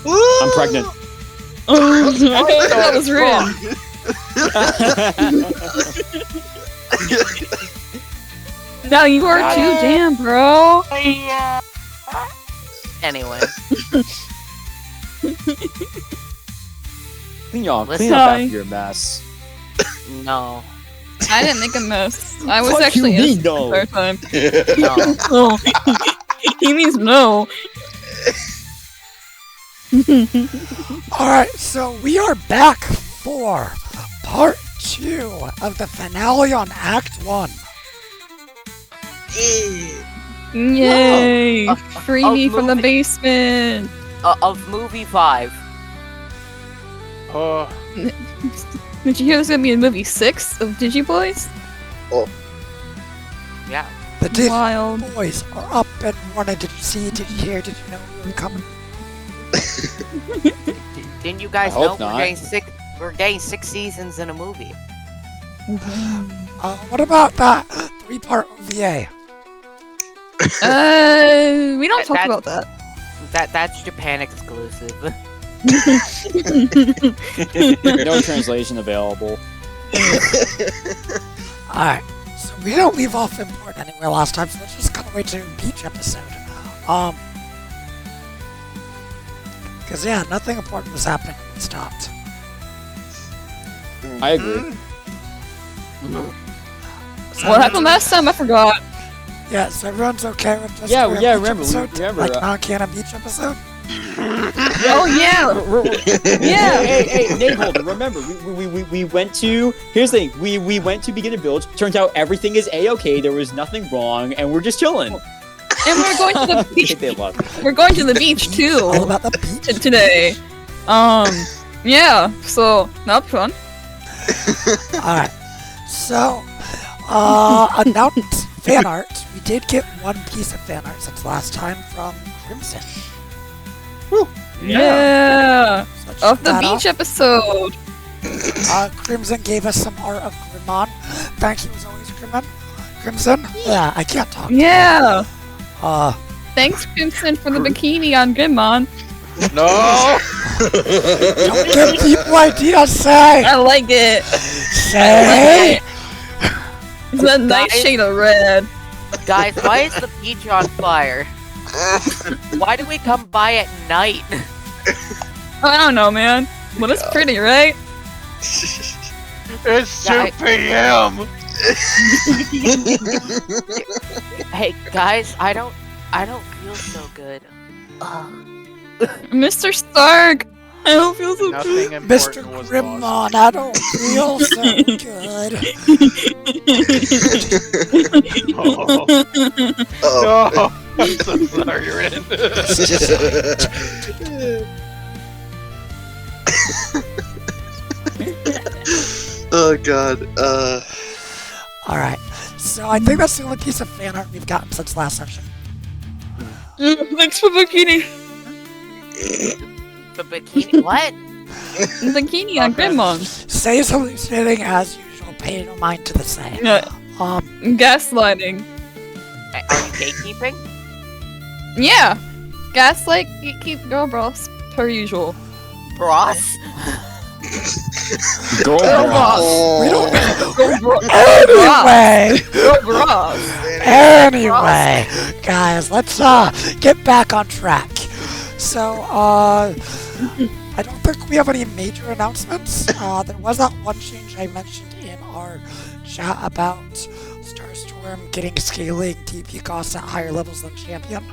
I'm pregnant. I thought that was Rin. Now you are too, damn, bro. Anyway. Clean up Sorry. after your mess. No. I didn't make a mess. I was Fuck actually you, innocent no. the entire time. No. Oh. He means no. Alright, so we are back for part 2 of the finale on Act 1. Yay! Oh, Free oh, me from the movie- basement. Of movie 5. Did you hear there's gonna be a movie 6 of DigiBoys? Yeah. The Wild. DigiBoys are up and running. Did you see? Did you hear? Did you know we were coming? Didn't you guys I know hope not. we're getting 6 seasons in a movie? What about that 3-part OVA? We don't talk That's- about that. That's Japan exclusive. No translation available. Alright, so we don't leave off important anywhere last time, so let's just cut away to each episode. Because yeah, nothing important was happening when we stopped. I agree. What happened last time? I forgot. Yeah, so everyone's okay with just Yeah, a yeah, beach remember, episode? remember, Like non-canon beach episode? Oh yeah. Yeah. Hey, Nate Holder, remember, we went to, here's the thing, we went to begin to build, turns out everything is A-okay, there was nothing wrong, and we're just chilling. And we're going to the beach. They love. We're going to the beach too All about the beach? today. Yeah. So that'll be fun. Alright, so, announced fan art. We did get one piece of fan art since last time from Crimson. Yeah. So check Of the that beach out. episode. Crimson gave us some art of Grimmon. Thank you as always, Grimmon. Crimson? Yeah, I can't talk. Yeah. Thanks, Thanks, Crimson, for the bikini on Grimmon. No! Don't give people ideas, say! I like it. Say! It's a nice shade of red. Guys, why is the beach on fire? Why do we come by at night? I don't know, man. But it's pretty, right? It's 2 Yeah, p.m. Hey, guys, I don't feel so good. Mr. Stark, I don't feel so good. Nothing Mr. important was Grimmon, lost. I don't feel so good. No, I'm so sorry, Ren. Oh god. Alright, so I think that's the only piece of fan art we've gotten since last session. Thanks for bikini. The bikini? What? Bikini on Grimmon. Say is hallucinating as usual, pay no mind to the say. Yeah, gaslighting. Are you gatekeeping? Yeah. Gaslight, keep girl bros, per usual. Bros? Go bros. We don't Girl bros. Anyway! Girl bros. Anyway, guys, let's get back on track. So, I don't think we have any major announcements. There was that one change I mentioned in our chat about Starstorm getting scaling TP costs at higher levels than Champion.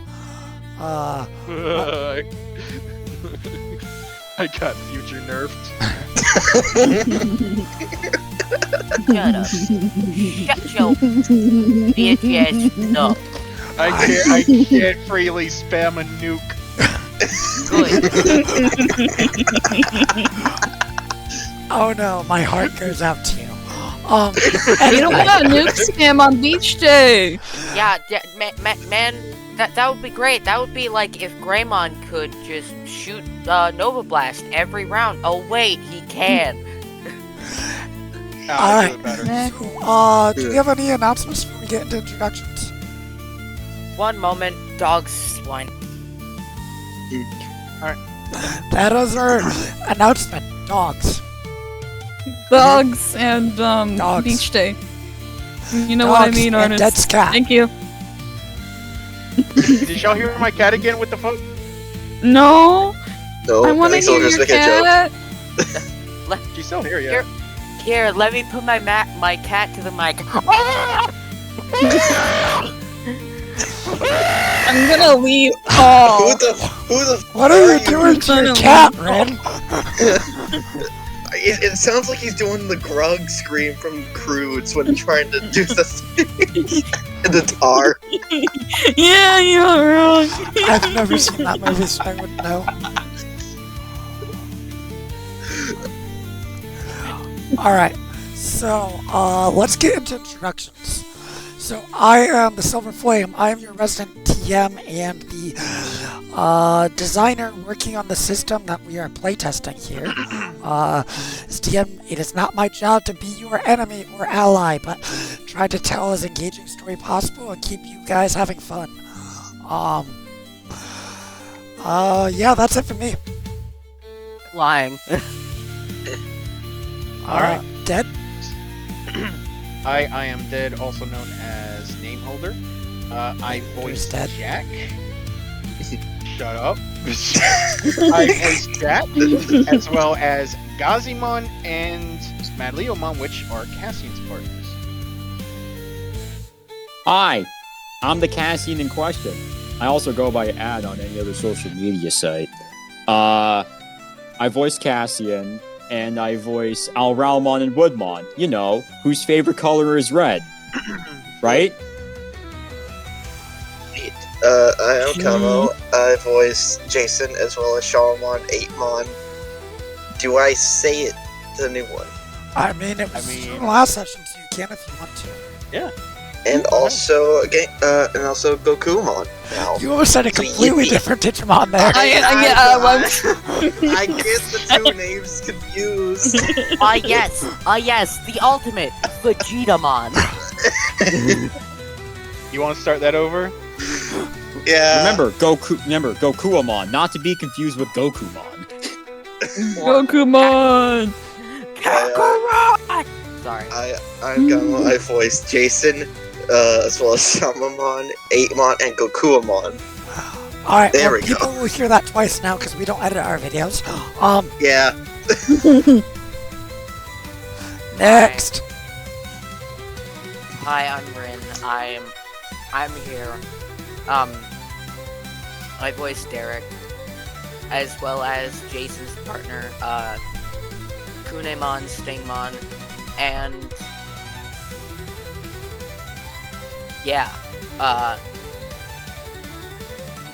I got future nerfed. Shut up. Shut your bitch ass up. I can't freely spam a nuke. Oh no, my heart goes out to you. You don't want to nuke spam on beach day. Yeah, man, that would be great. That would be like if Greymon could just shoot Nova Blast every round. Oh wait, he can. Alright. Better. Do we have any announcements before we get into introductions? One moment, dog swine. That was our announcement. Dogs. Dogs and Dogs. beach day. You know what I Dogs mean, and Artist. Dead's cat. Thank you. Did y'all hear my cat again with the foot? No, No, I want to think hear someone just your making a joke. cat. She's still here, yeah. Here, let me put my cat to the mic. I'm gonna leave. Who Oh, the What are you doing to your cat, Ren? it sounds like he's doing the grog scream from Croods when trying to do the in the tar. yeah, you're wrong. I've never seen that movie, so I wouldn't know. Alright, so let's get into introductions. So I am the Silver Flame. I am your resident TM and the designer working on the system that we are playtesting here. As TM, it is not my job to be your enemy or ally, but try to tell as engaging a story possible and keep you guys having fun. Yeah, that's it for me. Lying. Alright. Dead? I am Dead, also known as Nameholder. I voiced Dead. Jack. Shut up. I voiced Jack, as well as Gazimon and Madleomon, which are Cassian's partners. Hi, I'm the Cassian in question. I also go by ad on any other social media site. I voice Cassian, and I voice Alraumon and Woodmon, you know, whose favorite color is red. Right? I am Kamo. I voice Jason as well as Sharmon, 8mon. Do I say it? The new one. I mean, it was in the last session, so you can if you want to. Yeah. And also Gokuwmon now. You almost said a completely different Digimon there. I get the two I- names confused. Yes, the ultimate Digimon. You want to start that over? Yeah. Remember Gokuwmon, not to be confused with Gokuwmon. Gokuwmon. Sorry. I'm Kamo. I voice Jason, as well as Shamamon, 8mon, and Gokuwmon. Alright, There well, we go. people will hear that twice now because we don't edit our videos. Yeah. Next. Hi, I'm Rin. I'm here. I voice Derek, as well as Jason's partner, Kunemon, Stingmon, and yeah.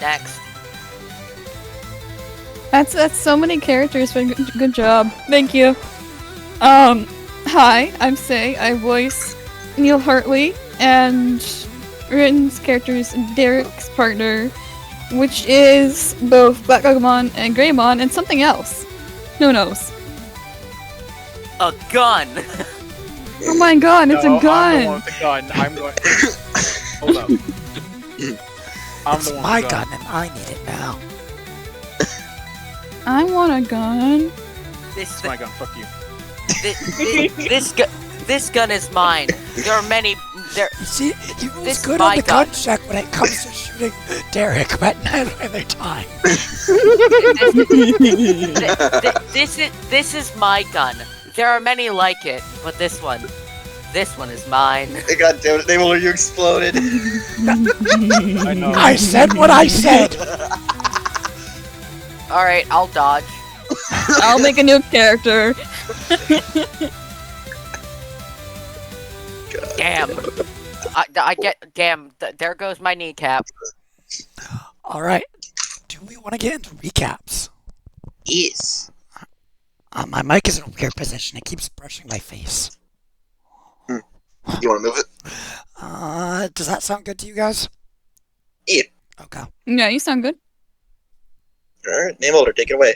Next. That's so many characters, but good job. Thank you. Hi, I'm Say. I voice Neil Hartley, and Rin's character is Derek's partner, which is both Black Gokuwmon and Greymon, and something else. Who knows? A gun! Oh my god, it's No, a gun! I'm the one with the gun. I'm going. Hold up. I'm It's the one my with the gun and I need it now. I want a gun. It's my gun. Fuck you. This gun is mine. There are many. There. You see, you was This good my on the gun gun. check when it comes to shooting Derek, but not other time. This is my gun. There are many like it, but this one is mine. God damn it, Nameholder, you exploded. I know. I said what I said. All right, I'll dodge. I'll make a new character. Damn. I get. Damn. There goes my kneecap. All right. Do we want to get into recaps? Yes. My mic is in a weird position. It keeps brushing my face. You want to move it? Does that sound good to you guys? Yeah. Okay. Yeah, you sound good. Alright, Nameholder, take it away.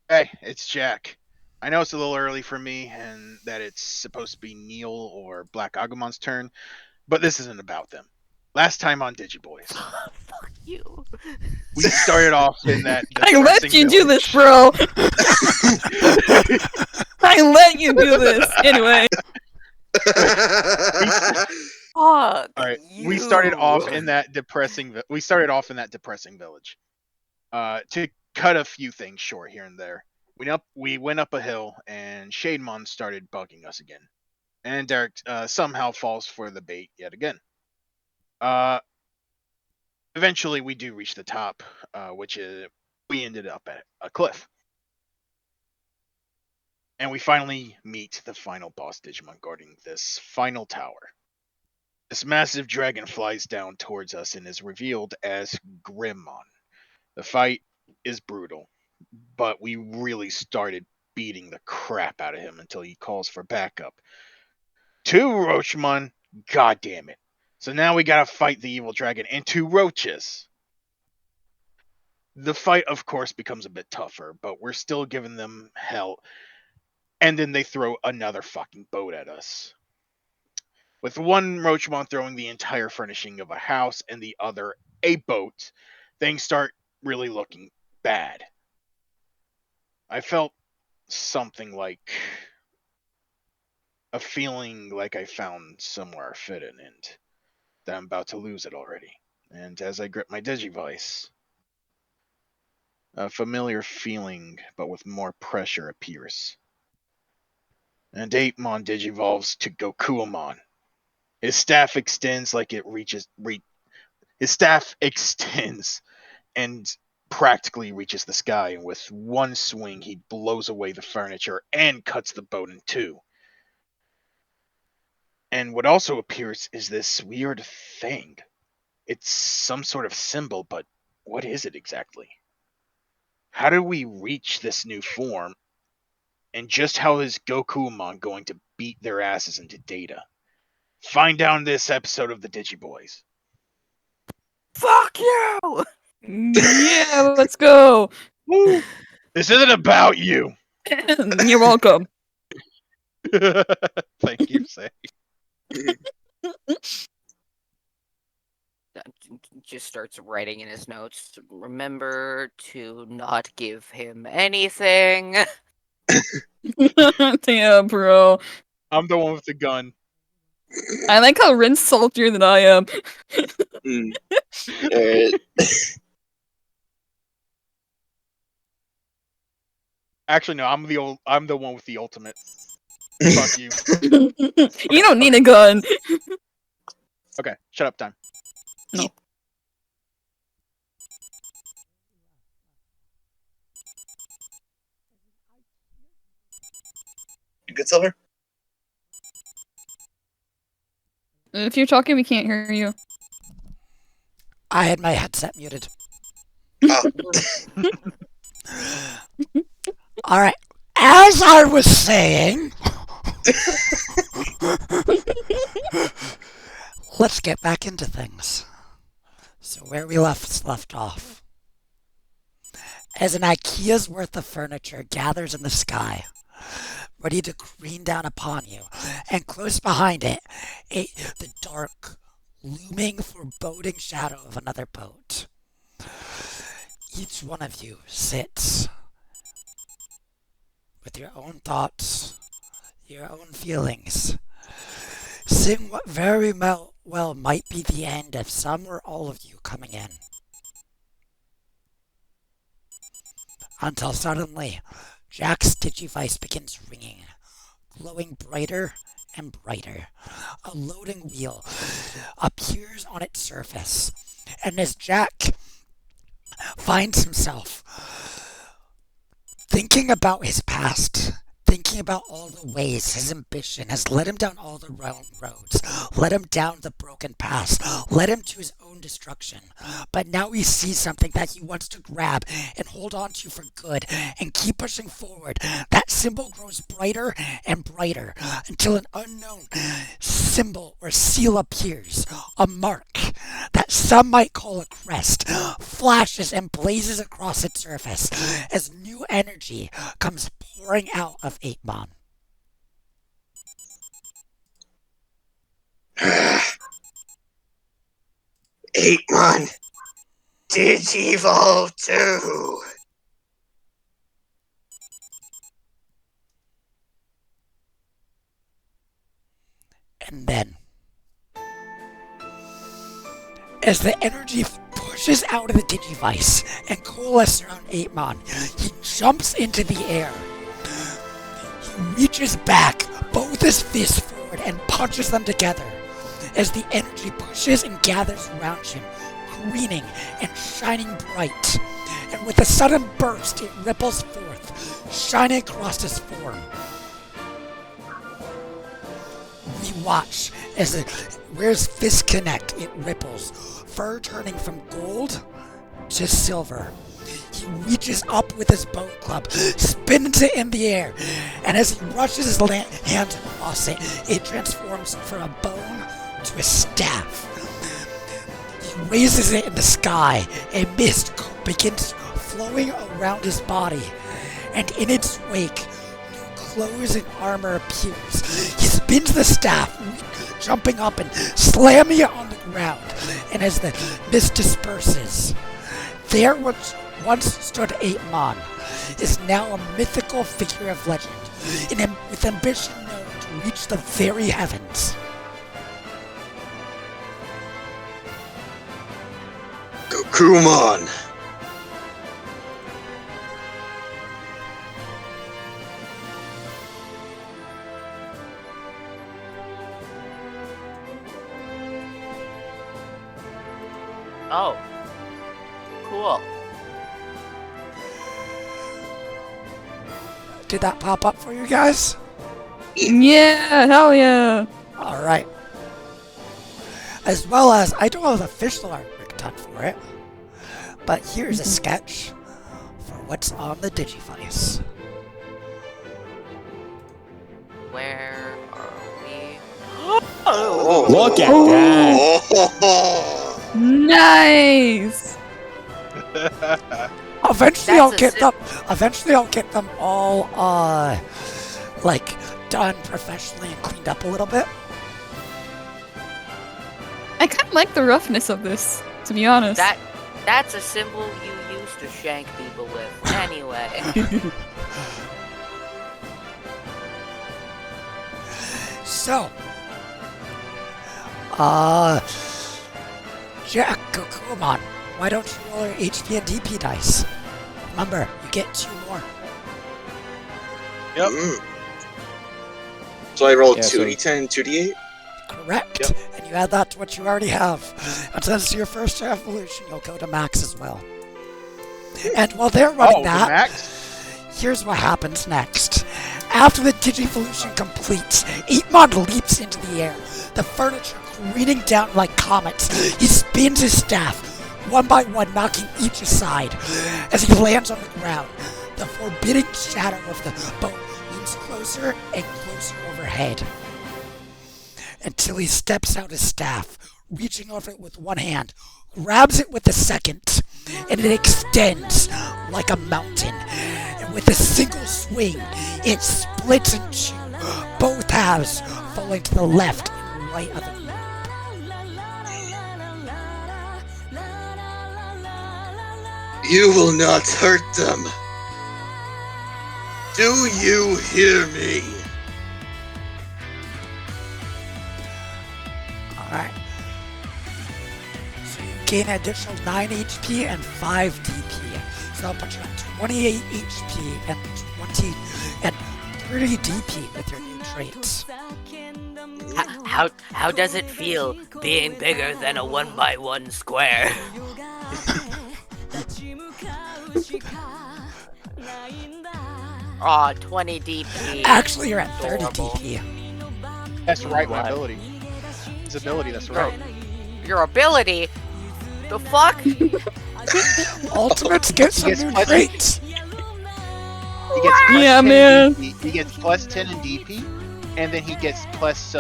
Hey, it's Jack. I know it's a little early for me, and that it's supposed to be Neil or Black Agumon's turn, but this isn't about them. Last time on DigiBoys, Fuck you. we started off in that I let depressing you do this, village. bro. I let you do this. Anyway. Fuck All right, you. we started off in that depressing. We started off in that depressing village. To cut a few things short here and there, we went up a hill, and Shademon started bugging us again, and Derek somehow falls for the bait yet again. Eventually, we do reach the top, which is we ended up at a cliff, and we finally meet the final boss Digimon guarding this final tower. This massive dragon flies down towards us and is revealed as Grimmon. The fight is brutal, but we really started beating the crap out of him until he calls for backup. 2 Roachmon, god damn it. So now we gotta fight the evil dragon and 2 roaches. The fight, of course, becomes a bit tougher, but we're still giving them hell. And then they throw another fucking boat at us. With one Roachmon throwing the entire furnishing of a house and the other a boat, things start really looking bad. I felt something like a feeling like I found somewhere fitting and that I'm about to lose it already. And as I grip my Digivice, a familiar feeling but with more pressure appears. And Digimon digivolves to Gokuwmon. His staff extends like it his staff extends and practically reaches the sky, and with one swing he blows away the furniture and cuts the boat in 2. And what also appears is this weird thing. It's some sort of symbol, but what is it exactly? How do we reach this new form? And just how is Gokuwmon going to beat their asses into data? Find out in this episode of the DigiBoys. Fuck you. Yeah, let's go. Woo! This isn't about you. You're welcome. Thank you, Say. Just starts writing in his notes. Remember to not give him anything. Damn, bro. I'm the one with the gun. I like how Rin's saltier than I am. Alright. Actually, no, I'm the one with the ultimate. Fuck you. You don't need a gun. Okay, shut up, time. No. You good, Silver? If you're talking, we can't hear you. I had my headset muted. Oh. Alright, as I was saying, let's get back into things. So where we left off. As an IKEA's worth of furniture gathers in the sky, ready to rain down upon you, and close behind it, the dark, looming, foreboding shadow of another boat. Each one of you sits with your own thoughts, your own feelings, seeing what very well might be the end of some or all of you coming in. Until suddenly, Jack's Digivice begins ringing, glowing brighter and brighter. A loading wheel appears on its surface, and as Jack finds himself thinking about his past, thinking about all the ways his ambition has led him down all the wrong roads, led him down the broken path, led him to his own destruction. But now he sees something that he wants to grab and hold on to for good and keep pushing forward. That symbol grows brighter and brighter until an unknown symbol or seal appears, a mark that some might call a crest, flashes and blazes across its surface as new energy comes pouring out of 8mon. 8mon, digivolve 2. And then, as the energy pushes out of the Digivice and coalesces around 8mon, he jumps into the air. He reaches back, both his fists forward, and punches them together. As the energy pushes and gathers around him, greening and shining bright. And with a sudden burst, it ripples forth, shining across his form. We watch as where his fists connect, it ripples, fur turning from gold to silver. He reaches up with his bone club, spins it in the air, and as he rushes his hand across it, it transforms from a bone to a staff. He raises it in the sky, a mist begins flowing around his body, and in its wake, new clothes and armor appears. He spins the staff, jumping up and slamming it on the ground, and as the mist disperses, there which once stood 8mon is now a mythical figure of legend, with ambition known to reach the very heavens. Gokuwmon. Oh. Cool. Did that pop up for you guys? Yeah, hell yeah. Alright. As well as, I don't have official artwork done for it, but here's a sketch for what's on the Digivice. Where are we? Oh. Look at that. Oh. Nice. Eventually That's I'll get them all like done professionally and cleaned up a little bit. I kind of like the roughness of this, to be honest. That's a symbol you use to shank people with. Anyway. So, Jack Gokuwmon, why don't you roll your HP and DP dice? Remember, you get 2 more. Yep. So I rolled Yeah, 2d10 and 2d8? Correct. Yep. And you add that to what you already have. And since it's your first evolution, you'll go to max as well. And while they're running that, Max? here's what happens next. After the Digivolution completes, 8mon leaps into the air, the furniture careening down like comets. He spins his staff, one by one knocking each aside. As he lands on the ground, the forbidding shadow of the boat looms closer and closer overhead, until he steps out his staff, reaching over it with one hand, grabs it with the second, and it extends like a mountain. And with a single swing, it splits in two, both halves falling to the left and right of the group. You will not hurt them. Do you hear me? Alright. So you gain an additional 9 HP and 5 DP. So I'll put you on 28 HP and 20 and 30 DP with your new traits. How does it feel being bigger than a 1x1 square? Aw, 20 DP. Actually, you're at 30 Adorable. DP. That's right, my What? ability. His ability, that's right. Your ability? The fuck? Ultimates get some Yes, new I- traits. He gets plus Yeah, 10 man. in DP. He gets plus 10 in DP, and then he gets plus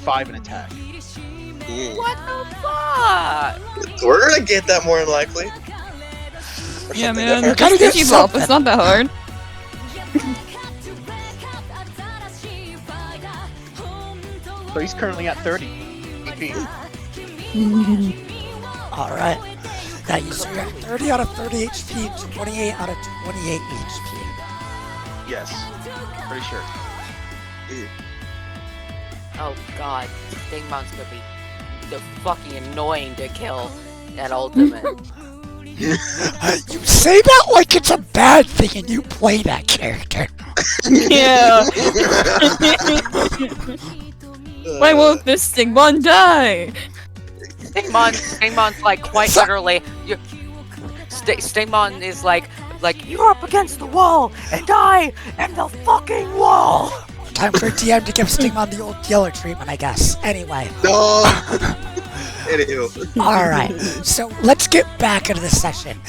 5 in attack. What the fuck? We're gonna get that more than likely. Or Yeah, something man. You're different. gonna get Digivolve, something. it's not that hard. So he's currently at 30 DP. Alright. So you're at 30 out of 30 HP, 28 out of 28 HP. Yes. Pretty sure. Oh god, Stingmon's gonna be the fucking annoying to kill at ultimate. You say that like it's a bad thing and you play that character. Yeah. Why won't this Stingmon die? Stingmon's like quite literally. Stingmon is like you're up against the wall, and I am the fucking wall. Time for TM to give Stingmon the old dealer treatment, I guess. Anyway. No! Anywho. Alright, so let's get back into the session.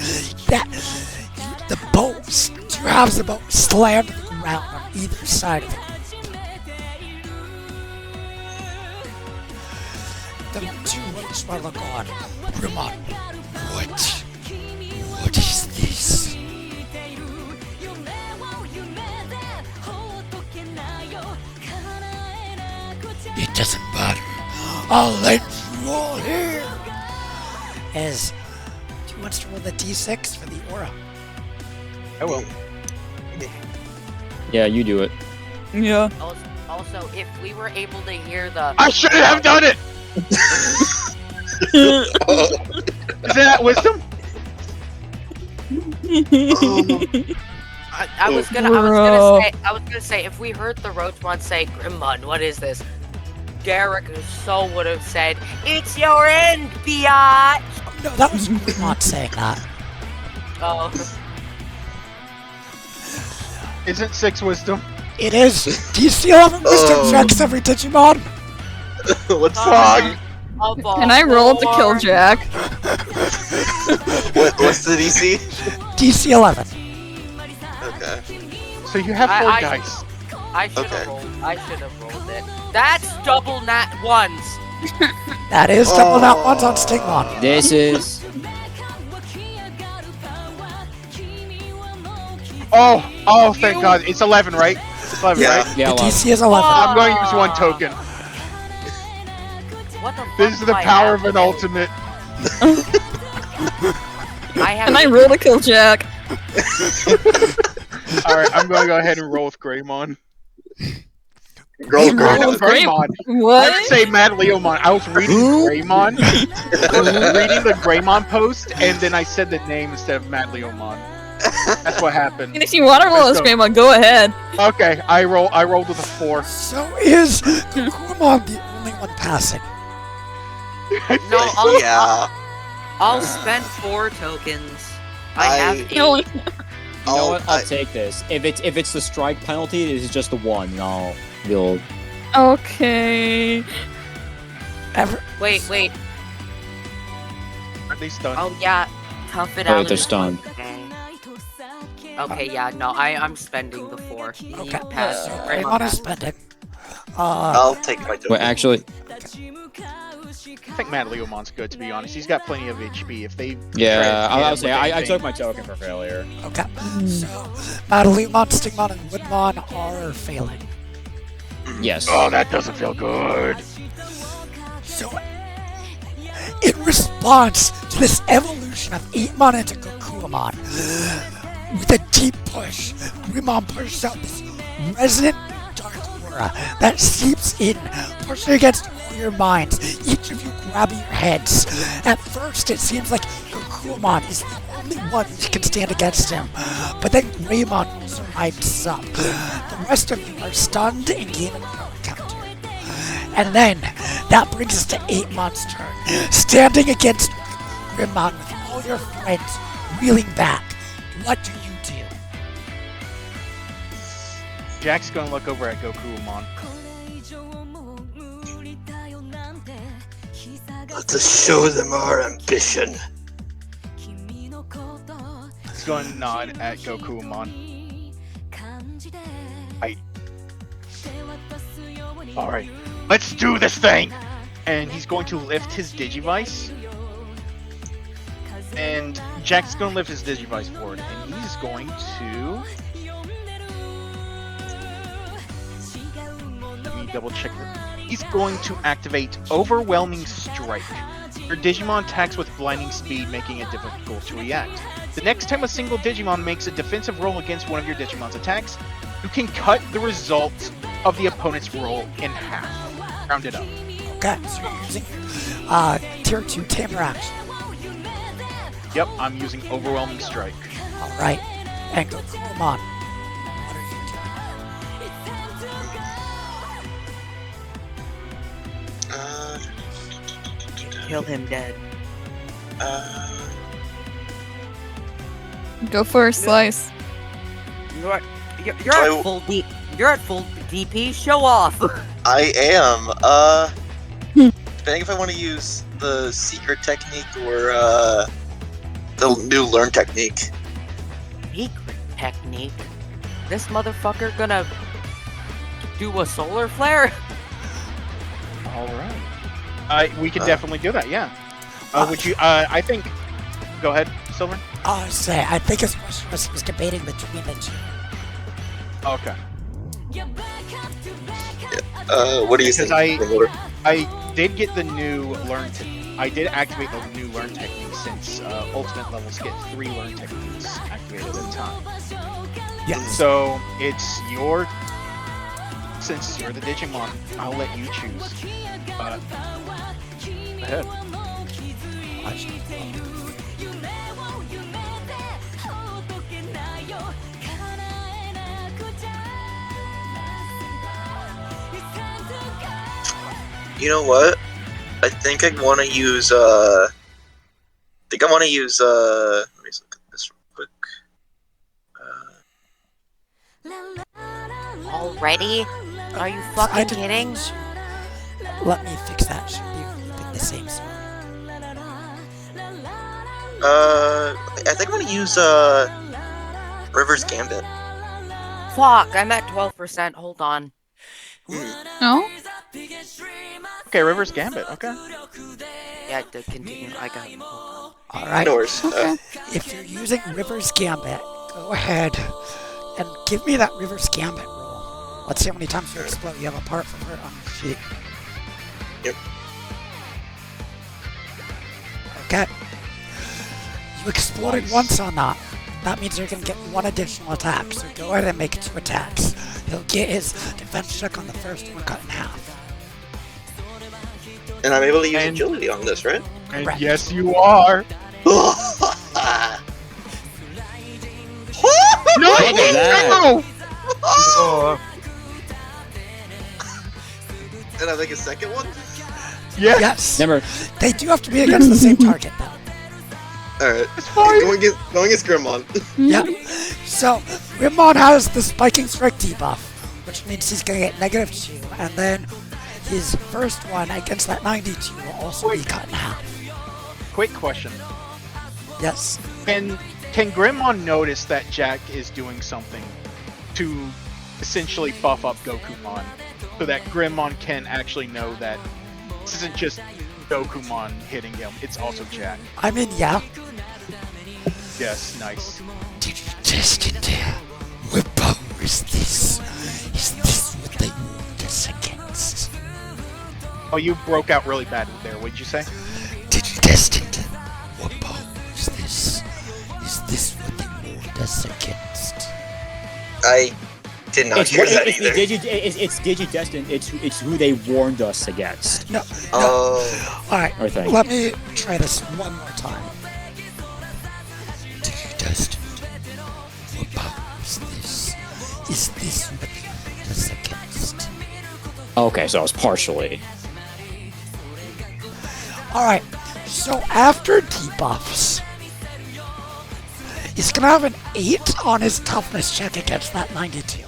The boats, two halves of the boat slammed to the ground on either side of the group. The two boats want to look on. Grimmon, what is this? It doesn't matter. I'll let you all hear. Do you want to roll the d6 for the aura? I will. Yeah, you do it. Yeah. Also, if we were able to hear the I shouldn't have done it! Is that wisdom? I was gonna say if we heard the Roachmon say, Grimmon, what is this? Derek so would have said, it's your end, biatch! No, that was Grimmon saying that. Oh. Isn't 6 wisdom? It is. DC 11 wisdom checks every Digimon. What's Fuck! Can I roll to kill Jack? What's the DC? DC 11. Okay. So you have 4 dice. I should have rolled it. That's double nat ones! That is double that ones on Stingmon. This is. Oh, thank God. It's 11, right? It's 11, Yeah. right? Yeah, The well, DC is 11. I'm going to use 1 token. What the fuck This is do the I power have of an today? ultimate. I have Can I roll to kill Jack? Alright, I'm going to go ahead and roll with Greymon. Roll No, Greymon. Greymon. I What? didn't say Mad Leomon. I was reading Greymon. I was reading the Greymon post, and then I said the name instead of Mad Leomon. That's what happened. And if you want to roll a So- Screamon, go ahead. Okay, I rolled with a 4. So is Gokuwmon the only one passing? No, Yeah. I'll spend 4 tokens. I have 8. No, you know what? I'll take this. If it's the strike penalty, it is just the 1. And I'll build. okay. Wait. Are they stunned? Oh yeah, tough it Oh, out. they're stunned. Okay, yeah, no, I'm spending the 4. Okay. Pass. Greymon is spending. I'll take my token. Wait, actually, I think Mad Leomon's good, to be honest. He's got plenty of HP. If they yeah, try to I'll hit say him with I anything- took my token for failure. Okay. So, Madelemon, Stingmon, and Woodmon are failing. Yes. Oh, that doesn't feel good. So, in response to this evolution of 8mon into Gokuwmon, with a deep push, Grimmon pushes out this resonant dark aura that seeps in, pushing against all your minds, each of you grabbing your heads. At first, it seems like Gokuwmon is the only one who can stand against him, but then Greymon also hypes up. The rest of you are stunned and gain a power counter. And then, that brings us to 8mon's turn, standing against Grimmon with all your friends reeling back. What do you do? Jack's gonna look over at Gokuwmon. Let's show them our ambition. He's going to nod at Gokuwmon. Alright, let's do this thing! And he's going to lift his Digivice. And Jack's going to lift his Digivice forward. And he's going to... Let me double check that. He's going to activate Overwhelming Strike. Your Digimon attacks with blinding speed, making it difficult to react. The next time a single Digimon makes a defensive roll against one of your Digimon's attacks, you can cut the result of the opponent's roll in half. Round it up. Okay, so you're using tier 2 tamer action. Yep, I'm using Overwhelming Strike. Alright, and Gokuwmon. What are you doing? Kill him dead. Go for a slice. You're at full D. You're at full DP. Show off. I am. Depending if I want to use the secret technique or the new learn technique. Secret technique. This motherfucker gonna do a solar flare? All right. We can definitely do that. Yeah. Would you? I think. Go ahead, Silver. I think his question was debating between the two. Okay. What do you think? I did get the new learn. I did activate the new learn technique since ultimate levels get 3 learn techniques activated at a time. Yeah. So it's your. Since you're the Digimon, I'll let you choose. Go ahead. You know what? I think I want to use. Let me just look at this real quick. Already? Are you fucking kidding? Let me fix that. Should be looping the same song. I think I'm gonna use River's Gambit. Fuck, I'm at 12%. Hold on. No? Okay, River's Gambit. Okay. Yeah, to continue. I got it. Alright. Doors. Okay. If you're using River's Gambit, go ahead and give me that River's Gambit roll. Let's see how many times you explode. You have a part from her on your sheet. Yep. Okay. You exploded once on that. That means you're going to get 1 additional attack. So go ahead and make 2 attacks. He'll get his defense check on the first one cut in half. And I'm able to use agility on this, right? And Correct. yes, you are. Look at that. And I think a second one? Yes. Remember, They do have to be against the same target, though. Alright. It's fine. Going against Grimmon. Yeah. So, Grimmon has the Spiking Strike debuff, which means he's going to get -2, and then his first one against that 92 will also be cut in half. Quick question. Yes. Can Grimmon notice that Jack is doing something to essentially buff up Gokuwmon, so that Grimmon can actually know that this isn't just Gokuwmon hitting him, it's also Jack? I mean, yeah. Yes, nice. DigiDestined. What power is this? Is this what they warned us against? Oh, you broke out really bad there, what'd you say? DigiDestined. What power is this? Is this what they warned us against? I did not hear that either. it's DigiDestined. It's who they warned us against. No. Oh. Alright, I think. let me try this one more time. DigiDestined. What power is this? Is this what they warned us against? Okay, so I was partially. Alright, so after debuffs, he's gonna have an 8 on his toughness check against that 92.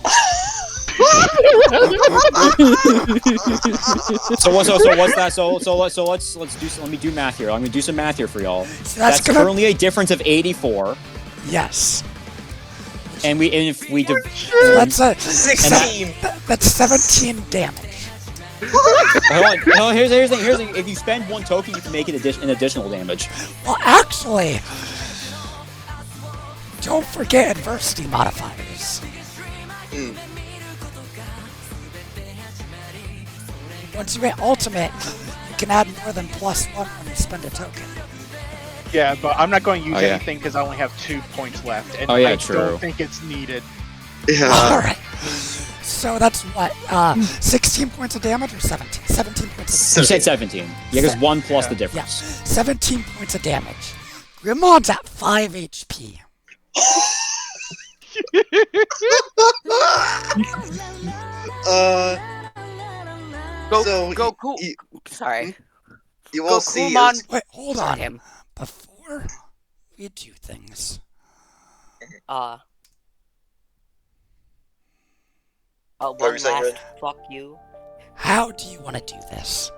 So what's that? Let me do math here. I'm gonna do some math here for y'all. So That's gonna, currently a difference of 84, yes. and if we That's a 16! that's 17 damage. hold on. No, here's the thing. If you spend 1 token, you can make it an additional damage. Well, actually, don't forget adversity modifiers. Once you hit ultimate, you can add more than +1 when you spend a token. Yeah, but I'm not going to use Oh, yeah. anything because I only have 2 points left, and Oh, yeah, I true. don't think it's needed. Yeah. Alright. So that's what? 16 points of damage or 17? 17 points of You said 17. Yeah, because 1 plus the Yeah, difference. 17 points of damage. Grimmon's at 5 HP. So Goku. you, Sorry. you will see. Gokuwmon. Wait, hold Sorry, on. him. Before we do things, were One you saying, last Rin? fuck you. how do you want to do this?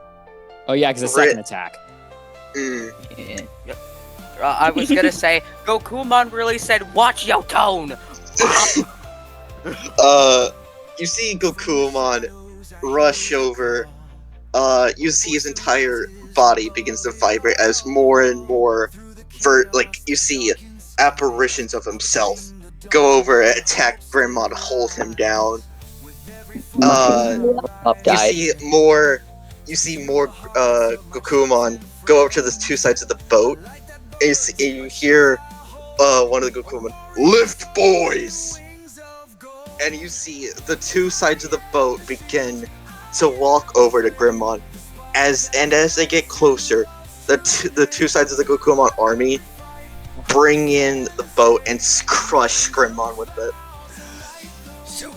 Oh, yeah, because the second attack. Mm. Yeah. I was gonna say, Gokuwmon really said, watch your tone! You see Gokuwmon rush over. You see his entire body begins to vibrate as more and more, you see apparitions of himself go over, attack Grimmon, hold him down. You see more Gokuwmon go over to the two sides of the boat, and you hear one of the Gokuwmon, "Lift, boys!" And you see the two sides of the boat begin to walk over to Grimmon. As they get closer, the two sides of the Gokuwmon army bring in the boat and crush Grimmon with it. So,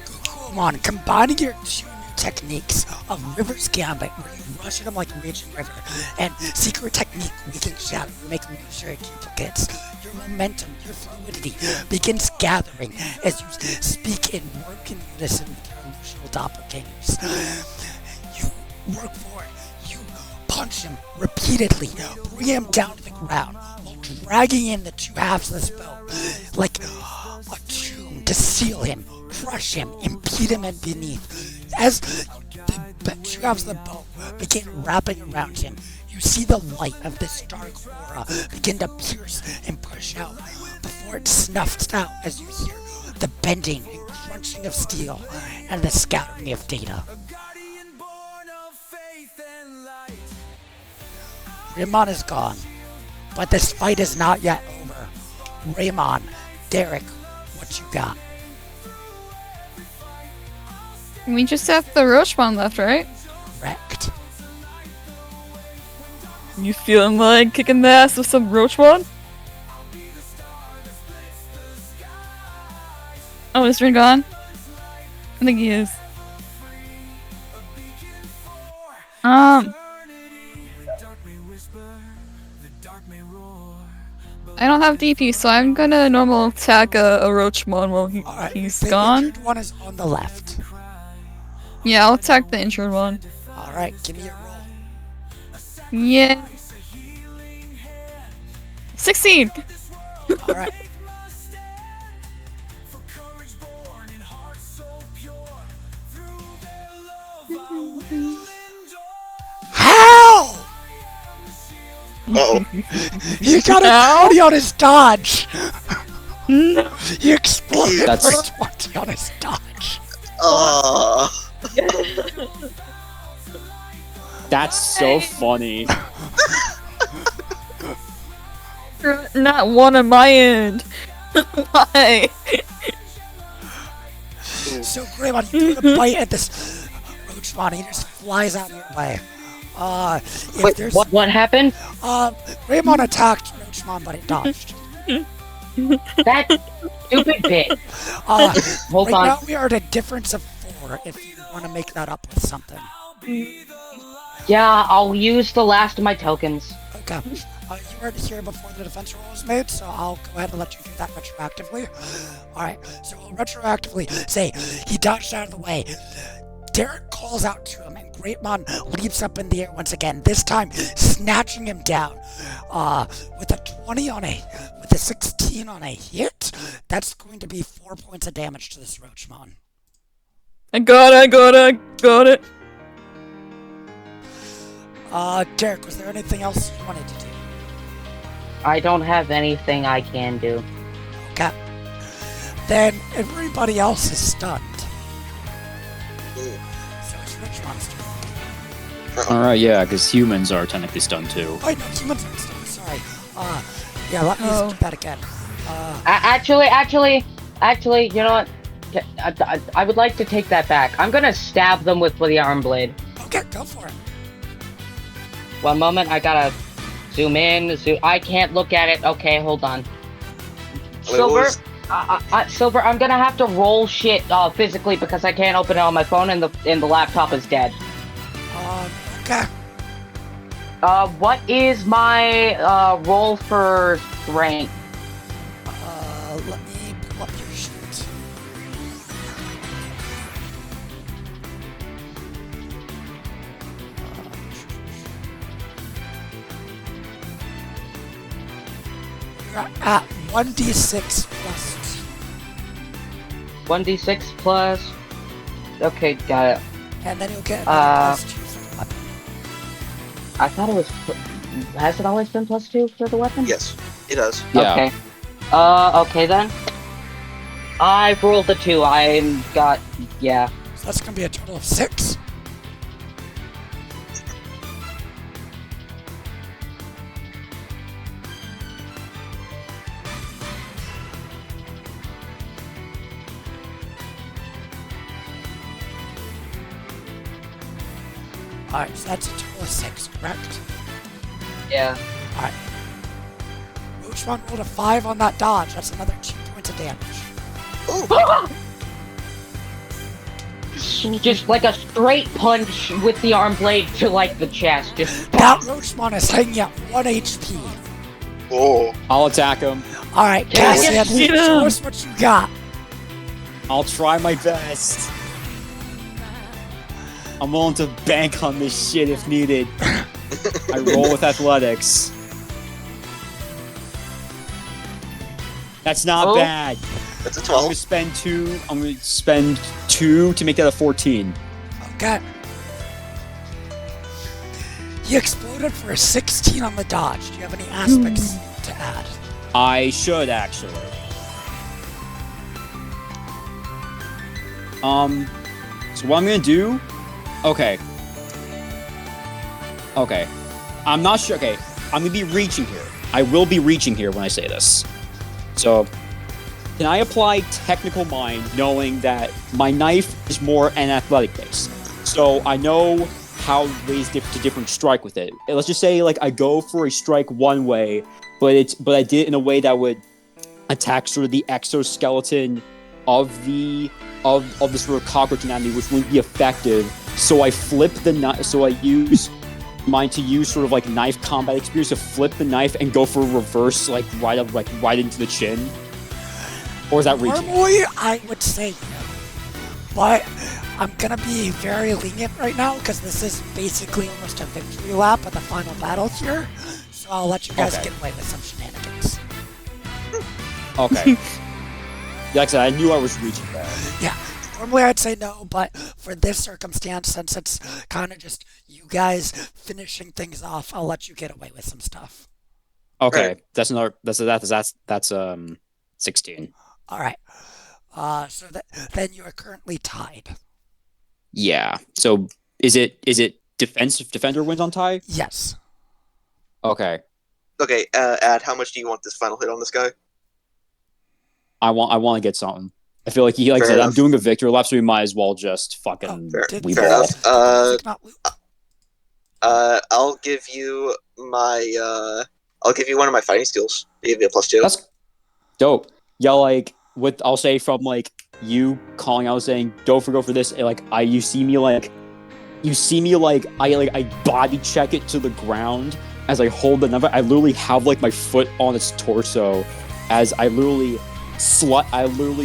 Gokuwmon, combining your two new techniques of River's Gambit, where you rush at him like a raging river, and Secret Technique, Weaken Shadow, make illusory duplicates, your momentum, your fluidity begins gathering as you speak and work in unison with your illusional doppelgangers. You work forward, you punch him repeatedly, bring him down to the ground, while dragging in the two halves of this boat, like a tomb to seal him, crush him, impede him and beneath. As the two halves of the boat begin wrapping around him, you see the light of this dark aura begin to pierce and push out before it snuffs out as you hear the bending and crunching of steel and the scattering of data. Grimmon is gone, but this fight is not yet over. Raymond, Derek, what you got? We just have the Rochemon left, right? Correct. You feeling like kicking the ass with some Rochemon? Oh, is Rin gone? I think he is. I don't have DP, so I'm gonna normal attack a Rochemon while Alright, he's the gone. injured one is on the left. Yeah, I'll attack the injured one. Alright, give me a roll. Yeah. 16! Alright. How? Uh-oh. You got a 20 on his dodge! You exploded That's- for 20 on his dodge. That's so funny. Not one on my end. Why? So Grimmon, you took a bite at this Roachmon, he just flies out your way. If Wait, there's, what happened? Grimmon attacked Roachmon, but it dodged. That stupid bit. Hold Right on. now we are at a difference of 4 if you want to make that up with something. Yeah, I'll use the last of my tokens. Okay. You weren't here before the defense roll was made, so I'll go ahead and let you do that retroactively. Alright, so I'll retroactively say he dodged out of the way. Derek calls out to him, and Greatmon leaps up in the air once again, this time snatching him down. With a 20 on with a 16 on a hit, that's going to be 4 points of damage to this Roachmon. I got it. Derek, was there anything else you wanted to do? I don't have anything I can do. Okay. Then everybody else is stunned. So it's Roachmon's turn. Alright, yeah, because humans are technically stunned too. Oh, no, humans are stunned, sorry. Yeah, let me do that again. Actually, you know what? I would like to take that back. I'm gonna stab them with the arm blade. Okay, go for it. One moment, I gotta zoom in, I can't look at it. Okay, hold on. Silver, Silver, I'm gonna have to roll shit physically because I can't open it on my phone and the laptop is dead. Okay. What is my roll for strength? Let me pull up your sheet. You're at 1d6 plus 1d6 plus... Okay, got it. and then you'll get another plus 2 for the weapon. I thought it was... Has it always been plus 2 for the weapon? Yes, it does. Yeah. Okay. Okay then. I've rolled the 2. I got... Yeah. So that's gonna be a total of 6. Alright, so that's a total of 6, correct? Yeah. Alright. Which one rolled a 5 on that dodge? That's another 2 points of damage. Just like a straight punch with the arm blade to like the chest. Just That Roachmon is hanging at 1 HP. Oh. I'll attack him. Alright, Yeah, Cassian, show us what you got. I'll try my best. I'm willing to bank on this shit if needed. I roll with athletics. That's not bad. That's a I'm 12. gonna spend 2. I'm gonna spend 2 to make that a 14. Okay. He exploded for a 16 on the dodge. Do you have any aspects to add? I should actually. So what I'm gonna do? Okay. I'm not sure. Okay, I'm gonna be reaching here. I will be reaching here when I say this. So, can I apply technical mind, knowing that my knife is more an athletic base? So I know how ways to different strike with it. And let's just say like I go for a strike one way, but I did it in a way that would attack sort of the exoskeleton of the sort of cockroach anatomy, which wouldn't be effective. So I flip the knife. So I use mine to use sort of like knife combat experience to flip the knife and go for a reverse, like right into the chin. Or is that reaching? Normally, I would say no, but I'm gonna be very lenient right now because this is basically almost a victory lap of the final battle here. So I'll let you guys get away with some shenanigans. Okay. Like I said, I knew I was reaching there. Yeah. Normally I'd say no, but for this circumstance, since it's kind of just you guys finishing things off, I'll let you get away with some stuff. Okay, Right. that's 16. All right. So then you are currently tied. Yeah. So is it defender wins on tie? Yes. Okay. Okay, Ad, how much do you want this final hit on this guy? I want to get something. I feel like he like Fair said I'm enough. doing a victory lap, so we might as well just fucking Fair, we fair ball. enough. I'll give you my one of my fighting skills. I'll give you a +2. That's dope. Yeah, like I'll say from like you calling out saying go for this. And, like you see me like I body check it to the ground as I hold the number. I literally have like my foot on its torso as I literally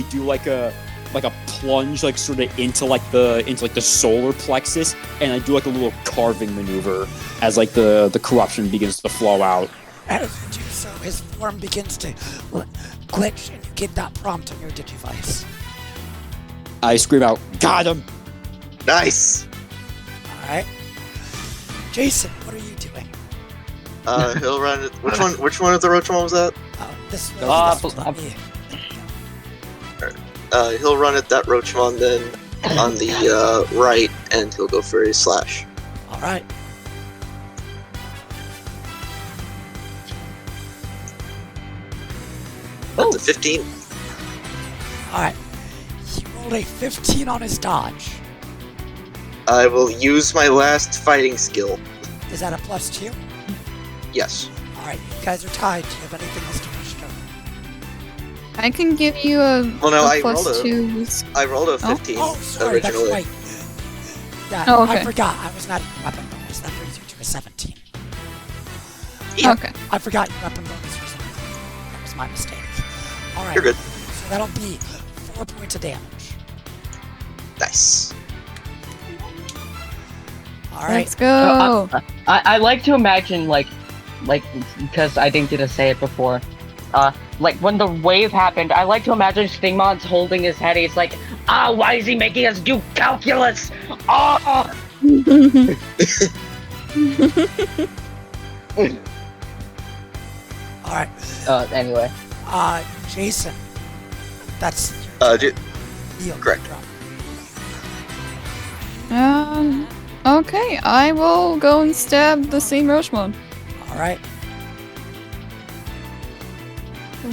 do like a plunge like sort of into the solar plexus, and I do like a little carving maneuver as like the corruption begins to flow out. As you do so, his form begins to glitch, and you get that prompt on your Digivice. I scream out, "Got him!" Nice. All right. Jason, what are you doing? He'll run it. Which one of the Roachmon was that? This Uh, one. Let me. He'll run at that Roachmon then on the right, and he'll go for a slash. All right. That's a 15. Alright. He rolled a 15 on his dodge. I will use my last fighting skill. Is that a +2? Yes. Alright, you guys are tied. Do you have anything else to finish turn? I can give you a, Well, no, I plus rolled a- 2. I rolled a 15 Oh, sorry, originally. that's right. Yeah, Oh, okay. I forgot. I was not even weapon bonus. That brings you to a 17. Yeah. Okay. I forgot your weapon bonus was included. That was my mistake. Alright. You're good. So that'll be 4 points of damage. Nice. Alright. Let's go. I like to imagine like because I didn't get to say it before. Like when the wave happened, I like to imagine Stingmon's holding his head. He's like, why is he making us do calculus? Oh. Alright. Anyway. Jason. That's Neil. correct. Okay, I will go and stab the same Roshmon. Alright.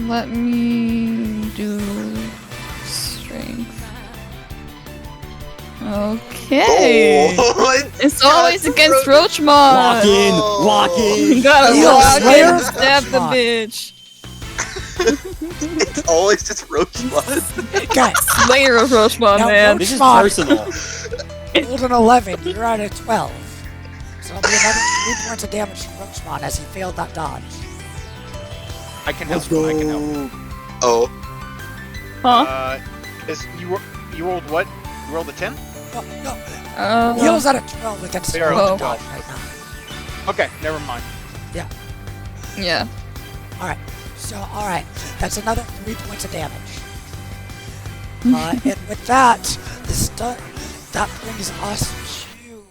Let me do strength. Okay. Oh, It's always that's against Roach- Roachmon. Lock in, Oh. lock in. You gotta Neil, lock in Slayer and stab the Roachmon. bitch. It's always just roach blood. Guys, Slayer of Roachmon, Now, man. This is Roachmon. personal. rolled an 11. You're at a 12. So it'll be another 3 points of damage from Roachmon as he failed that dodge. I can Let's help. go. I can help. Oh, Huh? You rolled what? You rolled a 10? No, Neil's at a 12 against They are at the a dodge right now. Okay, never mind. Yeah. Alright, so alright, that's another 3 points of damage. And with that, that brings us to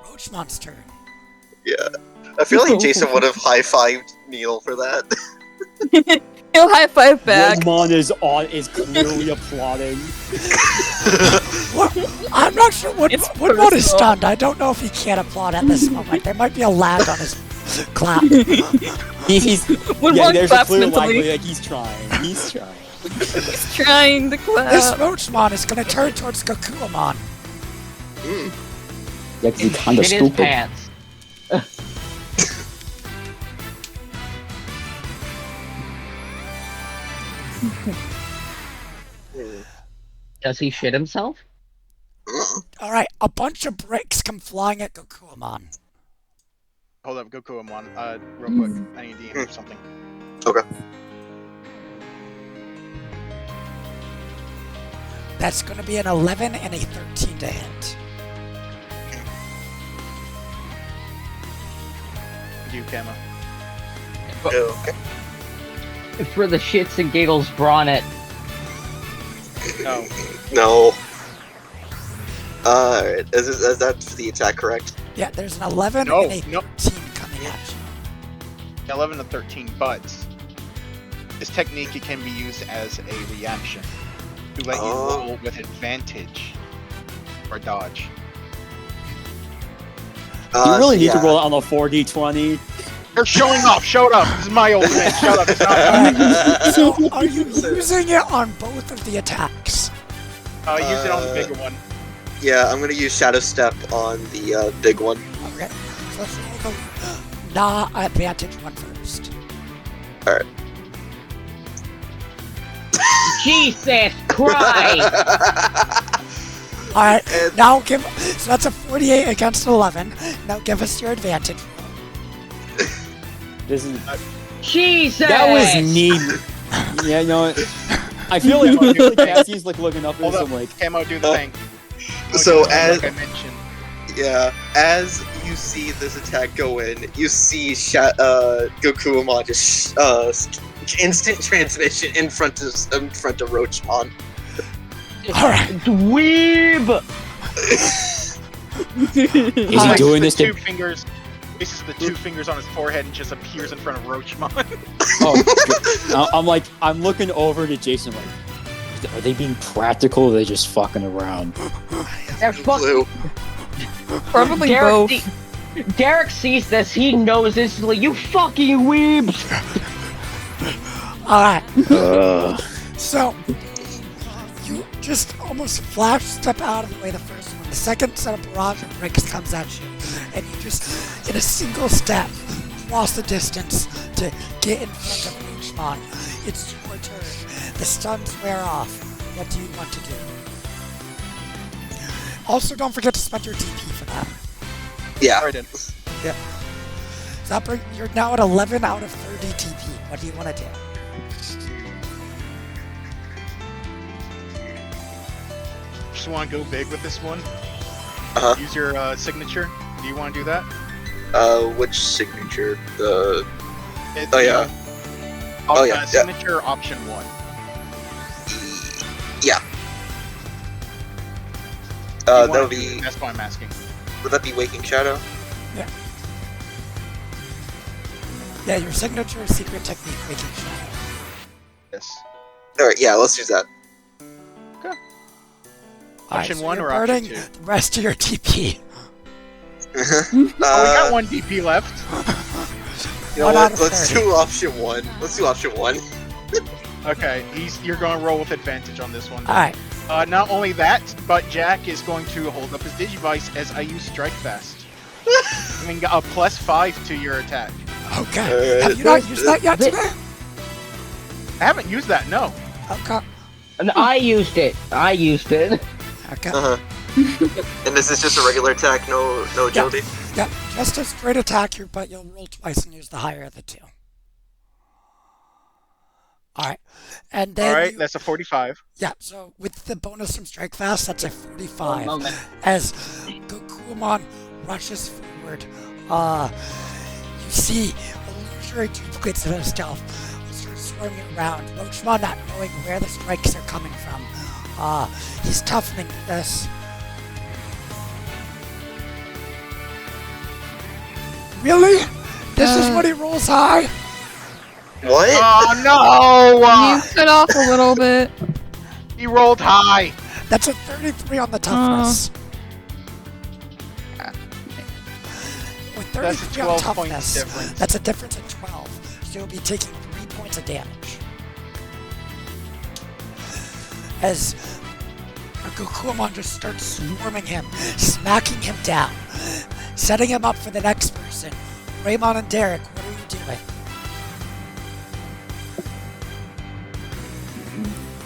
Roachmon's turn. yeah. I feel like Jason would have high-fived Neil for that. He'll high five back. Roachmon is clearly applauding. I'm not sure what It's Woodmon is personal. stunned. I don't know if he can applaud at this moment. There might be a lag on his clap. He's When yeah. one There's a claps clear mentally. likelihood like he's trying. He's trying. He's trying to This clap. Roachmon is going to turn towards Gokuwmon. Yeah, 'cause he's kind of Shit his stupid. pants. Does he shit himself? Alright, a bunch of bricks come flying at Gokuwmon. Hold up, Gokuwmon. Real quick. I need to DM or something. Okay. That's going to be an 11 and a 13 to hit. You, Kama. Okay. For the shits and giggles, brawn it. No. No. Alright, is that for the attack, correct? Yeah, there's an 11 No, and a no. 13 coming at you. 11 to 13, but this technique it can be used as a reaction to let you Oh. roll with advantage or dodge. You really need to yeah. roll it on a 4d20. You're showing off. Show it up. This is my old man. Shut up. It's not mine. So, are you using it on both of the attacks? Use it on the bigger one. Yeah, I'm gonna use Shadow Step on the big one. Okay, so let's roll the advantage one first. Alright. Jesus Christ! Alright, And- now so that's a 48 against 11. Now give us your advantage. This is Jesus! that was neat. Yeah, you know, I feel like Cassie's like looking up at Hold this. up. I'm like, Camo, do the thing. So Like as I mentioned. yeah, as you see this attack go in, you see Gokuwmon just instant transmission in front of Roachmon. Alright, Dweeb! is he Places doing the this two to? fingers. Places the two fingers on his forehead and just appears in front of Roachmon. Oh, I'm like, I'm looking over to Jason. Like, are they being practical? Or are they just fucking around? They're fucking. Blue. Probably Derek, both. Derek sees this, he knows instantly, you fucking weebs! Alright, Ugh. so you just almost flash step out of the way the first one. The second set of barrage of bricks comes at you, and you just, in a single step, cross the distance to get in front of Gokuwmon. It's your turn. The stuns wear off. What do you want to do? Also, don't forget to spend your DP for that. Yeah. Alright then. Yep. So you're now at 11 out of 30 TP. What do you want to do? Just want to go big with this one. Uh-huh. Use your signature. Do you want to do that? Which signature? The It's, Oh, yeah. Oh, yeah, yeah. Signature option 1. yeah. You That wanna would do be. it, that's why I'm asking. Would that be Waking Shadow? Yeah, your signature secret technique, Waking Shadow. Yes. All right. Yeah. Let's use that. Option so 1 you're or option burning 2? the rest of your TP. Oh, we got 1 DP left. You know One what? out of Let's 30. do option 1. Let's do option 1. Okay, you're going to roll with advantage on this one. Alright, Not only that, but Jack is going to hold up his DigiVoles as I use Strike Fast. I mean, a +5 to your attack. okay. Have you not used that yet today? I haven't used that, no. Okay. And I used it. Okay. Uh huh. And this is just a regular attack, no agility. Yeah, just a straight attack here, but you'll roll twice and use the higher of the two. Alright. And then Alright, you- that's a 45. yeah, so with the bonus from Strike Fast, that's a 45. Moment. As Gokuwmon rushes forward, you see illusory duplicates of himself start swarming around. Gokuwmon not knowing where the strikes are coming from. He's toughening this. Really? This is what he rolls high? What? Oh no! You cut off a little bit. He rolled high. That's a 33 on the toughness. With That's 33 on 12 points toughness, difference. that's a difference of 12. So you'll be taking 3 points of damage. As Gokuwmon just starts swarming him, smacking him down, setting him up for the next person. Raymond and Derek, what are you doing?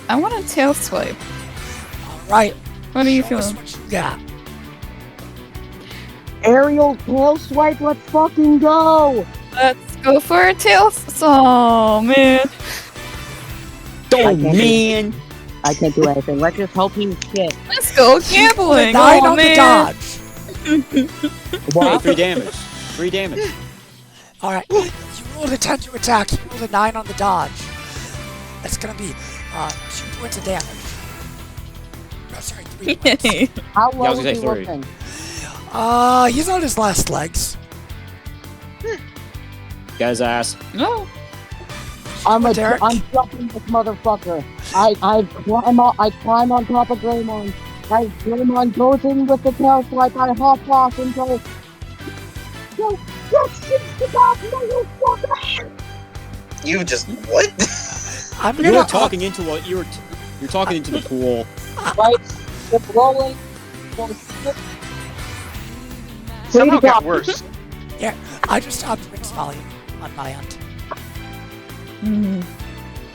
I want a tail swipe. Alright, What are you show us feeling? what you got. Aerial tail swipe, let's fucking go! Let's go for a tail. Oh man. Oh, can't do man. I can't do anything. Let's just hope he's shit. Let's go gambling. 9 Oh on the man. dodge. Hey, 3 damage. 3 damage. Alright, you rolled a 10 to attack, you rolled a 9 on the dodge. That's gonna be 2 points of damage. No, sorry, 3 points. How Yeah, I low was is gonna he say three. looking? He's on his last legs. Guys ass. No. I'm Derek? jumping this motherfucker. I climb on top of Grimmon. As Grimmon goes in with the tail swipe, I hop off and go. Yo, shit, motherfucker! You just what? I'm You gonna were talking into what you're talking into the pool. Right? It's rolling. Somehow got worse. I just stopped Rick's volume on my end.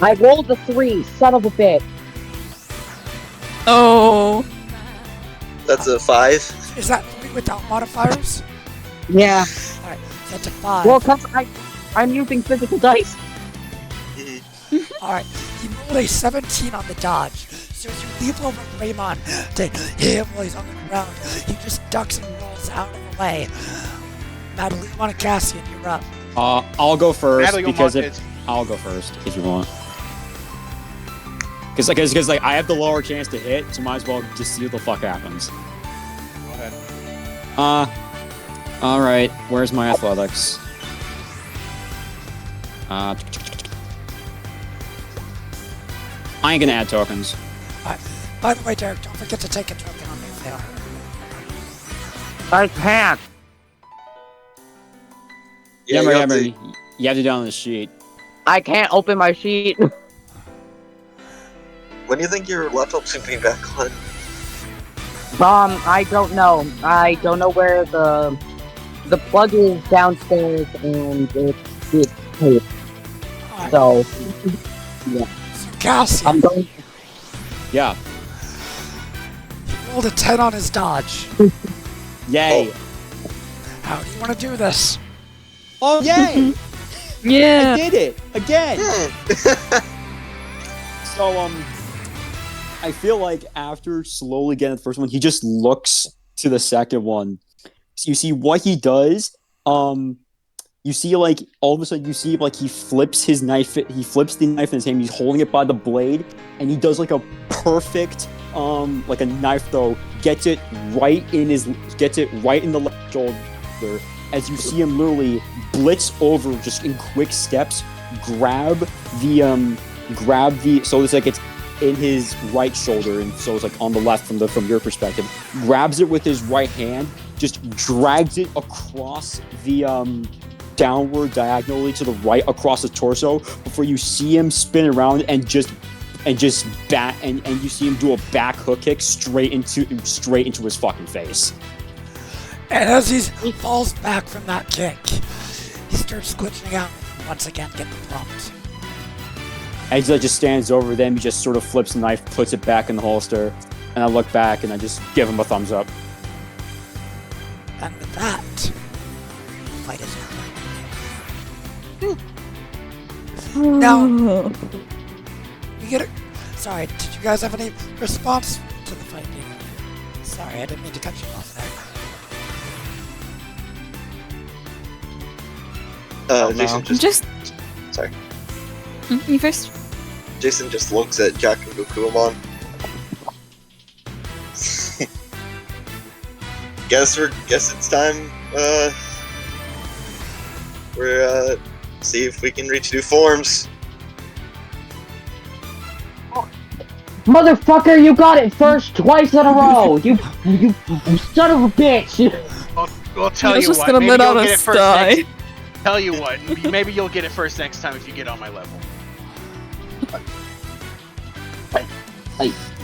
I rolled a 3, son of a bitch. Oh. That's a 5. Is that 3 without modifiers? Yeah. Alright, so that's a 5. Well, cause I'm using physical dice. Alright, he rolled a 17 on the dodge. So as you leap over Raymond to hit him while he's on the ground, he just ducks and rolls out of the way. Natalie, you want to Cassian, you're up. I'll go first Natalie because Gomont if is- I'll go first if you want. Because I have the lower chance to hit, so might as well just see what the fuck happens. Go ahead. All right. Where's my athletics? I ain't gonna add tokens. By the way, Derek, don't forget to take a token on your fail. I can't. Yeah, you remember, have to- you have to do it on the sheet. I can't open my sheet. When do you think your laptop should be back on? I don't know. I don't know where the plug is downstairs, and it's taped. Alright, So so Cassian, I'm going. Yeah. he rolled a 10 on his dodge. Yay. How do you want to do this? Oh, yay! Yeah. I did it again. So I feel like after slowly getting the first one, he just looks to the second one. So you see what he does. You see like all of a sudden you see like he flips his knife. He flips the knife in his hand. He's holding it by the blade, and he does like a perfect like a knife throw. Gets it right in the left shoulder. As you see him literally blitz over just in quick steps, grab the so it's like it's in his right shoulder, and so it's like on the left from your perspective. Grabs it with his right hand, just drags it across the downward diagonally to the right across the torso before you see him spin around and you see him do a back hook kick straight into his fucking face. And as he falls back from that kick, he starts glitching out and once again get the prompt. And he just stands over them. He just sort of flips the knife, puts it back in the holster, and I look back and I just give him a thumbs up. And with that, fight is over. Now, we get it. Sorry, did you guys have any response to the fight being over? Sorry, I didn't mean to cut you off there. Jason Just. Sorry. You first. Jason just looks at Jack and Gokuwmon. Guess it's time. We're see if we can reach new forms. Motherfucker, you got it first twice in a row. You son of a bitch. We'll tell Let's you just what. gonna Maybe let you'll out get a it first sigh. next. Tell you what. Maybe you'll get it first next time if you get on my level.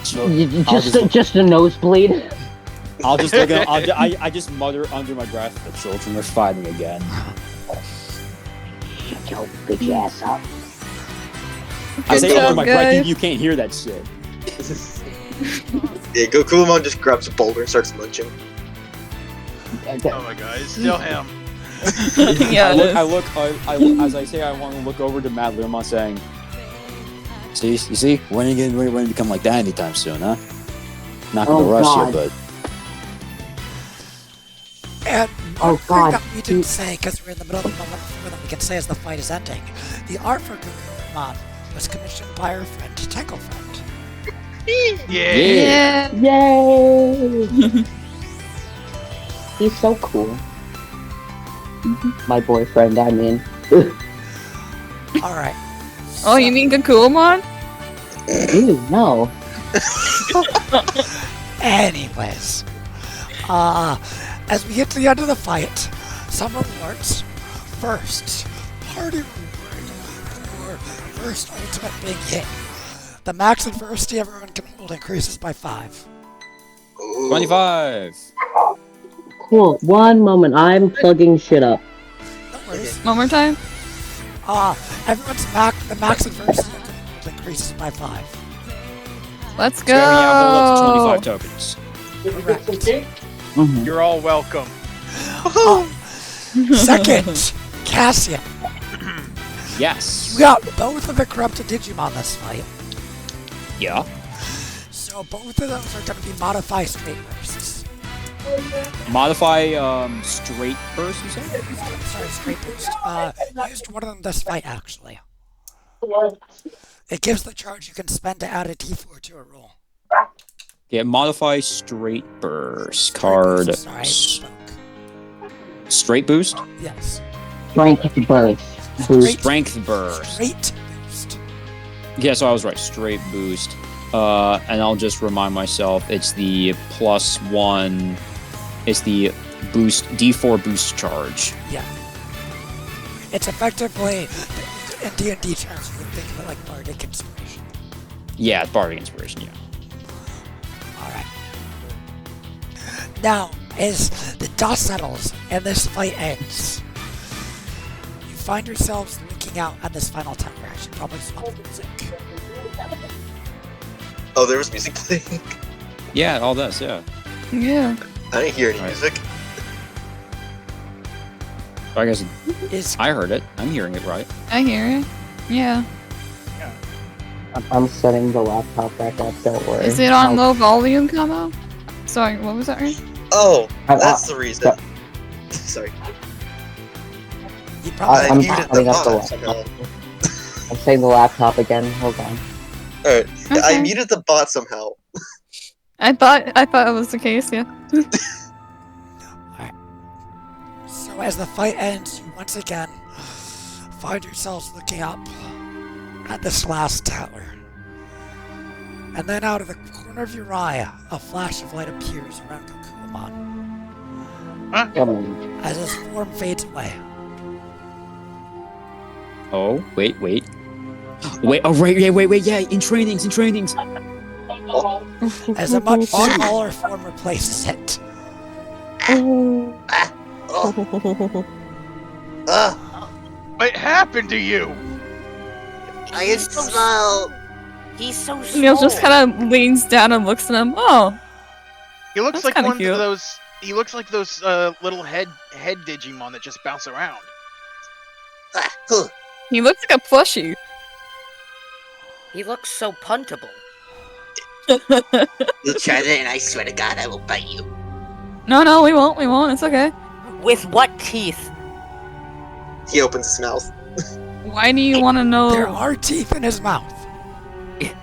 Just a nosebleed. I'll just look at I just mutter under my breath, the children are fighting again. Shut your bitch ass up. I say Good under job, my breath, guys. you can't hear that shit. Yeah, Gokuwmon just grabs a boulder and starts munching. Oh my god, it's still him. Yeah. I look, as I say, I want to look over to Matt Learmont saying, you see, when are you going to become like that anytime soon, huh? Not going to rush God. you, but... And Oh, one thing God. that we didn't say, because we're in the middle of the moment before that we can say as the fight is ending, the art for Gokuwmon was commissioned by our friend Tenkle Friend. Yeah. Yay! He's so cool. My boyfriend, I mean. Alright. Oh, you mean Gokuwmon? Ew, no. Anyways, as we get to the end of the fight, some rewards. First, party reward for first ultimate being hit. The max adversity everyone can hold increases by 5. Ooh. 25! Cool. One moment, I'm plugging shit up. No worries. One more time. Everyone's the max adversity you can hold increases by 5. Let's So we have go. up to 25 tokens. Correct. You're all welcome. Second, Cassian. Yes. We got both of the corrupted Digimon this fight. Yeah. So both of those are going to be modify straight bursts. Modify straight burst, you said? Sorry, straight boost. Used one of them this fight, actually. It gives the charge you can spend to add a D4 to a roll. Yeah, modify straight burst. Straight Card. boost, sorry, I misspoke. Straight boost? Yes. Strength burst. Straight, Strength burst. straight boost. Yeah, so I was right. Straight boost. And I'll just remind myself, it's the +1. It's the boost D4 boost charge. Yeah. It's effectively, in D&D terms, you would think of it like bardic inspiration. Yeah, bardic inspiration. Yeah. Alright. Now, as the dust settles and this fight ends, you find yourselves looking out at this final tower. I should probably swap the music. Oh, there was music playing. Yeah, all this. Yeah. Yeah. I didn't hear any Right. music. I guess Is I heard it. I'm hearing it right. I hear it. Yeah. I'm setting the laptop back up, don't worry. Is it on low volume, Kamo? Sorry, what was that? Right? Oh, I- that's the reason. Sorry. you probably I I'm muted the putting up the bot laptop. somehow. I'm setting the laptop again. Hold on. Alright. Yeah, I Okay. muted the bot somehow. I thought it was the case, yeah. So as the fight ends, you once again find yourselves looking up at this last tower. And then out of the corner of your eye, a flash of light appears around Gokuwmon as his form fades away. Oh, wait. Oh, right, wait. Yeah, in trainings. As a much smaller form replaces it. What happened to you? I can smell. He's so small. Neil just kind of leans down and looks at him. Oh, He looks That's like kinda one cute. of those. He looks like those little head Digimon that just bounce around. he looks like a plushie. He looks so puntable. You'll try that, and I swear to God, I will bite you. No, we won't. It's okay. With what teeth? He opens his mouth. Why do you want to know? There are teeth in his mouth.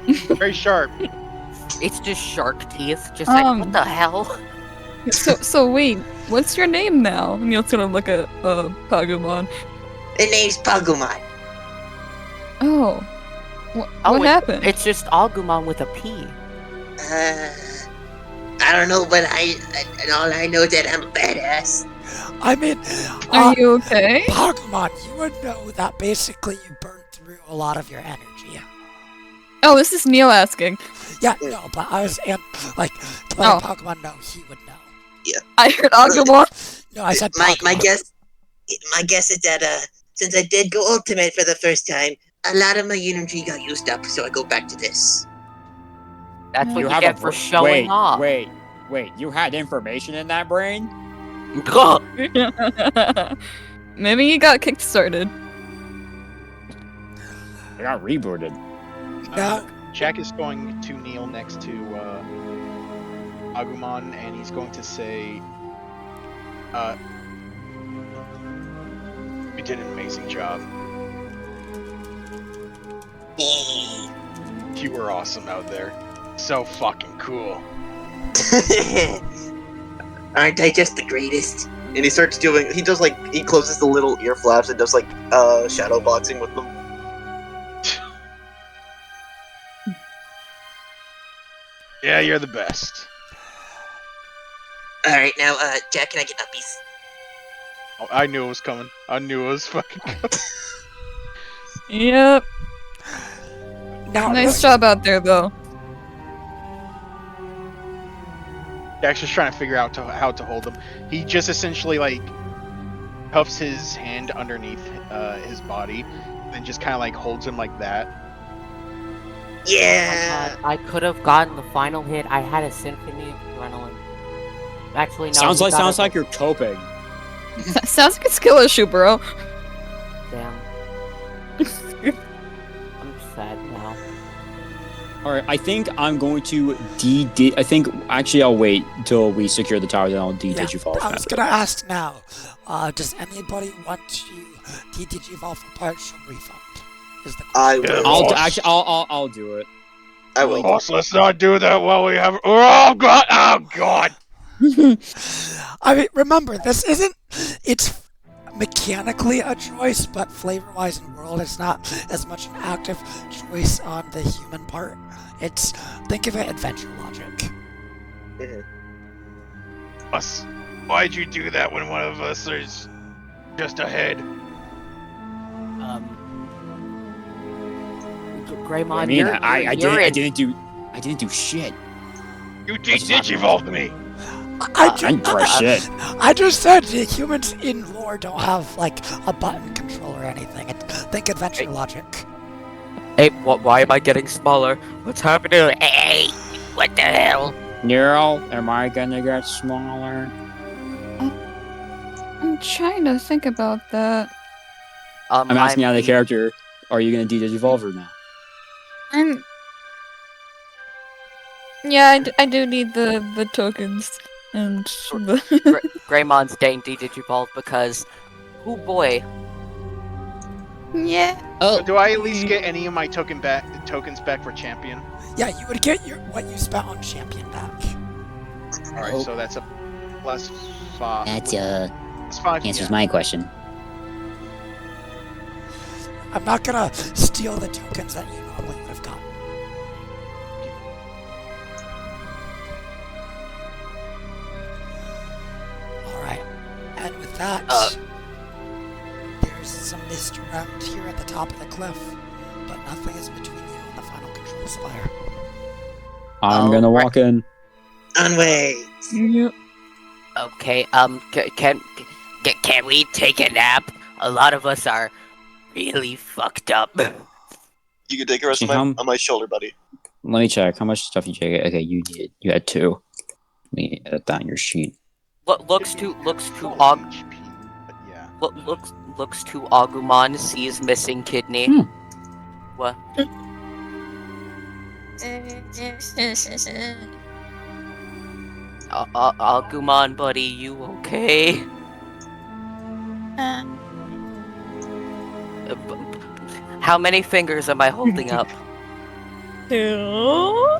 Very sharp. It's just shark teeth. Just like, what the hell? So wait, what's your name now? Neil's gonna look at Pagumon. The name's Pagumon. Oh, what happened? It's just Agumon with a P. I don't know, but and all I know is that I'm a badass. I mean, Are you okay? Pokemon, you would know that basically you burned through a lot of your energy. Oh, this is Neil asking. Yeah, no, but I was like, to let Pokemon know, he would know. I heard Agumon. No, I said my Pokemon. guess is that since I did go ultimate for the first time, a lot of my energy got used up, so I go back to this. That's what you have get for showing off. Wait. You had information in that brain? Maybe he got kick-started. I got rebooted. No, Jack is going to kneel next to Agumon, and he's going to say, "You did an amazing job. You were awesome out there. So fucking cool." Aren't I just the greatest? And he starts doing. He closes the little ear flaps and does shadow boxing with them. Yeah, you're the best. All right, now, Jack, can I get uppies? Oh, I knew it was coming. I knew it was fucking coming. Yep. now, Nice job out there, though. Jack's just trying to figure out how to hold him. He just essentially cuffs his hand underneath his body, and then just kind of holds him like that. Yeah. I could have gotten the final hit. I had a symphony of adrenaline. Actually, no. Sounds like you're coping. Sounds like a skill issue, bro. Damn. I'm sad now. Alright, I think I'm going to I think, actually, I'll wait until we secure the tower, then I'll digivolve. I was gonna ask now, does anybody want to digivolve for partial refund? Is the I question. will. I'll do it. I will. Boss, let's not do that while we have. Oh god! Oh god! I mean, remember, this isn't. It's mechanically a choice, but flavor-wise in world, it's not as much an active choice on the human part. It's think of it adventure logic. Us. Why'd you do that when one of us is just ahead? Greymon, I mean, you're I didn't do shit. You digivolved me. I I didn't press shit. I just said the humans in lore don't have like a button control or anything. Think adventure logic. Hey, why am I getting smaller? What's happening? Hey, what the hell? Neural, am I gonna get smaller? I'm trying to think about that. I'm asking out of the character. Are you gonna digivolve or no? Yeah, I do need the tokens and the. Greymon's staying digivolve because, oh boy. Yeah. So do I at least get any of my tokens back for champion? Yeah, you would get what you spent on champion back. All right, so that's a +5. That That's 5. answers my question. I'm not gonna steal the tokens that you normally would have gotten. Alright, and with that, there's some mist around here at the top of the cliff, but nothing is between you and the final control spire. I'm gonna walk in. Onway! Yep. Okay, can we take a nap? A lot of us are really fucked up. You can take the rest See, on my shoulder, buddy. Let me check how much stuff you take. Okay, you did. You had 2. Let me edit that on your sheet. Looks to HP, but yeah. looks to Agumon sees missing kidney. What? Agumon, buddy, you okay? How many fingers am I holding up? 2.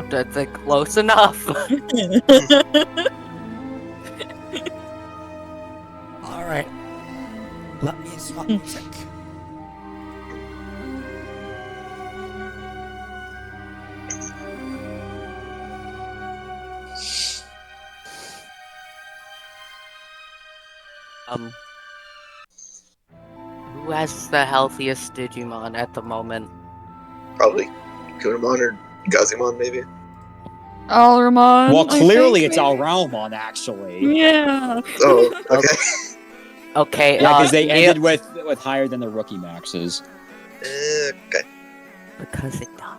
That's close enough. Alright, let me swap music. Who has the healthiest Digimon at the moment? Probably Gokuwmon or Gazimon, maybe. Alramon. Well, I clearly think, it's maybe? Alraumon, actually. Yeah. Oh, okay. Okay, Yeah, because they Neil- ended with higher than the rookie maxes. Okay. Because it does.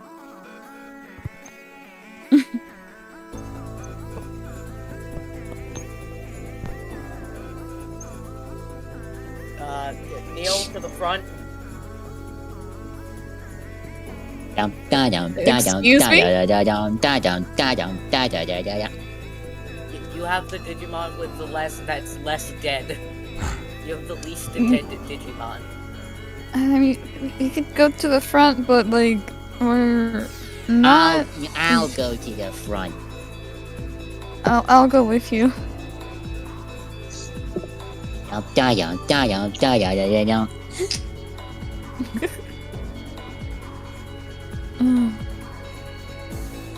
Neil to the front. Excuse me? You have the Digimon with that's less dead. You have the least dead Digimon. I mean, we could go to the front, but like, we're not. I'll go to the front. I'll go with you.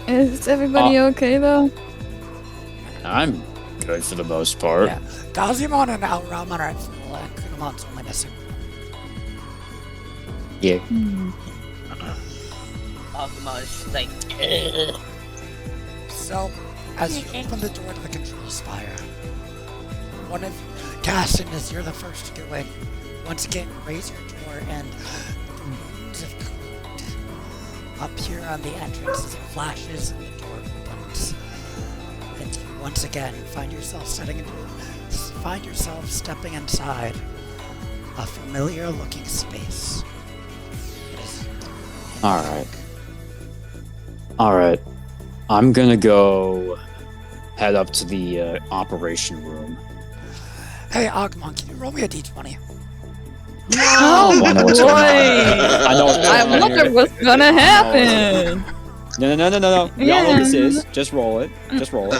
Is everybody okay though? I'm good for the most part. Yeah. Gazimon and Alraumon are at full, and Kunomon's only missing. Yeah. Agumon is just like, So, as you open the door to the control spire, one of Caston, as you're the first to go in, once again raise your door and the runes of cold appear on the entrance as it flashes and the door opens. And you once again find yourself stepping inside a familiar looking space. Alright. I'm gonna go head up to the operation room. Hey, Agumon, can you roll me a d20? Oh I know what's going on. boy! I know what's going I on wonder here. what's gonna happen. No. You all know what this is. Just roll it. Just roll it.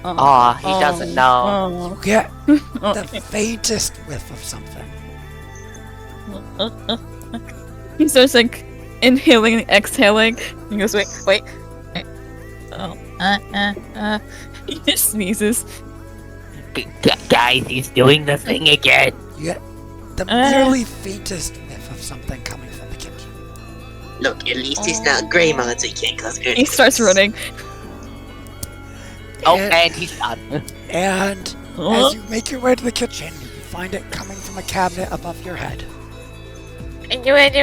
aw, he doesn't know. Oh. Get the faintest whiff of something. He starts like inhaling and exhaling. He goes, wait. Oh, he just sneezes. Guys, he's doing the thing again. You get the merely faintest whiff of something coming from the kitchen. Look, at least he's not Greymon, so he can't cause earthquakes. He starts running. Oh, and he's done. And as you make your way to the kitchen, you find it coming from a cabinet above your head. Guys.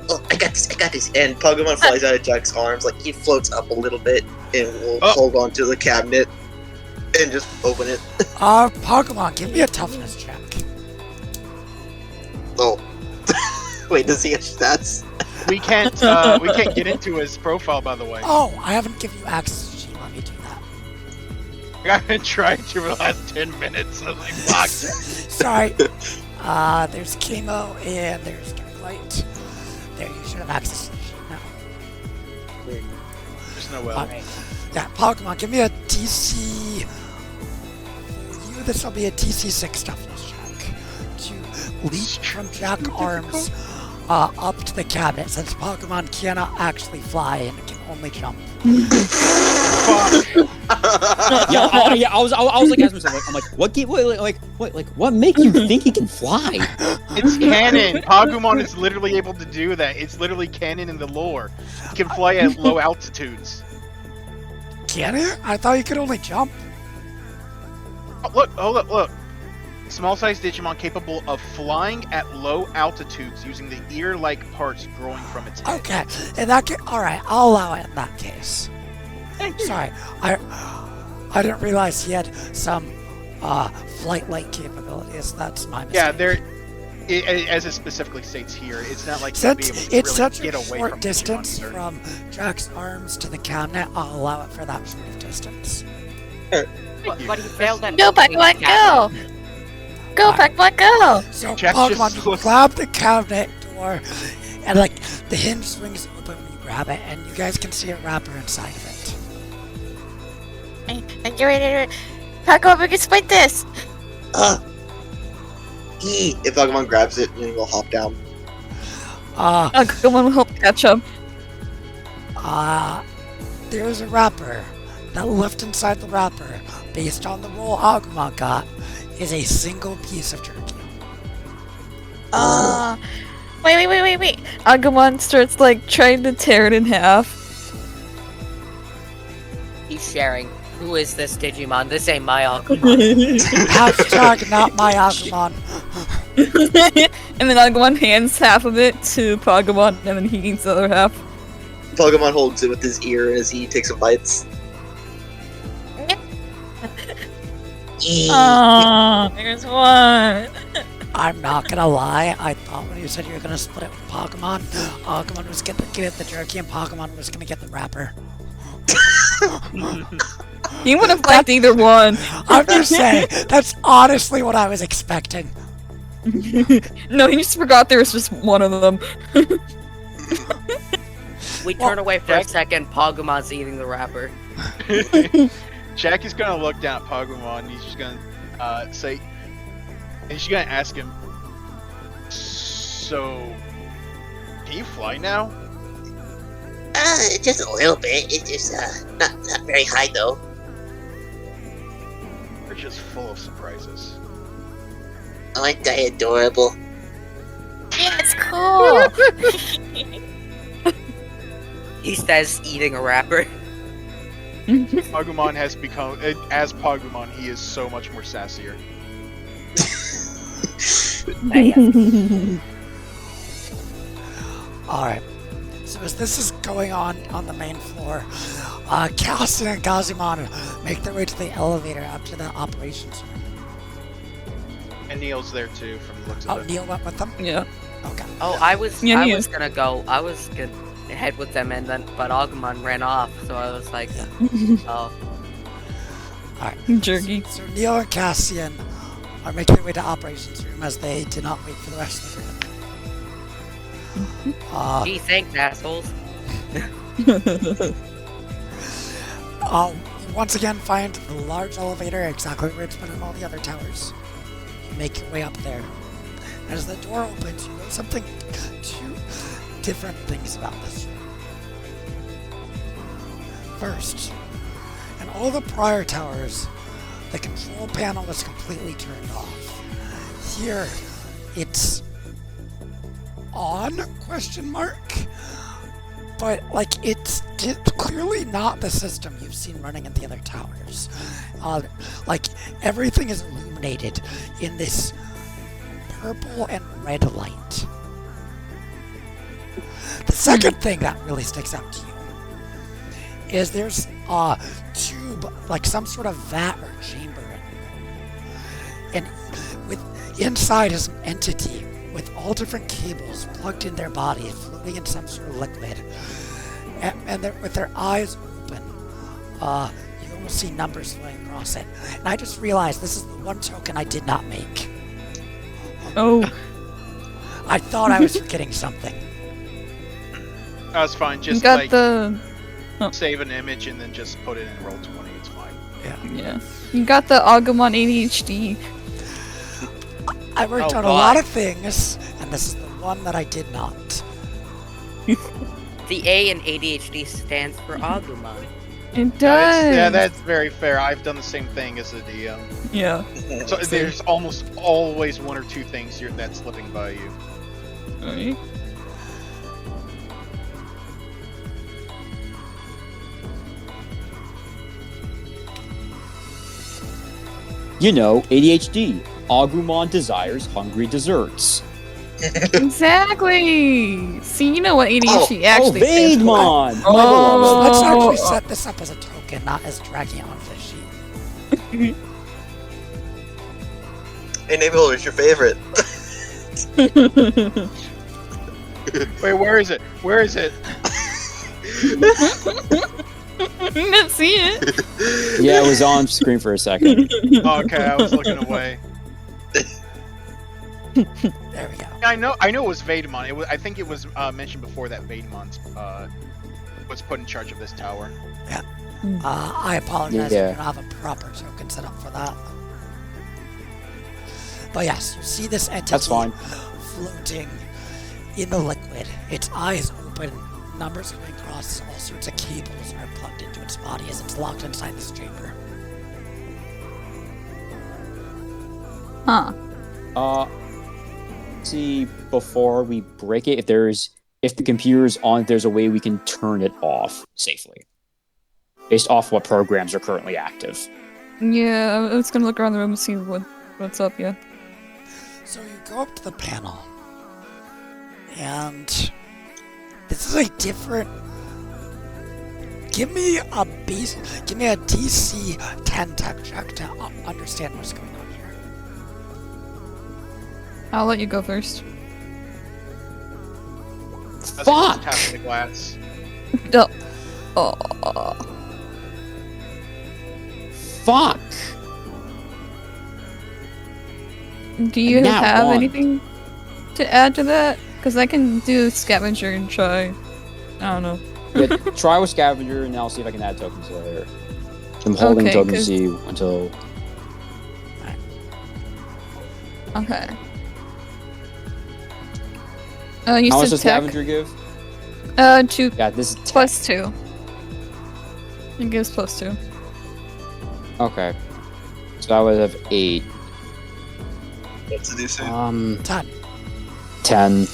Oh, I got this. And Pokemon flies out of Jack's arms, like he floats up a little bit and will hold on to the cabinet and just open it. Pokemon, give me a toughness check. Oh. Wait, does he have stats? We can't get into his profile, by the way. Oh, I haven't given you access to Let me do that. I've been trying to for the last 10 minutes. I was like, fuck. Sorry. There's chemo and there's dark light. There, you should have access to the sheet now. There's no way. Yeah, Pokemon, give me a DC. For you, this will be a DC 6 toughness check. To leap from Jack's arms up to the cabinet, since Pokemon cannot actually fly and can only jump. I was like asking myself, I'm like, what makes you think he can fly? It's canon. Pokemon is literally able to do that. It's literally canon in the lore. He can fly at low altitudes. Can it? I thought you could only jump. Oh, look. Small-sized Digimon capable of flying at low altitudes using the ear-like parts growing from its head. Okay, in that case, alright, I'll allow it in that case. Sorry, I didn't realize he had some flight-like capabilities. That's my mistake. Yeah, as it specifically states here, it's not like since you'll be able to it's really such get a away short from distance Digimon, from Jack's arms to the cabinet, I'll allow it for that short of distance. But he failed that. Go, Pokemon, go! Go, Pokemon, go! So Jack Pokemon, just you looks- grab the cabinet door, and like the hinge swings open when you grab it, and you guys can see a wrapper inside of it. And you're ready to Pokemon, we can split this! If Pokemon grabs it, then we'll hop down. Pokemon will help catch him. There's a wrapper. That left inside the wrapper, based on the roll Agumon got, is a single piece of jerky. Wait. Agumon starts like trying to tear it in half. He's sharing. Who is this Digimon? This ain't my Agumon. Hashtag not my Agumon. And then Agumon hands half of it to Pokemon, and then he eats the other half. Pokemon holds it with his ear as he takes some bites. There's one. I'm not gonna lie, I thought when you said you were gonna split it with Pokemon, Agumon was gonna get the jerky and Pokemon was gonna get the wrapper. He would have liked either one. I'm just saying, that's honestly what I was expecting. No, he just forgot there was just one of them. We turn away for a second. Pogumon's eating the wrapper. Jack is gonna look down at Pokemon and he's just gonna say, and she's gonna ask him, so, can you fly now? Just a little bit. It's just not very high though. You're just full of surprises. Aren't I adorable? Yeah, it's cool. He says, eating a wrapper. Pokemon has become, as Pokemon, he is so much more sassier. Alright. So as this is going on the main floor, Cassian and Gazumon make their way to the elevator up to the operations room. And Neil's there too, from the looks of Oh, it. Neil went with them? Yeah. Okay. Oh, I was Yeah, gonna go. I was gonna head with them, and then but Agumon ran off, so I was like, oh. Alright. Jerky. So Neil and Cassian are making their way to operations room as they did not wait for the rest of the group. Gee, thanks, assholes. You once again find the large elevator exactly where it's been in all the other towers. You make your way up there. As the door opens, you know two different things about this room. First, in all the prior towers, the control panel is completely turned off. Here, it's on, question mark? But, like, it's clearly not the system you've seen running in the other towers. Like, everything is illuminated in this purple and red light. The second thing that really sticks out to you is there's a tube, like some sort of vat or chamber in the room. And inside is an entity with all different cables plugged in their body, floating in some sort of liquid. And with their eyes open, you almost see numbers flowing across it. And I just realized this is the one token I did not make. Oh. I thought I was forgetting something. That's fine. Just got like the save an image and then just put it in roll 20. It's fine. yeah. You got the Agumon ADHD. I worked on a lot of things, and this is the one that I did not. The A in ADHD stands for Agumon. It does. Yeah, that's very fair. I've done the same thing as a DM. Yeah. So there's almost always one or two things that's slipping by you. Right. You know, ADHD. Agumon desires hungry desserts. Exactly. See, you know what ADHD actually Vademon! My beloved. Let's actually set this up as a token, not as dragging it onto the sheet. Hey, Naval, who's your favorite? Wait, where is it? Where is it? Didn't see it. Yeah, it was on screen for a second. Okay, I was looking away. There we go. I know it was Vademon. I think it was mentioned before that Vademon was put in charge of this tower. Yeah. I apologize Yeah. if you don't have a proper token set up for that. But yes, you see this entity That's fine. floating in the liquid. Its eyes open, numbers coming across, all sorts of cables are plugged into its body as it's locked inside this chamber. Huh. See, before we break it, if the computer's on, there's a way we can turn it off safely. Based off what programs are currently active. Yeah, I was gonna look around the room and see what's up, yeah. So you go up to the panel, and this is a different. Give me a DC 10 tech check to understand what's going on here. I'll let you go first. Fuck! Tapping the glass. No. Oh. Fuck! Do you Nat have one. anything to add to that? Because I can do scavenger and try. I don't know. Yeah, try with Scavenger, and I'll see if I can add tokens later. I'm holding Okay, tokens 'cause- C until... Okay. You How much said does tech? Scavenger give? 2 Yeah, this is tech. plus 2. It gives plus 2. Okay. So I would have 8. What's the DC? 10. 10.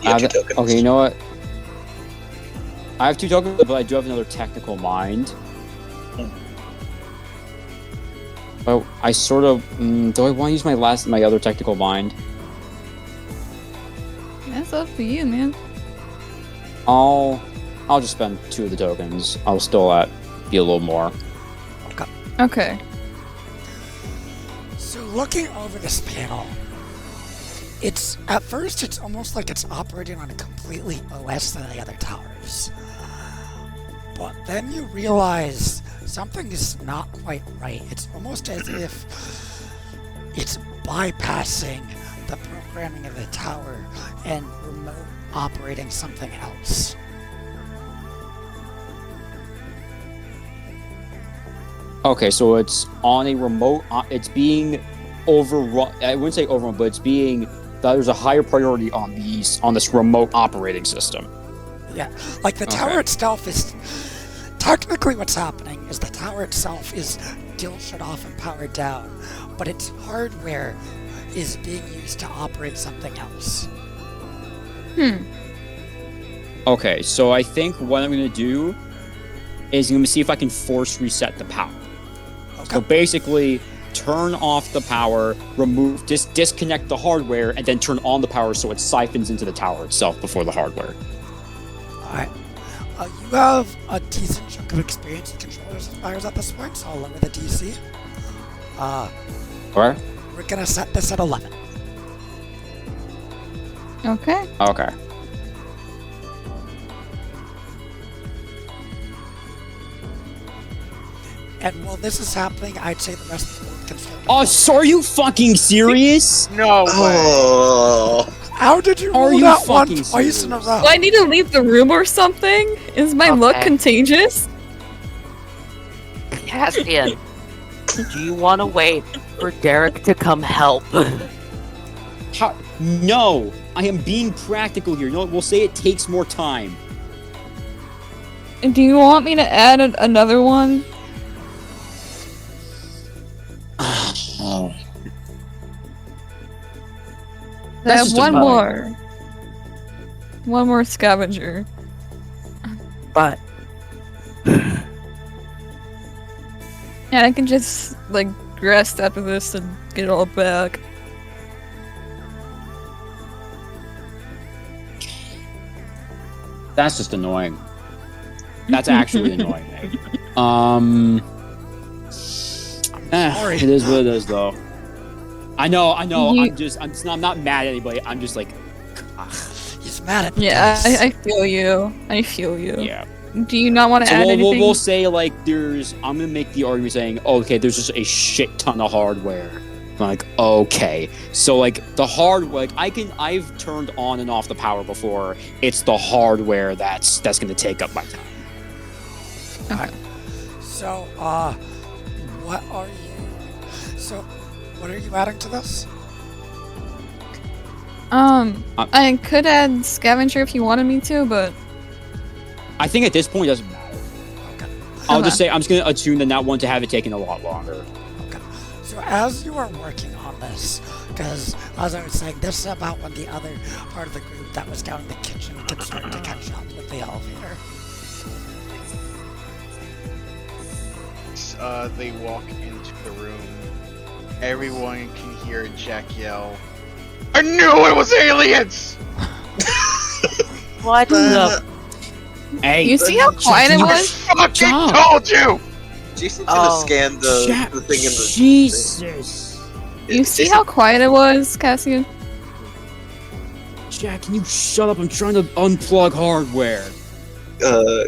You have two tokens. Okay, you know what? I have 2 tokens, but I do have another technical mind. Oh, I sort of... do I want to use my other technical mind? That's up to you, man. I'll just spend 2 of the tokens. I'll still be a little more. Okay. So looking over this panel, at first it's almost like it's operating on a completely OS than the other towers. But then you realize something is not quite right. It's almost as if it's bypassing the programming of the tower and remote operating something else. Okay, so it's on a remote. It's being overrun. I wouldn't say overrun, but it's being. There's a higher priority on this remote operating system. Yeah, like the tower itself is... Technically what's happening is the tower itself is still shut off and powered down, but its hardware is being used to operate something else. Okay, so I think what I'm gonna do is I'm gonna see if I can force reset the power. Okay. So basically, turn off the power, disconnect the hardware, and then turn on the power so it siphons into the tower itself before the hardware. Alright. You have a decent chunk of experience in controllers and fires at this point, so I'll lower the DC. Where? We're gonna set this at 11. Okay. Okay. And while this is happening, I'd say the rest of the board can start. Oh, so are you fucking serious? No way. Oh. How did you Are roll you that one fucking twice in a serious? row? Do I need to leave the room or something? Is my look Okay. contagious? Cassian, do you want to wait for Derek to come help? No, I am being practical here. No, we'll say it takes more time. Do you want me to add another one? Oh. I That's have just one annoying. more. One more scavenger. But And I can just, like, rest after this and get it all back. That's just annoying. That's actually annoying. Sorry. It is what it is, though. I know. You- I'm not mad at anybody. I'm just like, He's mad at me. Yeah, guys. I feel you. I feel you. yeah. Do you not want to So add we'll anything? we'll say like I'm gonna make the argument saying, oh, okay, there's just a shit ton of hardware. I'm like, okay, so like the hardware, like I've turned on and off the power before. It's the hardware that's gonna take up my time. So, what are you adding to this? I could add scavenger if you wanted me to, but I think at this point it doesn't matter. Okay. I'll just say I'm just gonna attune the not one to have it taken a lot longer. Okay. So as you are working on this, because as I was saying, this is about when the other part of the group that was down in the kitchen can start to catch up with the elevator. They walk into the room. Everyone can hear Jack yell, "I knew it was aliens!" what the? Hey, you see how quiet it was? Fucking Stop. told you! Jason's gonna Oh. scan the thing in the. Jesus. You see how quiet it was, Cassian? Jack, can you shut up? I'm trying to unplug hardware.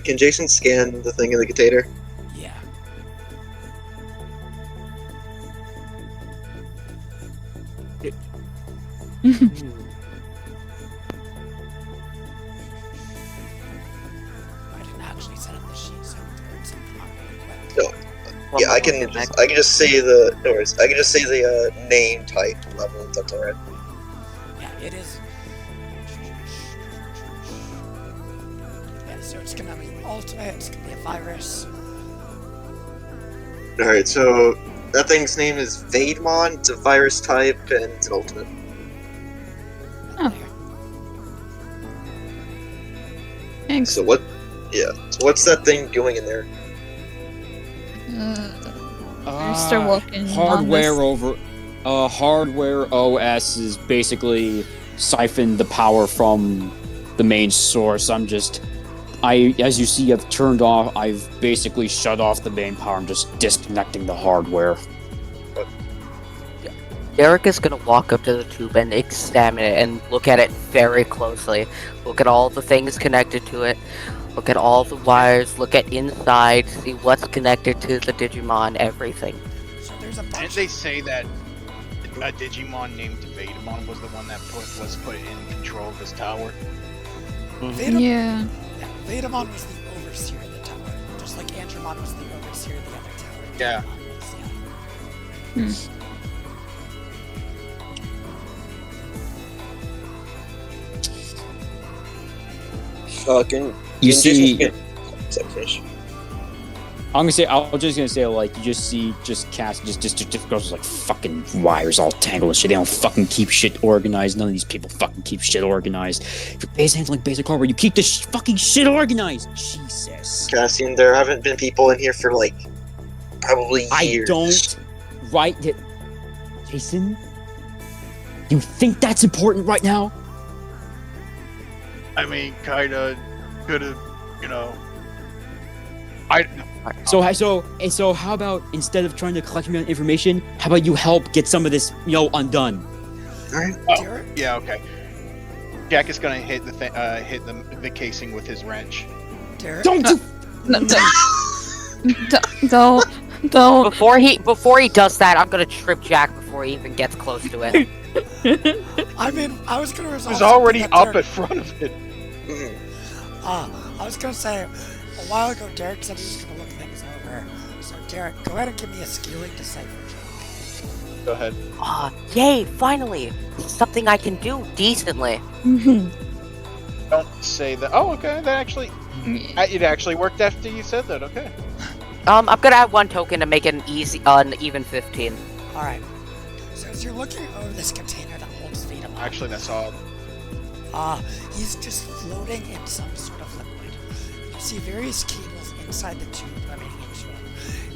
Can Jason scan the thing in the container? Yeah. I didn't actually set up the sheet, so I'm throwing something on really quick. Yeah, I can just say the. No worries. I can just say the name, type, level. That's alright. Yeah, it is. Yeah, so it's gonna be ultimate, it's gonna be a virus. Alright, so that thing's name is Vademon. It's a virus type, and it's an ultimate. Oh. Thanks. So what? Yeah. So what's that thing doing in there? You're still working Hardware on this. hardware OS is basically siphoned the power from the main source. As you see, I've basically shut off the main power. I'm just disconnecting the hardware. Derek is gonna walk up to the tube and examine it and look at it very closely. Look at all the things connected to it. Look at all the wires. Look at inside. See what's connected to the Digimon. Everything. So there's a Didn't bunch. they say that a Digimon named Vademon was the one that was put in control of this tower? Vademon, Yeah. yeah, Vademon was the overseer of the tower, just like Andromon was the overseer of the other tower. Yeah. Vademon was, yeah. Can You see, Jason finish? I'm just gonna say, like, you just see Cass just goes like fucking wires all tangled and shit. They don't fucking keep shit organized. None of these people fucking keep shit organized. If you're base handling basic hardware, you keep this fucking shit organized. Jesus. Cassian, there haven't been people in here for like probably years. I don't write it. Jason, you think that's important right now? I mean, kinda, could've, you know. So how about instead of trying to collect me on information, how about you help get some of this, undone? Alright. Oh, yeah, okay. Jack is gonna hit the casing with his wrench. Derek? Don't you? Don't. Before he does that, I'm gonna trip Jack before he even gets close to it. I mean, I was gonna resolve. He's already something that up Derek- in front of it. I was gonna say, a while ago, Derek said he was gonna look things over. So, Derek, go ahead and give me a scaling decipher check. Go ahead. Yay, finally! Something I can do decently. Don't say that. Oh, okay. That actually, it actually worked after you said that. Okay. I'm gonna add 1 token to make it an even 15. Alright. So, as you're looking over this container that holds Vader, Actually, that's all. he's just floating in some sort of liquid. You see various cables inside the tube running into him.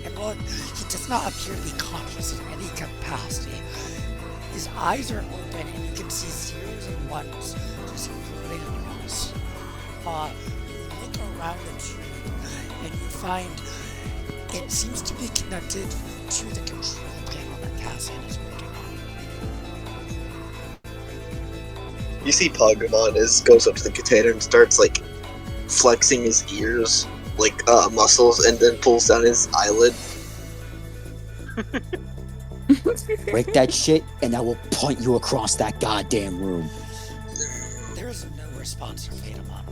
And while he does not appear to be conscious in any capacity, his eyes are open and you can see zeros and ones just floating across. You look around the tube and you find it seems to be connected to the control panel that Cassian is working on. You see Pokemon goes up to the container and starts like flexing his ears like muscles and then pulls down his eyelid. Break that shit, and I will point you across that goddamn room. There is no response from Vadermon.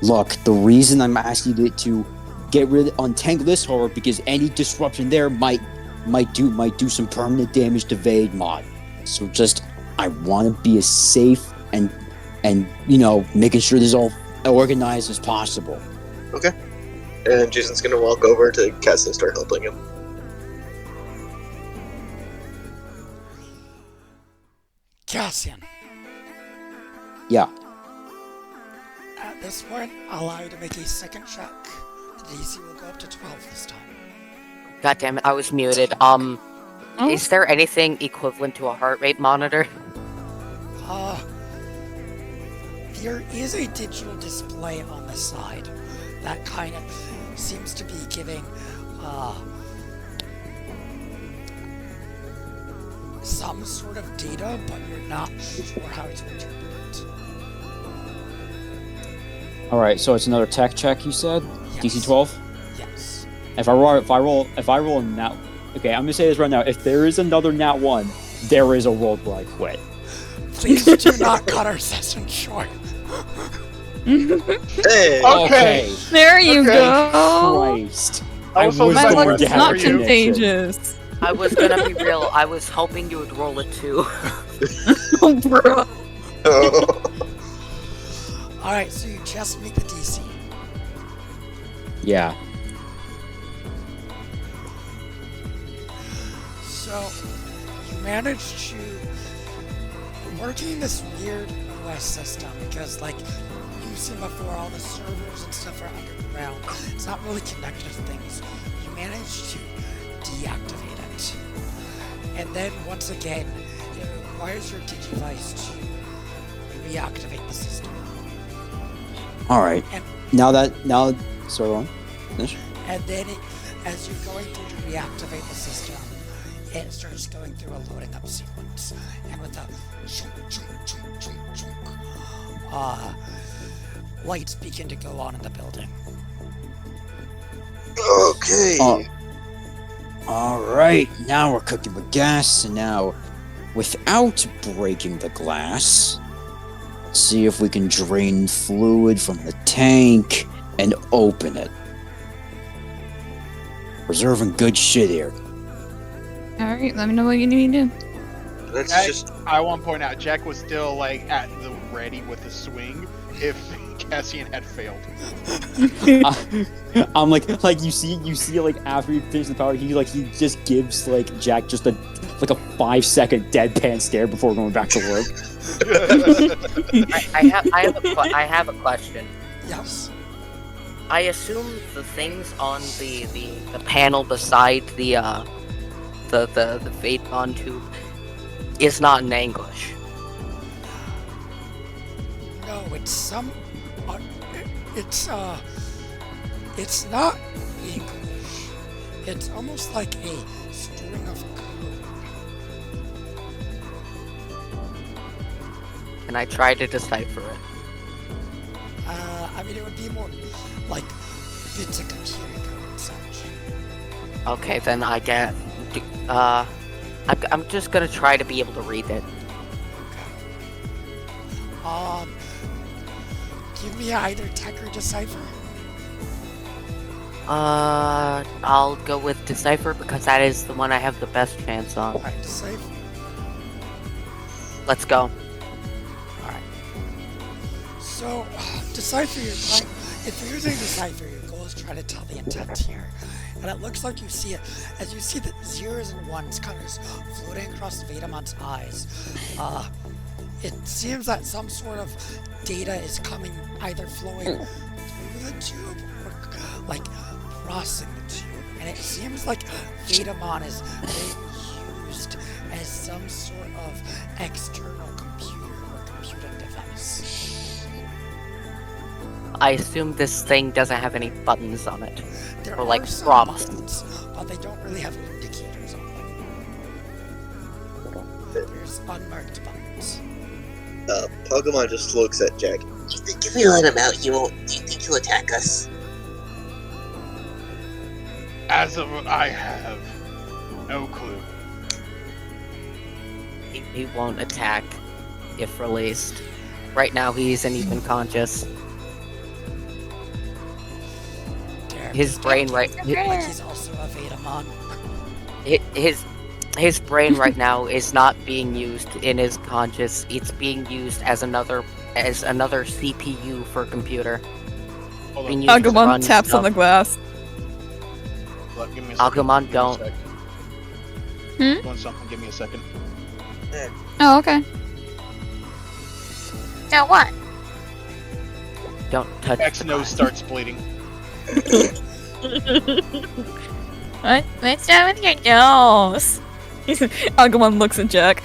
Look, the reason I'm asking you to untangle this horror because any disruption there might do some permanent damage to Vaidmon. So I want to be as safe and making sure this is all organized as possible. Okay. And Jason's gonna walk over to Cass and start helping him. Cassian, Yeah. at this point, I'll allow you to make a second check. The DC will go up to 12 this time. God damn it, I was muted. Is there anything equivalent to a heart rate monitor? There is a digital display on the side that kind of seems to be giving some sort of data, but you're not sure how to interpret it. All right. So it's another tech check. You said Yes. DC 12. Yes. If I roll a nat. Okay, I'm gonna say this right now. If there is another nat 1, there is a world where I quit. Please do not cut our session short. Hey! Okay. There you Okay. go. Christ. I I was was My going going luck's to have not a connection. contagious. I was gonna be real, I was hoping you would roll it too. Oh, bro. Alright, so you just meet the DC. Yeah. So, you managed to working this weird OS system because, like you've seen before, all the servers and stuff are underground. It's not really connected to things. You managed to deactivate it. And then, once again, it requires your Digivice to reactivate the system. All right. And, So on. Finish. and then, as you're going through to reactivate the system, it starts going through a loading up sequence. And with a chunk, chunk, chunk, chunk, chunk, lights begin to go on in the building. Okay. All right. Now we're cooking with gas. And now, without breaking the glass, let's see if we can drain fluid from the tank and open it. Preserving good shit here. Alright, let me know what you need to do. Let's I- just. I want to point out, Jack was still like at the ready with the swing. If Cassian had failed. I'm like you see like after he finishes the power, he just gives like Jack just a 5-second deadpan stare before going back to work. I have a question. Yes. I assume the things on the panel beside the Vaidon tube is not in English. No, it's not English. It's almost like a string of code. Can I try to decipher it? I mean, it would be more like bits of computer code and such. Okay, then I get. I'm just gonna try to be able to read it. Okay. Give me either tech or decipher. I'll go with decipher because that is the one I have the best chance on. Alright, decipher. Let's go. So, decipher, if you're using decipher, your goal is to try to tell the intent here. And it looks like you see it, as you see the zeros and ones kind of just floating across Vaidamon's eyes. It seems that some sort of data is coming, either flowing through the tube or like crossing the tube. And it seems like Vaidamon is being used as some sort of external computer or computing device. I assume this thing doesn't have any buttons on it. There Or like are some prompts. buttons, but they don't really have indicators on them. There's unmarked buttons. Pokemon just looks at Jack. Do you think if we let him out, do you think he'll attack us? As of what I have, no clue. He won't attack if released. Right now, he isn't even conscious. His brain Like he's also a Vaidamon. His brain right now is not being used in his conscious. It's being used as another CPU for computer. Hold Being on. used to Agumon run taps on the stuff. glass. Give me a second. Agumon, Give me a don't. sec. Hmm? Want something? Give me a second. Oh, okay. Now what? Don't touch. Jack's nose starts bleeding. What's wrong with your nose? Agumon looks at Jack.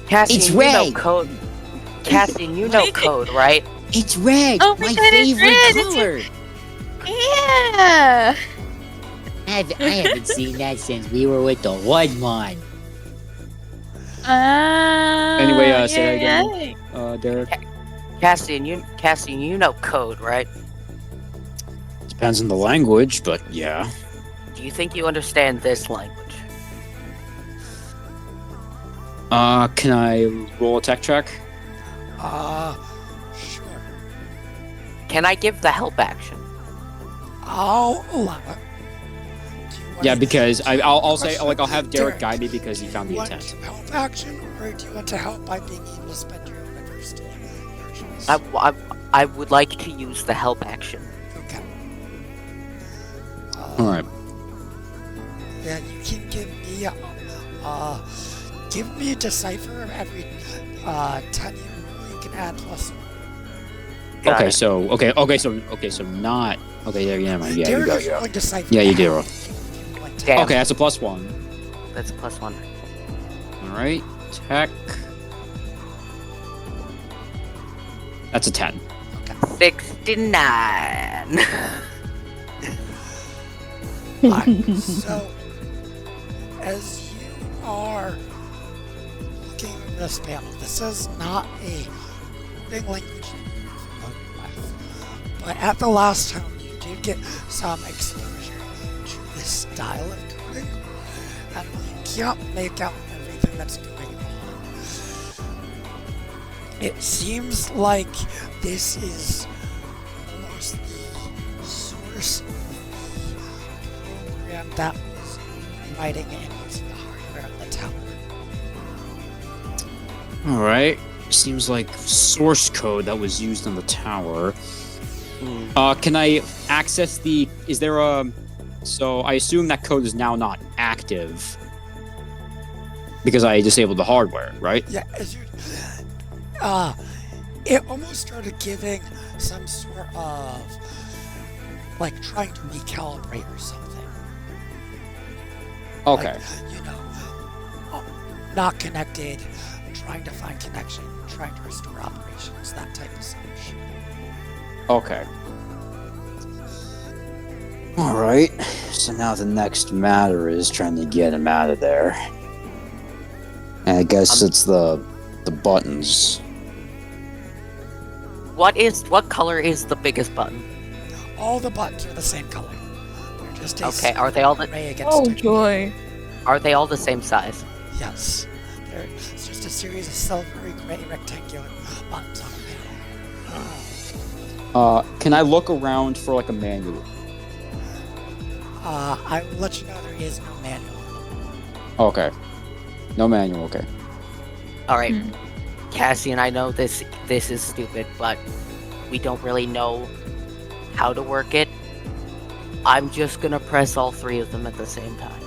Cassian, It's you know red. code. Cassian, you know code, right? It's red. Oh my God, it's favorite red, it's color. Yeah. I haven't seen that since we were with the Woodmon. Anyway, You're say that again. right. Derek. Cassian, you know code, right? Depends on the language, but yeah. Do you think you understand this language? Can I roll a tech check? Sure. Can I give the help action? I'll allow it. Do you Yeah, wanna- because do you I'll want say to like I'll have Derek Derek, guide me because he found do the you want intent. to help action, or do you want to help by being able to spend your university? Your choice. I would like to use the help action. Okay. All right. Then you can give me a decipher of every 10 you roll. You can add plus one. Got Okay, it. so not okay. There, yeah, man. Yeah, you Derek go. is Yeah. rolling decipher. Yeah, you to do. help if you want to. Damn. Okay, that's a +1. That's a +1. All right, tech. That's a 10. 69. So, as you are looking at this panel, this is not a coding language you're familiar with, but at the last time you did get some exposure to this style of coding, and you can't make out everything that's going on. It seems like this is almost the source of the program that was writing and using the hardware of the tower. All right. Seems like source code that was used on the tower. Can I access the? Is there a? So I assume that code is now not active because I disabled the hardware, right? Yeah, as you, it almost started giving some sort of like trying to recalibrate or something. Okay. Like, not connected, trying to find connection, trying to restore operations, that type of stuff. Okay. All right. So now the next matter is trying to get him out of there. And I guess it's the buttons. What color is the biggest button? All the buttons are the same color. They're just a Okay, are they all the array against Oh a- joy. Are they all the same size? Yes. It's just a series of silvery gray rectangular buttons on a panel. Can I look around for like a manual? I will let you know there is no manual. Okay. No manual. Okay. All right, Cassian. I know this is stupid, but we don't really know how to work it. I'm just gonna press all three of them at the same time.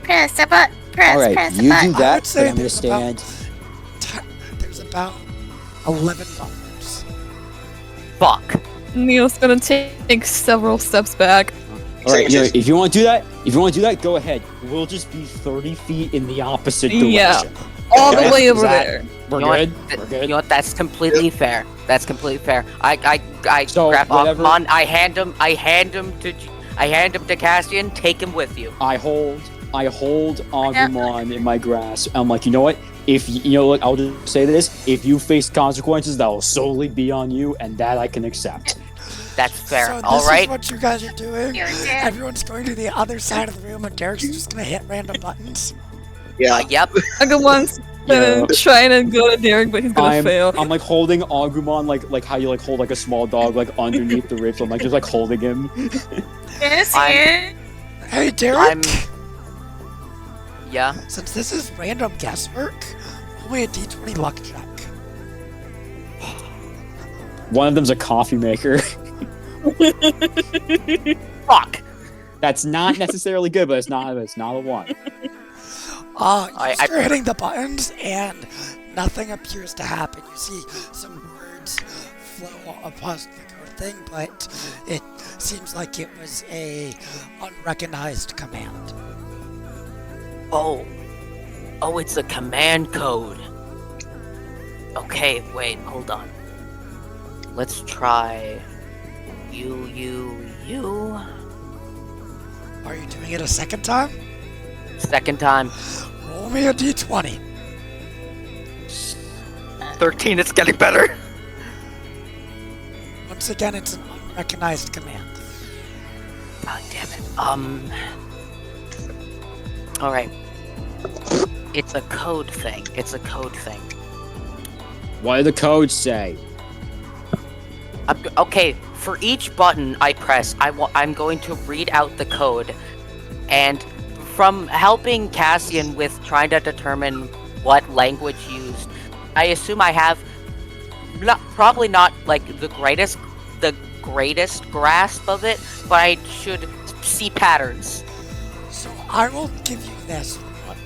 Press the button. All right. Press the You button. do I that. would say But I'm gonna there's about- stand. There's about 11 buttons. Fuck. Neil's gonna take several steps back. All right. If you want to do that, go ahead. We'll just be 30 feet in the opposite direction. Yeah. All the Okay? way Is over that- there. We're You know good. what? We're good. You know what? That's completely fair. That's completely fair. I So, grab whatever- Gokuwmon. I hand him to Cassian. Take him with you. I hold Agumon in my grasp. I'm like, you know what? If you know what, I'll just say this: if you face consequences, that will solely be on you, and that I can accept. That's fair. So this All right. is what you guys are doing. You're dead. Everyone's going to the other side of the room, and Derek's just gonna hit random buttons. Yeah. Yep. Agummon's gonna try to go to Derek, but he's gonna fail. I'm like holding Agumon like how you like hold like a small dog like underneath the ribs. I'm like just like holding him. Yes, I'm- here. Hey, Derek. Yeah. Since this is random guesswork, roll me a d20 luck check. One of them's a coffee maker. Fuck. That's not necessarily good, but it's not a one. You I- start hitting the buttons, and nothing appears to happen. You see some words flow across the code thing, but it seems like it was a unrecognized command. Oh, it's a command code. Okay, wait, hold on. Let's try you. Are you doing it a second time? Second time. Roll me a d20. 13, it's getting better. Once again, it's an unrecognized command. God damn it. Alright. It's a code thing. What did the code say? Okay, for each button I press, I'm going to read out the code. And from helping Cassian with trying to determine what language used, I assume I have probably not like the greatest grasp of it, but I should see patterns. So I will give you this for what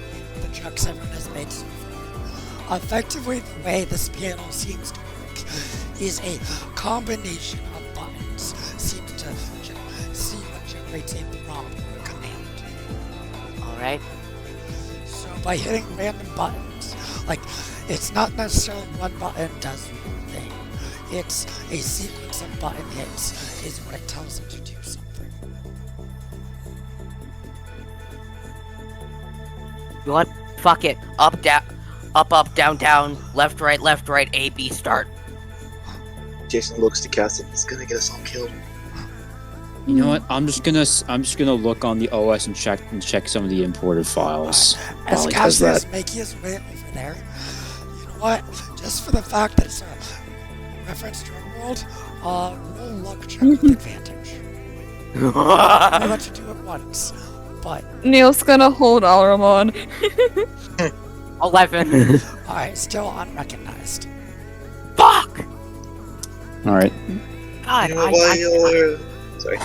the checks everyone has made so far. Effectively, the way this panel seems to work is a combination of buttons seems to see what generates a prompt or a command. Alright. So by hitting random buttons, like it's not necessarily one button does one thing. It's a sequence of button hits is what it tells it to do something. You know what? Fuck it. Up, down, down, left, right, A, B, start. Jason looks to Cassian. He's gonna get us all killed. You know what? I'm just gonna look on the OS and check some of the imported files. As while he does Cassian is that. making his way over there, you know what? Just for the fact that it's a reference to our world, roll luck check with advantage. I'll let you do it once, but Neil's gonna hold Alramon. 11. Alright, still unrecognized. Fuck! Alright. God, You know why you're... Sorry.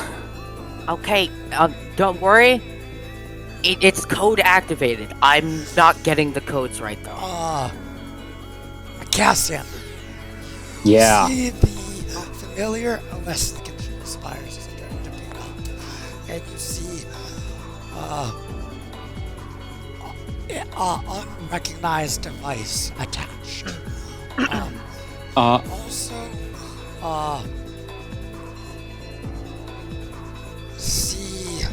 Okay, don't worry. It's code activated. I'm not getting the codes right though. Cassian. Yeah. See the familiar OS the control spires is starting to pick up. And you see unrecognized device attached. Also, see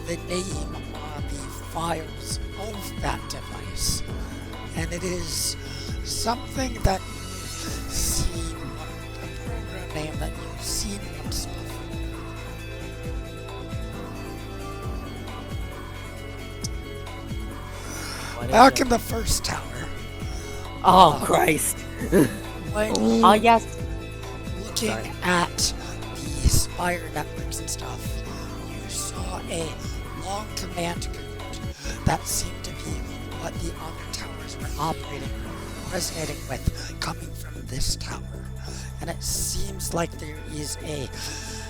the name on the files of that device. And it is something that you've seen, a program name that you've seen once before. Back in the first tower. Oh, Christ. When Oh, yes. looking at the Spire networks and stuff, you saw a long command code that seemed to be what the other towers were operating, resonating with, coming from this tower. And it seems like there is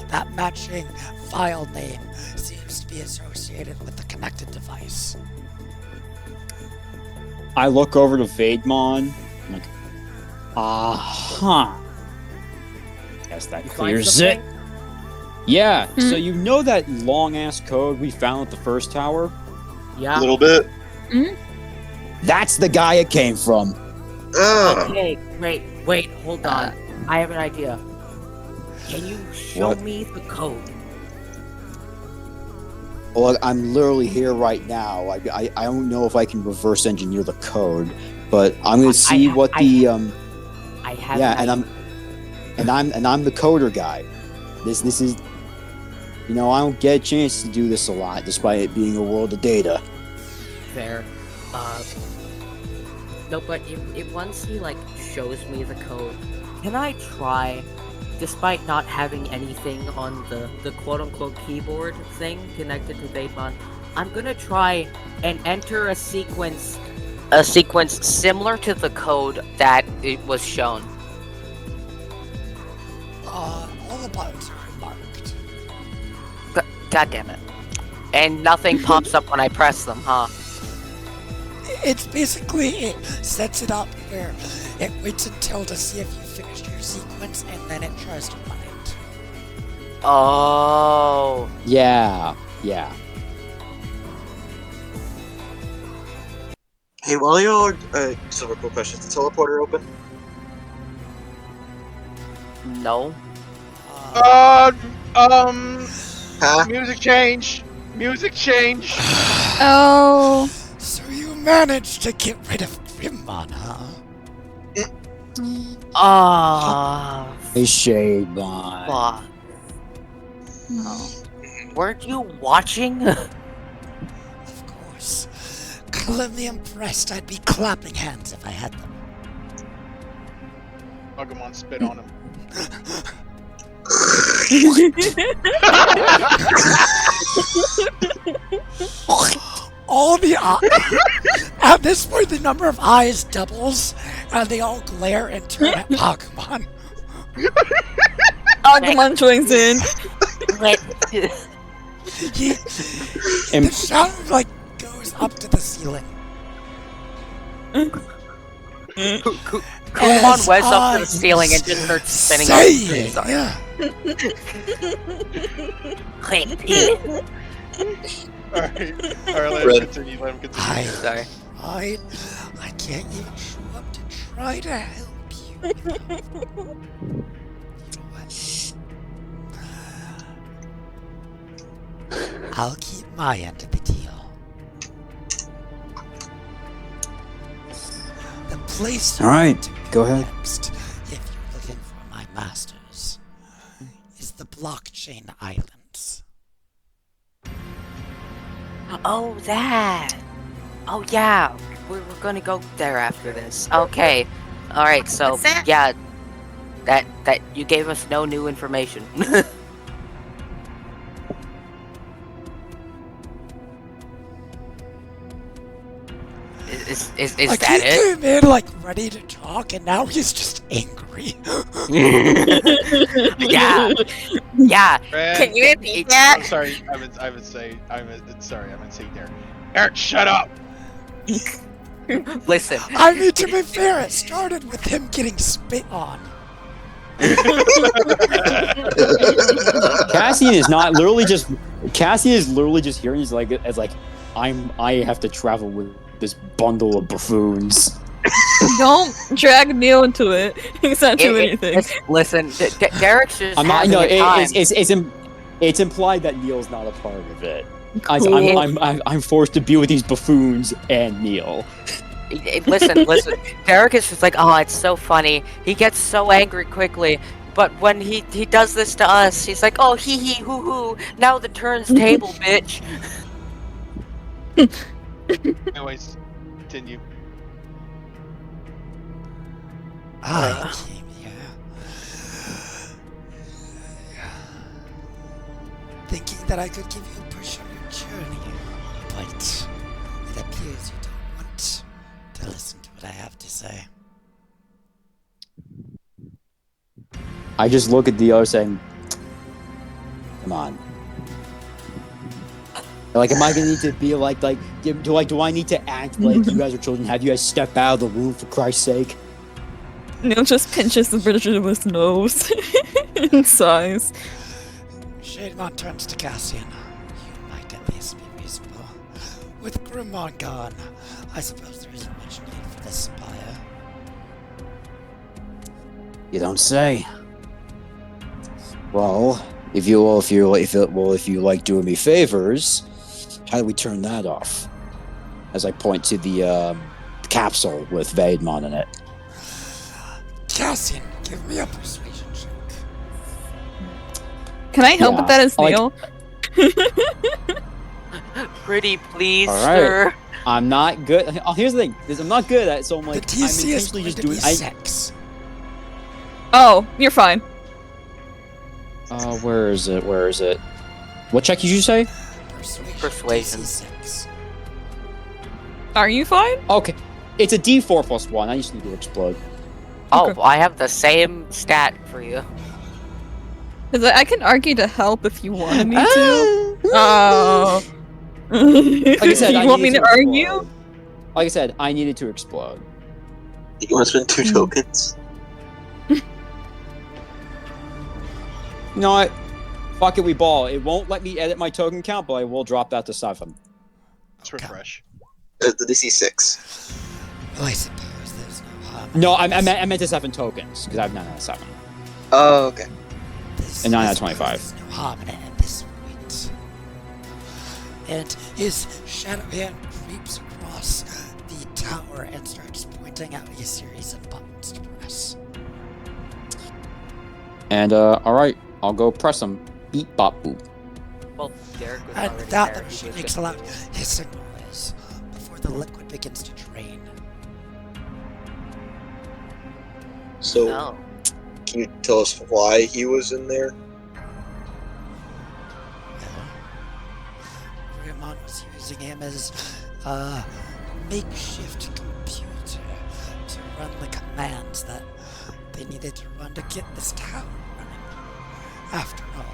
that matching file name seems to be associated with the connected device. I look over to Vademon. I'm like, guess that clears it. Yeah, so you know that long-ass code we found at the first tower? Yeah. A little bit. That's the guy it came from. Okay, wait, hold on. I have an idea. Can you show me the code? Well, I'm literally here right now. I don't know if I can reverse engineer the code, but I'm gonna see what the I have. yeah, and I'm the coder guy. This is, you know, I don't get a chance to do this a lot, despite it being a world of data. Fair. No, but if once he like shows me the code, can I try, despite not having anything on the quote-unquote keyboard thing connected to Vademon, I'm gonna try and enter a sequence similar to the code that it was shown. All the buttons are marked. God damn it. And nothing pops up when I press them, huh? It's basically, it sets it up where it waits until to see if you finished your sequence and then it tries to run it. Oh. Yeah. Hey, while y'all are... Silver, quick question. Is the teleporter open? No. Huh? Music change. Oh. So you managed to get rid of Grimmon, huh? Hey, Shadebon. Fuck. Weren't you watching? Of course. Clearly impressed. I'd be clapping hands if I had them. Gokuwmon spit on him. All the at this point, the number of eyes doubles, and they all glare and turn at Pokemon. Agumon joins in. The sound like goes up to the ceiling. Gokuwmon wedged up to the ceiling and just starts spinning on the screen. Yeah. Alright, let him continue. Sorry. I can't even show up to try to help you. I'll keep my end of the deal. The place All right, go ahead. next, if you're looking for my masters, is the blockchain islands. Oh, that. Oh, yeah. We're gonna go there after this. Okay. Alright, so, What's that? yeah. That you gave us no new information. Is Like, that he it? came in, like, ready to talk, and now he's just angry. Yeah. Yeah. Ren, Can you repeat that? I'm sorry. I would say there. Eric, shut up. Listen. I mean, to be fair, it started with him getting spit on. Cassian is not literally just. Cassian is literally just hearing he's like as like I have to travel with this bundle of buffoons. Don't drag Neil into it. He's not doing anything. Listen, Derek's just I'm not. having No, a time. it's implied that Neil's not a part of it. Cool. I'm forced to be with these buffoons and Neil. Listen. Derek is just like, oh, it's so funny. He gets so angry quickly. But when he does this to us, he's like, oh, hee hee hoo hoo. Now the turn's table, bitch. Anyways, continue. I came here thinking that I could give you a push on your journey, but it appears you don't want to listen to what I have to say. I just look at the other saying, "Come on." Like, am I gonna need to be like do I need to act like you guys are children? Have you guys step out of the room for Christ's sake? Neil just pinches the bridge of his nose and sighs. Shademon turns to Cassian. You might at least be reasonable. With Grimmon gone, I suppose there isn't much need for this spire. You don't say. Well, if you like doing me favors, how do we turn that off? As I point to the capsule with Vaidmon in it. Cassian, give me a persuasion check. Can I help with that as Neil? Pretty please, All right. sir. I'm not good. Oh, here's the thing: I'm not good at it, so I'm like, The TC I'm is intentionally going just to be doing. 6. Oh, you're fine. Where is it? What check did you say? Persuasion. DC 6. Are you fine? Okay, it's a D4 plus 1. I just need to explode. Oh, Okay. I have the same stat for you. Because I can argue to help if you wanted me to. Oh. Like I said, you want me to argue? Like I said, I needed to explode. You want to spend 2 tokens? You know what? Fuck it, we ball. It won't let me edit my token count, but I will drop that to 7. Let's refresh. The DC 6. Well, I suppose there's no harm. No, I meant to 7 tokens because I have 9 out of 7. Oh, okay. And 9 out of I suppose 25. There's no harm in it at this point. And his shadow hand creeps across the tower and starts pointing out a series of buttons to press. And alright, I'll go press them. Beep bop boop. Well, Derek was And already that there. the He machine was makes a gonna loud do it. hissing noise before the liquid begins to drain. So, No. can you tell us why he was in there? Grimmon was using him as a makeshift computer to run the commands that they needed to run to get this tower running. After all,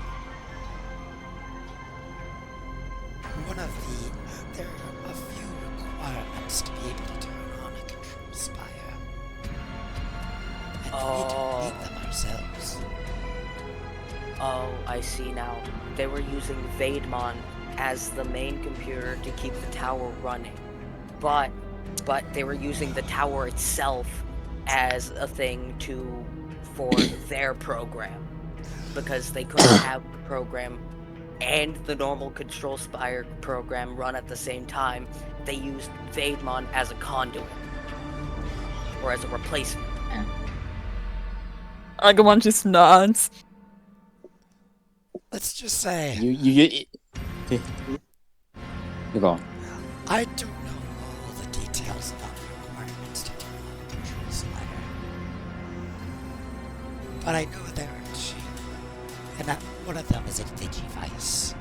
there are a few requirements to be able to turn on a control spire. And we need to meet them ourselves. Oh, I see now. They were using Vaidmon as the main computer to keep the tower running. But they were using the tower itself as a thing for their program. Because they couldn't have the program and the normal Control Spire program run at the same time. They used Vaidmon as a conduit. Or as a replacement. Agumon just nods. Let's just say, You go. I don't know all the details about the requirements to turn on a control spire. But I know there are 2. And that one of them is a digivice.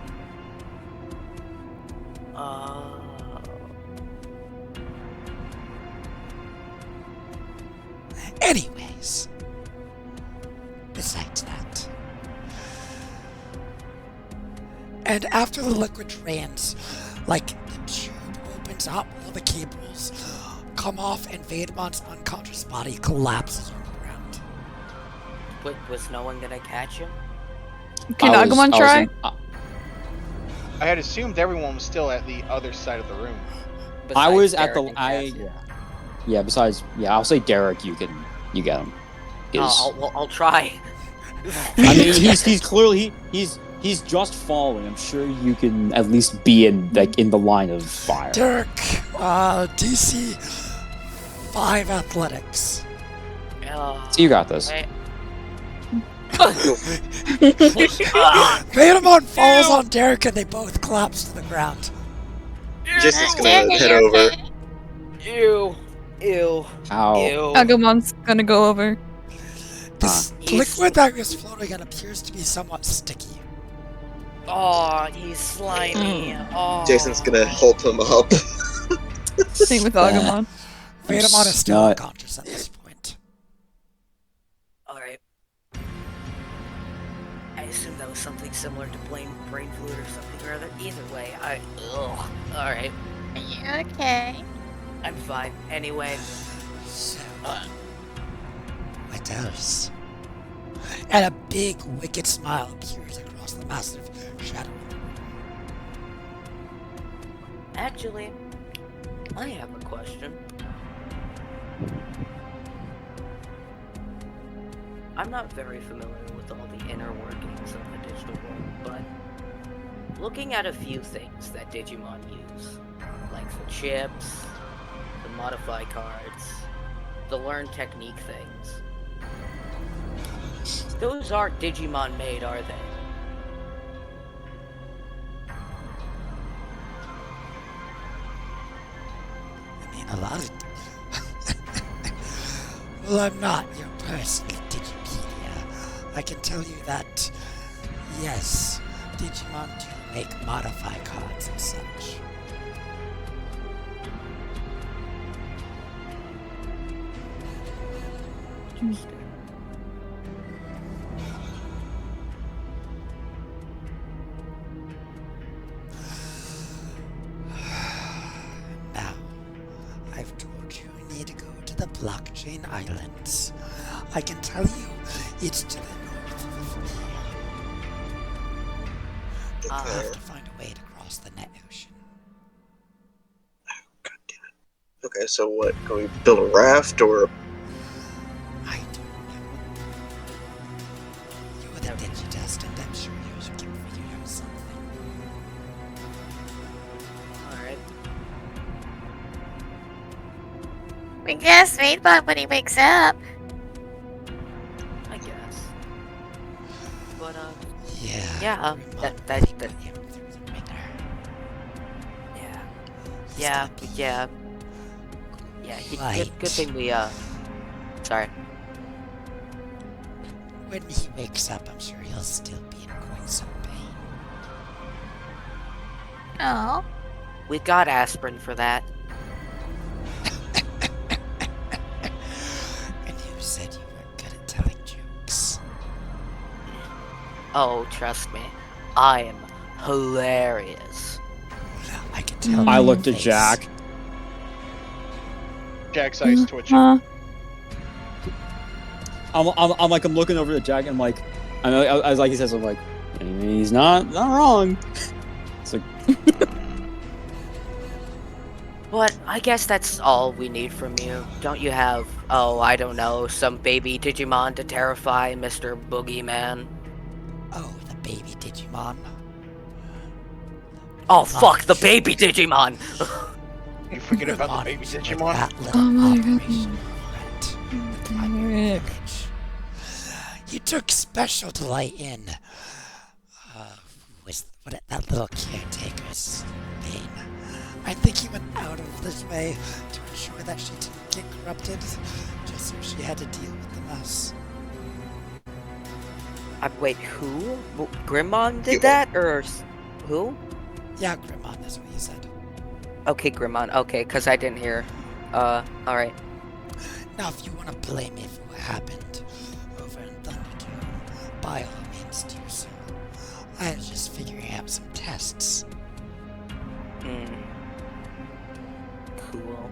And after the liquid drains, like the tube opens up, all the cables come off, and Vademon's unconscious body collapses on the ground. But was no one gonna catch him? Can Agumon try? I had assumed everyone was still at the other side of the room. I Besides was at Derek the and I Cassian? yeah. Besides, yeah, I'll say Derek. You get him. 'Cause- I'll try. I mean, he's clearly he's just falling. I'm sure you can at least be in the line of fire. Derek, DC 5 athletics. So you got this. Hey. Vadermon falls on Derek and they both collapse to the ground. Jason's gonna Danny, head you're over. okay. Ew. Ew. Ow. Ew. Agumon's gonna go over. This He's- liquid that is floating and appears to be somewhat sticky. Oh, he's slimy. Oh. Jason's gonna help him up. Same with Agumon. Vadermon is still not- unconscious at this point. Alright. I assume that was something similar to brain fluid or something or other. Either way, Alright. Are you okay? I'm fine. Anyway. So, what else? And a big, wicked smile appears across the massive shadow. Actually, I have a question. I'm not very familiar with all the inner workings of the digital world, but looking at a few things that Digimon use, like the chips, the modify cards, the learn technique things, those aren't Digimon made, are they? I mean, a lot of... Well, I'm not your personal Digipedia. I can tell you that, yes, Digimon do make modify cards and such. Now, I've told you need to go to the blockchain islands. I can tell you it's to the north of here. I'll have to find a way to cross the net ocean. God damn it. Okay, so what? Can we build a raft or? I don't know. You're the digidestined. I'm sure you can figure out something. Alright. We guess Rainbug when he wakes up. I guess. But, Yeah. that- put him through the ringer. yeah. He's Yeah, gonna be yeah. Yeah, Right. good thing we, sorry. When he wakes up, I'm sure he'll still be in quite some pain. Oh. We got aspirin for that. And you said you weren't good at telling jokes. Oh, trust me. I am hilarious. I can tell. I by looked your at face. Jack. Jack's eyes twitching. I'm like I'm looking over at Jack and I'm like, I was like he says I'm like, he's not wrong. It's like But I guess that's all we need from you. Don't you have, oh, I don't know, some baby Digimon to terrify Mr. Boogeyman? Oh, the baby Digimon. Oh, fuck, the baby Digimon! You forget about the Grimmon baby is like Digimon? that little Oh my operation threat with my Derek. village. You took special delight in that little caretaker's pain. I think he went out of his way to ensure that she didn't get corrupted, just so she had to deal with the mess. Wait, who? Grimmon did Grimmon. that? Or who? Yeah, Grimmon, that's what you said. Okay, Grimmon, okay, because I didn't hear. Alright. Now, if you want to blame me for what happened over in Thunderdome, by all means do so. I was just figuring out some tests. Cool.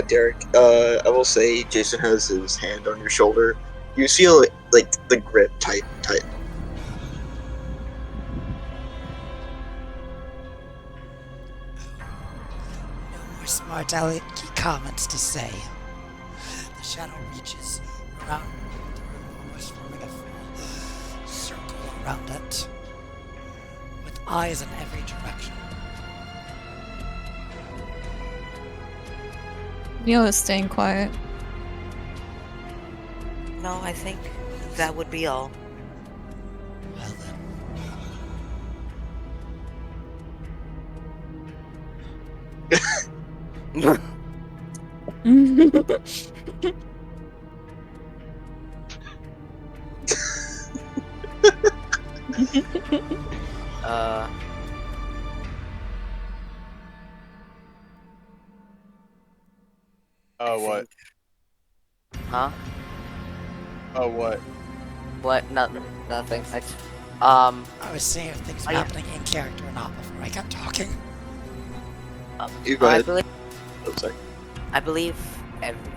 Derek, I will say Jason has his hand on your shoulder. You feel like the grip tight. No more smart alecky comments to say. The shadow reaches around the room, almost forming a full circle around it, with eyes in every direction. Neil is staying quiet. No, I think that would be all. Well then. Oh, what? Huh? Oh, what? What? Nothing. I was seeing if things were yeah. happening in character or not before I kept talking. You go ahead. I sorry. believe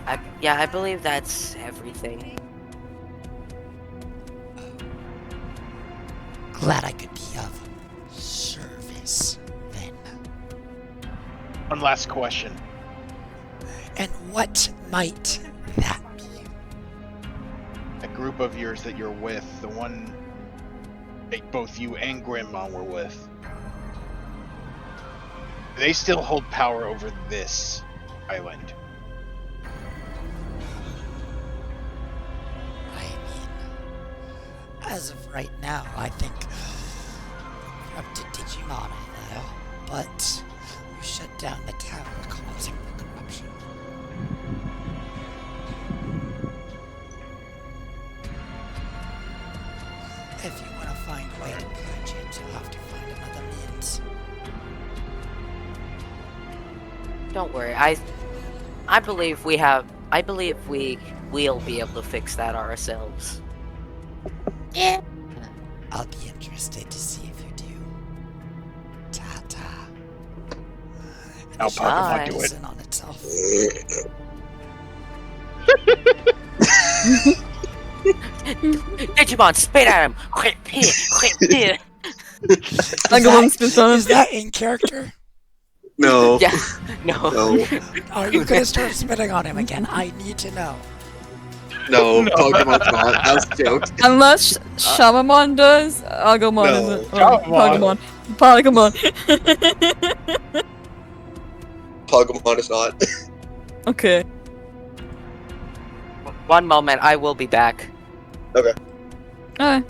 I believe that's everything. Glad I could be of service then. One last question. And what might that be? A group of yours that you're with, the one that both you and Grimmon were with, they still hold power over this island. I mean, as of right now, I think we're up to Digimon now, but you shut down the tower, causing the corruption. If you want to find a way to purge it, you'll have to find another means. Don't worry. I believe we'll be able to fix that ourselves. Yeah. I'll be interested to see if you do. Ta-ta. And I'll the shadow Pokemon do folds it. in on itself. Digimon, spit at him! Quit here! Quit here! Is that in character? No. Yeah. No. No. Are you gonna start spitting on him again? I need to know. No, Pokemon's not. That was a joke. Unless Shamamon does, Agumon No. isn't. Pokemon. Pokemon is not. Okay. One moment, I will be back. Okay. Alright.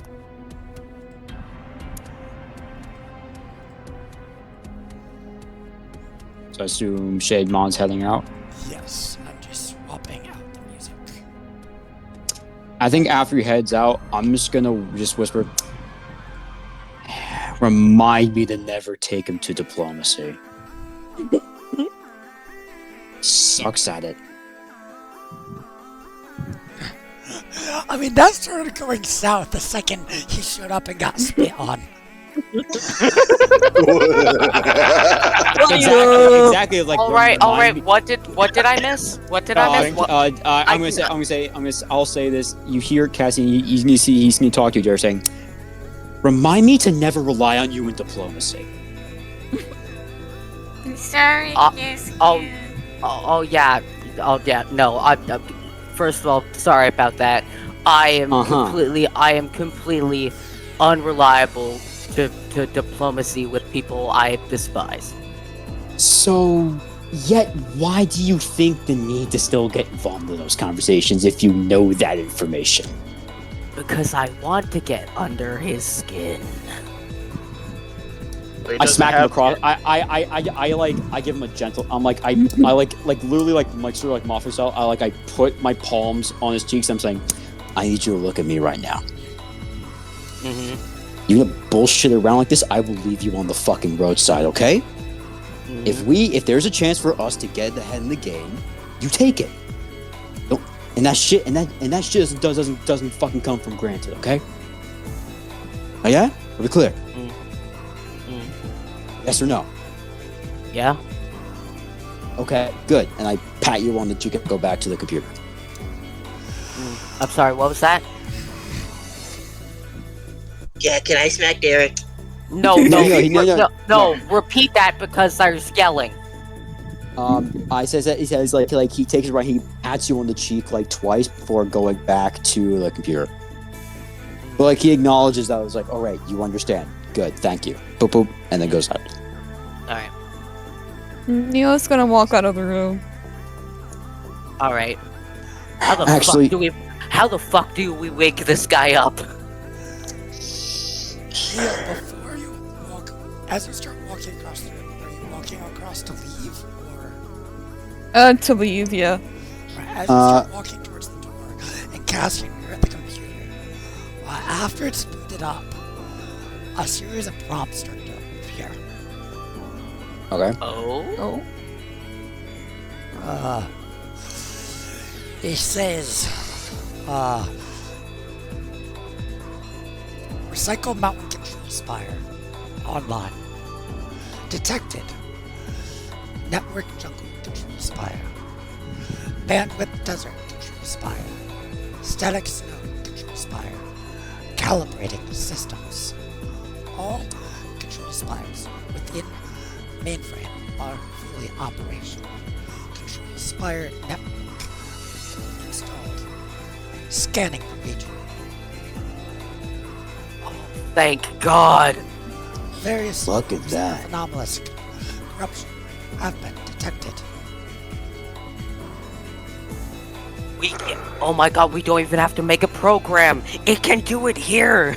So I assume Shademon's heading out. Yes, I'm just swapping out the music. I think after he heads out, I'm just gonna just whisper, remind me to never take him to diplomacy. Sucks at it. I mean, that started going south the second he showed up and got spit on. Exactly. Like. All right. What did I miss? What did I miss? I'll say this. You hear Cassie? He's gonna talk to you, Jared, saying, "Remind me to never rely on you in diplomacy." I'm sorry. Yes. Oh yeah. No. First of all, sorry about that. I am completely unreliable to diplomacy with people I despise. So, yet why do you think the need to still get involved in those conversations if you know that information? Because I want to get under his skin. I smack him across. I give him a gentle. I'm like, I literally sort of like Mafia style. I put my palms on his cheeks. I'm saying, I need you to look at me right now. Mm-hmm. You gonna bullshit around like this? I will leave you on the fucking roadside, okay? Mm-hmm. If there's a chance for us to get ahead in the game, you take it. Don't, and that shit doesn't fucking come from granted, okay? Oh yeah? Are we clear? Mm. Yes or no? Yeah? Okay, good. And I pat you on that you can go back to the computer. I'm sorry, what was that? Yeah, can I smack Derek? No, repeat that because there's yelling. I says that he says like he takes it right, he pats you on the cheek like twice before going back to the computer. But like he acknowledges that. I was like, all right, you understand. Good, thank you. Boop boop, and then goes out. Alright. Neil's gonna walk out of the room. Alright. How the fuck do we wake this guy up? Neil, before you walk, as you start walking across the room, are you walking across to leave, or? To leave, yeah. Right, as you start walking towards the door, and Cassian, you're at the computer. After it's booted up, a series of prompts start to appear. Okay. Oh? It says, Recycle Mountain Control Spire. Online. Detected. Network Jungle Control Spire. Bandwidth Desert Control Spire. Static Snow Control Spire. Calibrating Systems. All control spires within mainframe are fully operational. Control Spire Network installed. Scanning the region. Thank God! Various Look at that. anomalous corruption have been detected. Oh my God, we don't even have to make a program! It can do it here!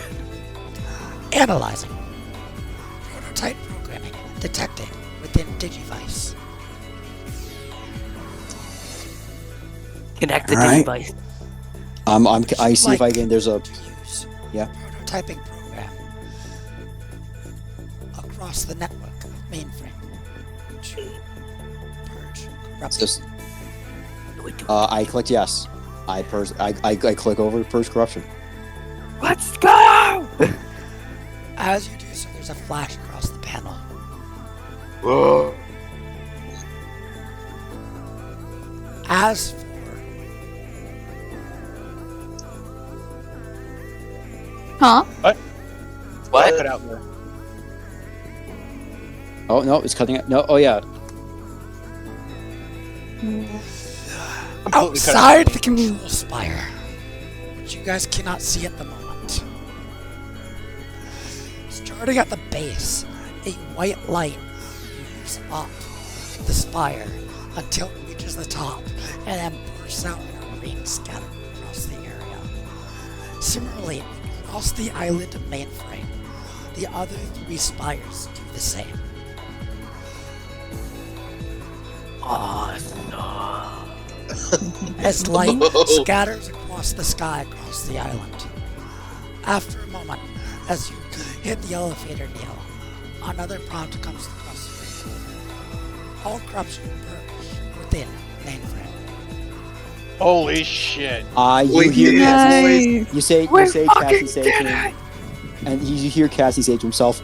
Analyzing. Prototype programming detected within DigiVoves. Connect the Alright. device. I see if I can. There's a. Use Yeah. prototyping program across the network of mainframe to purge corruption. Just, I clicked yes. I click over purge corruption. Let's go! As you do so, there's a flash across the panel. As for Huh? What? Cut out there. Oh no, it's cutting it. No, oh yeah. outside the control spire, which you guys cannot see at the moment. Starting at the base, a white light moves up the spire until it reaches the top and then bursts out in a ring scattered across the area. Similarly, across the island of mainframe, the other three spires do the same. As light scatters across the sky across the island. After a moment, as you hit the elevator, Neil, another prompt comes across the screen. All corruption purged within mainframe. Holy shit. You hear Nice. you say Cassie say to him, and you hear Cassie say to himself,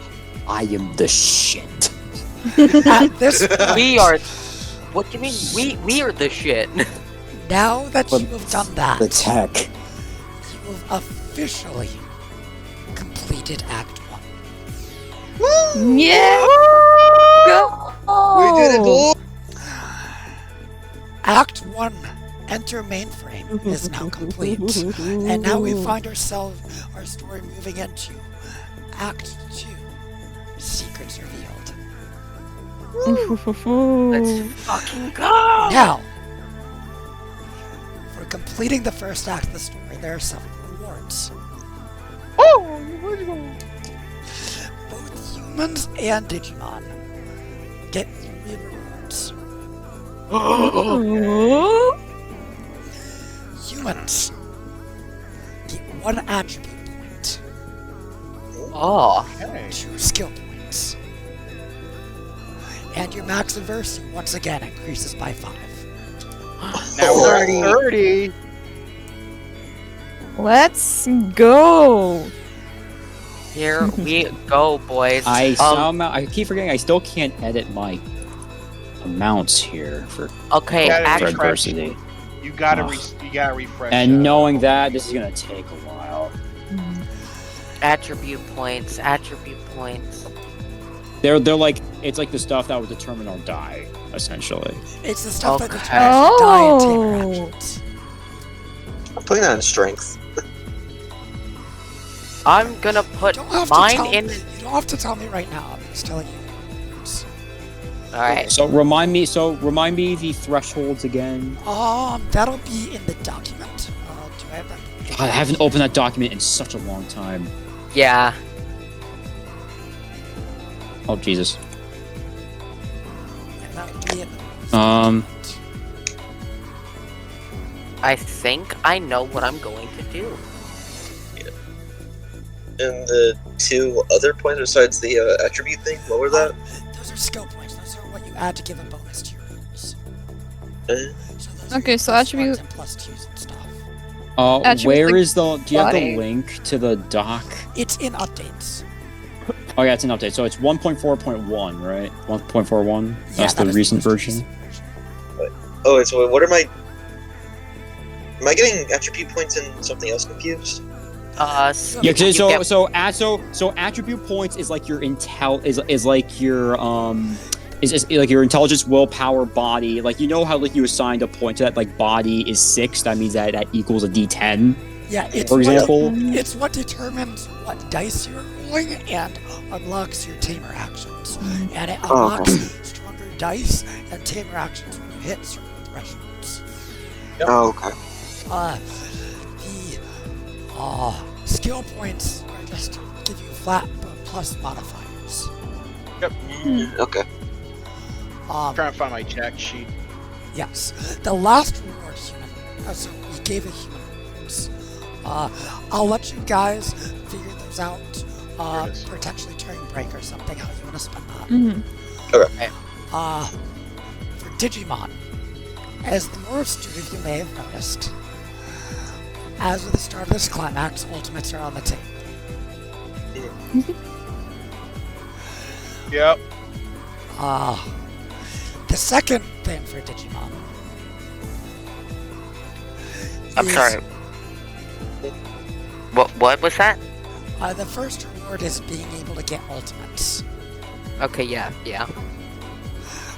"I am the shit." At this point, We are. What do you mean? We are the shit. now that But you have done that, The tech. you have officially completed Act 1. Yeah! Go! We did it, boy! Act 1, Enter Mainframe, is now complete. And now we find our story moving into Act 2, Secrets Revealed. Let's fucking go! Now, for completing the first act of the story, there are several rewards. Both humans and Digimon get 3 rewards. Humans get 1 attribute point, Oh. 2 skill points, and your max adversity once again increases by 5. Now we're at 30. Let's go! Here we go, boys. I keep forgetting I still can't edit my amounts here for Okay, Gotta adversity. You gotta refresh. And knowing that, this is gonna take a while. attribute points. Attribute points. They're like, it's like the stuff that would determine our die, essentially. It's the stuff that Okay. determines your die and tamer actions. I'm putting that in strength. I'm gonna put You don't have to mine tell in. me. You don't have to tell me right now. I'm just telling you. All right. So remind me the thresholds again. That'll be in the document. Do I have that? God, I haven't opened that document in such a long time. Yeah. Oh Jesus. Yeah, that'll be in the I think I know what I'm going to do. And the two other points besides the attribute thing, what were that? Those are skill points. Those are what you add to give a bonus to your rolls. Okay, so attribute. And plus twos and stuff. Attribute Where like is the? Do you have body. the link to the doc? It's in updates. Oh yeah, it's an update. So it's 1.4.1, right? 1.41. That's that the is recent most version. Oh, it's what am I getting attribute points and something else confused? Yeah, you get- so attribute points is like your is like your is like your intelligence, willpower, body. Like, you know how like you assigned a point to that, like body is 6. That means that equals a D10. Yeah, it's For example. it's what determines what dice you're rolling and unlocks your tamer actions. And it unlocks stronger dice and tamer actions when you hit certain thresholds. Oh, okay. The skill points are just to give you flat plus modifiers. Yep. Okay. Trying to find my check sheet. Yes. The last reward, human. So we gave a human rewards. I'll let you guys figure those out. There it is. Potentially during break or something. How you want to spend that? Okay. For Digimon, as the more student you may have noticed, as of the start of this climax, ultimates are on the table. Yep. The second thing for Digimon. I'm is, sorry. What was that? The first reward is being able to get ultimates. Okay, yeah.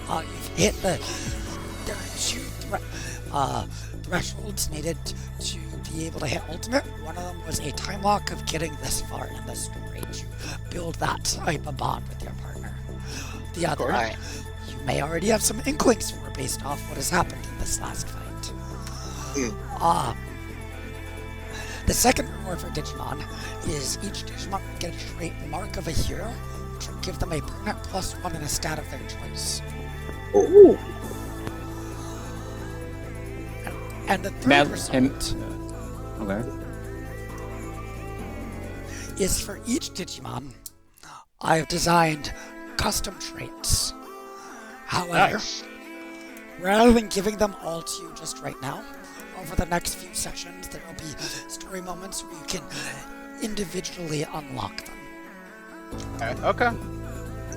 You've hit there are two thresholds needed to be able to hit ultimate. One of them was a time lock of getting this far in the story to build that type of bond with your partner. The other, you may already have some inklings for based off what has happened in this last fight. The second reward for Digimon is each Digimon will get a trait Mark of a Hero, which will give them a permanent +1 in a stat of their choice. Ooh. And the third result Okay. is for each Digimon, I have designed custom traits. However, Nice. rather than giving them all to you just right now, over the next few sessions, there will be story moments where you can individually unlock them. Okay.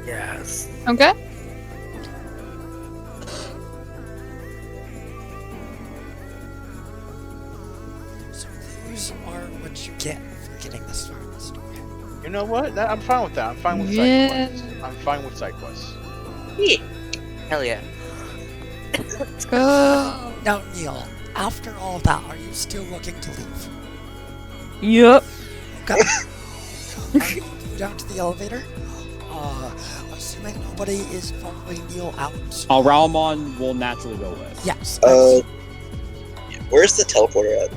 Yes. Okay. So those are what you get for getting this far in the story. You know what? I'm fine with that. I'm fine with side Yeah. quests. I'm fine with side quests. Hell yeah. Let's go. Now, Neil, after all of that, are you still looking to leave? Yup. Okay. You go down to the elevator. Assuming nobody is following Neil out. Raumon will naturally go with. Yes. Where's the teleporter at?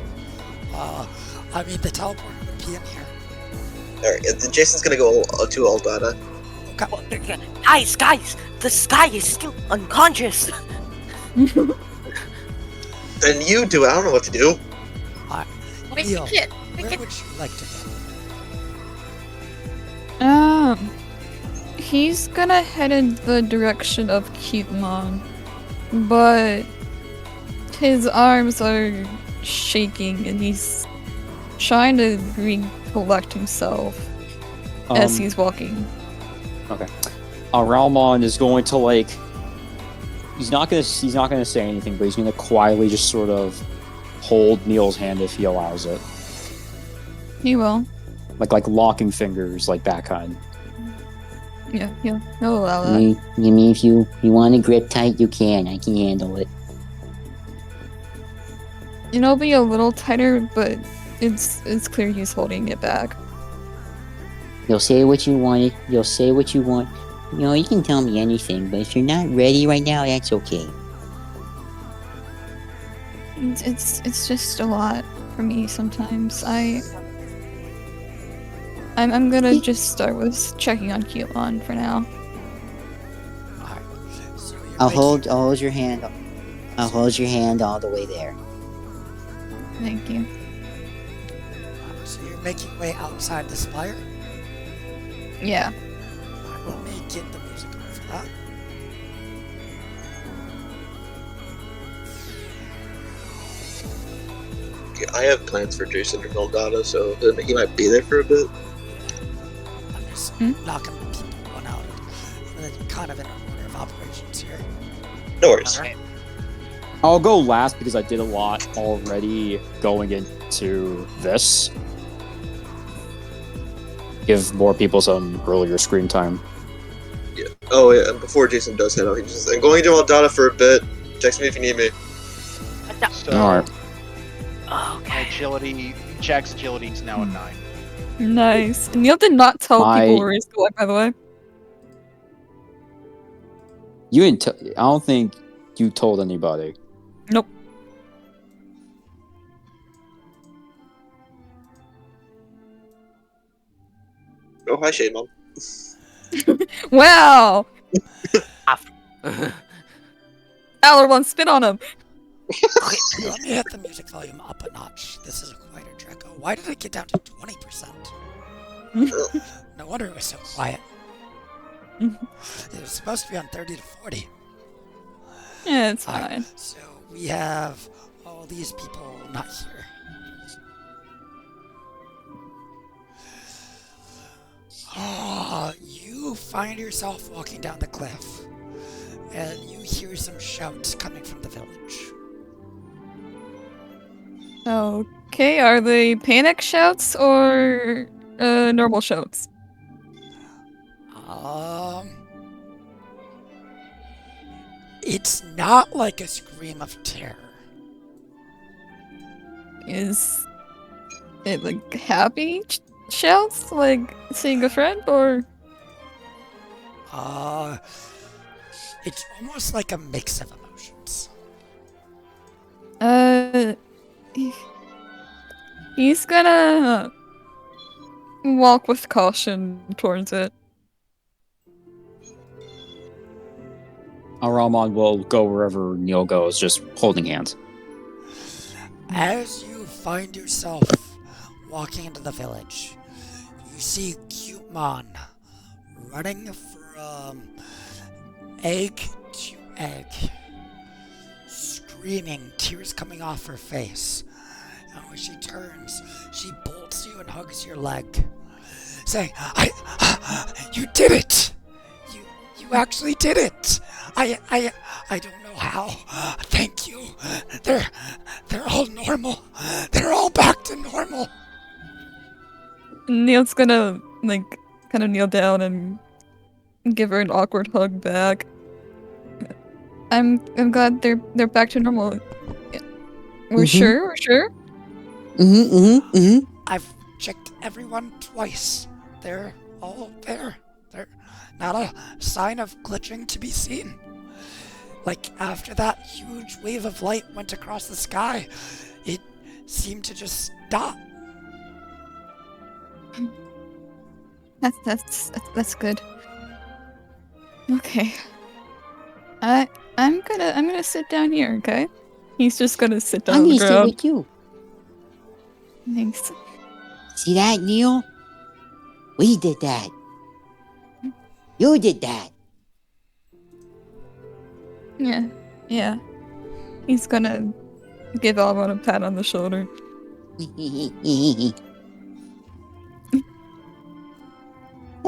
I mean, the teleporter would be in here. Alright, Jason's gonna go to Aldana. Okay. Guys, the sky is still unconscious. Then you do it. I don't know what to do. We Neil, can where would you like to go? He's gonna head in the direction of Gokuwmon, but his arms are shaking and he's trying to recollect himself. as he's walking. Okay. Ralmon is going to like. He's not gonna say anything, but he's gonna quietly just sort of hold Neil's hand if he allows it. He will. Like locking fingers, like that kind. Yeah, he'll allow that. You mean if you want to grip tight, you can. I can handle it. It'll be a little tighter, but it's clear he's holding it back. You'll say what you want. You'll say what you want. You know, you can tell me anything, but if you're not ready right now, that's okay. It's just a lot for me sometimes. I'm gonna just start with checking on Gokuwmon for now. Alright. So I'll hold your hand. I'll hold your hand all the way there. Thank you. So you're making way outside the spire? Yeah. Alright, let me get the music on for that. Okay, I have plans for Jason to film data, so he might be there for a bit. I'm just knocking people one out. Kind of in order of operations here. No worries. Alright. I'll go last because I did a lot already going into this. Give more people some earlier screen time. Yeah. Oh yeah, and before Jason does head out, he just I'm going to Aldana for a bit. Text me if you need me. So, Alright. my agility, Jack's agility is now a 9. Nice. And Neil did not tell people where he's going, by the way. You didn't. I don't think you told anybody. Nope. Oh, hi, Shade Mom. Wow! Allerlon, spit on him! Okay, let me hit the music volume up a notch. This is a quieter track. Oh, why did it get down to 20%? No wonder it was so quiet. It was supposed to be on 30 to 40. Yeah, it's fine. So we have all these people not here. You find yourself walking down the cliff, and you hear some shouts coming from the village. Okay, are they panic shouts or normal shouts? It's not like a scream of terror. Is it like happy shouts, like seeing a friend, or? It's almost like a mix of emotions. He's gonna walk with caution towards it. Ramon will go wherever Neil goes, just holding hands. As you find yourself walking into the village, you see Gokuwmon running from egg to egg, screaming, tears coming off her face. And when she turns, she bolts you and hugs your leg, saying, you did it! You actually did it! I don't know how. Thank you. They're all normal. They're all back to normal. Neil's gonna like kind of kneel down and give her an awkward hug back. I'm glad they're back to normal. We're sure. I've checked everyone twice. They're all there. They're not a sign of glitching to be seen. Like, after that huge wave of light went across the sky, it seemed to just stop. That's good. Okay. I'm gonna sit down here, okay? He's just gonna sit down I'm on the gonna sit ground. with you. Thanks. See that, Neil? We did that. You did that. Yeah. He's gonna give Alvon a pat on the shoulder.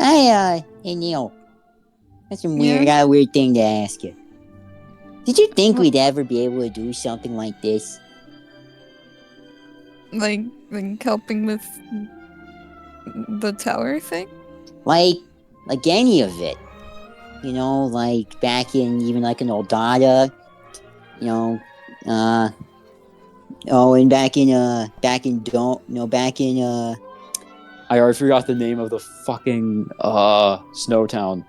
Hey Neil. That's a weird thing to ask you. Did you think we'd ever be able to do something like this? Like helping with the tower thing? Like any of it. You know, like back in even like an old data, you know, and back in I already forgot the name of the fucking Snowtown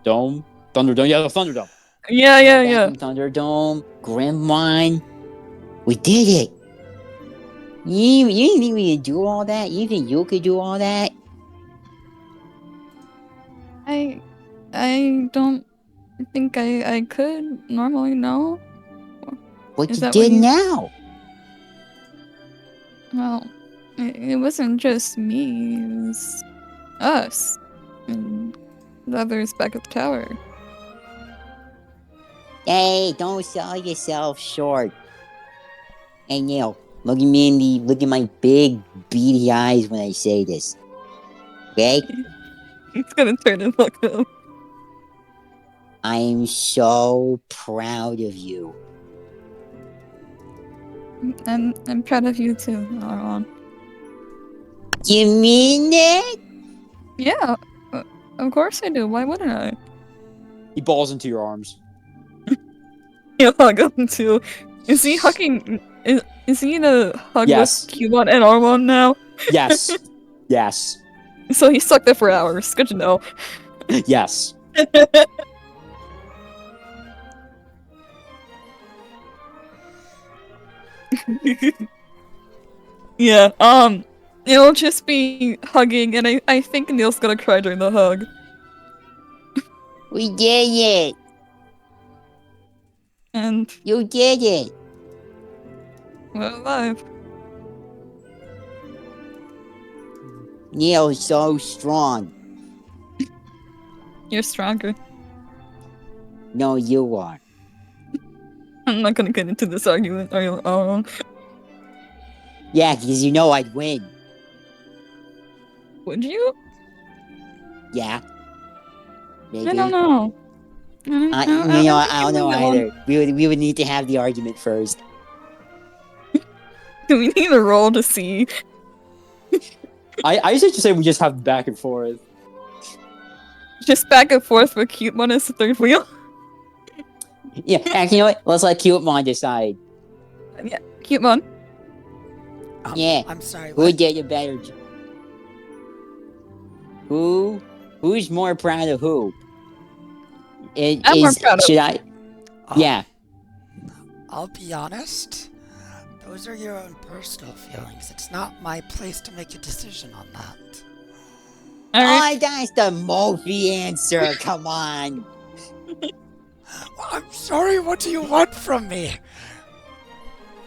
Dome, Thunderdome. Yeah, the Thunderdome. Yeah. Back in Thunderdome, Grimmon. We did it. You didn't think we could do all that? You think you could do all that? I don't think I could normally, no. But Is you that did what you... now. Well, it wasn't just me, it was us. And the others back at the tower. Hey, don't sell yourself short. Hey Neil, look at my big beady eyes when I say this. Okay? It's gonna turn and look at him. I am so proud of you. I'm proud of you too, Aaron. You mean it? Yeah, of course I do. Why wouldn't I? He balls into your arms. He'll hug him too. Is he hugging? Is he in a hug Yes. with Cubon and Armon now? Yes. Yes. So he stuck there for hours. Good to know. Yes. Yeah, it'll just be hugging, and I think Neil's gonna cry during the hug. We did it. And You did it. we're alive. Neil's so strong. You're stronger. No, you are. I'm not gonna get into this argument. Are you alone? Yeah, because you know I'd win. Would you? Yeah. Maybe. I don't know. I don't know either. We would need to have the argument first. Do we need a roll to see? I used to say we just have back and forth. Just back and forth with Cubon as the third wheel? Yeah, actually, you know what? Let's let Gokuwmon decide. Yeah, Cubon. Yeah. I'm sorry. Who did a better job? Who's more proud of who? I'm more proud of... Should I? Yeah. I'll be honest. Those are your own personal feelings. It's not my place to make a decision on that. Alright. Oh, that's the Mophie answer. Come on. I'm sorry. What do you want from me?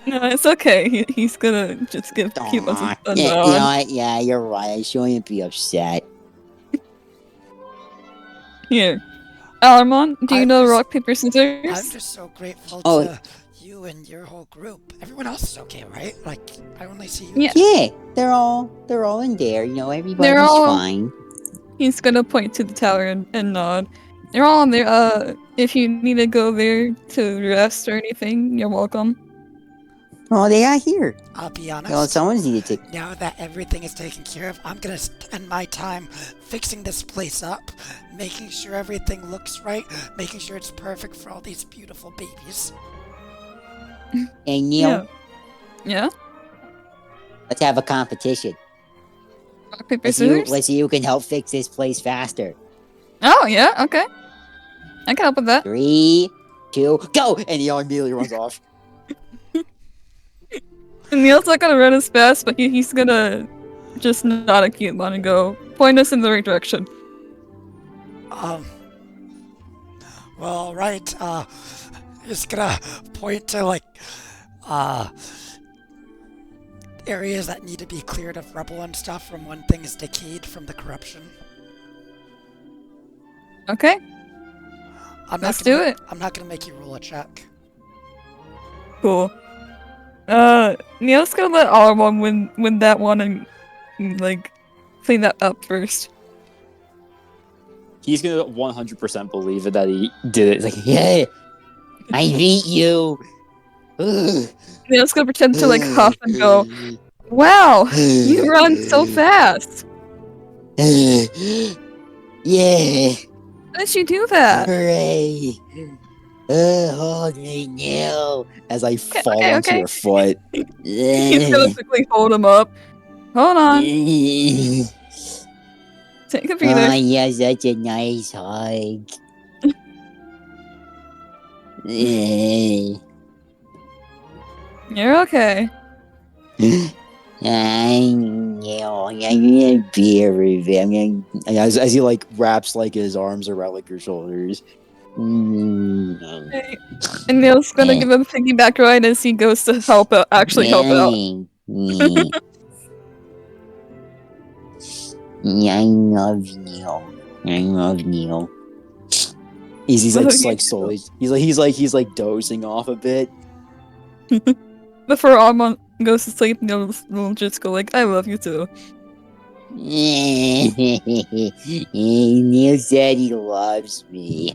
No, it's okay. He's gonna just give Cubon a nod. You know what? Yeah, you're right. I shouldn't be upset. Here. Alarmon, do you know rock, paper, scissors? I'm just so grateful to you and your whole group. Everyone else is okay, right? Like, I only see you. Yeah, they're all in there. You know, everybody's fine. He's gonna point to the tower and nod. They're all in there. If you need to go there to rest or anything, you're welcome. Oh, they are here. I'll be honest. Well, someone's needed to. Now that everything is taken care of, I'm gonna spend my time fixing this place up, making sure everything looks right, making sure it's perfect for all these beautiful babies. Hey, Neil. Yeah? Let's have a competition. Rock, paper, scissors? Let's see who can help fix this place faster. Oh, yeah? Okay. I can help with that. 3, 2, go! And Neil immediately runs off. Neil's not gonna run as fast, but he's gonna just nod at Cubon and go, point us in the right direction. Well, right, just gonna point to, like, areas that need to be cleared of rubble and stuff from when things decayed from the corruption. Okay. Let's do it. I'm not gonna make you roll a check. Cool. Neil's gonna let Alarmon win that one and, like, clean that up first. He's gonna 100% believe it that he did it. It's like, yeah, I beat you. Neil's gonna pretend to like huff and go, "Wow, you run so fast! Yeah, How did you do that?" hooray! Hold me, Neil, as I fall onto okay. your foot. He's gonna quickly hold him up. Hold on, take a Oh, breather. yeah, such a nice hug. Yeah. You're okay. I'm gonna be everything. As he like wraps like his arms around like your shoulders. Okay. And Neil's gonna give him a piggyback ride as he goes to help out. Actually, help out. I love Neil. I love Neil. He's like slowly. He's like dozing off a bit. Before Armand goes to sleep, Neil will just go like, "I love you too." Neil said he loves me.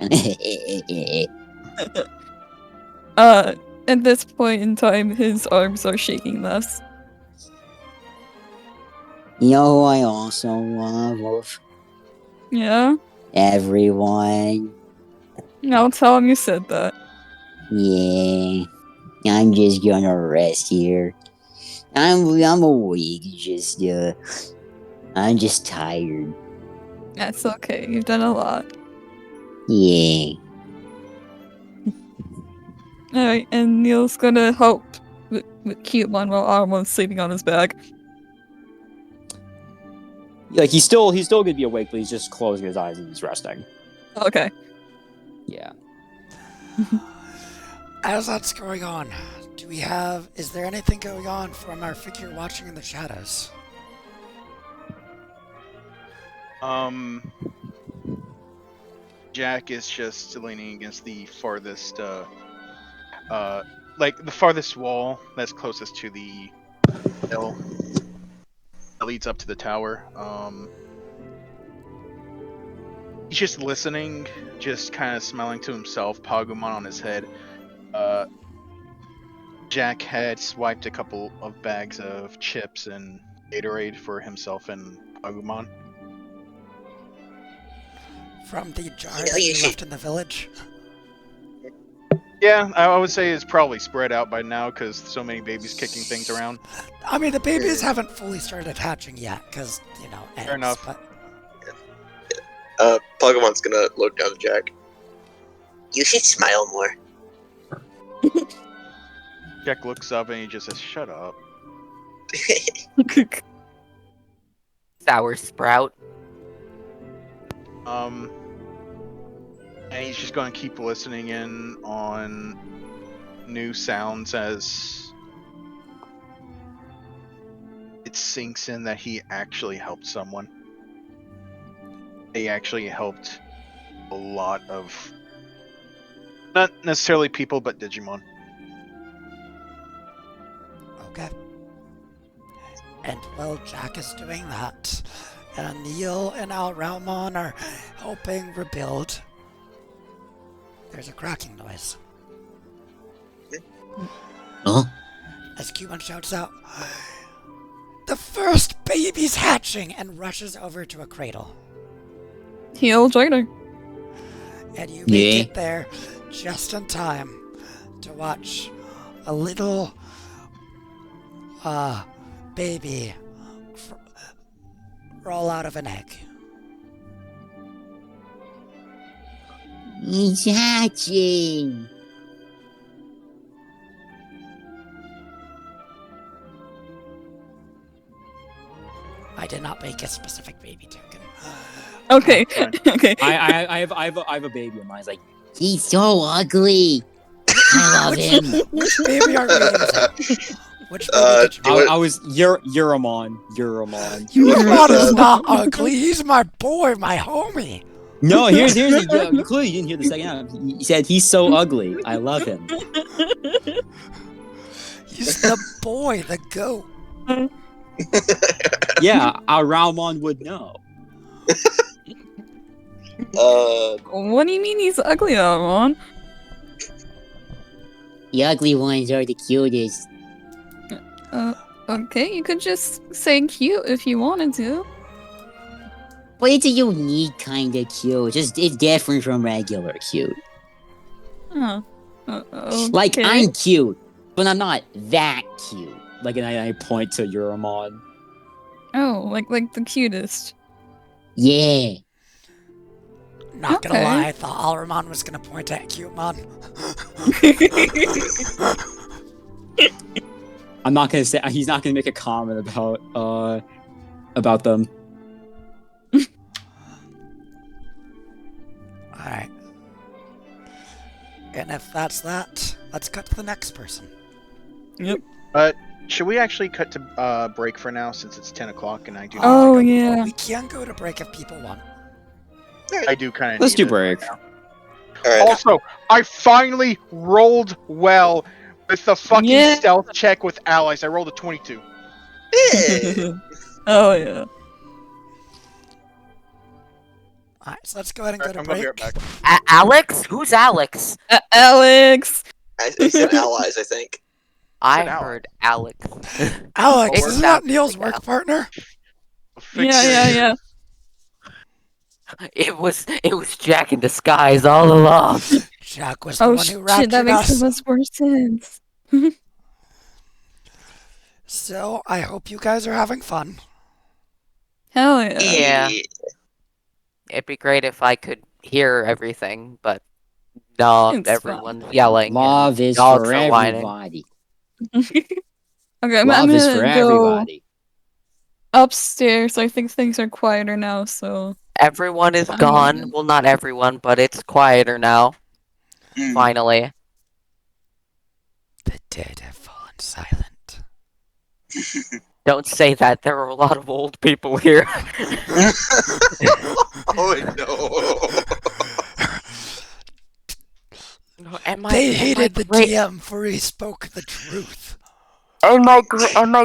At this point in time, his arms are shaking less. You know who I also love? Yeah? Everyone. Now tell him you said that. Yeah. I'm just gonna rest here. I'm awake, I'm just tired. That's okay, you've done a lot. Yeah. Alright, and Neil's gonna help with Gokuwmon while Armand's sleeping on his back. Like he's still gonna be awake, but he's just closing his eyes and he's resting. Okay. Yeah. As that's going on, is there anything going on from our figure watching in the shadows? Jack is just leaning against the farthest, like the farthest wall that's closest to the hill that leads up to the tower. He's just listening, just kind of smiling to himself, Pagumon on his head. Jack had swiped a couple of bags of chips and Gatorade for himself and Pagumon. From the jar that you left in the village? Yeah, I would say it's probably spread out by now because so many babies kicking things around. I mean, the babies haven't fully started hatching yet because, eggs. Fair enough. But... Pokemon's gonna look down at Jack. You should smile more. Jack looks up and he just says, "Shut up." Sour sprout. And he's just going to keep listening in on new sounds as it sinks in that he actually helped someone. He actually helped a lot of, not necessarily people, but Digimon. Okay. And while Jack is doing that, Neil and Alraumon are helping rebuild, there's a cracking noise. Huh? As Gokuwmon shouts out, "The first baby's hatching!" and rushes over to a cradle. He'll join her. And you make it there just in time to watch a little baby roll out of an egg. He's hatching. I did not make a specific baby token. Okay. Okay. I have a baby in mind. It's like, He's so ugly. I love him. Which baby are we using? Which baby did you I was Uramon. Uramon is not ugly. He's my boy, my homie. No, here's the clue. You didn't hear the second half. He said he's so ugly. I love him. He's the boy, the goat. Yeah, our Raumon would know. What do you mean he's ugly, Ron? The ugly ones are the cutest. Okay, you could just say cute if you wanted to. But it's a unique kind of cute. It's different from regular cute. Huh. Okay. Like, I'm cute, but I'm not that cute. Like, and I point to Euromon. Oh, like the cutest. Yeah. Not gonna lie, I thought Alramon was gonna point at Gokuwmon. I'm not gonna say he's not gonna make a comment about them. Alright. And if that's that, let's cut to the next person. Yep. Should we actually cut to break for now since it's 10 o'clock and I do? Oh yeah. We can go to break if people want. I do kind of. Let's do break. Alright. Also, I finally rolled well with the fucking stealth check with allies. I rolled a 22. Hey. Oh yeah. Alright, so let's go ahead and go to I'm gonna break. be right back. Alex? Who's Alex? Alex. I said allies, I think. I heard Alex. Alex, It's isn't that Neil's work partner? Yeah. It was Jack in disguise all along. Jack was the one who raptured that makes us. so much more sense. So, I hope you guys are having fun. Hell yeah. Yeah. It'd be great if I could hear everything, but no, It's everyone's yelling. Love is dogs for are whining. everybody. Okay, I'm Love is gonna for go everybody. upstairs. I think things are quieter now, so Everyone is gone. Well, not everyone, but it's quieter now. Finally. The dead have fallen silent. Don't say that. There are a lot of old people here. Oh no. They hated the DM for he spoke the truth. And my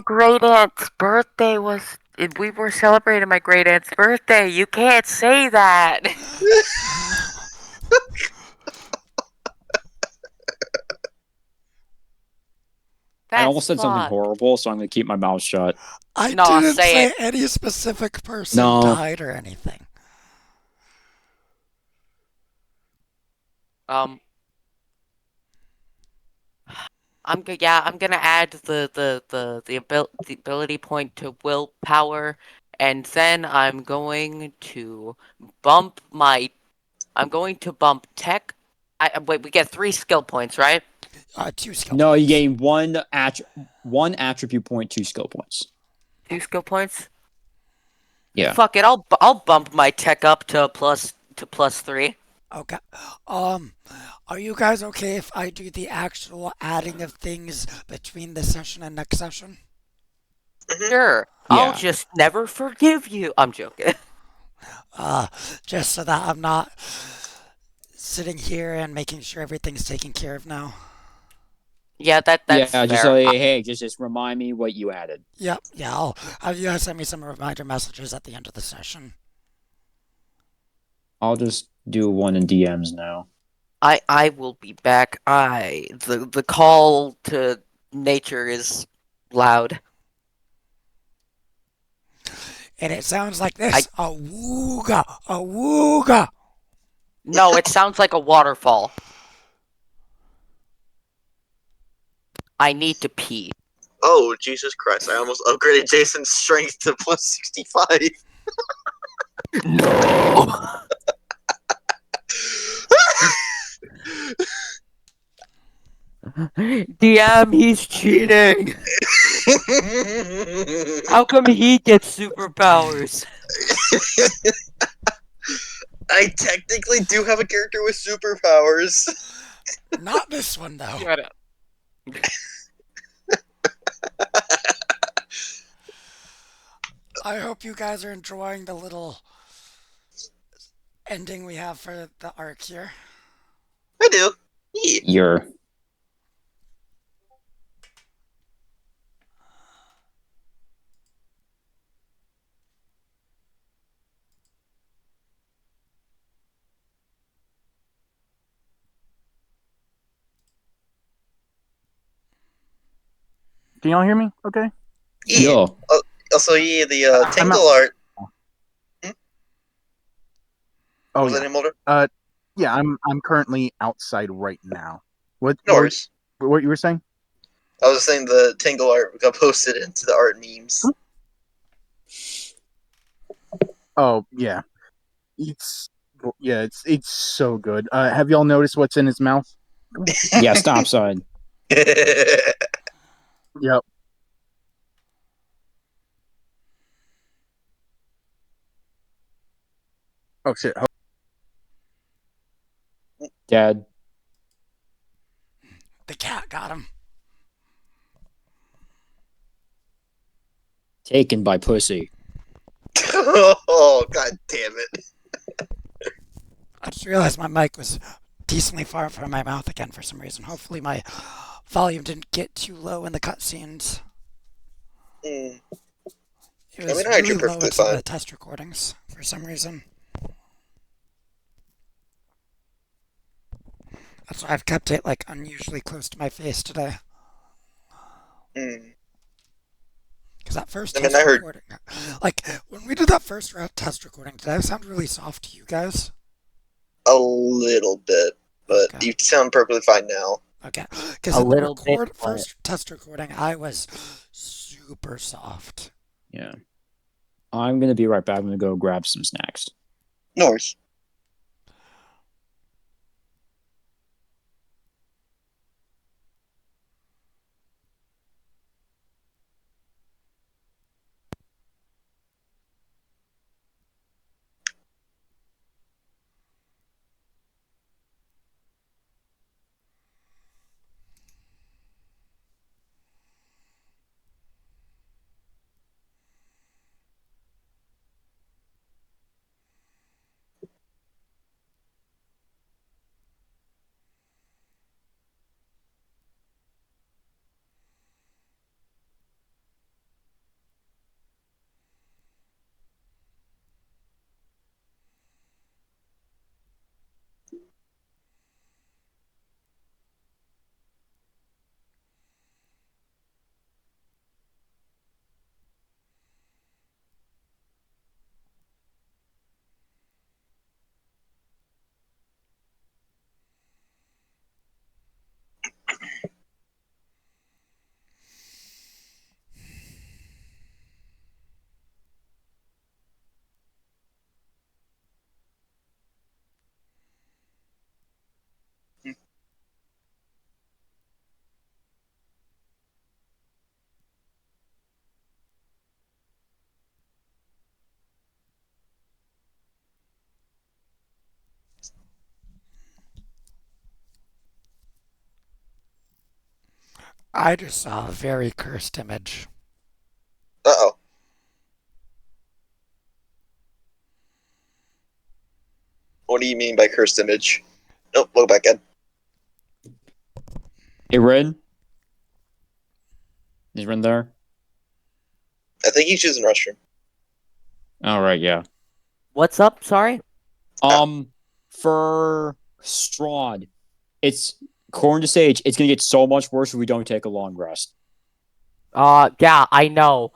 great aunt's birthday was. We were celebrating my great aunt's birthday. You can't say that. I almost said something horrible, so I'm gonna keep my mouth shut. I didn't say any specific person died or anything. I'm gonna add the ability point to willpower, and then I'm going to bump tech. Wait, we get 3 skill points, right? 2 skill. No, you gain one attribute point, 2 skill points. 2 skill points. Yeah. Fuck it, I'll bump my tech up to plus 3. Okay. Are you guys okay if I do the actual adding of things between this session and next session? Sure. Yeah. I'll just never forgive you. I'm joking. Just so that I'm not sitting here and making sure everything's taken care of now. Yeah, that's fair. Just like, hey, just remind me what you added. Yep, yeah, I'll have you guys send me some reminder messages at the end of the session. I'll just do one in DMs now. I will be back. The call to nature is loud. And it sounds like this. A wooga, a wooga. No, it sounds like a waterfall. I need to pee. Oh, Jesus Christ. I almost upgraded Jason's strength to plus 65. No! DM, he's cheating! How come he gets superpowers? I technically do have a character with superpowers. Not this one, though. Shut up. I hope you guys are enjoying the little ending we have for the arc here. I do. Yeah. You're. Can y'all hear me? Okay. Yeah. Also, the Tingle art. Hmm? Oh Was yeah. that Mulder? Yeah. I'm currently outside right now. What? No worries. What you were saying? I was saying the Tingle art got posted into the art memes. Oh yeah. It's so good. Have y'all noticed what's in his mouth? Yeah, stop sign. Yep. Oh shit. Dad. The cat got him. Taken by pussy. Oh, god damn it. I just realized my mic was decently far from my mouth again for some reason. Hopefully my volume didn't get too low in the cutscenes. Mm. It was I heard really you low perfectly in some of fine. the test recordings for some reason. That's why I've kept it like unusually close to my face today. Mm. Because that first I mean, test I heard- recording, like when we did that first test recording, did I sound really soft to you guys? A little bit, but Okay. you sound perfectly fine now. Okay, because A in the little bit, first test recording, I was super soft. Yeah. I'm gonna be right back. I'm gonna go grab some snacks. No worries. I just saw a very cursed image. Uh-oh. What do you mean by cursed image? Nope, look back in. Hey, Red. Is Ren there? I think he's using the restroom. All right. Yeah. What's up? Sorry. For Strahd, it's according to Sage, it's gonna get so much worse if we don't take a long rest. Yeah, I know.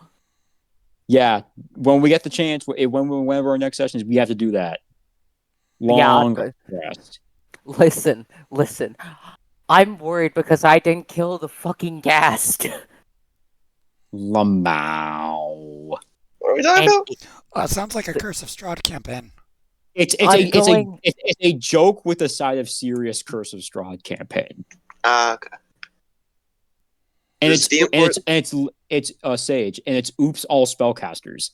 Yeah, when we get the chance, whenever our next session is, we have to do that. Yeah, Long rest. Listen. I'm worried because I didn't kill the fucking ghast. Lamau. What are we talking about? It sounds like a Curse of Strahd campaign. It's a joke with a side of serious Curse of Strahd campaign. Okay. And it's Sage, and it's oops all spellcasters.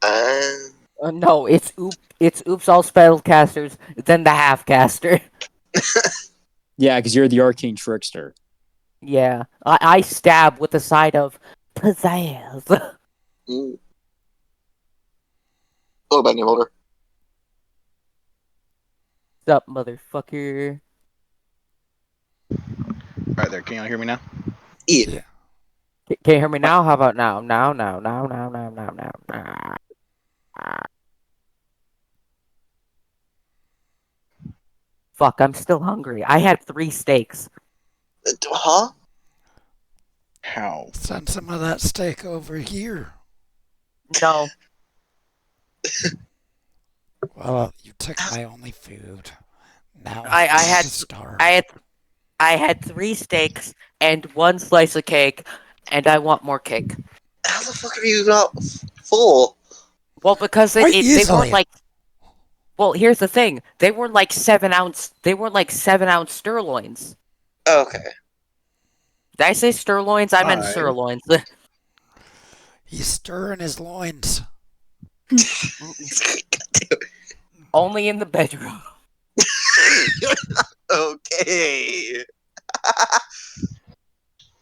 No, it's oops all spellcasters, then the half-caster. Yeah, because you're the arcane trickster. Yeah, I stab with the side of pizzazz. Look back in Mulder. What's up, motherfucker? Alright there, can y'all hear me now? Yeah. Can you hear me now? How about now? Now. Fuck, I'm still hungry. I had 3 steaks. Huh? How? Send some of that steak over here. No. Well, you took my only food. Now I I'm going had to starve. I had 3 steaks and 1 slice of cake, and I want more cake. How the fuck are you not full? Well, because Quite they weren't easily. like. Well, here's the thing. They weren't like 7-ounce. They weren't like 7-ounce sirloins. Okay. Did I say sirloins? I meant Alright. sirloins. He's stirring his loins. Only in the bedroom. Okay.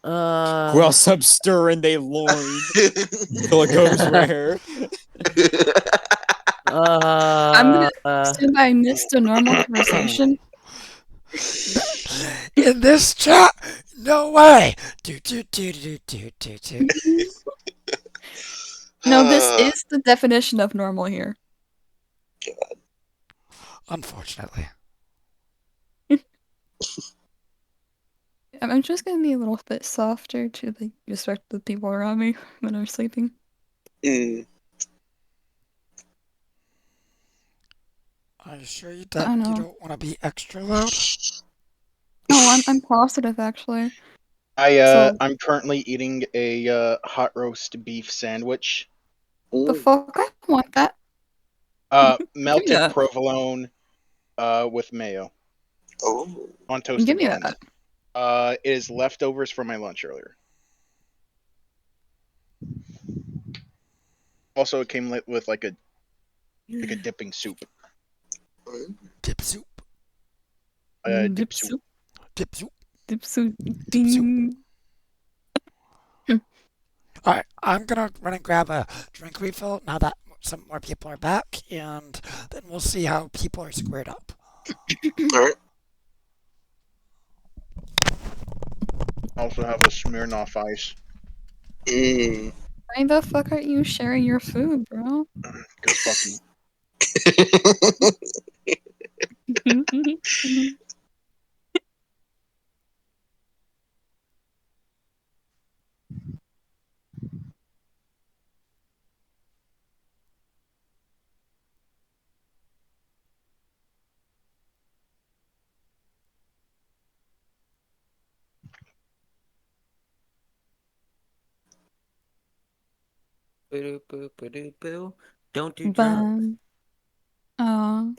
Who else up stirring they loin till it goes rare? I'm gonna assume I missed a normal conversation. In this chat? No way. Do. No, this is the definition of normal here. Unfortunately. I'm just gonna be a little bit softer to distract the people around me when I'm sleeping. Mm. Are you sure I that don't you know. don't want to be extra loud? No, I'm positive actually. I'm currently eating a hot roast beef sandwich. The fuck? I don't want that. Melted that. provolone with mayo. Oh. On toasted Give me buns. that. It is leftovers from my lunch earlier. Also, it came with like a dipping soup. Dip soup. Dip soup. Dip soup. Dip soup. Dip soup. Alright, I'm gonna run and grab a drink refill now that some more people are back, and then we'll see how people are squared up. Alright. Also have a Smirnoff Ice. Mm. Why the fuck aren't you sharing your food, bro? Cause fuck you. Don't do drugs. Bum. Oh.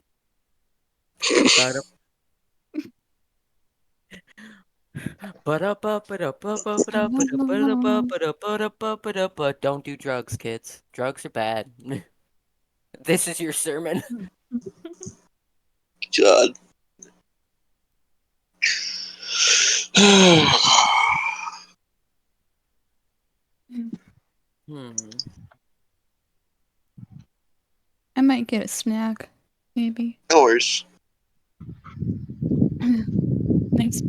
Don't do drugs, kids. Drugs are bad. This is your sermon. God. I might get a snack, maybe. No worries. Thanks.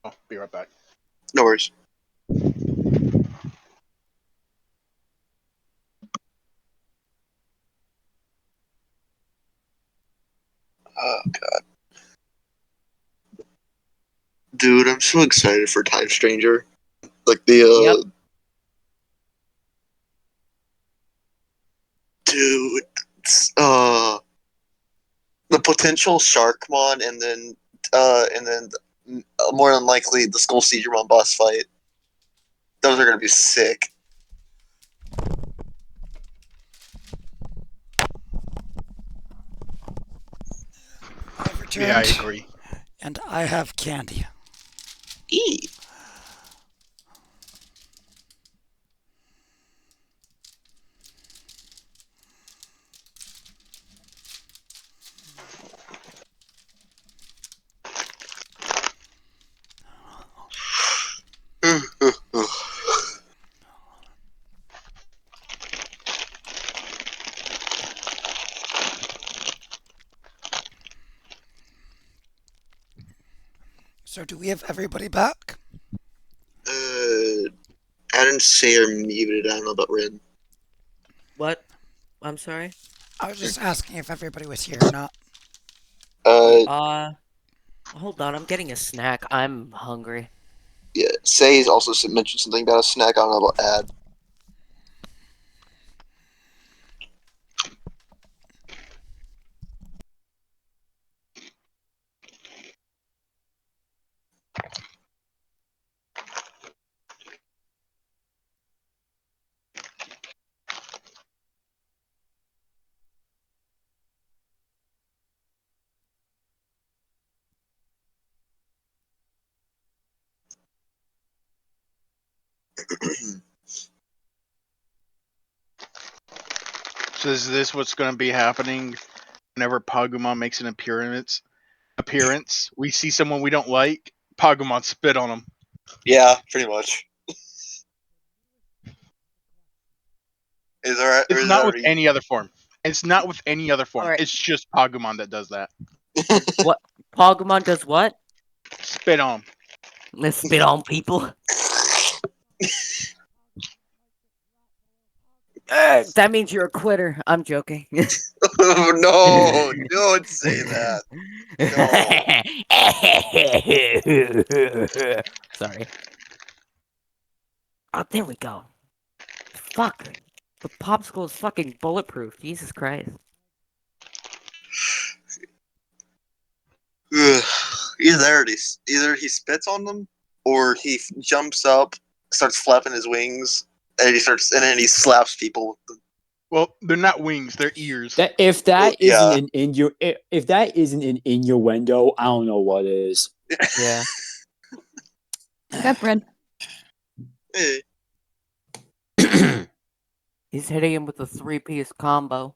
Oh, be right back. No worries. Oh god. Dude, I'm so excited for Time Stranger. Like the dude, the potential Sharkmon and then more than likely the Skull Seizuremon boss fight. Those are gonna be sick. I've returned. Yeah, I agree. And I have candy. Eee. So do we have everybody back? I didn't say or muted. I don't know about Rin. What? I'm sorry? I was just asking if everybody was here or not. Hold on, I'm getting a snack. I'm hungry. Yeah, Say's also mentioned something about a snack. I don't know about Ad. So is this what's going to be happening whenever Pagumon makes an appearance? We see someone we don't like, Pagumon spit on them. Yeah, pretty much. Is there? It's Is not there with any other form. It's not with any other form. Alright. It's just Pagumon that does that. What? Pogumon does what? Spit on 'em. Let's spit on people. That means you're a quitter. I'm joking. Oh, no, don't say that. Sorry. Oh, there we go. Fuck. The popsicle is fucking bulletproof. Jesus Christ. Either he spits on them, or he jumps up, starts flapping his wings, and then he slaps people with them. Well, they're not wings; they're ears. If that yeah. isn't if that isn't an innuendo, I don't know what is. Yeah. Got bread. Hey. He's hitting him with a 3-piece combo.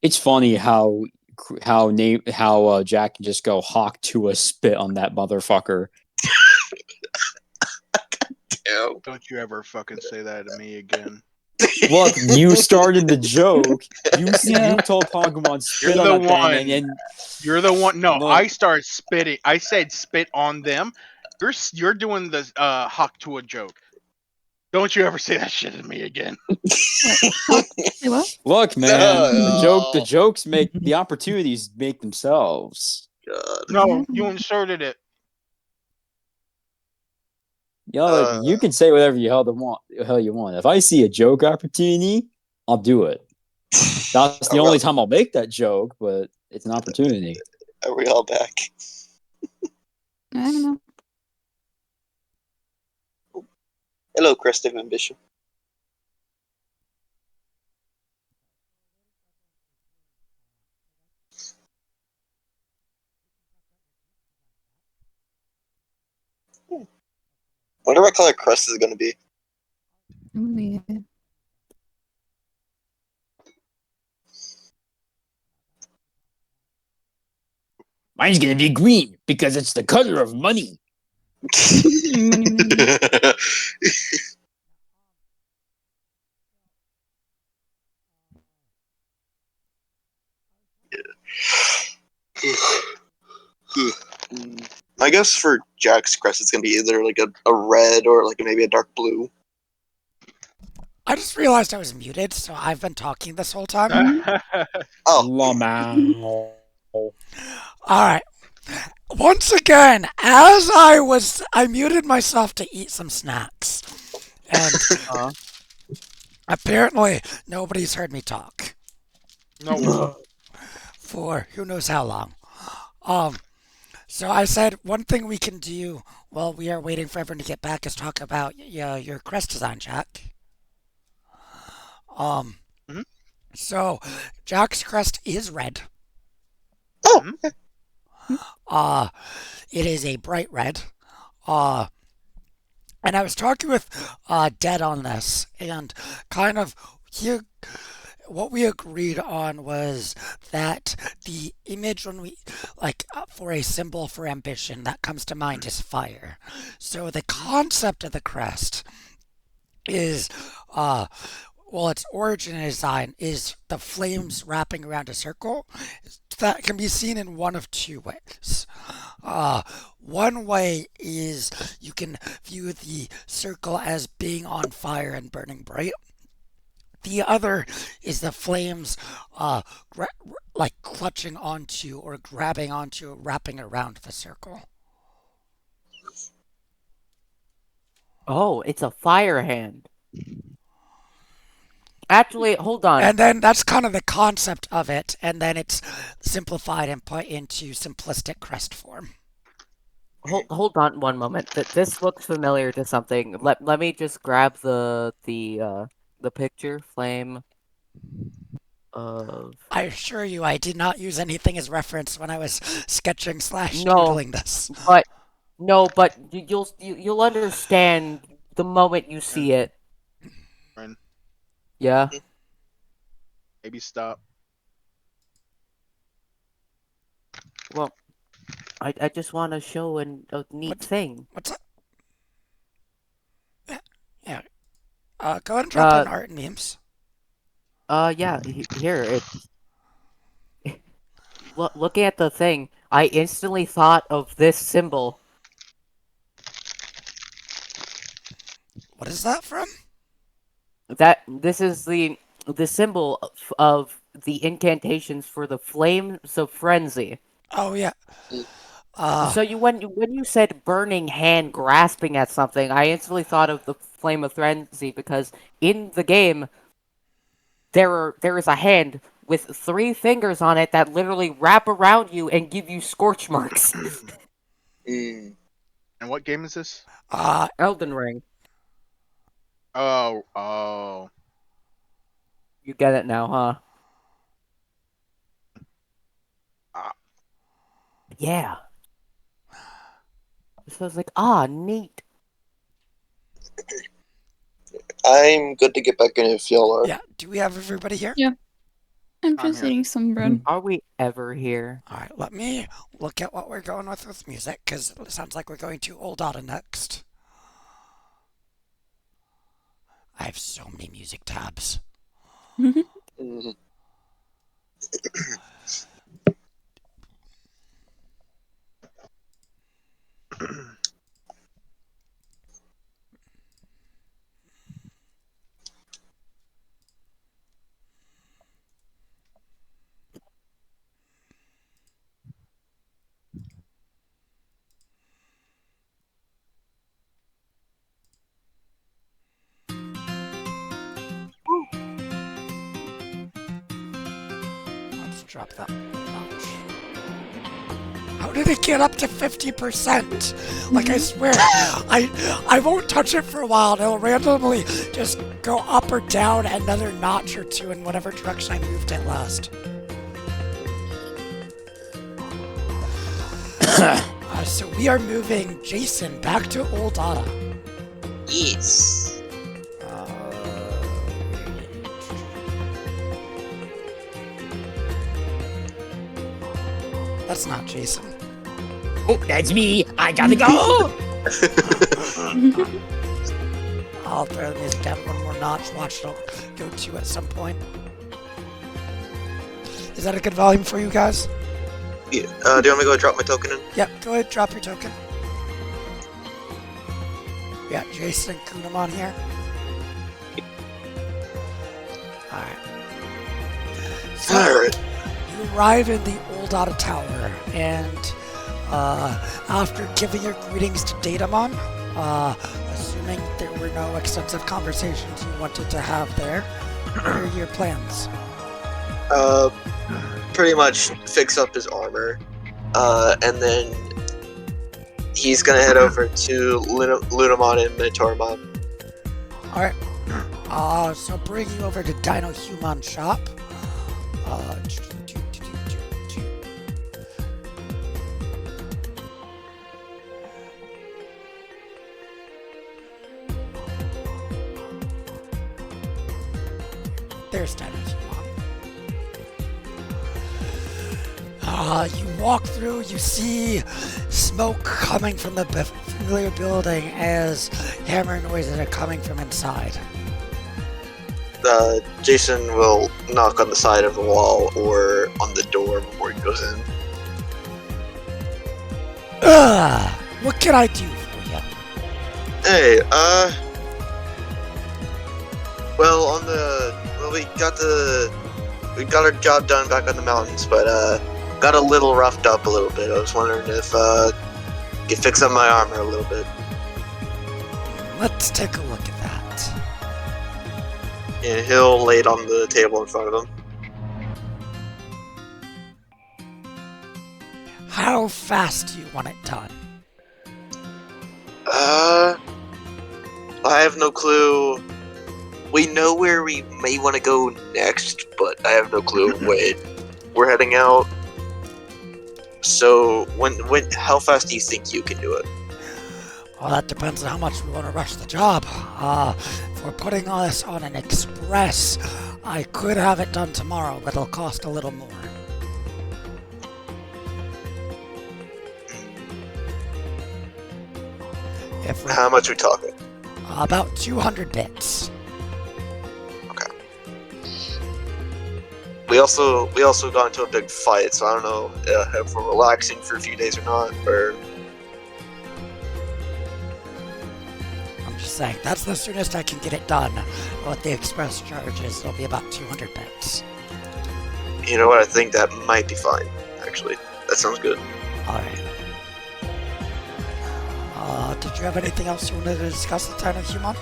It's funny how Jack can just go hawk to a spit on that motherfucker. Damn. Don't you ever fucking say that to me again. Look, you started the joke. You Yeah. told Pokemon spit You're on the that one. thing, and You're the one. No, Look. I started spitting. I said spit on them. You're doing the hawk to a joke. Don't you ever say that shit to me again. Say what? look, man, No. the jokes make the opportunities make themselves. God. No, you inserted it. You know, you can say whatever the hell you want. If I see a joke opportunity, I'll do it. That's the only time I'll make that joke, but it's an opportunity. Are we all back? I don't know. Hello, Crestive Ambition. Wonder what color crust is going to be. Oh, yeah. Mine's gonna be green because it's the color of money. Money. I guess for Jack's crest, it's gonna be either like a red or like maybe a dark blue. I just realized I was muted, so I've been talking this whole time. Oh, Lamau. Alright. Once again, as I muted myself to eat some snacks. And apparently nobody's heard me talk. No. For who knows how long. So I said one thing we can do while we are waiting for everyone to get back is talk about your crest design, Jack. So Jack's crest is red. It is a bright red. And I was talking with Dead on this, and kind of what we agreed on was that the image when we for a symbol for ambition that comes to mind is fire. So the concept of the crest is Well, its origin design is the flames wrapping around a circle. That can be seen in one of two ways. One way is you can view the circle as being on fire and burning bright. The other is the flames like clutching onto or grabbing onto, wrapping around the circle. Oh, it's a fire hand. Actually, hold on. And then that's kind of the concept of it, and then it's simplified and put into simplistic crest form. Hold on one moment. This looks familiar to something. Let me just grab the picture flame of. I assure you, I did not use anything as reference when I was sketching / No, doodling this. But you'll understand the moment you see it. Ren, Yeah. maybe stop. Well, I just want to show a neat thing. What's that? Yeah. Go ahead and drop in art and memes. Yeah. Here it's. Looking at the thing, I instantly thought of this symbol. What is that from? This is the symbol of the incantations for the flames of frenzy. Oh yeah. So when you said burning hand grasping at something, I instantly thought of the flame of frenzy because in the game there is a hand with 3 fingers on it that literally wrap around you and give you scorch marks. And what game is this? Elden Ring. Oh. You get it now, huh? Yeah. So I was like, neat. I'm good to get back in if y'all are. Yeah. Do we have everybody here? Yeah. I'm just eating some bread. Are we ever here? Alright, let me look at what we're going with music, because it sounds like we're going to Old Data next. I have so many music tabs. Let's drop that notch. How did it get up to 50%? Like, I swear, I won't touch it for a while, and it'll randomly just go up or down another notch or two in whatever direction I moved it last. So we are moving Jason back to Old Data. Yes. That's not Jason. Oh, that's me. I gotta go. I'll throw the music down one more notch. Watch it. I'll go to at some point. Is that a good volume for you guys? Yeah. Do you want me to go drop my token in? Yep, go ahead, drop your token. Yeah, Jason and Gokuwmon here. Alright. So, Alright. you arrive in the Old Data Tower, and after giving your greetings to Digimon, assuming there were no extensive conversations you wanted to have there, what are your plans? Pretty much fix up his armor, and then he's gonna head over to Lunamon and Minotaurmon. Alright. So bring you over to Dino Human Shop. There's Dino Human. You walk through, you see smoke coming from the familiar building as hammer noises are coming from inside. Jason will knock on the side of the wall or on the door before he goes in. What can I do for you? Hey, well, we got our job done back on the mountains, but got a little roughed up a little bit. I was wondering if you could fix up my armor a little bit. Let's take a look at that. And he'll lay it on the table in front of him. How fast do you want it done? I have no clue. We know where we may want to go next, but I have no clue when we're heading out. So, how fast do you think you can do it? Well, that depends on how much we want to rush the job. If we're putting all this on an express, I could have it done tomorrow, but it'll cost a little more. How much are we talking? About 200 bits. Okay. We also got into a big fight, so I don't know if we're relaxing for a few days or not, or... I'm just saying, that's the soonest I can get it done. What the express charges, it'll be about 200 bits. You know what, I think that might be fine, actually. That sounds good. Alright. Did you have anything else you wanted to discuss with Gokuwmon?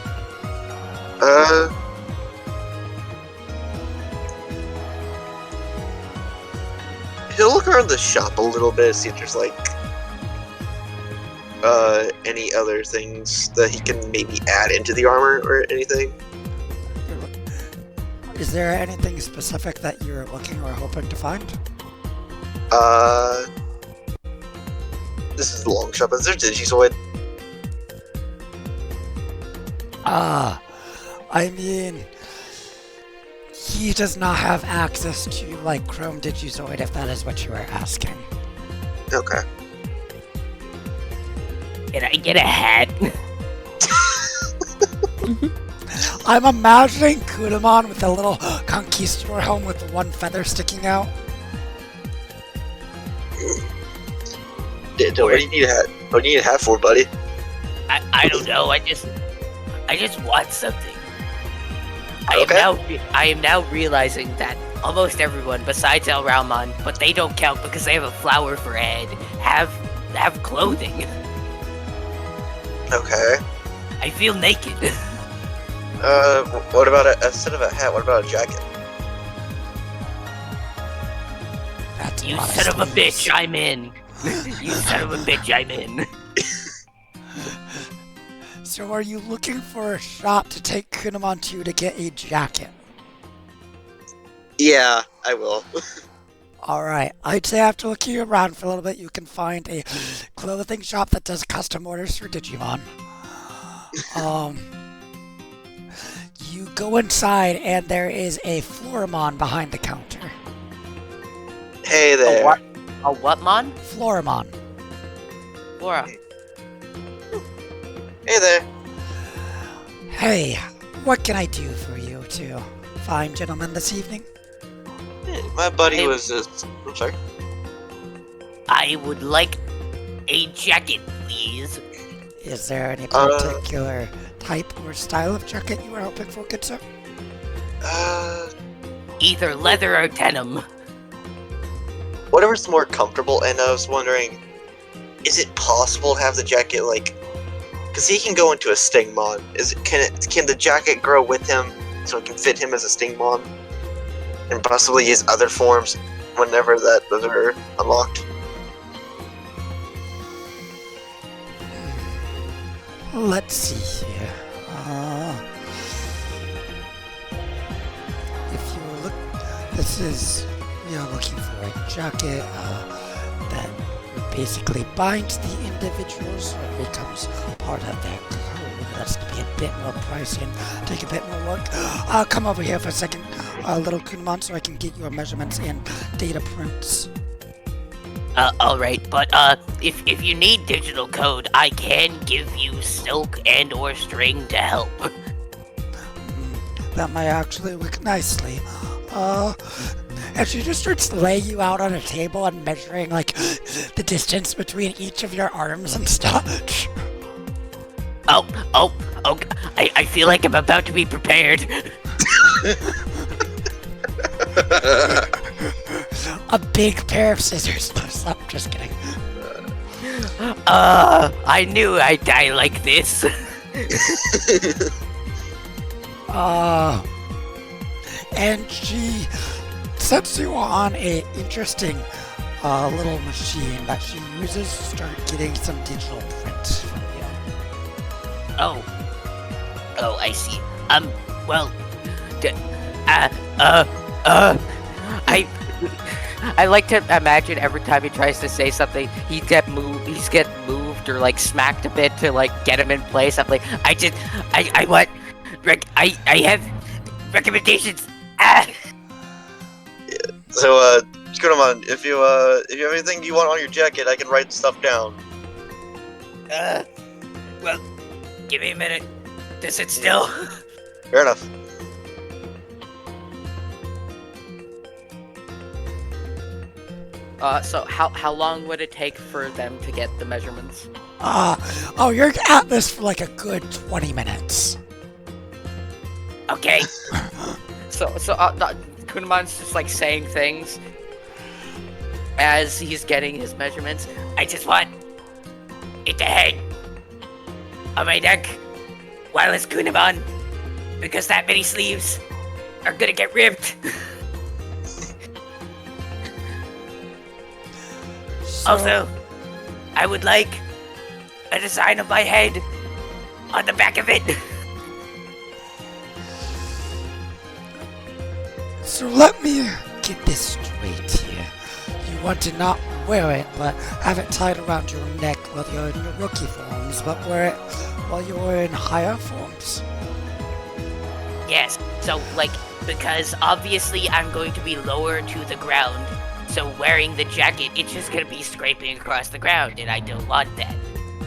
He'll look around the shop a little bit, see if there's like any other things that he can maybe add into the armor or anything. Is there anything specific that you're looking or hoping to find? This is the long shop. Is there Digizoid? I mean, he does not have access to, like, Chrome Digizoid, if that is what you are asking. Okay. Can I get a hat? I'm imagining Gokuwmon with a little conquistador helm with one feather sticking out. What do you need a hat? What do you need a hat for, buddy? I don't know. I just want something. Okay. I am now realizing that almost everyone besides El Raumon, but they don't count because they have a flower for a head, have clothing. Okay. I feel naked. What about instead of a hat, what about a jacket? That's You son of a bitch, I'm in. You son of a bitch, I'm in. So are you looking for a shop to take Gokuwmon to get a jacket? Yeah, I will. Alright, I'd say after looking around for a little bit, you can find a clothing shop that does custom orders for Digimon. You go inside and there is a Floramon behind the counter. Hey there. A what mon? Floramon. Flora. Hey there. Hey, what can I do for you two fine gentlemen this evening? My buddy was just... I'm sorry. I would like a jacket, please. Is there any particular type or style of jacket you were hoping for, good sir? Either leather or denim. Whatever's more comfortable, and I was wondering, is it possible to have the jacket, like... Because he can go into a Stingmon. Can the jacket grow with him so it can fit him as a Stingmon? And possibly his other forms whenever those are unlocked? Let's see here. If you look, we are looking for a jacket that basically binds the individuals, so it becomes part of their code. That's to be a bit more pricey and take a bit more work. Come over here for a second, little Gokuwmon, so I can get your measurements and data prints. Alright, but if you need digital code, I can give you silk and or string to help. that might actually work nicely. And she just starts laying you out on a table and measuring, like, the distance between each of your arms and stuff. Oh, I feel like I'm about to be prepared. A big pair of scissors pops up. Just kidding. I knew I'd die like this. And she sets you on a interesting little machine that she uses to start getting some digital print from you. Oh, I see. Well, I like to imagine every time he tries to say something, he's get moved or like smacked a bit to like get him in place. I'm like, I have recommendations. So, Gokuwmon, if you have anything you want on your jacket, I can write stuff down. Well, give me a minute to sit still. Fair enough. So how long would it take for them to get the measurements? You're at this for like a good 20 minutes. Okay. so Gokuwmon's just like saying things as he's getting his measurements. I just want it to hang on my neck while it's Gokuwmon, because that many sleeves are gonna get ripped. Also, I would like a design of my head on the back of it. So let me get this straight here. You want to not wear it, but have it tied around your neck while you're in your rookie forms, but wear it while you're in higher forms? Yes, so because obviously I'm going to be lower to the ground, so wearing the jacket, it's just gonna be scraping across the ground, and I don't want that.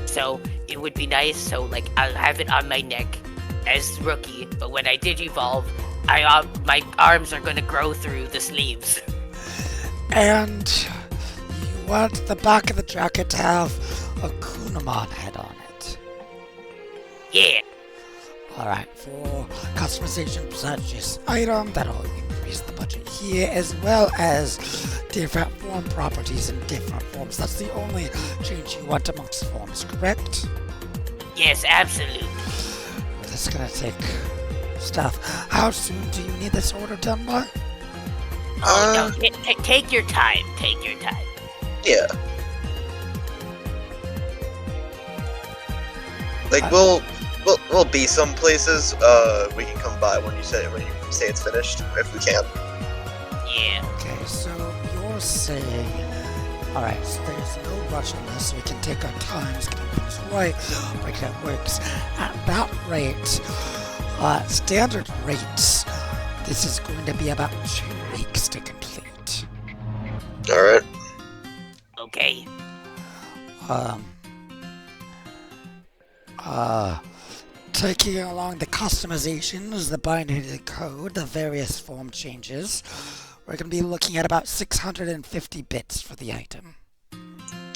So it would be nice, so I'll have it on my neck as rookie, but when I digivolve, my arms are gonna grow through the sleeves. And you want the back of the jacket to have a Gokuwmon head on it. Yeah. Alright, for customization purchase item, that'll increase the budget here, as well as different form properties in different forms. That's the only change you want amongst forms, correct? Yes, absolutely. This is gonna take stuff. How soon do you need this order done by? No, take your time. Take your time. Yeah. We'll be some places. We can come by when you say it's finished, if we can. Yeah. Okay, so you're saying, alright, so there's no rush on this, so we can take our times, getting things right, like that works. At that rate, standard rates, this is going to be about 2 weeks to complete. Alright. Okay. Taking along the customizations, the binary code, the various form changes, we're going to be looking at about 650 bits for the item.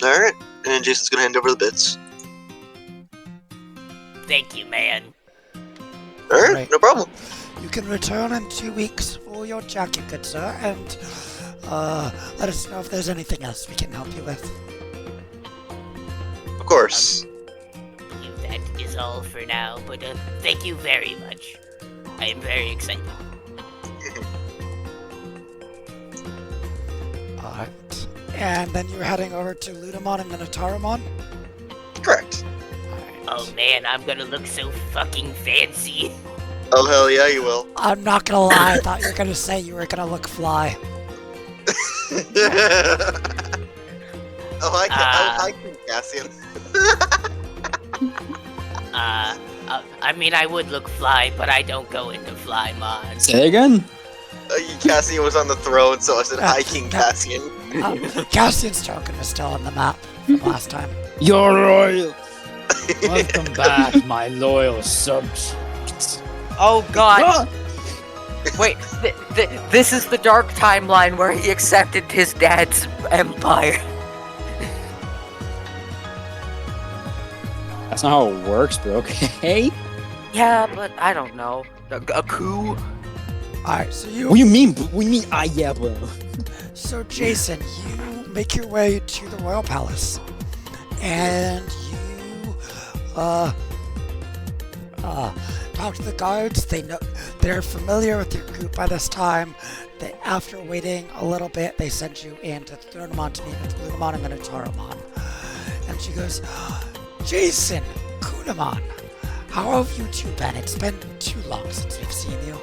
Alright, and Jason's gonna hand over the bits. Thank you, man. Alright, no problem. You can return in 2 weeks for your jacket, good sir, and let us know if there's anything else we can help you with. Of course. That is all for now, but thank you very much. I am very excited. Alright. And then you're heading over to Ludamon and Minotauromon? Correct. Oh man, I'm gonna look so fucking fancy. Oh hell yeah, you will. I'm not gonna lie, I thought you were gonna say you were gonna look fly. I can Cassian. I mean, I would look fly, but I don't go into fly mod. Say again? Cassian was on the throne, so I said, "Hi, King Cassian." Cassian's token is still on the map from last time. You're royal. Welcome back, my loyal subjects. Oh god! Wait, this is the dark timeline where he accepted his dad's empire. That's not how it works, but okay. Yeah, but I don't know. A coup? Alright, so you. What do you mean? Yeah, bro. So, Jason, you make your way to the Royal Palace. And you, talk to the guards. They're familiar with your group by this time. After waiting a little bit, they send you in to Thronamon to meet with Lunamon and Minotauromon. And she goes, Jason, Kunamon, how have you two been? It's been too long since we've seen you.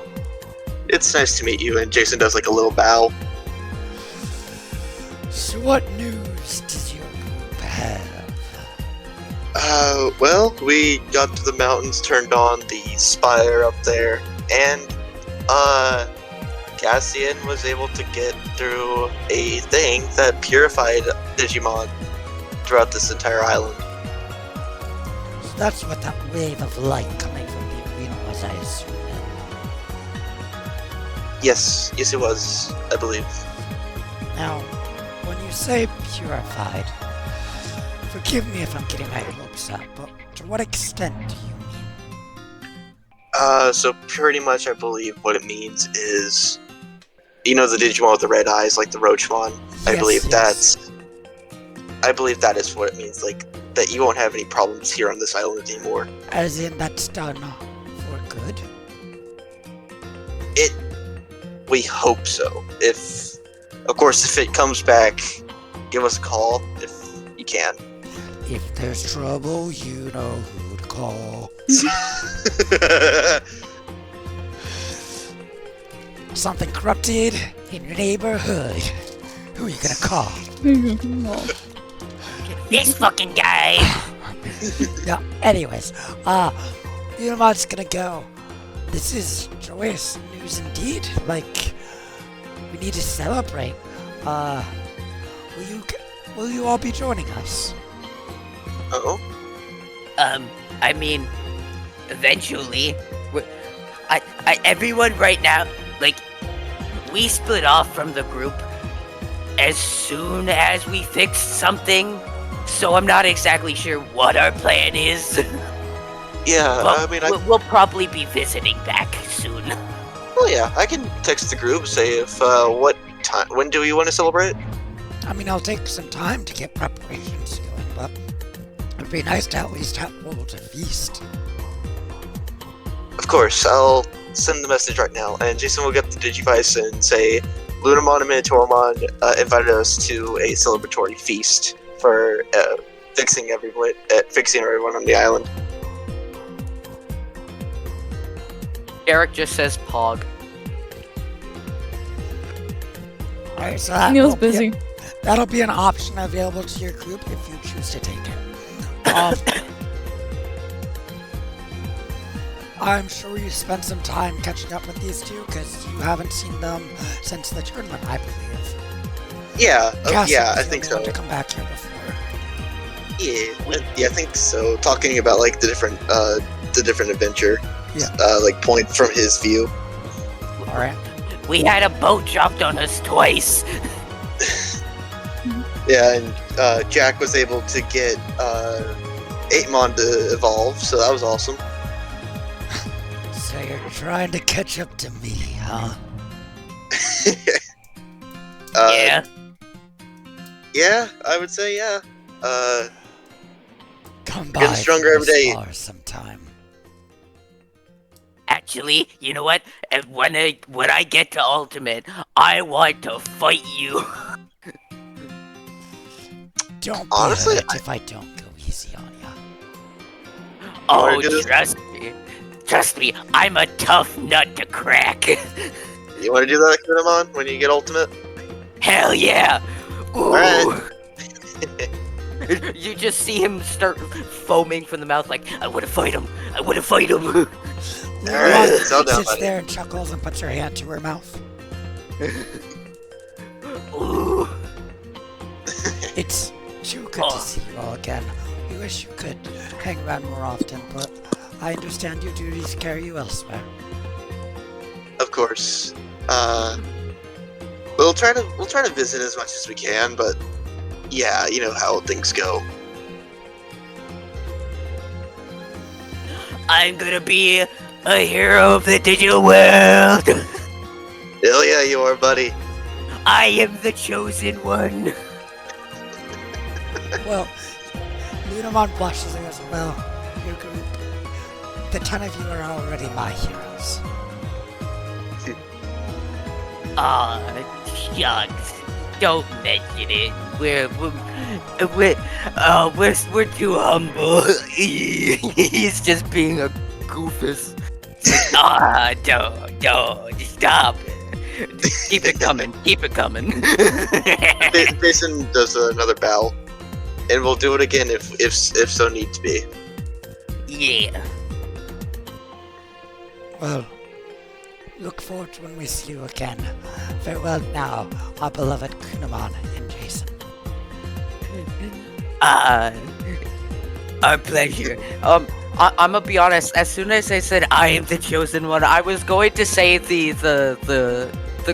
It's nice to meet you, and Jason does like a little bow. So what news does your group have? Well, we got to the mountains, turned on the spire up there, and, Cassian was able to get through a thing that purified Digimon throughout this entire island. So that's what that wave of light coming from the arena was, I assume. Yes, it was, I believe. Now, when you say purified, forgive me if I'm getting my hopes up, but to what extent do you mean? So pretty much I believe what it means is, you know, the Digimon with the red eyes, like the Roachmon. I believe that is what it means, like, that you won't have any problems here on this island anymore. As in, that's done for good? We hope so. Of course, if it comes back, give us a call if you can. If there's trouble, you know who to call. Something corrupted in your neighborhood. Who are you gonna call? This fucking guy. Yeah, anyways, Unamon's gonna go. This is joyous news indeed. Like, we need to celebrate. Will you all be joining us? Uh-oh. I mean, eventually, everyone right now, like, we split off from the group as soon as we fixed something, so I'm not exactly sure what our plan is. Yeah, But I mean, we'll probably be visiting back soon. well, yeah, I can text the group, say if, when do we want to celebrate? I mean, I'll take some time to get preparations going, but it'd be nice to at least have able to feast. Of course, I'll send the message right now, and Jason will get the Digivice and say, Lunamon and Minotauromon invited us to a celebratory feast for fixing everyone on the island. Eric just says Pog. Alright, so that Neil's will be busy. that'll be an option available to your group if you choose to take it. I'm sure you spent some time catching up with these two because you haven't seen them since the tournament, I believe. Yeah, Cassian yeah, I was the think only one so. to come back here before. Yeah, I think so. Talking about like the different adventure, Yeah. like point from his view. All right. We had a boat dropped on us twice. Yeah, and Jack was able to get Eightmon to evolve, so that was awesome. So you're trying to catch up to me, huh? Yeah. Yeah, I would say yeah. Come Getting by stronger every day. sometime. Actually, you know what? When I get to Ultimate, I want to fight you. Don't be Honestly, hurt if I don't go easy on ya. Oh, do this? trust me, I'm a tough nut to crack. You want to do that, Grimmon, when you get ultimate? Hell yeah! Ooh. Alright. You just see him start foaming from the mouth like, I want to fight him. I want to fight him. Alright, so down, Sits buddy. there and chuckles and puts her hand to her mouth. Ooh. It's too good to see you all again. We wish you could hang around more often, but I understand your duties carry you elsewhere. of course. We'll try to visit as much as we can, but yeah, you know how things go. I'm gonna be a hero of the digital world. Hell yeah, you are, buddy. I am the chosen one. Well, Lunamon blushes and goes, well, your group, the 10 of you are already my heroes. Aw, shucks. Don't mention it. We're too humble. He's just being a goofus. Don't stop. Keep it coming. Keep it coming. Jason does another bow, and we'll do it again if so need to be. Yeah. Well, look forward to when we see you again. Farewell now, our beloved Gokuwmon and Jason. Our pleasure. I'm gonna be honest. As soon as I said I am the chosen one, I was going to say the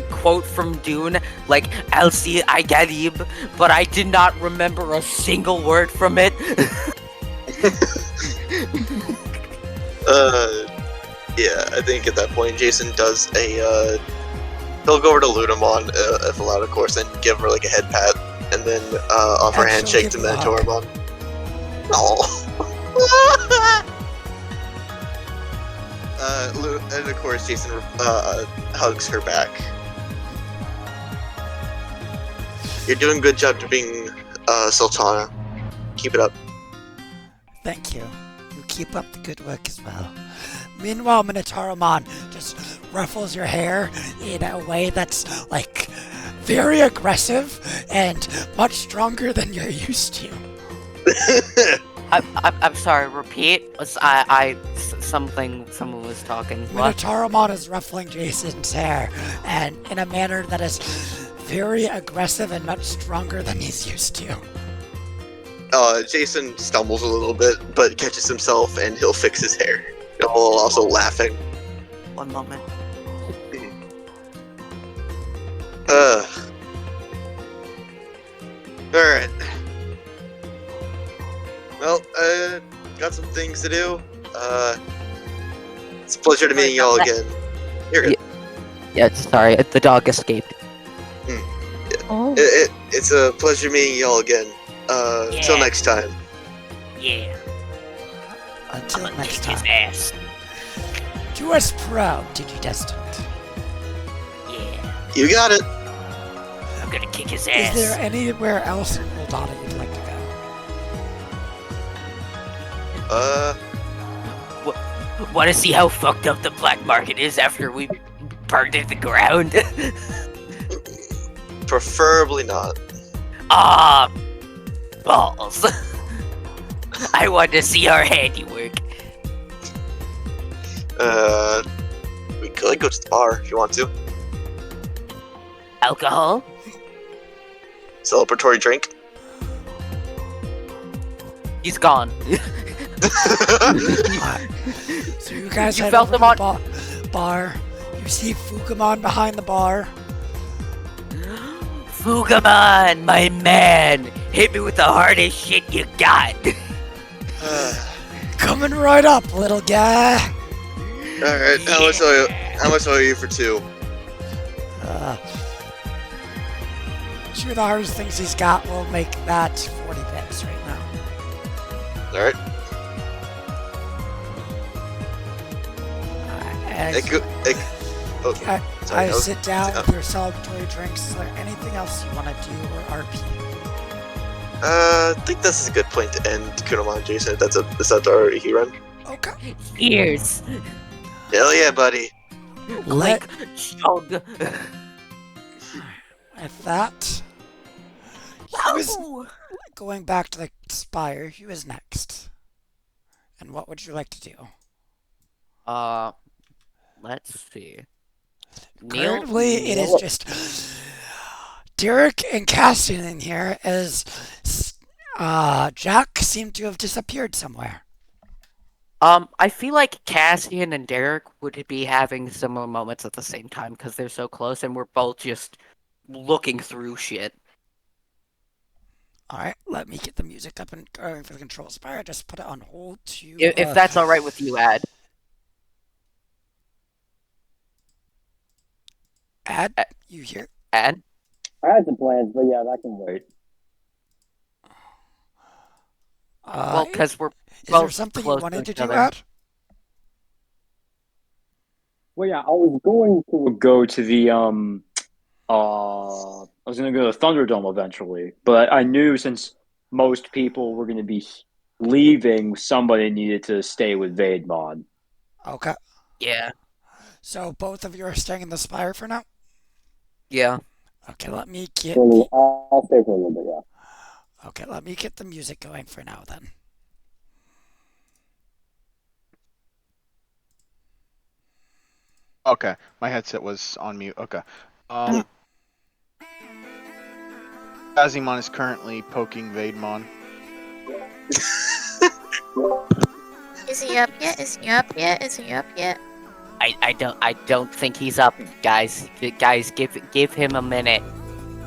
quote from Dune, like Elsie I Galib, but I did not remember a single word from it. Yeah, I think at that point Jason does a he'll go over to Lunamon, if allowed, of course, and give her like a head pat, and then offer a handshake to Minotaurmon. And of course Jason hugs her back. You're doing a good job to being Sultana. Keep it up. Thank you. You keep up the good work as well. Meanwhile, Minotaurmon just ruffles your hair in a way that's, like, very aggressive and much stronger than you're used to. I'm sorry. Repeat. Someone was talking. What? Minotaurmon is ruffling Jason's hair, and in a manner that is very aggressive and much stronger than he's used to. Jason stumbles a little bit, but catches himself, and he'll fix his hair. While also laughing. One moment. Alright. Well, got some things to do. It's a pleasure to meet y'all again. You're good. Yeah, sorry, the dog escaped. Yeah. Oh. It's a pleasure meeting y'all again. Till next time. Yeah. Until next Kick his time. ass. Do us proud, DigiDestined. Yeah. You got it. I'm gonna kick his Is ass. there anywhere else in Moldana you'd like to go? Want to see how fucked up the black market is after we burned it to the ground? Preferably not. Ah, balls. I want to see our handiwork. We could go to the bar if you want to. Alcohol? Celebratory drink. He's gone. So you guys You head felt over them to the bar. You see Fukumon behind the bar. Fugamon, my man. Hit me with the hardest shit you got. Coming right up, little guy. Alright, how much owe you for two? Two of the hardest things he's got will make that 40 bits right now. Alright. I sit down with your celebratory drinks. Is there anything else you want to do or RP? I think this is a good point to end Kunomon Jason. That's our RP run. Okay. Cheers. Hell yeah, buddy. Like chug. With that, who is going back to the spire? Who is next? And what would you like to do? Let's see. Currently, it is just Derek and Cassian in here, as Jack seemed to have disappeared somewhere. I feel like Cassian and Derek would be having similar moments at the same time because they're so close and we're both just looking through shit. Alright, let me get the music up and going for the control spire. Just put it on hold to... If that's alright with you, Ad. Ad, you here? Ad? I had some plans, but yeah, that can wait. Well, because we're Is there both something you close wanted to each do, other. Ad? Well, yeah, I was going to go to the I was going to go to the Thunderdome eventually, but I knew since most people were going to be leaving, somebody needed to stay with Vaidmon. Okay. Yeah. So both of you are staying in the spire for now? Yeah. Okay, let me get... I'll stay for a little bit, yeah. Okay, let me get the music going for now, then. Okay, my headset was on mute. Okay. Azimon is currently poking Vaidmon. Is he up yet? Is he up yet? Is he up yet? I don't think he's up, guys. Guys, give him a minute.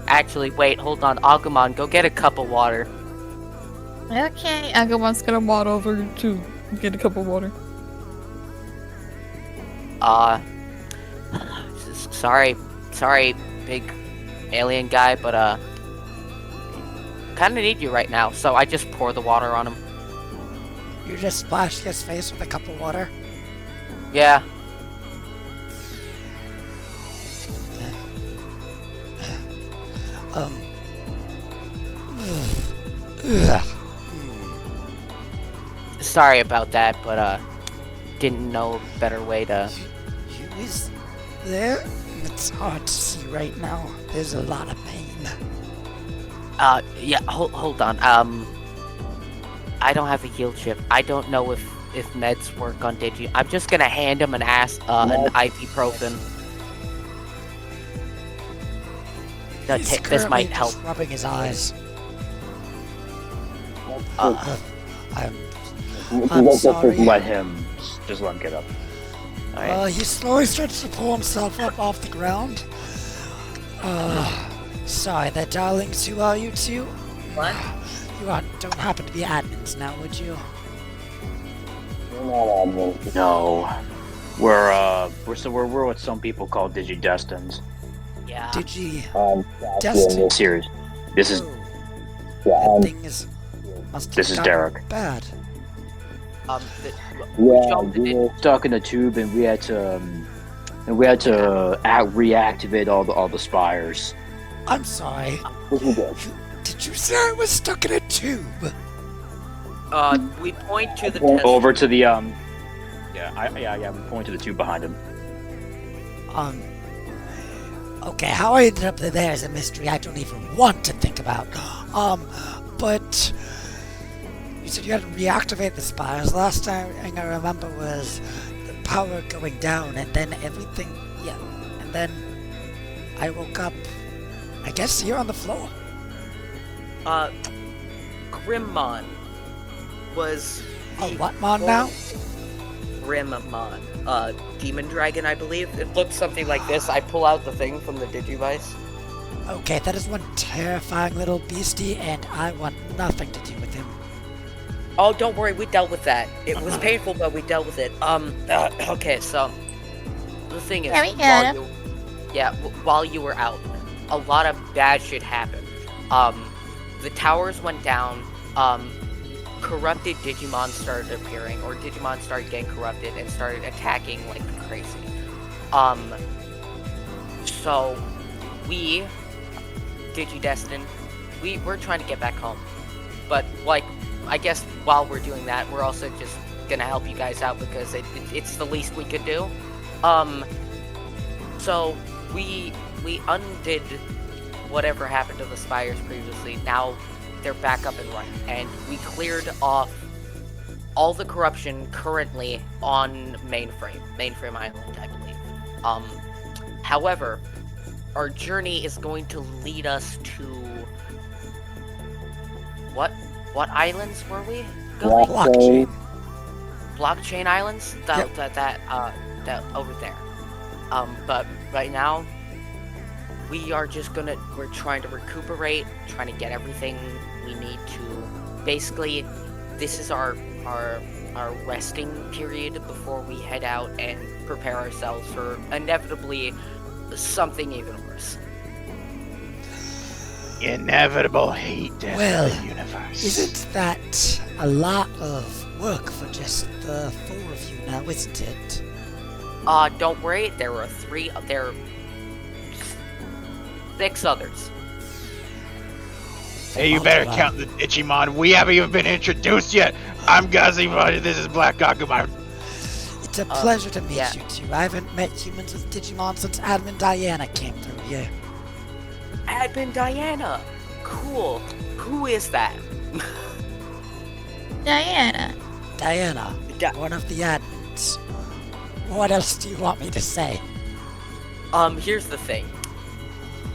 Actually, wait, hold on. Agumon, go get a cup of water. Okay. Agumon's gonna walk over to get a cup of water. Sorry, big alien guy, but kinda need you right now, so I just pour the water on him. You just splashed his face with a cup of water? Yeah. Sorry about that, but didn't know a better way to... You is there? It's hard to see right now. There's a lot of pain. Yeah, hold on. I don't have a heal chip. I don't know if meds work on Digi. I'm just gonna hand him an ibuprofen. This might help. Just rubbing his eyes. I'm sorry. Just let him get up. He slowly starts to pull himself up off the ground. Sorry, they're darlings to you two. What? You don't happen to be admins now, would you? No. We're what some people call digidestined. Yeah. Destined? Serious. This is That thing is... this is Derek. Bad. We were stuck in a tube, and we had to reactivate all the spires. I'm sorry. Did you say I was stuck in a tube? We point to the over to the we point to the tube behind him. Okay, how I ended up there is a mystery I don't even want to think about. But you said you had to reactivate the spires. Last time I remember was the power going down, and then everything. Yeah, and then I woke up. I guess here on the floor. Grimmon was... what mon now? Grimmon. Demon dragon, I believe. It looks something like this. I pull out the thing from the DigiBoys. Okay, that is one terrifying little beastie, and I want nothing to do with him. Oh, don't worry, we dealt with that. It was painful, but we dealt with it. Okay, so... The thing is... Yeah, we got him. While you were out, a lot of bad shit happened. The towers went down, corrupted Digimon started appearing, or Digimon started getting corrupted and started attacking like crazy. So we, DigiDestiny, we're trying to get back home. But like, I guess while we're doing that, we're also just gonna help you guys out because it's the least we could do. So we undid whatever happened to the spires previously. Now they're back up and running, and we cleared off all the corruption currently on mainframe island, I believe. However, our journey is going to lead us to what islands were we going? Blockchain. blockchain islands that over there. But right now, we're trying to recuperate, trying to get everything we need to. Basically, this is our resting period before we head out and prepare ourselves for inevitably something even worse. Inevitable hate death Well, of the universe. isn't that a lot of work for just the 4 of you now, isn't it? Don't worry, there are 6 others. Hey, you better count the Digimon. We haven't even been introduced yet. I'm Gokuwmon, this is Black Gokuwmon. It's a pleasure to meet yeah. you two. I haven't met humans with Digimon since Admin Diana came through here. Admin Diana! Cool. Who is that? Diana. Diana, one of the admins. What else do you want me to say? Here's the thing.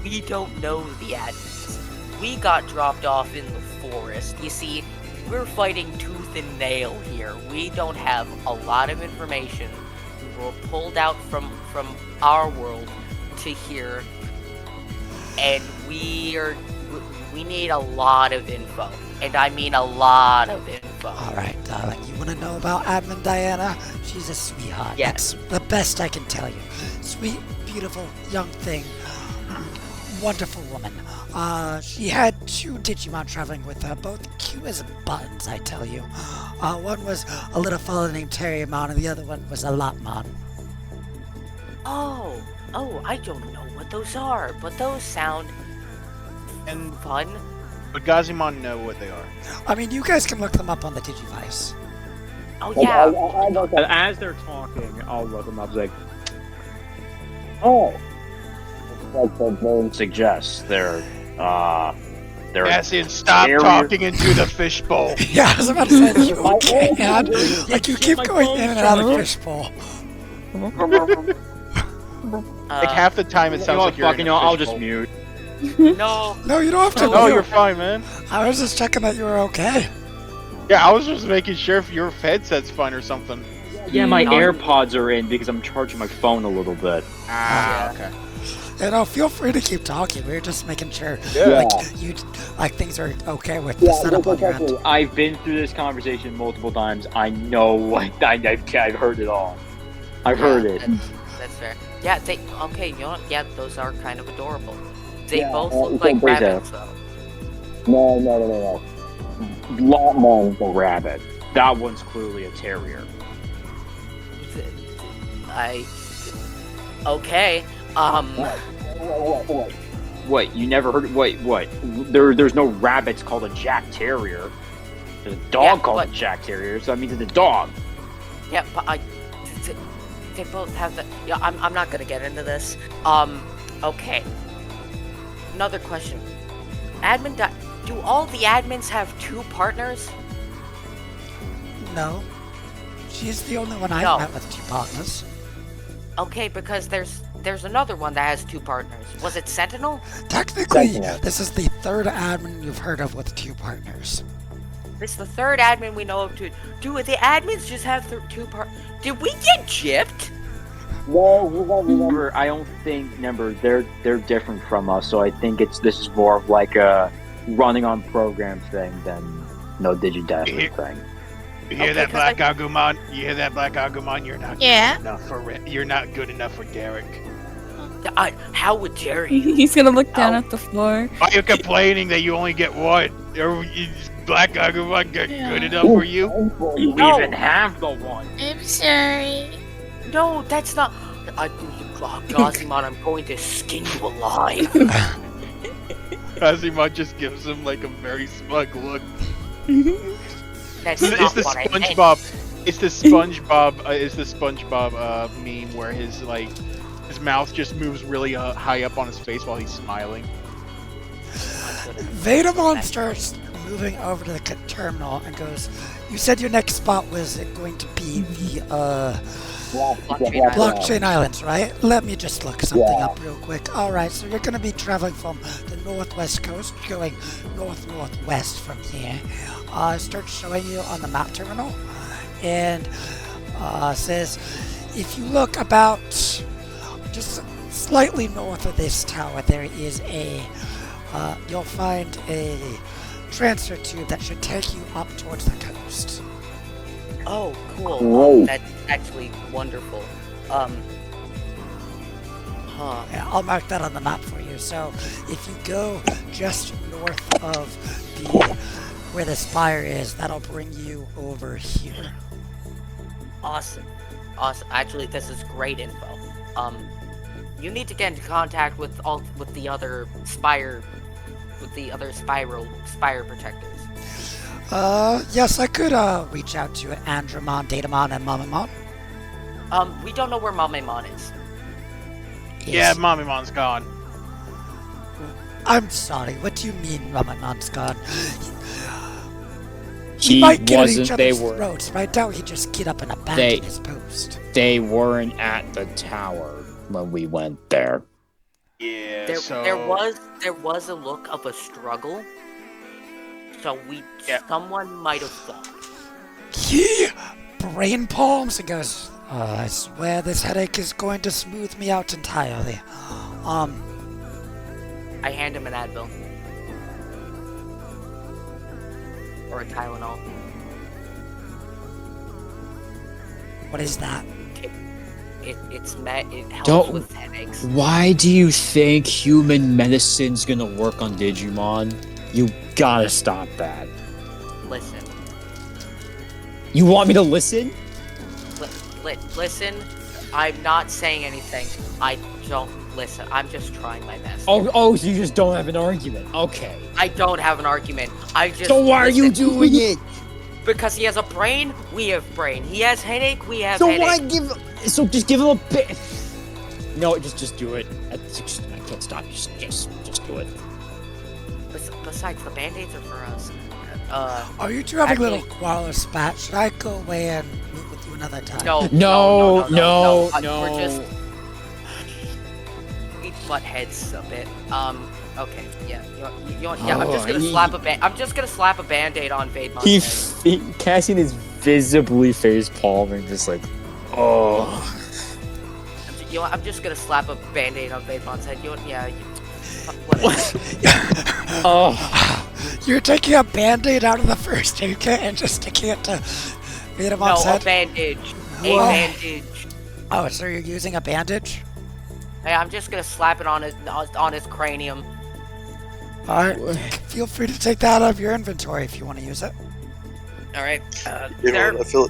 We don't know the admins. We got dropped off in the forest. You see, we're fighting tooth and nail here. We don't have a lot of information. We were pulled out from our world to here, and we need a lot of info. And I mean a lot of info. Alright, darling, you want to know about Admin Diana? She's a sweetheart. Yes. That's the best I can tell you. Sweet, beautiful, young thing. Wonderful woman. She had 2 Digimon traveling with her, both cute as buttons, I tell you. One was a little fellow named Terriermon, and the other one was a Lotmon. Oh, I don't know what those are, but those sound fun. But Gazimon know what they are. I mean, you guys can look them up on the DigiVoice. Oh yeah. As they're talking, I'll look them up. Like, oh, like the name suggests, they're Cassian, stop talking into the fishbowl. Yeah, I was about to say, you can't. Like, you keep going in and out of the fishbowl. Like half the time it sounds like you're in a I'll fishbowl. just mute. No. No, you don't have to. No, mute. you're fine, man. I was just checking that you were okay. Yeah, I was just making sure if your headset's fine or something. Yeah, my AirPods are in because I'm charging my phone a little bit. Okay. You know, feel free to keep talking. We were just making sure, Yeah. like things are okay with the setup on your end. I've been through this conversation multiple times. I know, like, I've heard it all. I've heard it. That's fair. Yeah, okay, you know what? Yeah, those are kind of adorable. They both it's look like a bit rabbits, though. No. Lotmon's a rabbit. That one's clearly a terrier. Okay. Wait, you never heard? Wait, what? There's no rabbits called a Jack Terrier. There's a dog called a Jack Terrier, so that means it's a dog. Yeah, but they both have the. Yeah, I'm not gonna get into this. Okay. Another question. Do all the admins have 2 partners? No. She's the only one I've No. met with 2 partners. Okay, because there's another one that has 2 partners. Was it Sentinel? Technically, this is the 3rd admin you've heard of with 2 partners. This is the 3rd admin we know of. Do the admins just have 2 partners? Did we get gypped? No, remember, I don't think. Remember, they're different from us, so I think this is more of like a running on program thing than DigiDestiny thing. You hear that, Black Gokuwmon? You hear that, Black Gokuwmon? You're not Yeah. good enough for You're not good enough for Derek. How would dare you? He's gonna look down at the floor. Why are you complaining that you only get 1? Black Gokuwmon good enough for you? You even have the 1. I'm sorry. No, that's not. Gazimon, I'm going to skin you alive. Gazimon just gives him like a very smug look. That's It's not the what I meant. SpongeBob. It's the SpongeBob. It's the SpongeBob meme where his mouth just moves really high up on his face while he's smiling. Veidamon starts moving over to the terminal and goes, "You said your next spot was going to be the blockchain islands, right? Let me just look something up real quick. Alright, so you're going to be traveling from the northwest coast, going northwest from here. Start showing you on the map terminal. and says, if you look about just slightly north of this tower, there is you'll find a transfer tube that should take you up towards the coast. Oh, cool. Whoa. That's actually wonderful. Yeah, I'll mark that on the map for you. So if you go just north of where the spire is, that'll bring you over here. Awesome. Actually, this is great info. You need to get into contact with the other spire protectors. Yes, I could reach out to Andromon, Datamon, and Mamamon. We don't know where Mamemon is. Yeah, Mamimon's gone. I'm sorry, what do you mean Mamamon's gone? He might get at each wasn't. They other's were. throats, but I doubt he'd just get up and abandon his post. They weren't at the tower when we went there. Yeah, There was a look of a struggle. So someone might have thought. He brain palms and goes, I swear this headache is going to smooth me out entirely. I hand him an Advil. Or a Tylenol. What is that? It helps with headaches. Why do you think human medicine's gonna work on Digimon? You gotta stop that. Listen. You want me to listen? Listen, I'm not saying anything. I don't listen. I'm just trying my best. Oh, so you just don't have an argument. Okay. I don't have an argument. So why are you doing it? Because he has a brain, we have brain. He has headache, we have So headache. So just give him a bit. No, just do it. I can't stop you. Just do it. Besides, the band-aids are for us. Are you two having a little quarrel or spat? Should I go away and meet with you another time? No. We're just... We butt heads a bit. Okay, yeah. I'm just gonna slap a band-aid on Vademon's head. Cassian is visibly face palming, just like, oh. I'm just gonna slap a band-aid on Vademon's head. Whatever. Oh. You're taking a band-aid out of the first aid kit and just sticking it to Vademon's head? A bandage. Whoa. A bandage. Oh, so you're using a bandage? Hey, I'm just gonna slap it on his cranium. Alright, feel free to take that out of your inventory if you want to use it. Alright, You know what, I feel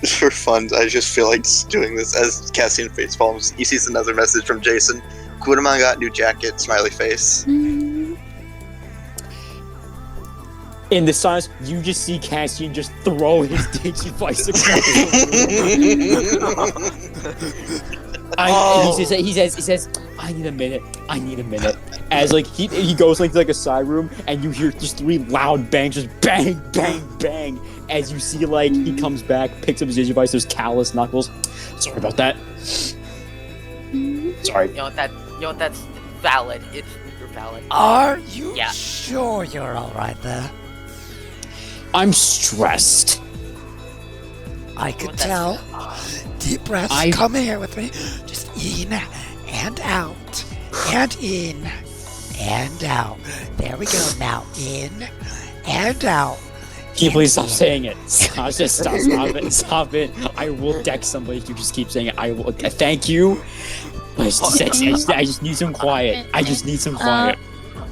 for fun, I just feel like just doing this as Cassian face palms. He sees another message from Jason. Gokuwmon got new jacket, smiley face. In the silence, you just see Cassian just throw his Digivice across. He says, I need a minute. As like he goes like a side room, and you hear just 3 loud bangs, just bang, bang, bang. As you see like he comes back, picks up his Digivice, there's callous knuckles. Sorry about that. Sorry. You know what? That's valid. You're valid. Are you sure you're alright there? I'm stressed. I could tell. Deep breaths. Come here with me. Just in and out. And in and out. There we go. Now in and out. Can you please stop saying it? Stop it. I will deck somebody if you just keep saying it. I will. Thank you. I just need some quiet.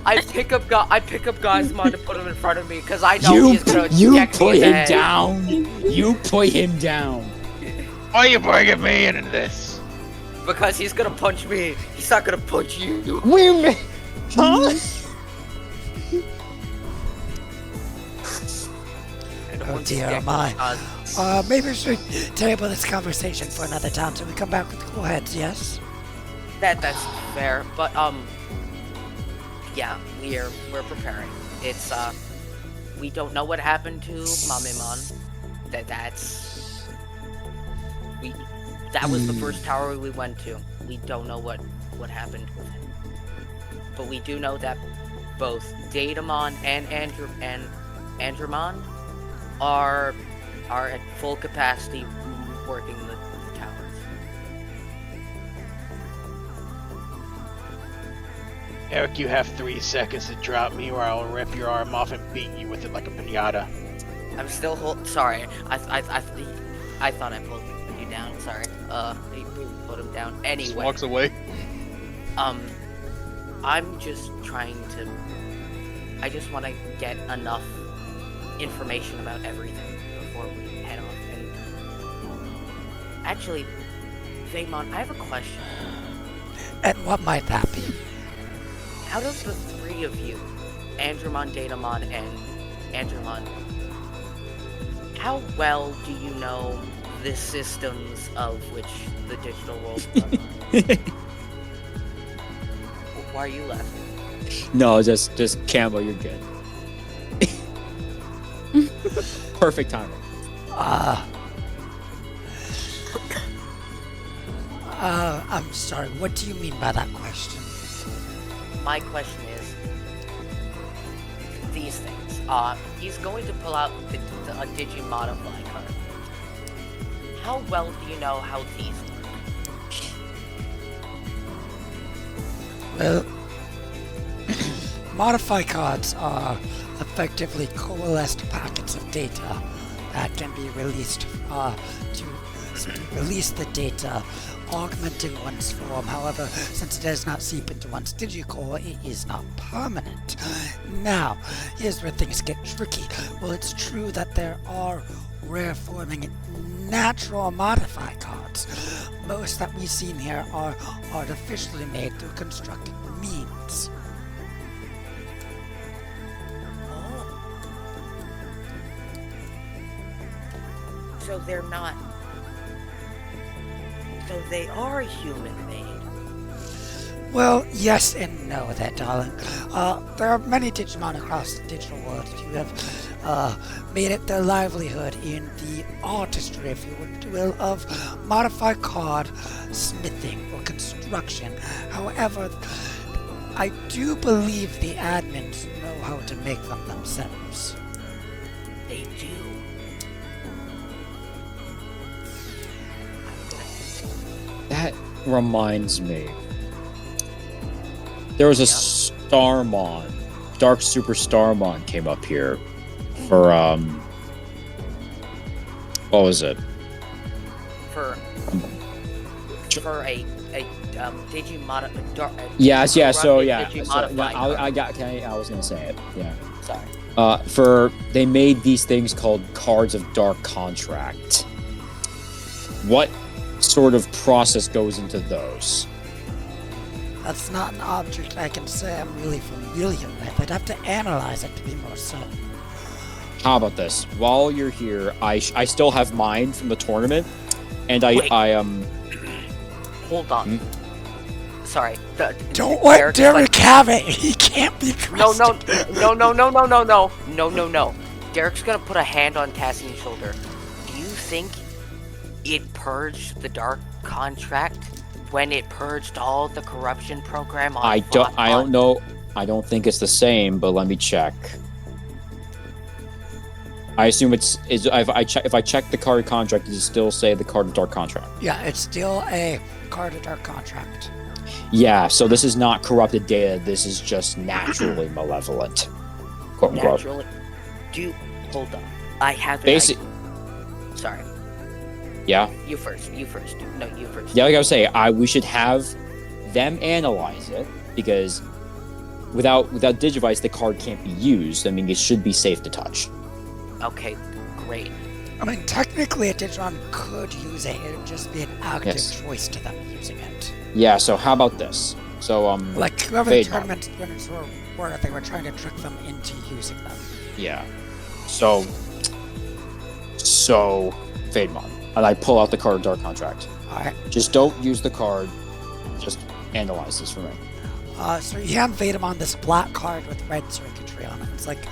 I pick up Gokuwmon to put him in front of me because I know he's gonna deck me in the head. You put him down. Why are you bringing me into this? Because he's gonna punch me. He's not gonna punch you. Wait a minute. Huh? Oh dear, oh my. Maybe we should table this conversation for another time till we come back with cool heads, yes? That's fair, but yeah, we're preparing. It's we don't know what happened to Mamemon. That was the first tower we went to. We don't know what happened with him. But we do know that both Datamon and Andromon are are at full capacity working the towers. Eric, you have 3 seconds to drop me, or I'll rip your arm off and beat you with it like a pinata. I'm still sorry. I thought I pulled you down. Sorry. You put him down anyway. Just walks away. I'm just trying to. I just want to get enough information about everything before we head off. And actually, Vaymon, I have a question. And what might that be? Out of the 3 of you, Andromon, Datamon, and Andromon, how well do you know the systems of which the digital world runs? Why are you laughing? No, just Cambo, you're good. Perfect timing. I'm sorry, what do you mean by that question? My question is these things. He's going to pull out a Digimodify card. How well do you know how these work? Well, modify cards are effectively coalesced packets of data that can be released to release the data, augmenting one's form. However, since it does not seep into one's digicore, it is not permanent. Now, here's where things get tricky. Well, it's true that there are rare forming natural modify cards. Most that we've seen here are artificially made through constructed means. So they're not. So they are human-made. Well, yes and no, that darling. There are many Digimon across the digital world who have made it their livelihood in the artistry, if you will, of modified card smithing or construction. However, I do believe the admins know how to make them themselves. They do. That reminds me. There was a Starmon, Dark Super Starmon came up here for what was it? For a Digimon. Yes, yeah. So yeah, Digimodify I was gonna say it. Yeah. Sorry. They made these things called cards of dark contract. What sort of process goes into those? That's not an object I can say I'm really familiar with. I'd have to analyze it to be more certain. How about this? While you're here, I still have mine from the tournament, and Wait. Hold on. Sorry. Don't let Derek have it. He can't be trusted. No. Derek's gonna put a hand on Cassie's shoulder. Do you think it purged the dark contract when it purged all the corruption program on I don't know. I don't think it's the same, but let me check. I assume if I check the card contract, does it still say the card of dark contract? Yeah, it's still a card of dark contract. Yeah, so this is not corrupted data. This is just naturally malevolent. Quote unquote. Naturally. Hold on. I have Sorry. Yeah. You first. No, you first. Yeah, like I was saying, we should have them analyze it, because without Digivice, the card can't be used. I mean, it should be safe to touch. Okay, great. I mean, technically, a Digimon could use it. It would just be an active choice to them using it. Yeah. So how about this? So like whoever the tournament winners were, they were trying to trick them into using them. Yeah. So Fademon. And I pull out the card of dark contract. Alright. Just don't use the card. Just analyze this for me. So you hand Vatamon this black card with red circuitry on it. It's like,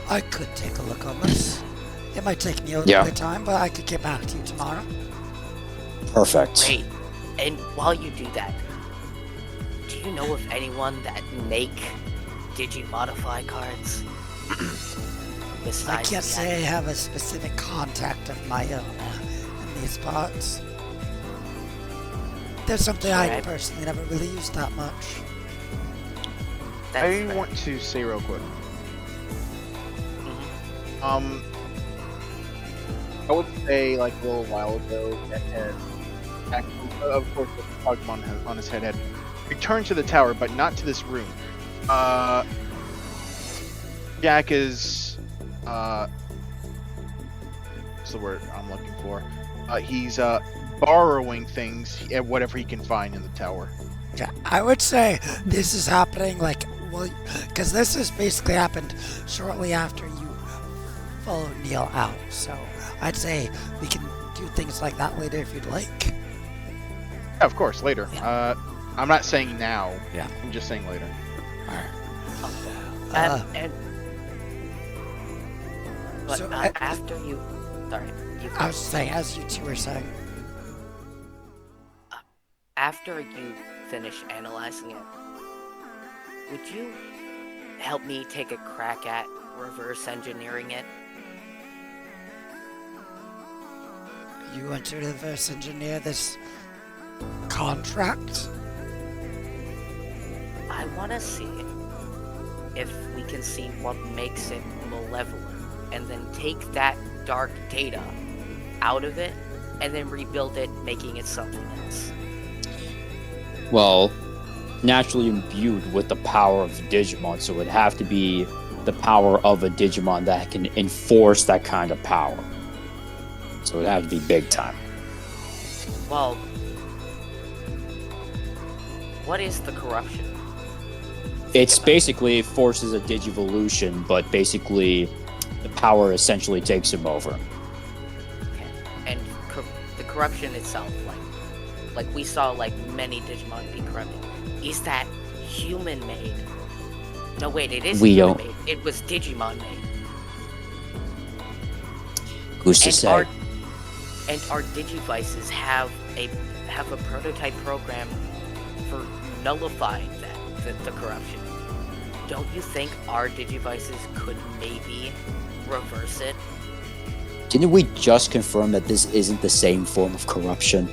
I could take a look on this. It might take me a little bit of time, but I could get back to you tomorrow. Perfect. Great. And while you do that, do you know of anyone that make Digimodify cards? I besides can't the say I have a specific contact of my own in these parts. There's something I Right. personally never really used that much. That's I fair. want to say real quick. Mhm. I would say like a little while ago that of course the Pokemon on his head had returned to the tower, but not to this room. Jack is what's the word I'm looking for? He's borrowing things, whatever he can find in the tower. Yeah, I would say this is happening like, well, because this has basically happened shortly after you followed Neil out. So I'd say we can do things like that later if you'd like. Yeah, of course, later. Yeah. I'm not saying now. Yeah. I'm just saying later. But so, after you, sorry, you. I was saying, as you two were saying. After you finish analyzing it, would you help me take a crack at reverse engineering it? You want to reverse engineer this contract? I want to see if we can see what makes it malevolent, and then take that dark data out of it, and then rebuild it, making it something else. Well, naturally imbued with the power of Digimon, so it would have to be the power of a Digimon that can enforce that kind of power. So it would have to be big time. Well, what is the corruption? It's basically forces a Digivolution, but basically the power essentially takes him over. Okay. And the corruption itself, like we saw like many Digimon be corrupted. Is that human made? No, wait, it is human made. It was Digimon made. Who's to say? And our Digivices have a prototype program for nullifying the corruption. Don't you think our Digivices could maybe reverse it? Didn't we just confirm that this isn't the same form of corruption?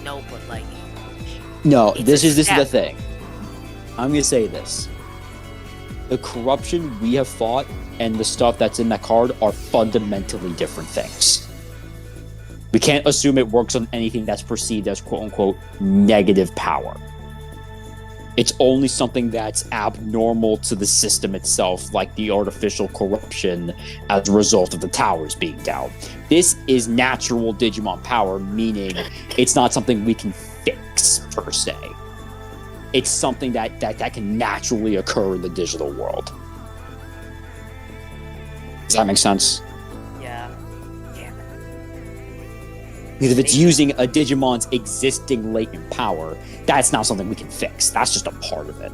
No, but like. No, this is the step. thing. I'm gonna say this. The corruption we have fought and the stuff that's in that card are fundamentally different things. We can't assume it works on anything that's perceived as quote-unquote negative power. It's only something that's abnormal to the system itself, like the artificial corruption as a result of the towers being down. This is natural Digimon power, meaning it's not something we can fix, per se. It's something that can naturally occur in the digital world. Does that make sense? Yeah. Because if it's using a Digimon's existing latent power, that's not something we can fix. That's just a part of it.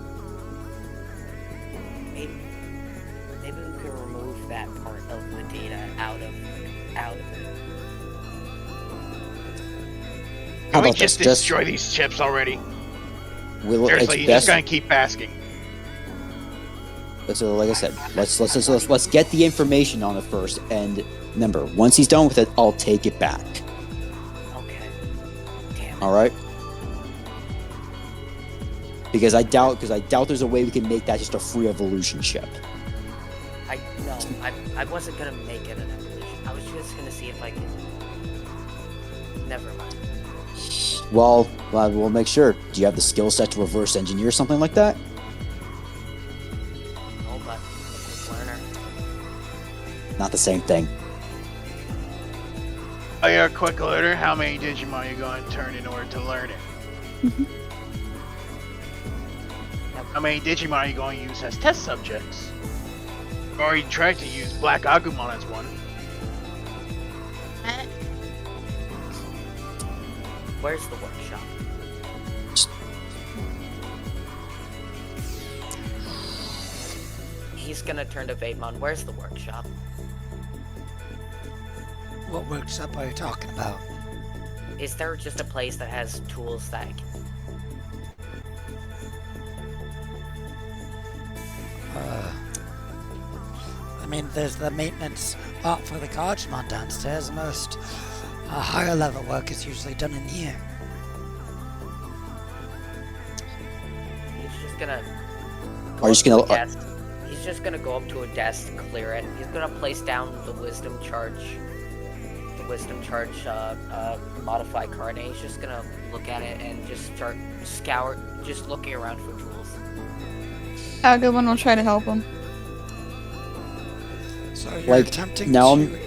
Maybe we can remove that part of the data out of it. Can we just destroy these chips already? Seriously, you're just gonna keep asking. So, like I said, let's get the information on it first, and remember, once he's done with it, I'll take it back. Okay. Damn it. All right. Because I doubt there's a way we can make that just a free evolution chip. I wasn't gonna make it an evolution. I was just gonna see if I could. Never mind. Well, we'll make sure. Do you have the skill set to reverse engineer something like that? Oh, but quick learner. Not the same thing. Oh, you're a quick learner? How many Digimon are you going to turn in order to learn it? How many Digimon are you going to use as test subjects? Or you tried to use Black Agumon as one? Where's the workshop? He's gonna turn to Vaidmon. Where's the workshop? What workshop are you talking about? Is there just a place that has tools that Let mean, there's the maintenance for the Gokuwmon downstairs. Most higher level work is usually done in here. He's just gonna. Are you just gonna? He's just gonna go up to a desk, clear it. He's gonna place down the wisdom charge. Modify card, and he's just gonna look at it and just start just looking around for tools. Gokuwmon will try to help him. So you're attempting to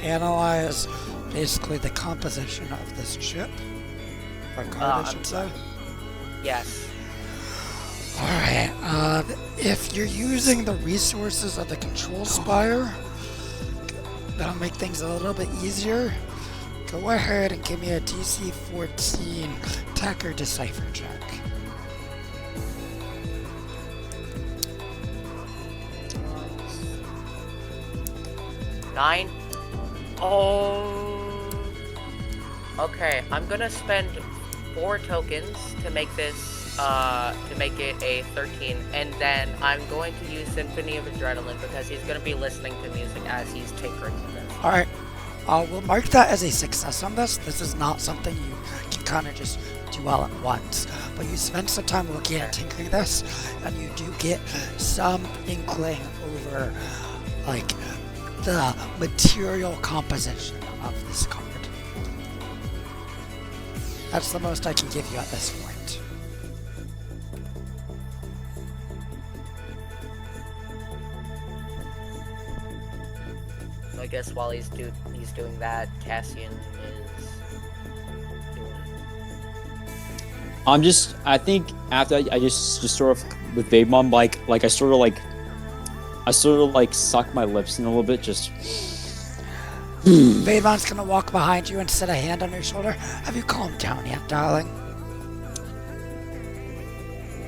analyze basically the composition of this chip? Or card, I should say? Yes. Alright, if you're using the resources of the control spire, that'll make things a little bit easier. Go ahead and give me a DC 14 tech or decipher check. 9. Oh. Okay, I'm gonna spend 4 tokens to make this, to make it a 13, and then I'm going to use Symphony of Adrenaline because he's gonna be listening to music as he's tinkering with this. Alright, we'll mark that as a success on this. This is not something you can kind of just do all at once, but you spend some time looking at tinkering this, and you do get some inkling over, like, the material composition of this card. That's the most I can give you at this point. So I guess while he's doing that, Cassian is doing. I think after I just sort of with Digimon, I sort of like suck my lips in a little bit, just. Vademon's gonna walk behind you and set a hand on your shoulder. Have you calmed down yet, darling?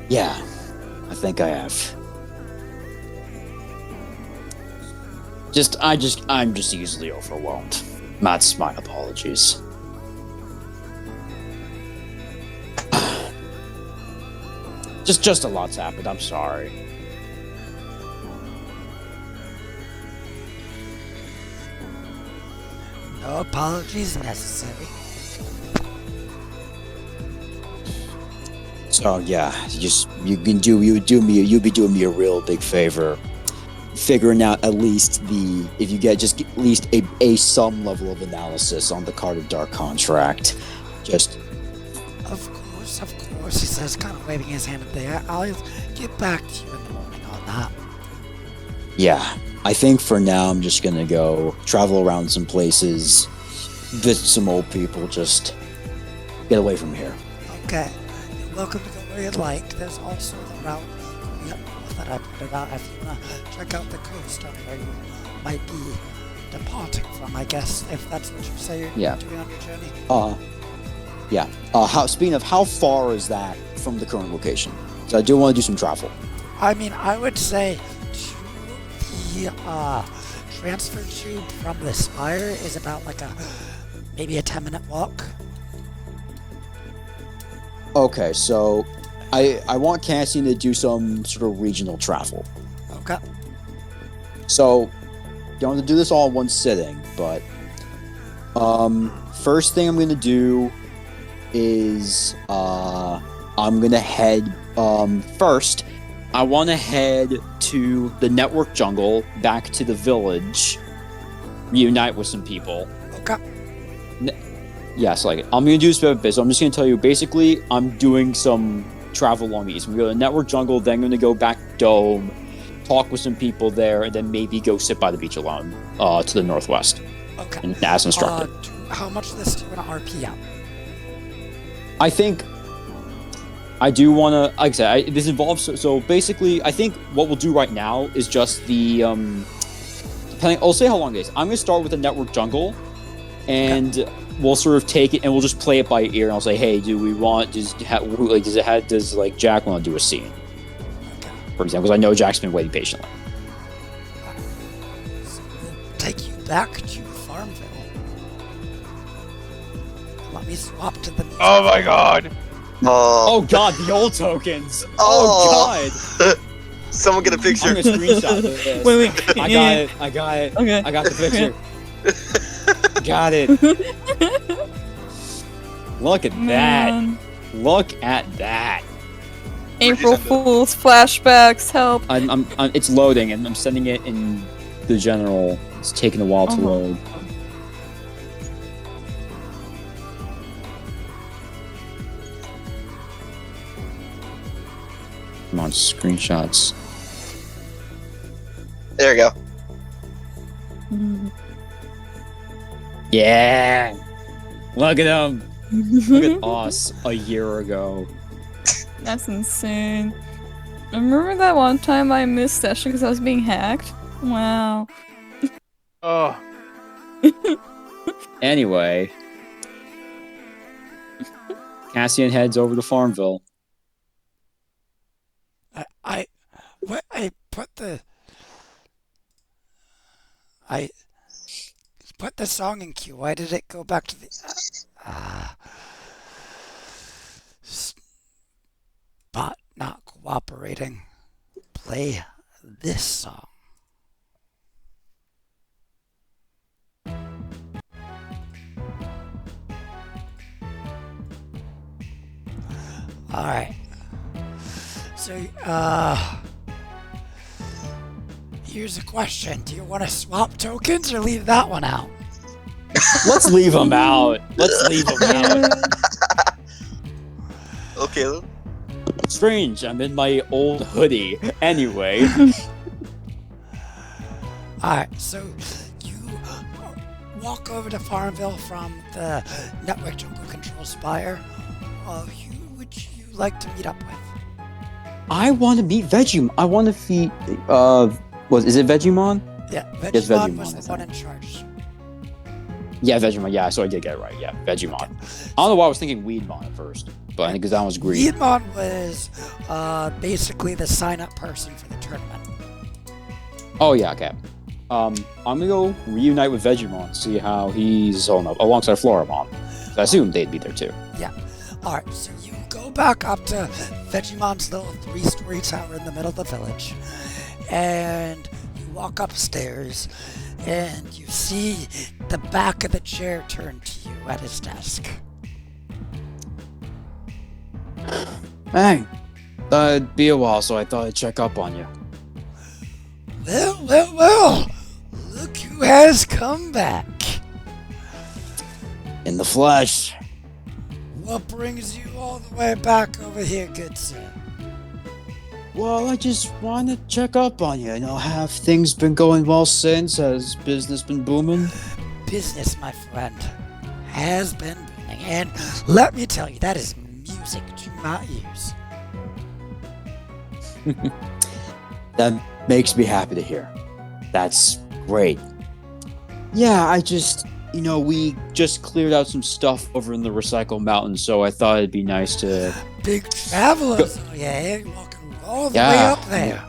Yeah, I think I have. I'm just easily overwhelmed. That's my apologies. Just a lot's happened. I'm sorry. No apologies necessary. So yeah, you'd be doing me a real big favor, figuring out at least if you get just at least some level of analysis on the Card of Dark contract. Just. Of course, he says, kind of waving his hand up there. I'll get back to you in the morning on that. Yeah, I think for now I'm just gonna go travel around some places, visit some old people, just get away from here. Okay, you're welcome to go where you'd like. There's also the route going up north that I put it out if you want to check out the coast on where you might be departing from, I guess, if that's what you say you're doing on your journey. Yeah. Speaking of, how far is that from the current location? So I do want to do some travel. I mean, I would say the transfer tube from the spire is about like maybe a 10-minute walk. Okay, so I want Cassian to do some sort of regional travel. Okay. So you don't have to do this all in one sitting, but first thing I'm going to do is I'm going to head first. I want to head to the network jungle, back to the village, reunite with some people. Okay. Yes, I'm going to do this bit. So I'm just going to tell you, basically, I'm doing some travel along the east. I'm going to go to the network jungle, then I'm going to go back Dome, talk with some people there, and then maybe go sit by the beach alone to the northwest. Okay. And as instructed. How much of this do you want to RP out? I think I do want to, like I said, this involves, so basically, I think what we'll do right now is just the, I'll say how long it is. I'm going to start with the network jungle, and we'll sort of take it, and we'll just play it by ear, and I'll say, hey, does Jack want to do a scene? For example, because I know Jack's been waiting patiently. So we'll take you back to Farmville. Let me swap to the music. Oh my god! Oh god, the old tokens! Oh god! Someone get a I'm picture. gonna screenshot this. Wait. I got it. I got it. Okay. I got the picture. Got it. Look at that. Man. Look at that. April Fool's flashbacks, help. It's loading, and I'm sending it in the general. It's taking a while to load. Come on, screenshots. There you go. Yeah. Look at them. Look at us a year ago. That's insane. Remember that one time I missed session because I was being hacked? Wow. Oh, Anyway, Cassian heads over to Farmville. I put the song in queue. Why did it go back to the Spot not cooperating? Play this song. Alright. So, here's a question. Do you want to swap tokens or leave that one out? Let's leave them out. Let's leave them out. Okay. Strange, I'm in my old hoodie. Anyway. Alright, so you walk over to Farmville from the Network Jungle Control Spire. Who would you like to meet up with? I want to meet Vegemon. I want to feed. Is it Vegemon? Yeah, Vegemon, Yes, Vegemon, was the I one think. in charge. Yeah, Vegemon. Yeah, so I did get it right. Yeah, Vegemon. I don't know why I was thinking Weedmon at first, but I think because that one was green. Weedmon was basically the sign-up person for the tournament. Oh yeah, okay. I'm gonna go reunite with Vegemon, see how he's holding up alongside Floramon. I assume they'd be there too. Yeah. Alright, so you go back up to Vegemon's little 3-story tower in the middle of the village, and you walk upstairs, and you see the back of the chair turned to you at his desk. Hey, thought it'd be a while, so I thought I'd check up on you. Well, look who has come back. In the flesh. What brings you all the way back over here, good sir? Well, I just want to check up on you. Have things been going well since? Has business been booming? Business, my friend, has been booming, and let me tell you, that is music to my ears. That makes me happy to hear. That's great. Yeah, we just cleared out some stuff over in the Recycle Mountain, so I thought it'd be nice to... Big travelers, you're walking all the way up there.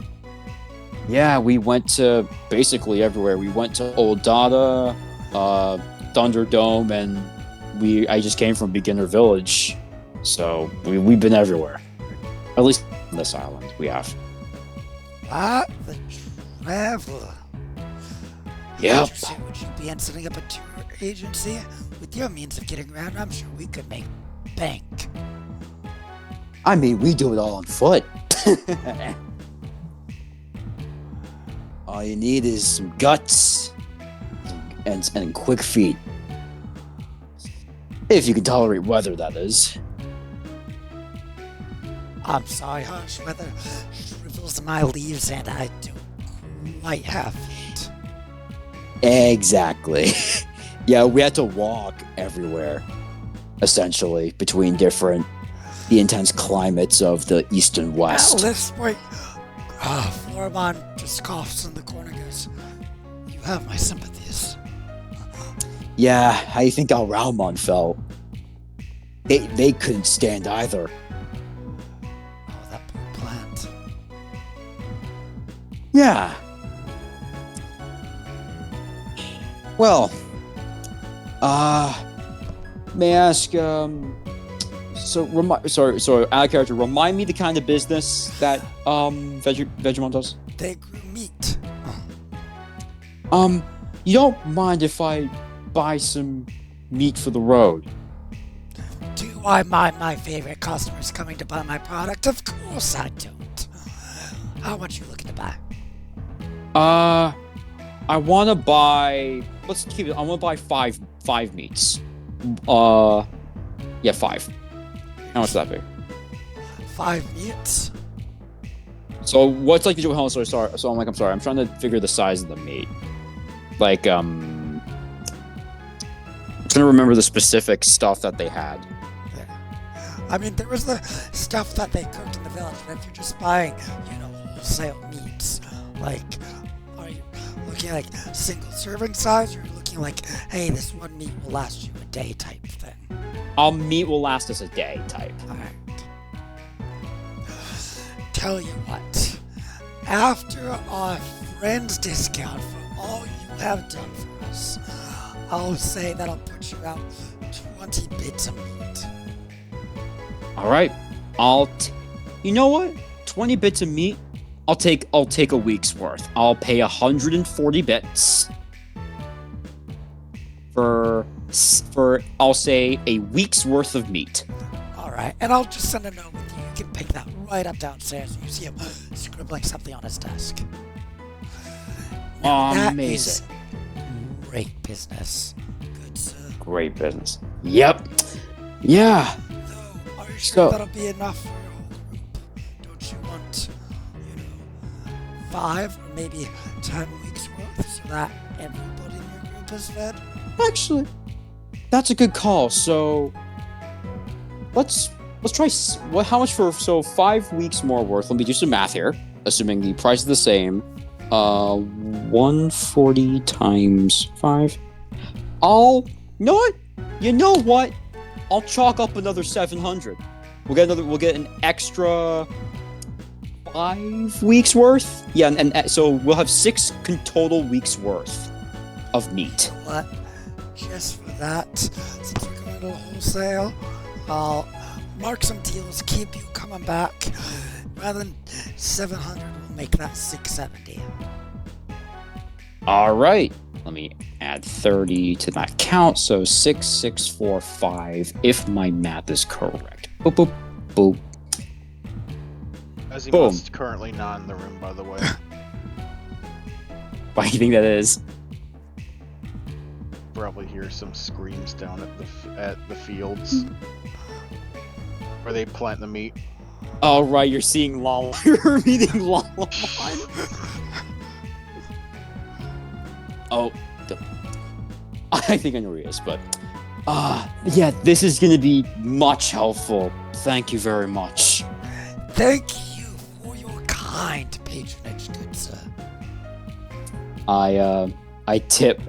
Yeah, we went to basically everywhere. We went to Old Dada, Thunderdome, and I just came from Beginner Village, so we've been everywhere. At least on this island, we have. What? The traveler? Yep. Would you be in setting up a tour agency? With your means of getting around, I'm sure we could make bank. I mean, we do it all on foot. All you need is some guts and quick feet. If you can tolerate weather, that is. I'm sorry, harsh weather shrivels my leaves and I don't quite have feet. Exactly. Yeah, we had to walk everywhere, essentially, between the intense climates of the east and west. Let's wait. Floramon just coughs in the corner and goes, you have my sympathies. Yeah, how do you think Alraumon felt? They couldn't stand either. Oh, that poor plant. Yeah. Well, may I ask, So out of character, remind me the kind of business that Vegemon does. They grew meat. You don't mind if I buy some meat for the road? Do I mind my favorite customers coming to buy my product? Of course I don't. How much you looking to buy? I want to buy. Let's keep it. I want to buy five meats. Yeah, 5. How much would that be? 5 meats. So what's like the sorry. So I'm sorry. I'm trying to figure the size of the meat. Like I'm trying to remember the specific stuff that they had. I mean, there was the stuff that they cooked in the village, but if you're just buying, wholesale meats, like, are you looking like single serving size, or are you looking like, hey, this one meat will last you a day type thing? Meat will last us a day type. Alright. Tell you what, after our friend's discount for all you have done for us, I'll say that I'll put you out 20 bits of meat. All right, you know what? 20 bits of meat. I'll take a week's worth. I'll pay 140 bits for I'll say a week's worth of meat. All right, and I'll just send a note with you. You can pick that right up downstairs. You see him scribbling something on his desk. That Amazing. Is great business. Good sir. Great business. Yep. Yeah. Though, are you sure that'll be enough for your whole group? Don't you want, 5 or maybe 10 weeks worth so that everybody in your group is fed? Actually, that's a good call. So let's try. How much for 5 weeks more worth? Let me do some math here. Assuming the price is the same. 140 times 5. You know what? I'll chalk up another 700. We'll get an extra 5 weeks worth. Yeah, and so we'll have 6 total weeks worth of meat. What? Just for that, since we're going to wholesale, I'll mark some deals, keep you coming back. Rather than 700, we'll make that 670. All right. Let me add 30 to that count. So 6645, if my math is correct. Boop, boop, boop. Azimuth's currently not in the room, by the way. Why do you think that is? Probably hear some screams down at the fields where they plant the meat. Oh right, you're seeing Lala. You're meeting Lala. Oh, I think I know where he is, but yeah, this is gonna be much helpful. Thank you very much. Thank you for your kind patronage, good sir. I tip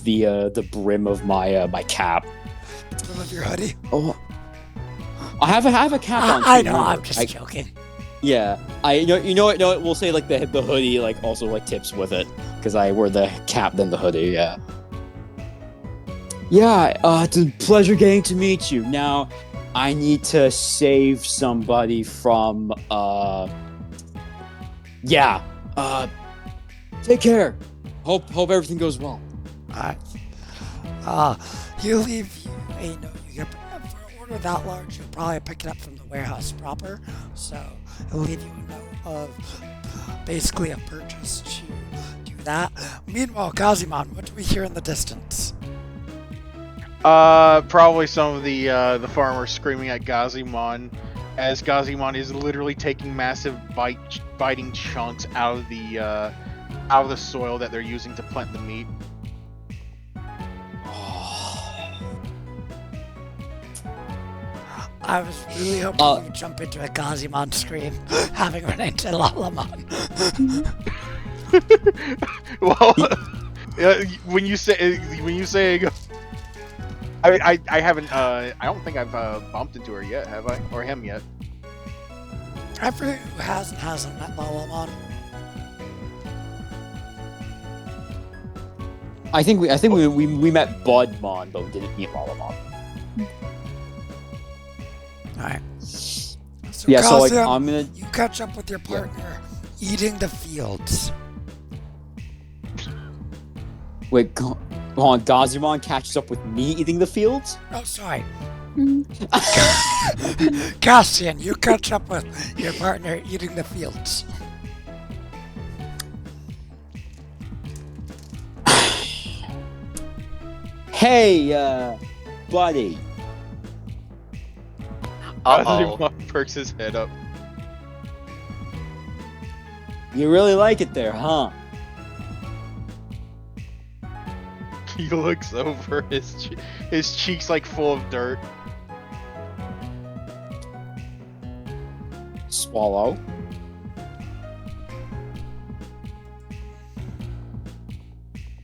the brim of my cap. Brim of your hoodie? Oh, I have a cap on. I know. I'm just joking. Yeah, you know what? No, we'll say like the hoodie like also like tips with it because I wear the cap then the hoodie. Yeah. Yeah. It's a pleasure getting to meet you. Now, I need to save somebody from. Yeah. Take care. Hope everything goes well. Alright. He'll leave you a note. You get for an order that large, you'll probably pick it up from the warehouse proper. So he'll leave you a note of basically a purchase to do that. Meanwhile, Gokuwmon, what do we hear in the distance? Probably some of the farmers screaming at Gokuwmon, as Gokuwmon is literally taking massive biting chunks out of the soil that they're using to plant the meat. I was really hoping you would jump into a Gokuwmon scream, having run into Lalamon. Well, when you say, I haven't. I don't think I've bumped into her yet, have I? Or him yet? I forget who hasn't met Lalamon. I think we met Budmon, but we didn't meet Lalamon. Alright. So Yeah, so like Kazuya, I'm gonna. you catch up with your partner eating the fields. Wait, hold on. Gazumon catches up with me eating the fields? Oh, sorry. Cassian, you catch up with your partner eating the fields. Hey, buddy. Uh-oh. Gazumon perks his head up. You really like it there, huh? He looks over, his cheeks like full of dirt. Swallow.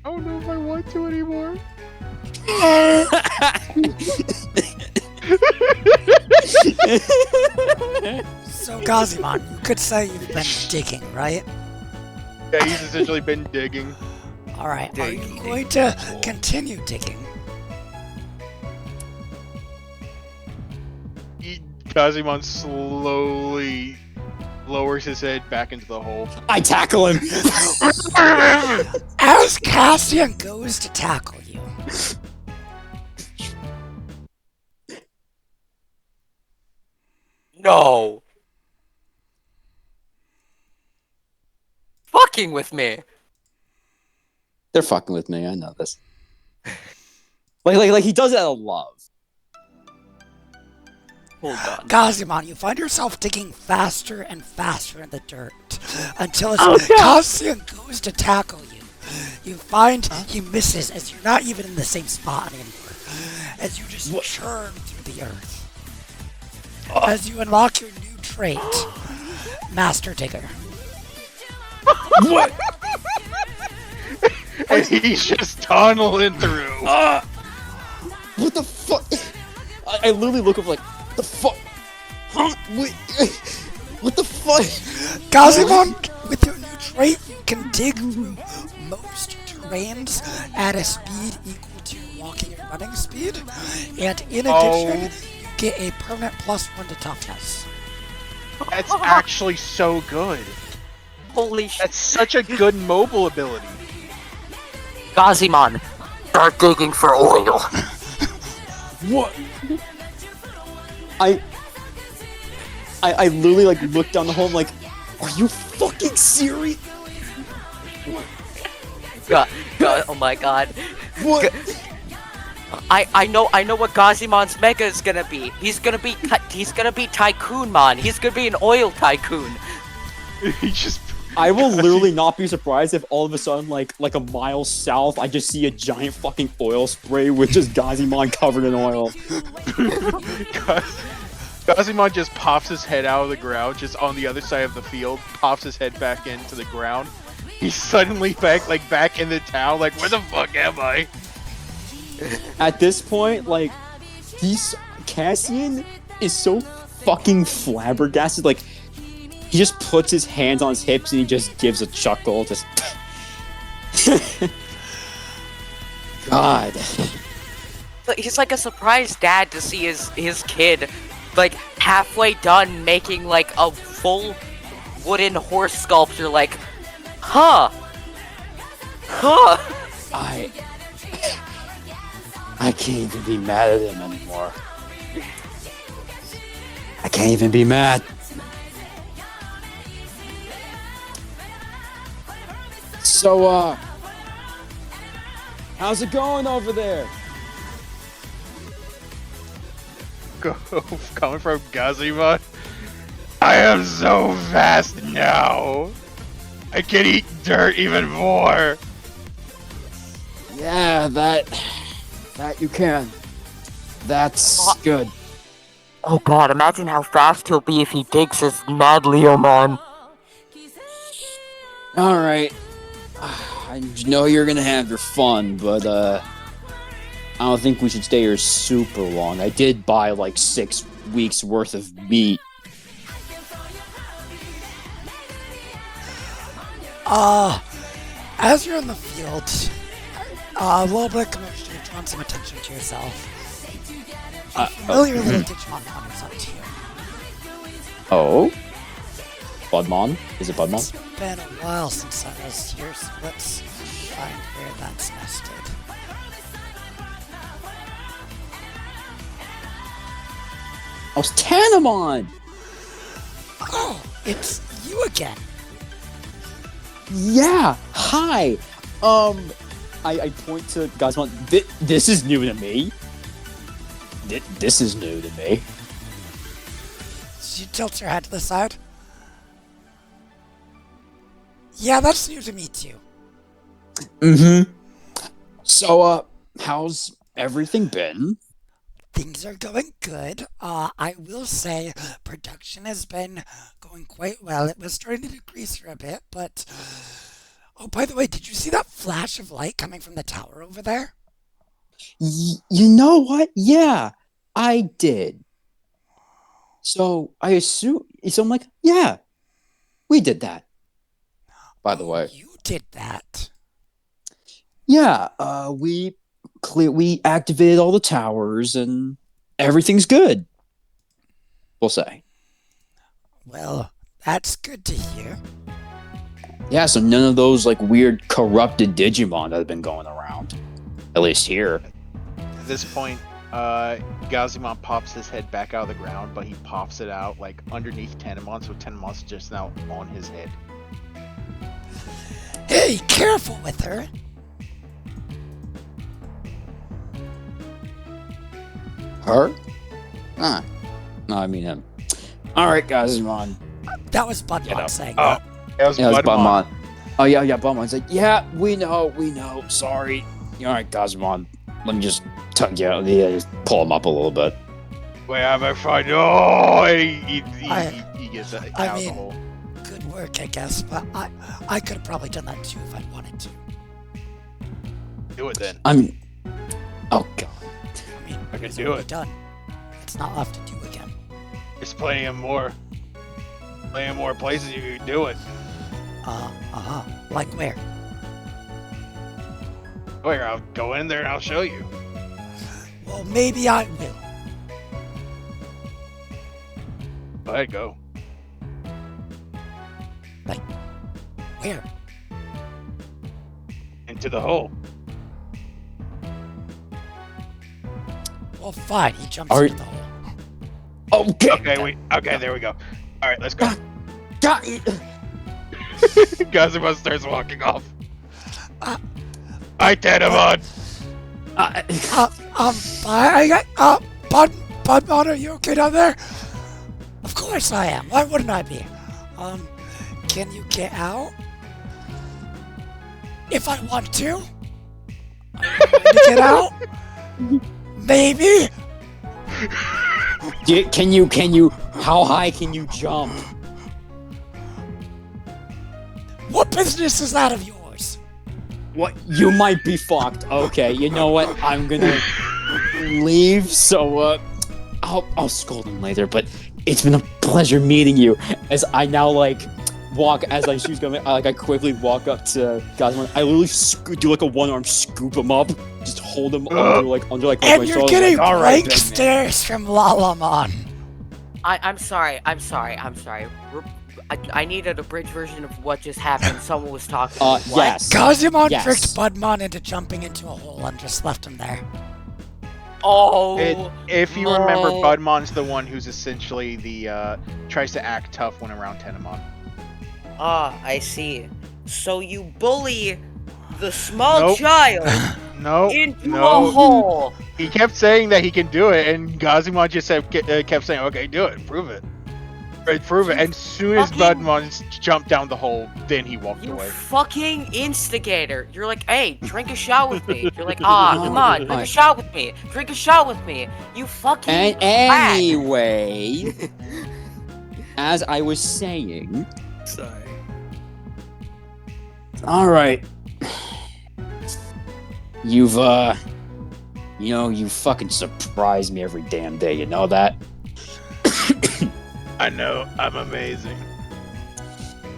I don't know if I want to anymore. So Gazumon, you could say you've been digging, right? Yeah, he's essentially been digging. Alright, are you going to continue digging? Gazumon slowly lowers his head back into the hole. I tackle him. As Cassian goes to tackle you, No. Fucking with me. They're fucking with me. I know this. Like he does it out of love. Hold on. Gazumon, you find yourself digging faster and faster in the dirt until as Cassian goes to tackle you, you find he misses as you're not even in the same spot anymore. As you just churn through the earth. As you unlock your new trait, Master Digger. What? And he's just tunneling through. What the fuck? I literally look up like, the fuck? Huh? Wait, what the fuck? Gazumon, with your new trait, you can dig through most terrains at a speed equal to your walking and running speed. And in addition, you get a permanent +1 to toughness. That's actually so good. Holy shit. That's such a good mobile ability. Gazumon, start digging for oil. What? I literally like looked down the hole. I'm like, are you fucking serious? God, oh my god. What? I know what Gazumon's mega is gonna be. He's gonna be Tycoonmon. He's gonna be an oil tycoon. He just. I will literally not be surprised if all of a sudden, like a mile south, I just see a giant fucking oil spray with just Gazumon covered in oil. Gazumon just pops his head out of the ground, just on the other side of the field, pops his head back into the ground. He's suddenly back in the town, like, where the fuck am I? At this point, like, Cassian is so fucking flabbergasted, like, he just puts his hands on his hips and he just gives a chuckle, just... God. He's like a surprised dad to see his kid, like, halfway done making, like, a full wooden horse sculpture, like, huh. I can't even be mad at him anymore. I can't even be mad. So, how's it going over there? Coming from Gazumon, I am so fast now. I can eat dirt even more. Yeah, that you can. That's good. Oh god, imagine how fast he'll be if he digs his Mad Leomon. Alright. I know you're gonna have your fun, but, I don't think we should stay here super long. I did buy, like, 6 weeks worth of meat. As you're in the field, a little bit of commotion, you're drawing some attention introduce yourself. Familiar little Digimon runners up to you. Oh? Budmon? Is it Budmon? It's been a while since I was here, so let's find where that's nested. Oh, it's Tanamon! Oh, it's you again. Yeah! Hi! I point to Gokuwmon. This is new to me. This is new to me. Did you tilt your head to the side? Yeah, that's new to me too. Mm-hmm. So, how's everything been? Things are going good. I will say production has been going quite well. It was starting to decrease for a bit, but... Oh, by the way, did you see that flash of light coming from the tower over there? You know what? Yeah, I did. So, I assume... So I'm like, yeah, we did that. By the way. You did that? Yeah, we activated all the towers and everything's good. We'll say. Well, that's good to hear. Yeah, so none of those like weird corrupted Digimon that have been going around. At least here. At this point, Gokuwmon pops his head back out of the ground, but he pops it out like underneath Tanamon, so Tanamon's just now on his head. Hey, careful with her. Her? Ah. No, I mean him. Alright, Gokuwmon. That was Budmon saying Oh, that. that was Budmon. Oh, yeah, Budmon's like, yeah, we know, sorry. Alright, Gokuwmon. Let me just tug you out. Yeah, just pull him up a little bit. Wait, I'm a fight. Oh, he gets out of the hole. Good work, I guess, but I could have probably done that too if I wanted to. Do it then. Oh, God. I mean, I can it's do already it. done. It's not left to do again. There's plenty of more places you can do it. Like where? Where? I'll go in there and I'll show you. Well, maybe I will. Go ahead, go. Like, where? Into the hole. Well, fine. He jumps into the hole. Okay. Okay, there we go. All right, let's go. Got it. Gokuwmon starts walking off. Hi, Tanamon. Budmon, are you okay down there? Of course I am. Why wouldn't I be? Can you get out? If I want to? To get out? Maybe? Can you, how high can you jump? What business is that of yours? What? You might be fucked. Okay, you know what? I'm gonna leave, so, I'll scold him later, but it's been a pleasure meeting you. As I now, she's going, I quickly walk up to Gokuwmon. I literally do like a one-arm scoop him up, just hold him under my and you're shoulders, getting all blank big man. stares from Lalamon. I'm sorry. I needed a bridge version of what just happened. Someone was talking. Yes. Gokuwmon Yes. tricked Budmon into jumping into a hole and just left him there. Oh. If you remember, Budmon's the one who's essentially the tries to act tough when around Tanamon. Ah, I see. So you bully the small child into a hole. He kept saying that he can do it, and Gokuwmon just kept saying, "Okay, do it, prove it." Prove it. And as soon as Budmon jumped down the hole, then he walked You away. fucking instigator. You're like, hey, drink a shot with me. You're like, come on, drink a shot with me. Drink a shot with me. You fucking Anyway, as I was saying... Sorry. Alright. You've, you fucking surprise me every damn day, you know that? I know, I'm amazing.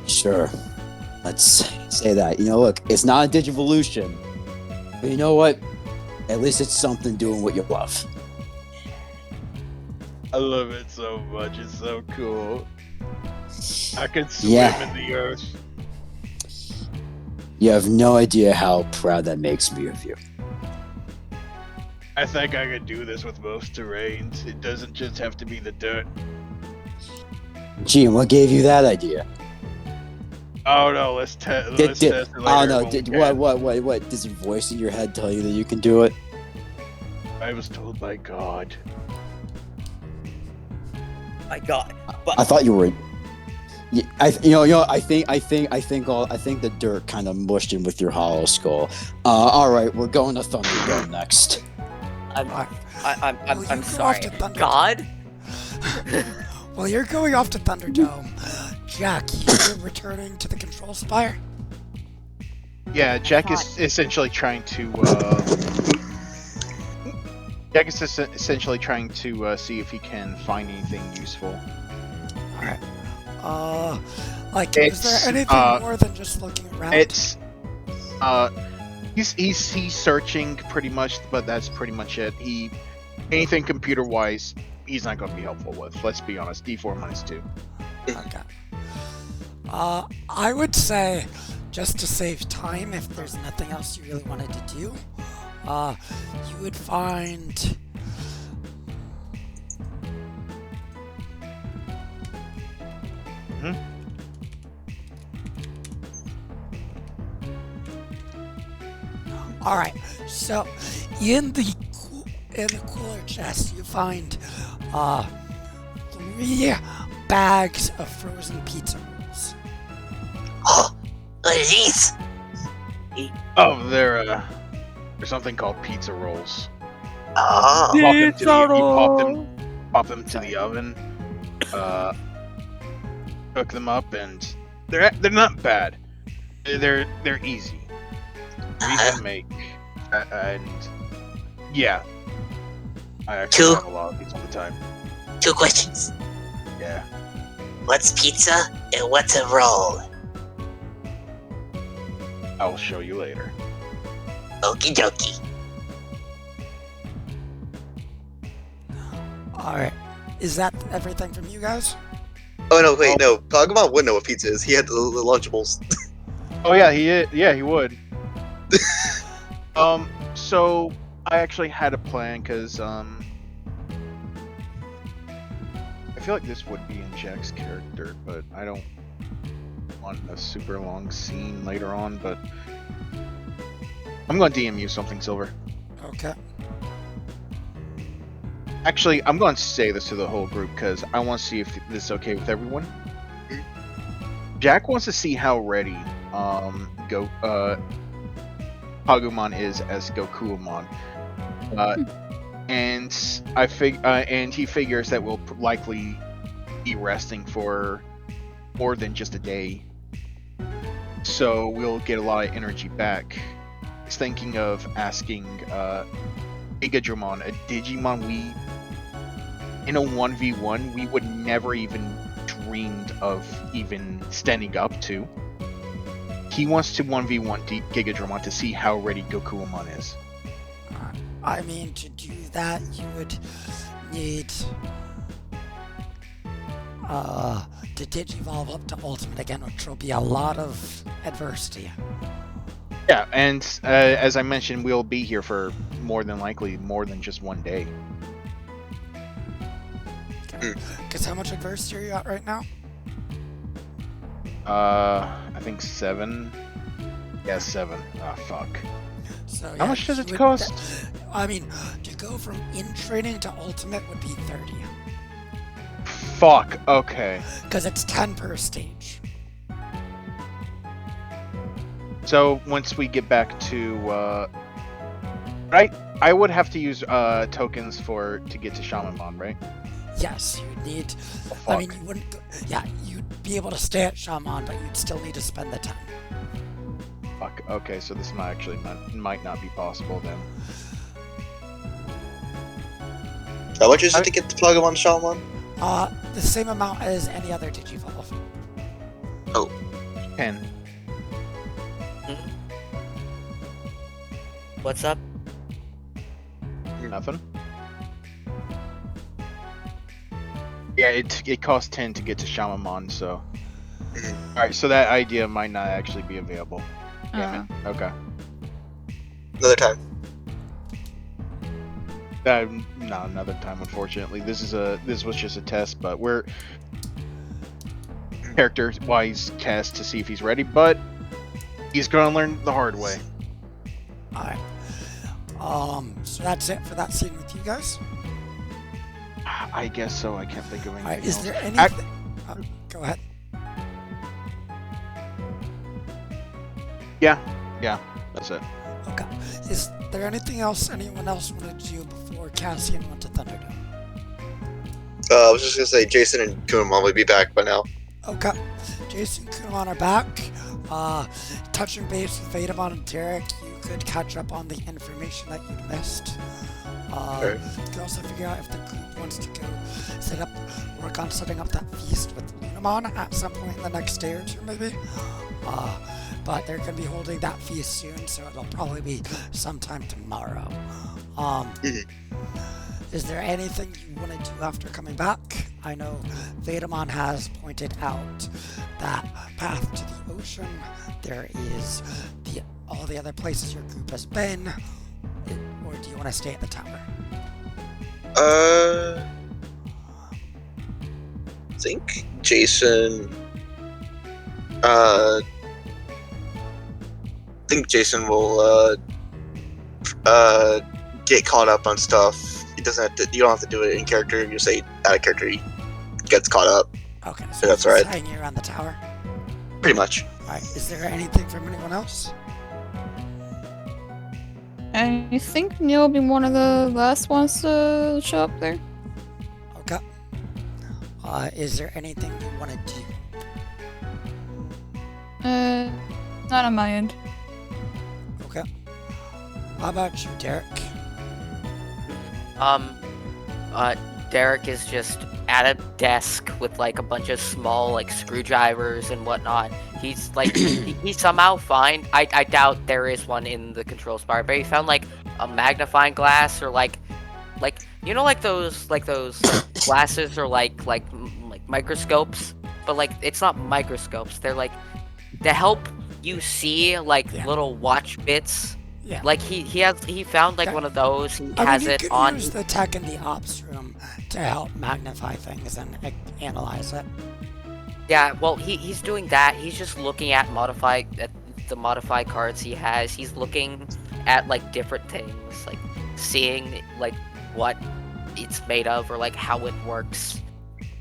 Sure. Let's say that. Look, it's not a Digivolution. But you know what? At least it's something doing what you love. I love it so much. It's so cool. I can swim Yeah. in the earth. You have no idea how proud that makes me of you. I think I could do this with most terrains. It doesn't just have to be the dirt. Gee, and what gave you that idea? Oh no, let's test it later. Oh no, when we can. what? Does your voice in your head tell you that you can do it? I was told by God. My God. But I thought you were. Yeah, I think the dirt kind of mushed in with your hollow skull. All right, we're going to Thunderdome next. I'm sorry. God? Well, you're going off to Thunderdome. Jack, you're returning to the control spire? Yeah, Jack is essentially trying to. Jack is essentially trying to see if he can find anything useful. Alright. Is there anything more than just looking around? He's searching pretty much, but that's pretty much it. Anything computer wise, he's not going to be helpful with. Let's be honest. D4-2. Okay. I would say, just to save time, if there's nothing else you really wanted to do, you would find. Alright, so in the cooler chest you find 3 bags of frozen pizza rolls. Oh, what are these? Oh, they're something called pizza rolls. Oh, You pop them to the oven, cook them up, and they're not bad. They're easy. Easy to make, and yeah, I actually have a lot of these all the time. 2 questions. Yeah. What's pizza and what's a roll? I'll show you later. Okie dokie. Alright, is that everything from you guys? Oh no, wait, no. Gokuwmon would know what pizza is. He had the Lunchables. Oh yeah, he would. So I actually had a plan because I feel like this would be in Jack's character, but I don't want a super long scene later on. But I'm going to DM you something, Silver. Okay. Actually, I'm going to say this to the whole group because I want to see if this is okay with everyone. Jack wants to see how ready Gokuwmon is as Gokuwmon, and he figures that we'll likely be resting for more than just a day, so we'll get a lot of energy back. He's thinking of asking Digimon, a Digimon in a 1v1 we would never even dreamed of even standing up to. He wants to 1v1 Gigadramon to see how ready Gokuwmon is. I mean, to do that, you would need to digivolve up to Ultimate again, which will be a lot of adversity. Yeah, and as I mentioned, we'll be here for more than just one day. Because how much adversity are you at right now? I think 7. Yeah, 7. Ah, fuck. So, how much does it cost? I mean, to go from in training to ultimate would be 30. Fuck, okay. Because it's 10 per stage. So, once we get back to, right? I would have to use, tokens to get to Shamanmon, right? Yes, you'd need... Oh, I mean, you wouldn't... Yeah, you'd be able to stay at Shaman, but you'd still need to spend the time. Fuck, okay, so this might not be possible then. How much is it to get the Pokemon Shaman? The same amount as any other Digivolve. Oh. 10. What's up? Nothing. Yeah, it costs 10 to get to Shamamon, so. Alright, so that idea might not actually be available. Damn it. Okay. Another time. No, another time, unfortunately. This was just a test, but we're character-wise cast to see if he's ready, but he's gonna learn the hard way. Alright. So that's it for that scene with you guys? I guess so. I can't think of anything Alright, is else. there anything... go ahead. Yeah, that's it. Okay. Is there anything else anyone else wanted to do before Cassian went to Thunderdome? I was just gonna say Jason and Gokuwmon will be back by now. Okay. Jason and Gokuwmon are back. Touching base with Vedamon and Derek, you could catch up on the information that you'd missed. You can also figure out if the group wants to go work on setting up that feast with Lunamon at some point in the next day or two, maybe. But they're going to be holding that feast soon, so it'll probably be sometime tomorrow. Is there anything you want to do after coming back? I know Vedamon has pointed out that path to the ocean. There is all the other places your group has been. Or do you want to stay at the tower? I think Jason. I think Jason will get caught up on stuff. He doesn't have to. You don't have to do it in character. You say out of character, he gets caught up. Okay, so that's alright. Hanging around the tower. Pretty much. Alright. Is there anything from anyone else? I think Neil will be one of the last ones to show up there. Okay. Is there anything you want to do? Not on my end. Okay. How about you, Derek? Derek is just at a desk with like a bunch of small like screwdrivers and whatnot. He's like he somehow find I doubt there is one in the controls bar, but he found like a magnifying glass or like you know like those glasses or like microscopes, but like it's not microscopes. They're like to help you see like little watch bits. Yeah. Like he found like one of those. He has it you on. Use the tech in the ops room to help magnify things and analyze it. Yeah, well, he's doing that. He's just looking at the modify cards he has. He's looking at like different things, like seeing like what it's made of or like how it works,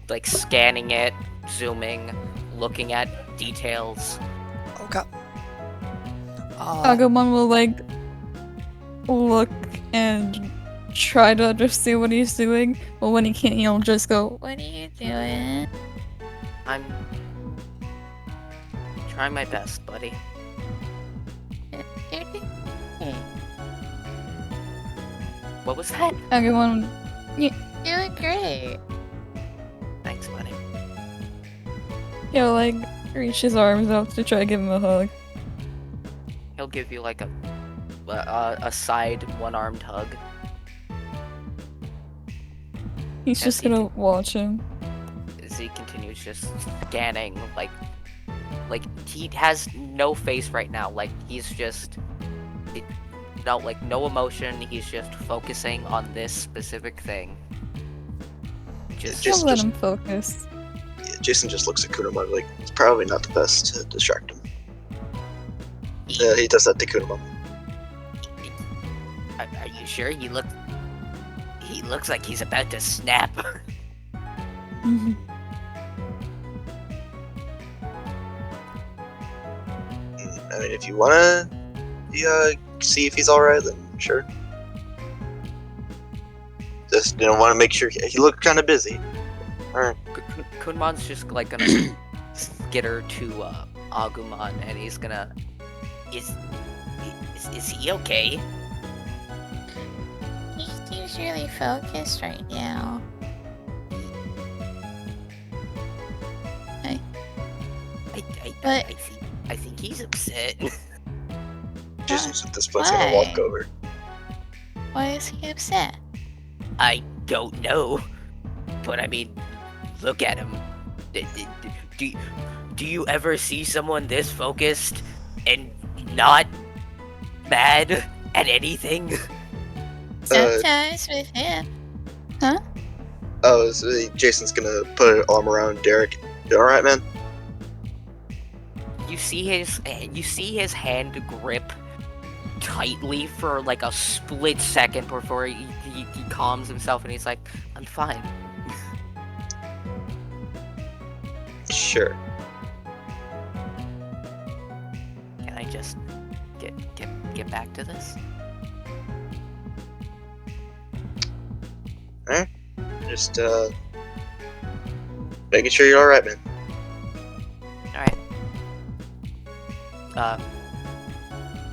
like scanning it, zooming, looking at details. Okay. Agumon will like look and try to understand what he's doing, but when he can't, he'll just go, "What are you doing?" I'm trying my best, buddy. What was that? Agumon, You look great. Thanks, buddy. he'll like reach his arms out to try to give him a hug. He'll give you like a side one-armed hug. He's just gonna watch him. As he continues just scanning, like he has no face right now. Like he's just no emotion. He's just focusing on this specific thing. Just let him focus. Yeah, Jason just looks at Gokuwmon like it's probably not the best to distract him. Yeah, he does that to Gokuwmon. Are you sure? He looks like he's about to snap. I mean, if you wanna see if he's alright, then sure. Just want to make sure he looked kind of busy. Alright. Kunmon's just like gonna skitter to Agumon, and he's gonna. Is he okay? He seems really focused right now. I think he's upset. Jason's at this point gonna walk over. Why is he upset? I don't know. But I mean, look at him. Do you ever see someone this focused and not mad at anything? Sometimes with him. Huh? Oh, so Jason's gonna put an arm around Derek. You alright, man? You see his hand grip tightly for like a split second before he calms himself and he's like, I'm fine. Sure. Can I just get back to this? Alright. Just making sure you're alright, man. Alright.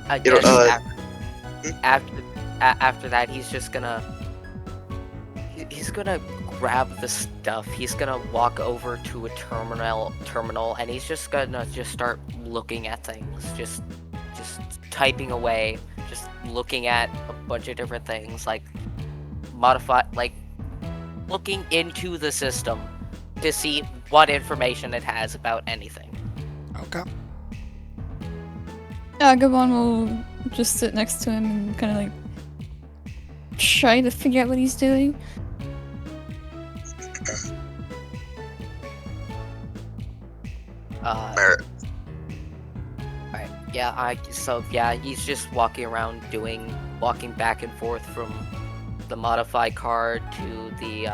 I You know, guess after that, he's just gonna grab the stuff. He's gonna walk over to a terminal, and he's just gonna start looking at things, just typing away, just looking at a bunch of different things, like looking into the system to see what information it has about anything. Okay. Gokuwmon will just sit next to him and kind of like try to figure out what he's doing. Alright. Alright, yeah, he's just walking back and forth from the modify card to the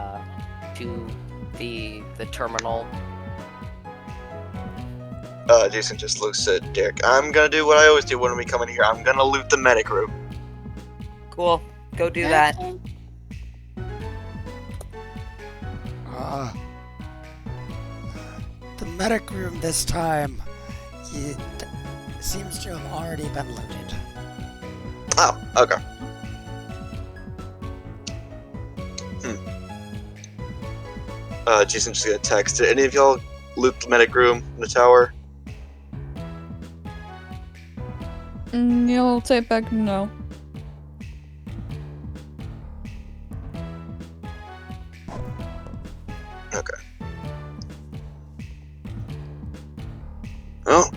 terminal. Jason just looks at Derek. I'm gonna do what I always do when we come in here. I'm gonna loot the medic room. Cool, go do that. The medic room this time, it seems to have already been looted. Oh, okay. Jason's just gonna text. Did any of y'all loot the medic room in the tower? You'll type back no. Okay. Well,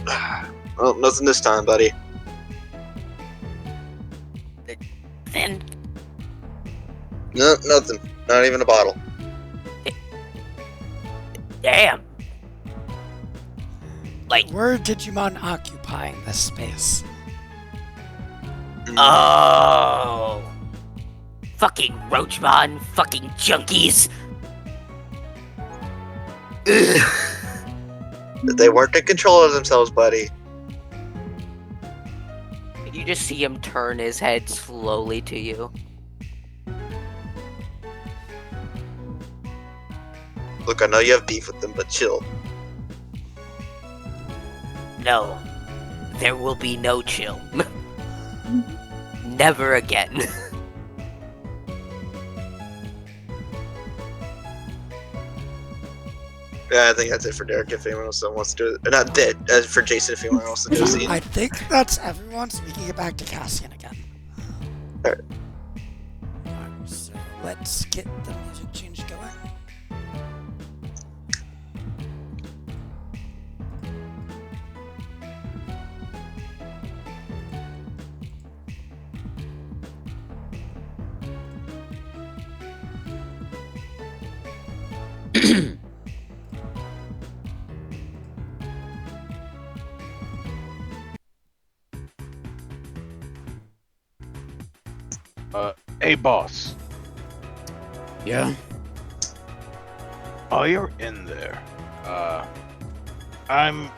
nothing this time, buddy. Then No, nothing. Not even a bottle. damn. Like, Were Digimon occupying this space? oh, fucking Roachmon, fucking junkies. They weren't in control of themselves, buddy. You just see him turn his head slowly to you. Look, I know you have beef with them, but chill. No, there will be no chill. Never again. Yeah, I think that's it for Derek if anyone else wants to do it. Not that, for Jason if anyone else wants to do it. I think that's everyone, so we can get back to Cassian again. Alright. So let's get the music change going. Hey, boss. Yeah? While you're in there, I'm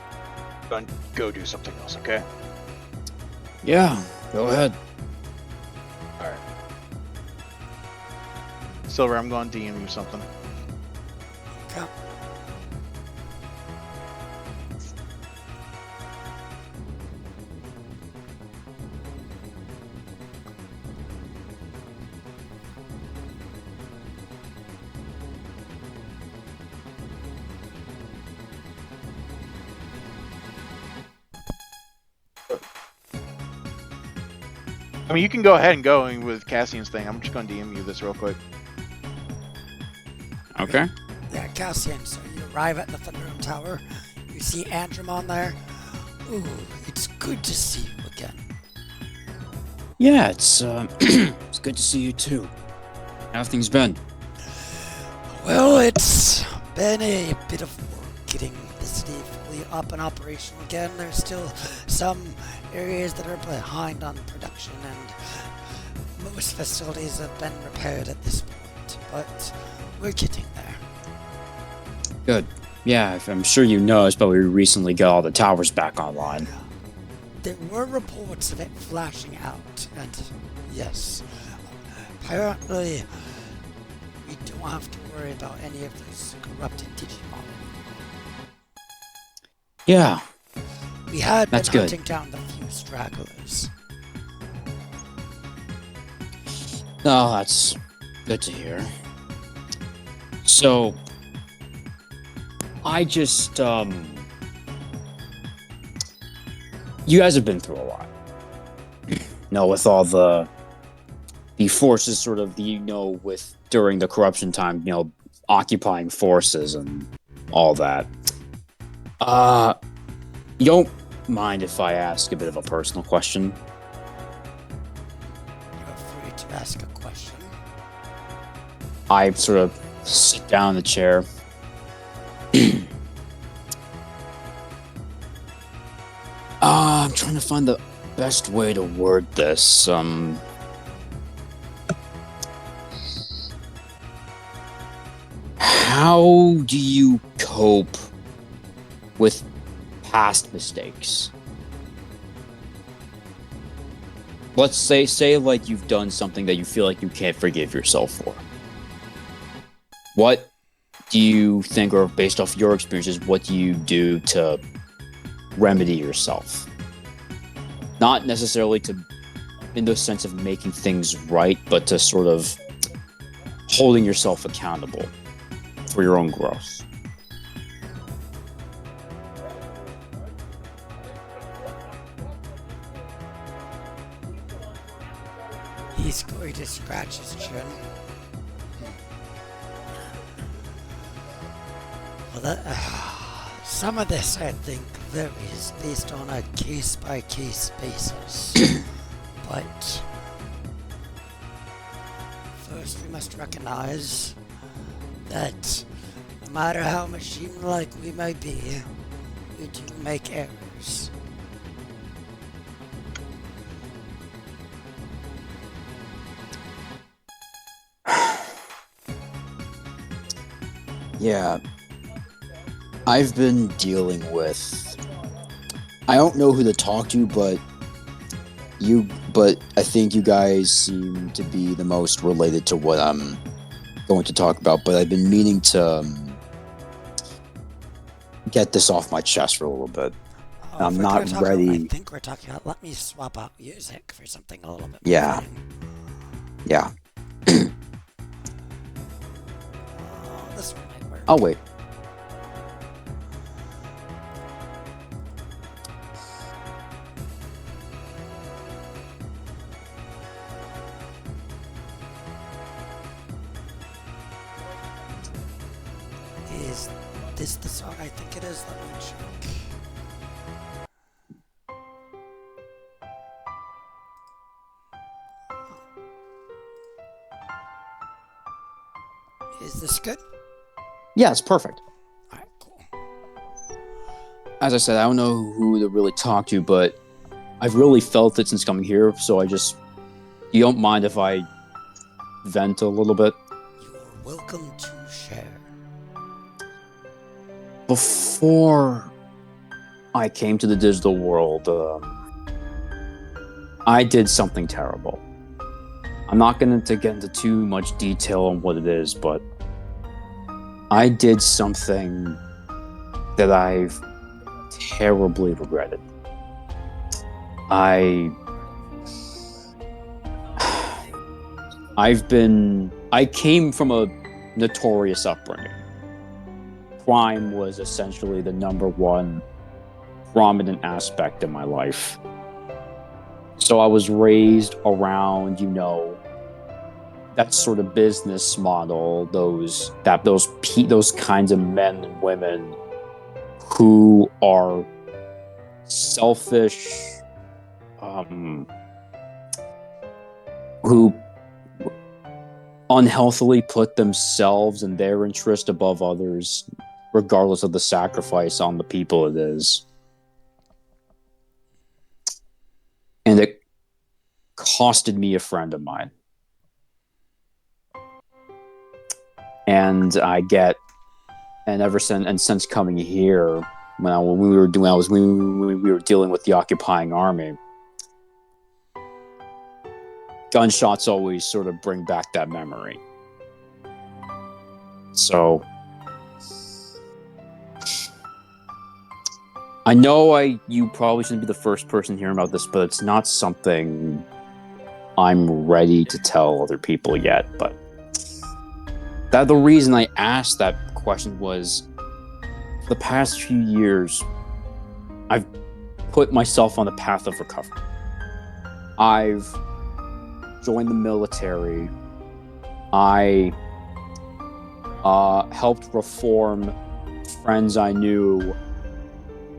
gonna go do something else, okay? Yeah, go ahead. Alright. Silver, I'm going to DM you something. Okay. I mean, you can go ahead and go with Cassian's thing. I'm just going to DM you this real quick. Okay. Yeah, Cassian, so you arrive at the Thunderdome Tower. You see Andromon there. Ooh, it's good to see you again. Yeah, it's it's good to see you too. How have things been? Well, it's been a bit of work getting the city fully up and operational again. There's still some areas that are behind on production, and most facilities have been repaired at this point, but we're getting there. Good. Yeah, I'm sure you noticed, but we recently got all the towers back online. There were reports of it flashing out, and yes, apparently we don't have to worry about any of those corrupted Digimon. Yeah. We had been That's good. hunting down the few stragglers. Oh, that's good to hear. So, I just, you guys have been through a lot. With all the forces sort of, with during the corruption time, occupying forces and all that. You don't mind if I ask a bit of a personal question? You're free to ask a question. I sort of sit down in the chair. I'm trying to find the best way to word this. How do you cope with past mistakes? Let's say like you've done something that you feel like you can't forgive yourself for. What do you think, or based off your experiences, what do you do to remedy yourself? Not necessarily in the sense of making things right, but to sort of holding yourself accountable for your own growth. He's going to scratch his chin. Well, some of this, I think, varies based on a case-by-case basis. But first, we must recognize that no matter how machine-like we may be, we do make errors. Yeah. I've been dealing with... I don't know who to talk to, but I think you guys seem to be the most related to what I'm going to talk about, but I've been meaning to get this off my chest for a little bit. I'm not ready. I think we're talking about... Let me swap out music for something a little bit more Yeah. fitting. Yeah. This one might work. I'll wait. Is this the song? I think it is. Let me check. Is this good? Yeah, it's perfect. Alright, cool. As I said, I don't know who to really talk to, but I've really felt it since coming here, so you don't mind if I vent a little bit? You're welcome to share. Before I came to the digital world, I did something terrible. I'm not going to get into too much detail on what it is, but I did something that I've terribly regretted. I came from a notorious upbringing. Crime was essentially the number one prominent aspect of my life. So I was raised around, that sort of business model, those kinds of men and women who are selfish, who unhealthily put themselves and their interest above others, regardless of the sacrifice on the people it is. And it costed me a friend of mine. And since coming here, when we were dealing with the occupying army, gunshots always sort of bring back that memory. So I know you probably shouldn't be the first person hearing about this, but it's not something I'm ready to tell other people yet. But the reason I asked that question was, for the past few years, I've put myself on a path of recovery. I've joined the military. I helped reform friends I knew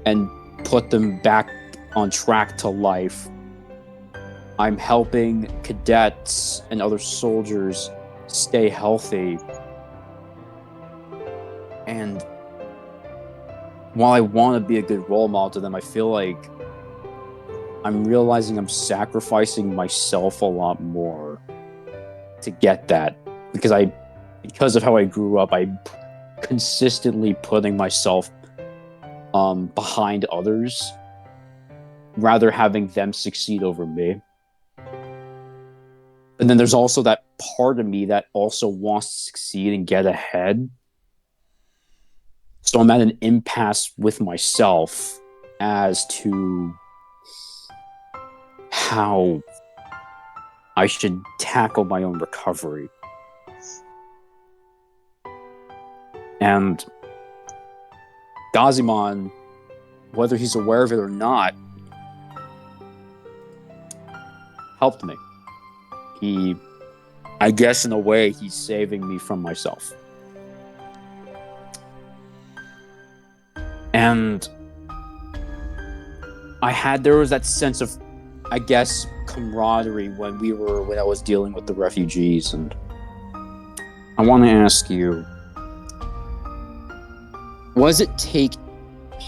and put them back on track to life. I'm helping cadets and other soldiers stay healthy. And while I want to be a good role model to them, I feel like I'm realizing I'm sacrificing myself a lot more to get that. Because of how I grew up, I'm consistently putting myself behind others, rather having them succeed over me. And then there's also that part of me that also wants to succeed and get ahead. So I'm at an impasse with myself as to how I should tackle my own recovery. And Gokuwmon, whether he's aware of it or not, helped me. I guess in a way, he's saving me from myself. And there was that sense of, I guess, camaraderie when I was dealing with the refugees. And I want to ask you,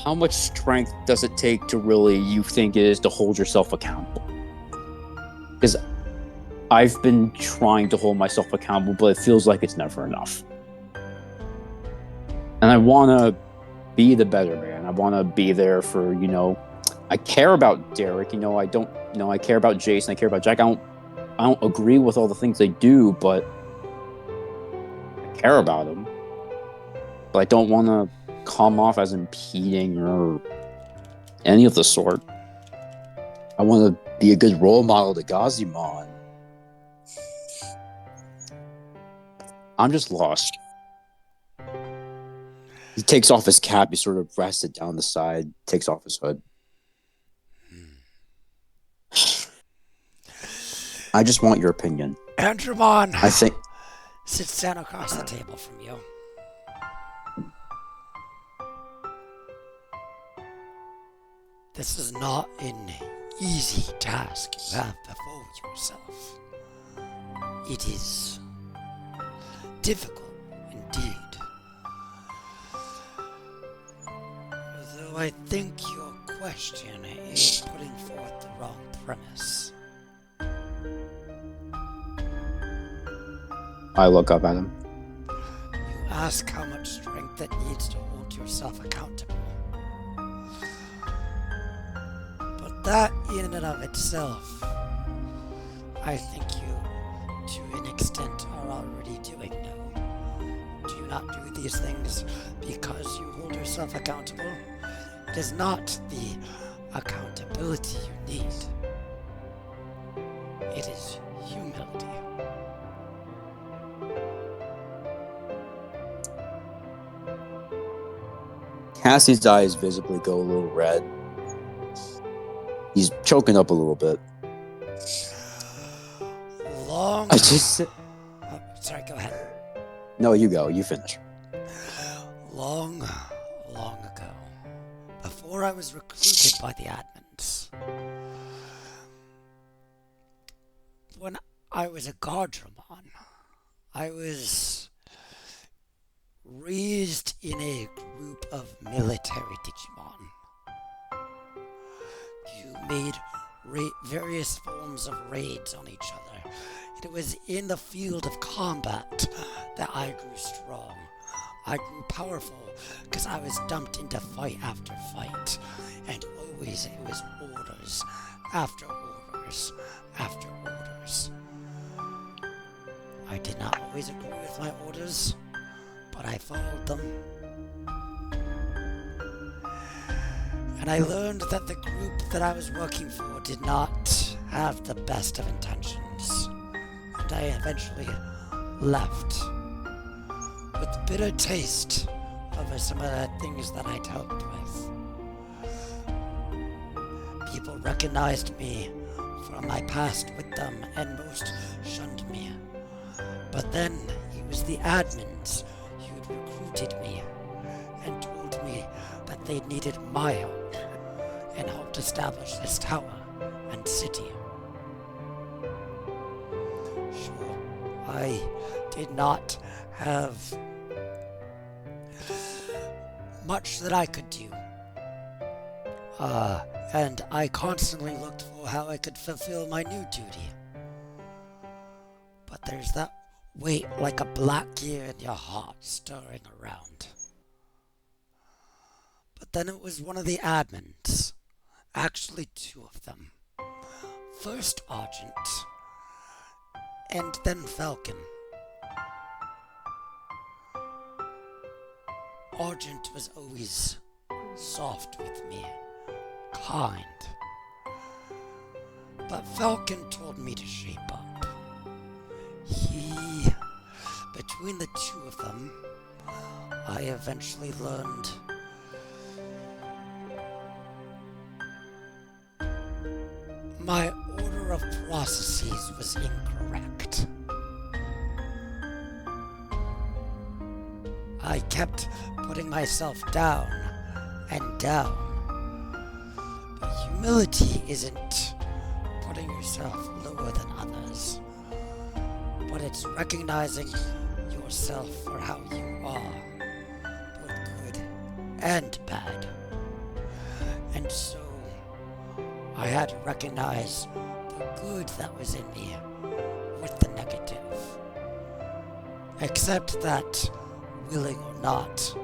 how much strength does it take to really, you think it is, to hold yourself accountable? Because I've been trying to hold myself accountable, but it feels like it's never enough. And I want to be the better man. I want to be there for, I care about Derek, I care about Jason, I care about Jack. I don't agree with all the things they do, but I care about them. But I don't want to come off as impeding or any of the sort. I want to be a good role model to Gokuwmon. I'm just lost. He takes off his cap, he sort of rests it down the side, takes off his hood. I just want your opinion. Andromon, I think sits down across the table from you. This is not an easy task you have before yourself. It is difficult indeed. Although I think your question is putting forth the wrong premise. I look up at him. You ask how much strength it needs to hold yourself accountable. But that in and of itself, I think you, to an extent, are already doing now. Do you not do these things because you hold yourself accountable? It is not the accountability you need. It is humility. Cassie's eyes visibly go a little red. He's choking up a little bit. Long. I just. Oh, sorry, go ahead. No, you go. You finish. Long, long ago, before I was recruited by the admins, when I was a Gokuwmon, I was raised in a group of military Digimon. You made various forms of raids on each other. It was in the field of combat that I grew strong. I grew powerful because I was dumped into fight after fight, and always it was orders after orders after orders. I did not always agree with my orders, but I followed them. And I learned that the group that I was working for did not have the best of intentions, and I eventually left with bitter taste over some of the things that I'd helped with. People recognized me from my past with them, and most shunned me. But then it was the admins who'd recruited me and told me that they needed my help and helped establish this tower and city. Sure, I did not have much that I could do. And I constantly looked for how I could fulfill my new duty. But there's that weight like a black gear in your heart stirring around. But then it was one of the admins. Actually, two of them. First Argent, and then Falcon. Argent was always soft with me, kind. But Falcon told me to shape up. Between the two of them, I eventually learned my order of processes was incorrect. I kept putting myself down and down. But humility isn't putting yourself lower than others, but it's recognizing yourself for how you are, both good and bad. And so I had to recognize the good that was in me with the negative. Except that, willing or not,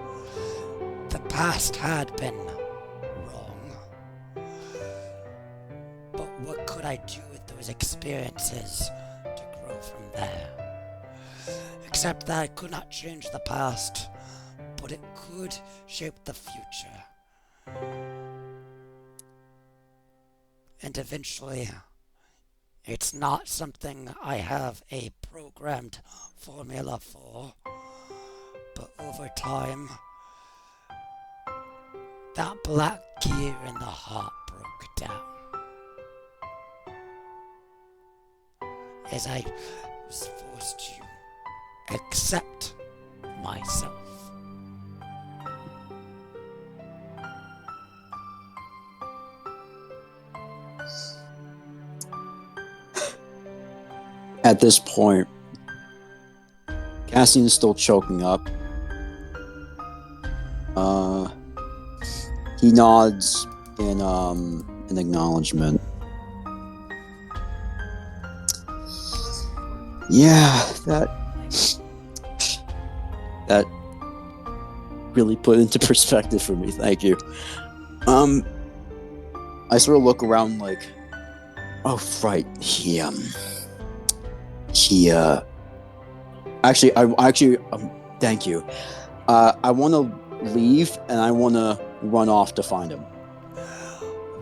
the past had been wrong. But what could I do with those experiences to grow from there? Except that I could not change the past, but it could shape the future. And eventually, it's not something I have a programmed formula for, but over time, that black gear in the heart broke down. As I was forced to accept myself. At this point, Cassian is still choking up. He nods in acknowledgement. Yeah, that really put into perspective for me. Thank you. I sort of look around like, oh right, thank you. I want to leave and I want to run off to find him.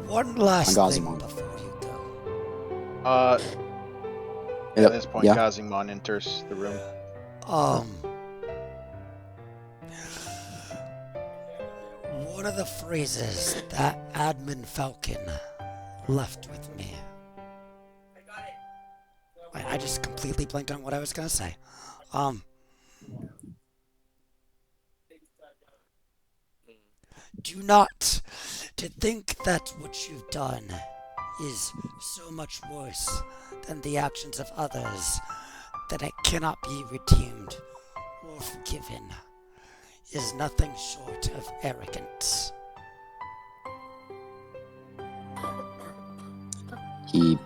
One last thing Gokuwmon. before you go. At this point, yeah. Gokuwmon enters the room. One of the phrases that Admin Falcon left with me I just completely blanked on what I was gonna say. Do not to think that what you've done is so much worse than the actions of others that it cannot be redeemed or forgiven is nothing short of arrogance. He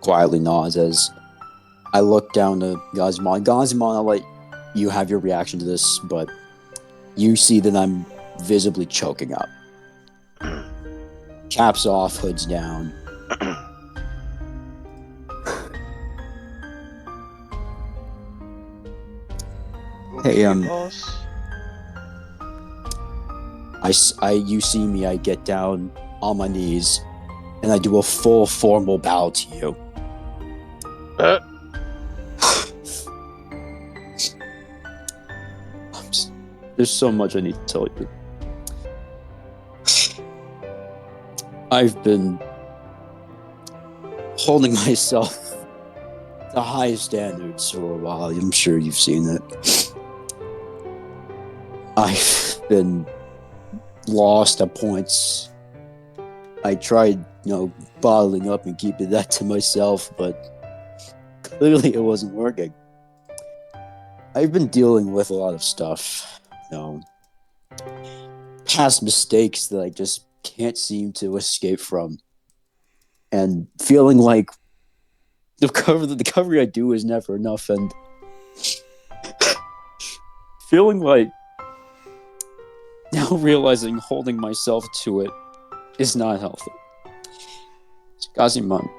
quietly nods as I look down to Gokuwmon. Gokuwmon, I'll let you have your reaction to this, but you see that I'm visibly choking up. Caps off, hoods down. Hey, you see me, I get down on my knees, and I do a full formal bow to you. There's so much I need to tell you. I've been holding myself to high standards for a while. I'm sure you've seen it. I've been lost at points. I tried, bottling up and keeping that to myself, but clearly it wasn't working. I've been dealing with a lot of stuff, past mistakes that I just can't seem to escape from, and feeling like the recovery I do is never enough, and feeling like now realizing holding myself to it is not healthy. Gokuwmon,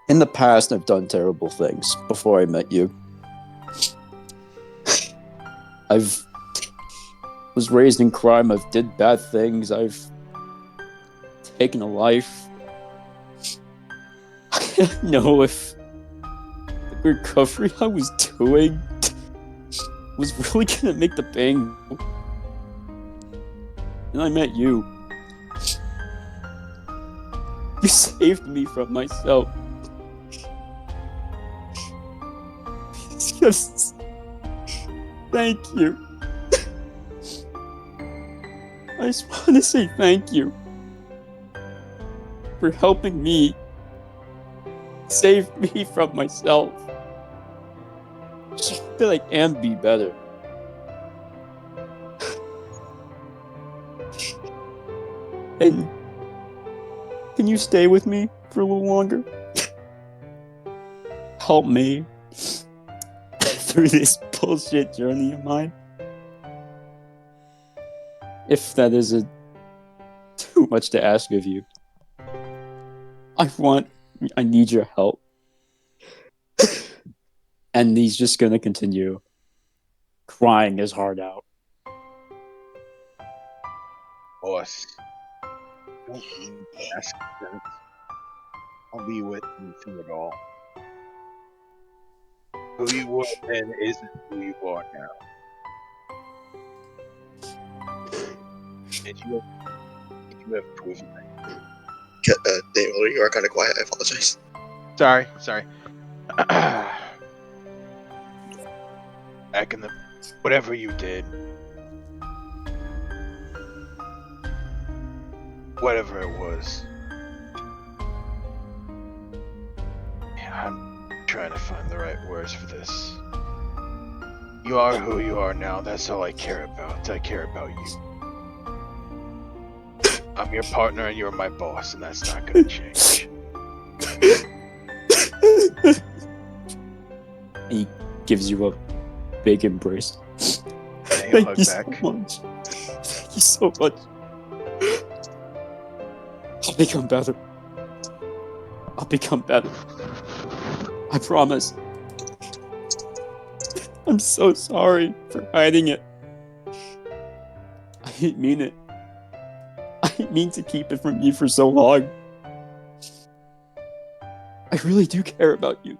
in the past I've done terrible things before I met you. I've was raised in crime, I've did bad things, I've taken a life. I don't know if the recovery I was doing was really gonna make the bang. And I met you. You saved me from myself. Just thank you. I just want to say thank you for helping me save me from myself so that I can be better. And can you stay with me for a little longer? Help me through this bullshit journey of mine. If that isn't too much to ask of you. I need your help. And he's just gonna continue crying his heart out. Boss, don't need to ask questions. I'll be with you through it all. Who you were then isn't who you are now. Did you have proven that? Daniel, you are kind of quiet. I apologize. Sorry. Back in the... whatever you did. Whatever it was. I'm trying to find the right words for this. You are who you are now. That's all I care about. I care about you. I'm your partner and you're my boss, and that's not gonna change. He gives you a big embrace. Thank you so much. Thank you so much. I'll become better. I promise. I'm so sorry for hiding it. I didn't mean it. I didn't mean to keep it from you for so long. I really do care about you.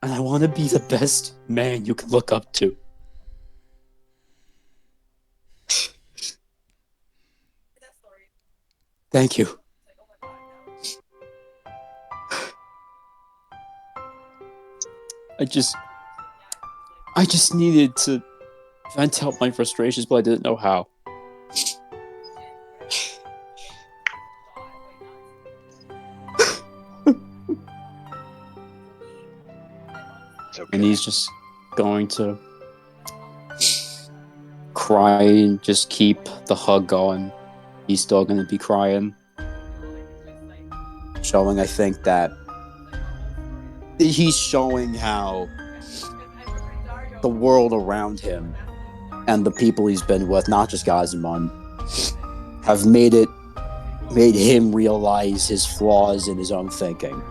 And I want to be the best man you can look up to. Thank you. I just needed to vent out my frustrations, but I didn't know how. It's okay. And he's just going to cry and just keep the hug going. He's still going to be crying. Showing, I think, that he's showing how the world around him and the people he's been with, not just Gokuwmon, have made him realize his flaws in his own thinking.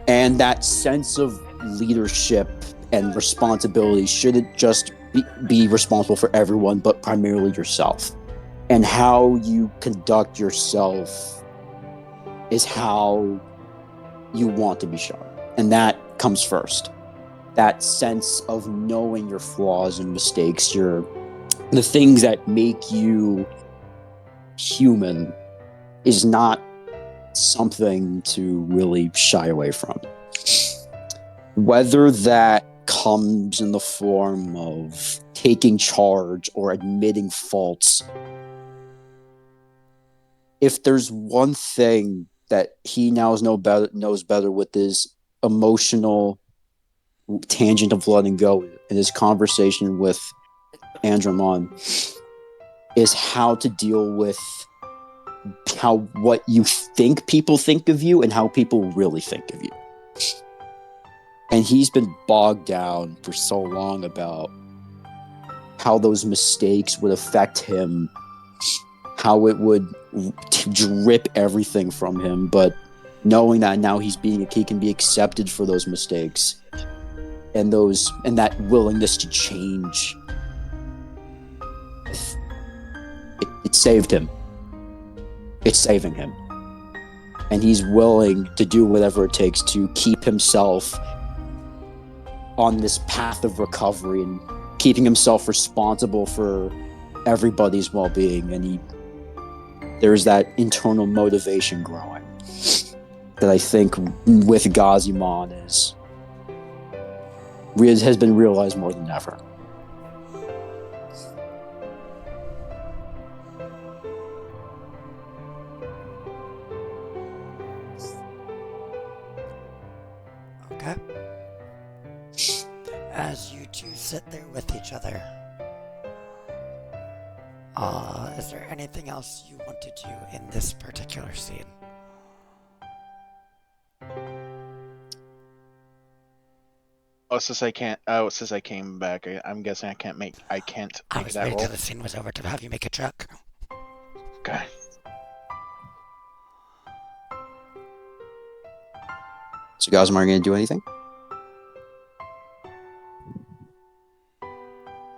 And that sense of leadership and responsibility shouldn't just be responsible for everyone, but primarily yourself. And how you conduct yourself is how you want to be shown. And that comes first. That sense of knowing your flaws and mistakes, the things that make you human, is not something to really shy away from. Whether that comes in the form of taking charge or admitting faults, if there's one thing that he now knows better with his emotional tangent of letting go in his conversation with Andromon, is how to deal with what you think people think of you and how people really think of you. And he's been bogged down for so long about how those mistakes would affect him, how it would drip everything from him, but knowing that now he can be accepted for those mistakes and that willingness to change, it saved him. It's saving him. And he's willing to do whatever it takes to keep himself on this path of recovery and keeping himself responsible for everybody's well-being. And there's that internal motivation growing that I think with Gokuwmon has been realized more than ever. Okay. As you two sit there with each other, is there anything else you want to do in this particular scene? Since I came back, I'm guessing I can't make I was that waiting roll. till the scene was over to have you make a check. Okay. So Gokuwmon, are you going to do anything?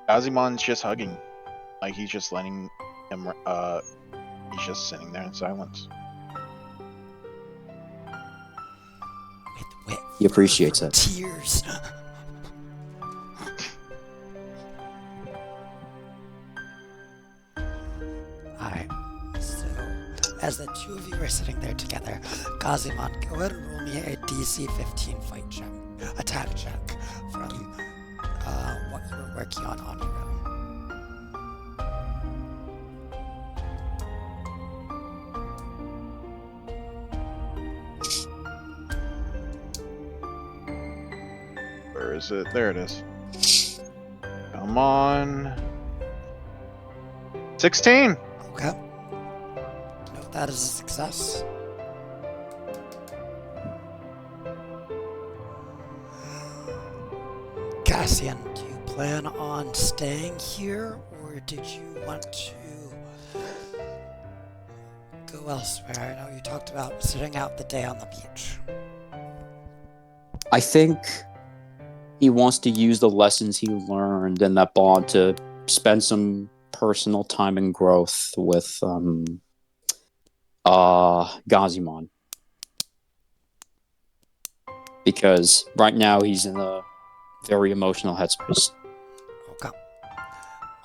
Gokuwmon's just hugging. Like, he's just letting him, he's just sitting there in silence. He appreciates it. Tears. Alright, so as the two of you are sitting there together, Gokuwmon, go ahead and roll me a DC 15 fight check, attack check from what you were working on your own. Where is it? There it is. Come on. 16! Okay. Note that as a success. Cassian, do you plan on staying here, or did you want to go elsewhere? I know you talked about sitting out the day on the beach. I think he wants to use the lessons he learned in that bond to spend some personal time and growth with Gokuwmon. Because right now he's in a very emotional headspace. Okay.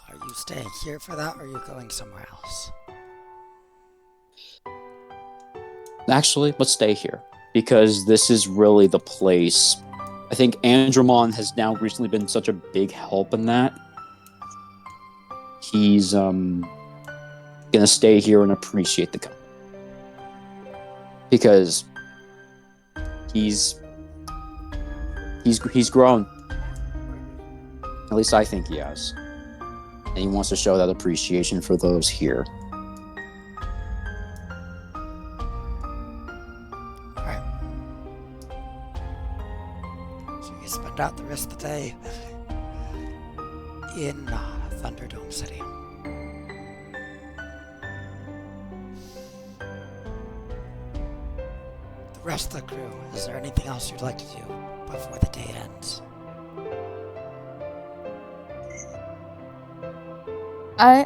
Are you staying here for that, or are you going somewhere else? Actually, let's stay here. Because this is really the place. I think Andromon has now recently been such a big help in that. He's gonna stay here and appreciate the company. Because he's grown. At least I think he has. And he wants to show that appreciation for those here. Alright. So you spend out the rest of the day in Thunderdome City. The rest of the crew, is there anything else you'd like to do before the day ends? I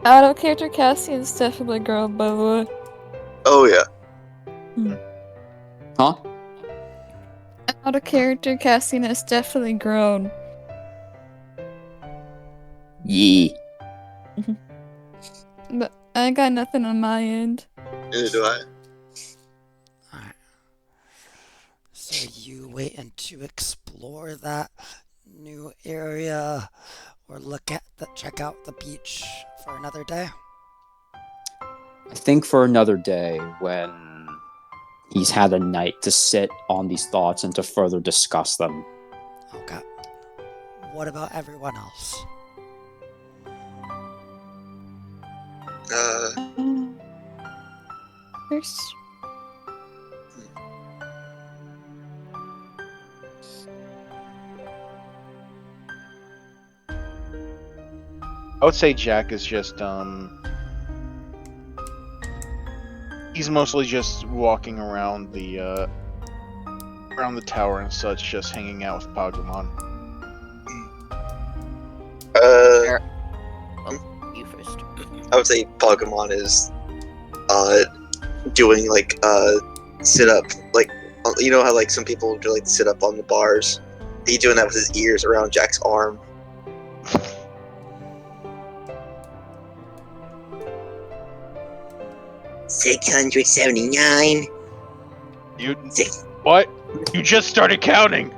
out of character Cassian's definitely grown, by the way. Oh yeah. Huh? Out of character Cassian has definitely grown. Yeah. But I got nothing on my end. Neither do I. Alright. So you wait to explore that new area or check out the beach for another day? I think for another day when he's had a night to sit on these thoughts and to further discuss them. Okay. What about everyone else? There's I would say Jack is just he's mostly just walking around the tower and such, just hanging out with Pokemon. You first. I would say Pokemon is doing like sit up, like you know how like some people do like sit up on the bars. He's doing that with his ears around Jack's arm. $679. What? You just started counting.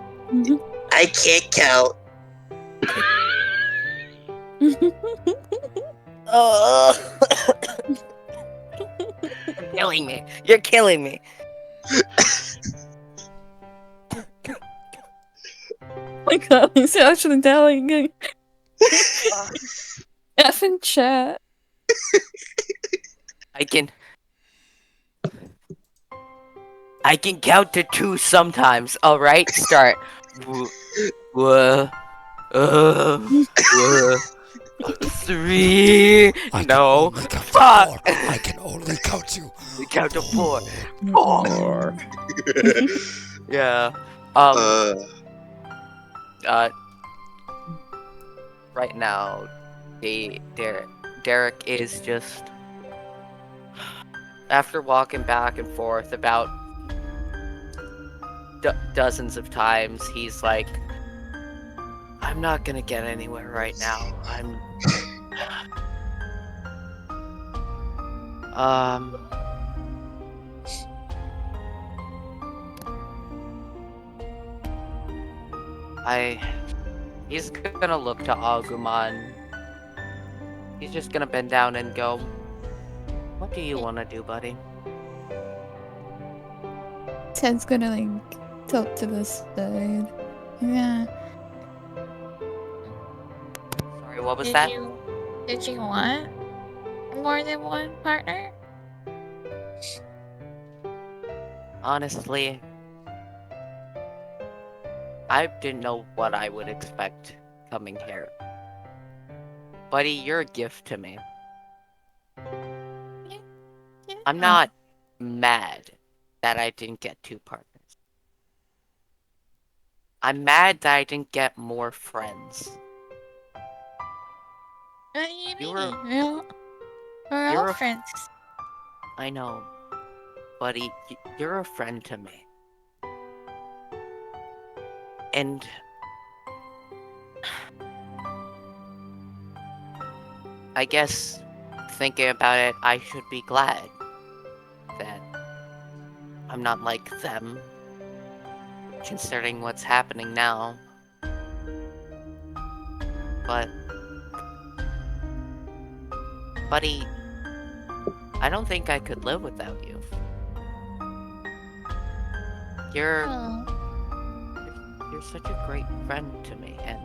I can't count. Oh. You're killing me. You're killing me. my god, he's actually telling F in chat. I can count to 2 sometimes. All right, start. 3. No. Fuck. I can only count to. We count to 4. 4. Yeah. Right now, Derek is just, after walking back and forth about dozens of times, he's like, I'm not gonna get anywhere right now. He's gonna look to Agumon. He's just gonna bend down and go, what do you want to do, buddy? Ted's gonna like tilt to the side. Yeah. Sorry, what was that? Did you want more than one partner? Honestly, I didn't know what I would expect coming here. Buddy, you're a gift to me. I'm not mad that I didn't get 2 partners. I'm mad that I didn't get more friends. What do you mean? We're all friends. I know. Buddy, you're a friend to me. And I guess, thinking about it, I should be glad that I'm not like them. considering what's happening now. But, buddy, I don't think I could live without you. You're such a great friend to me, and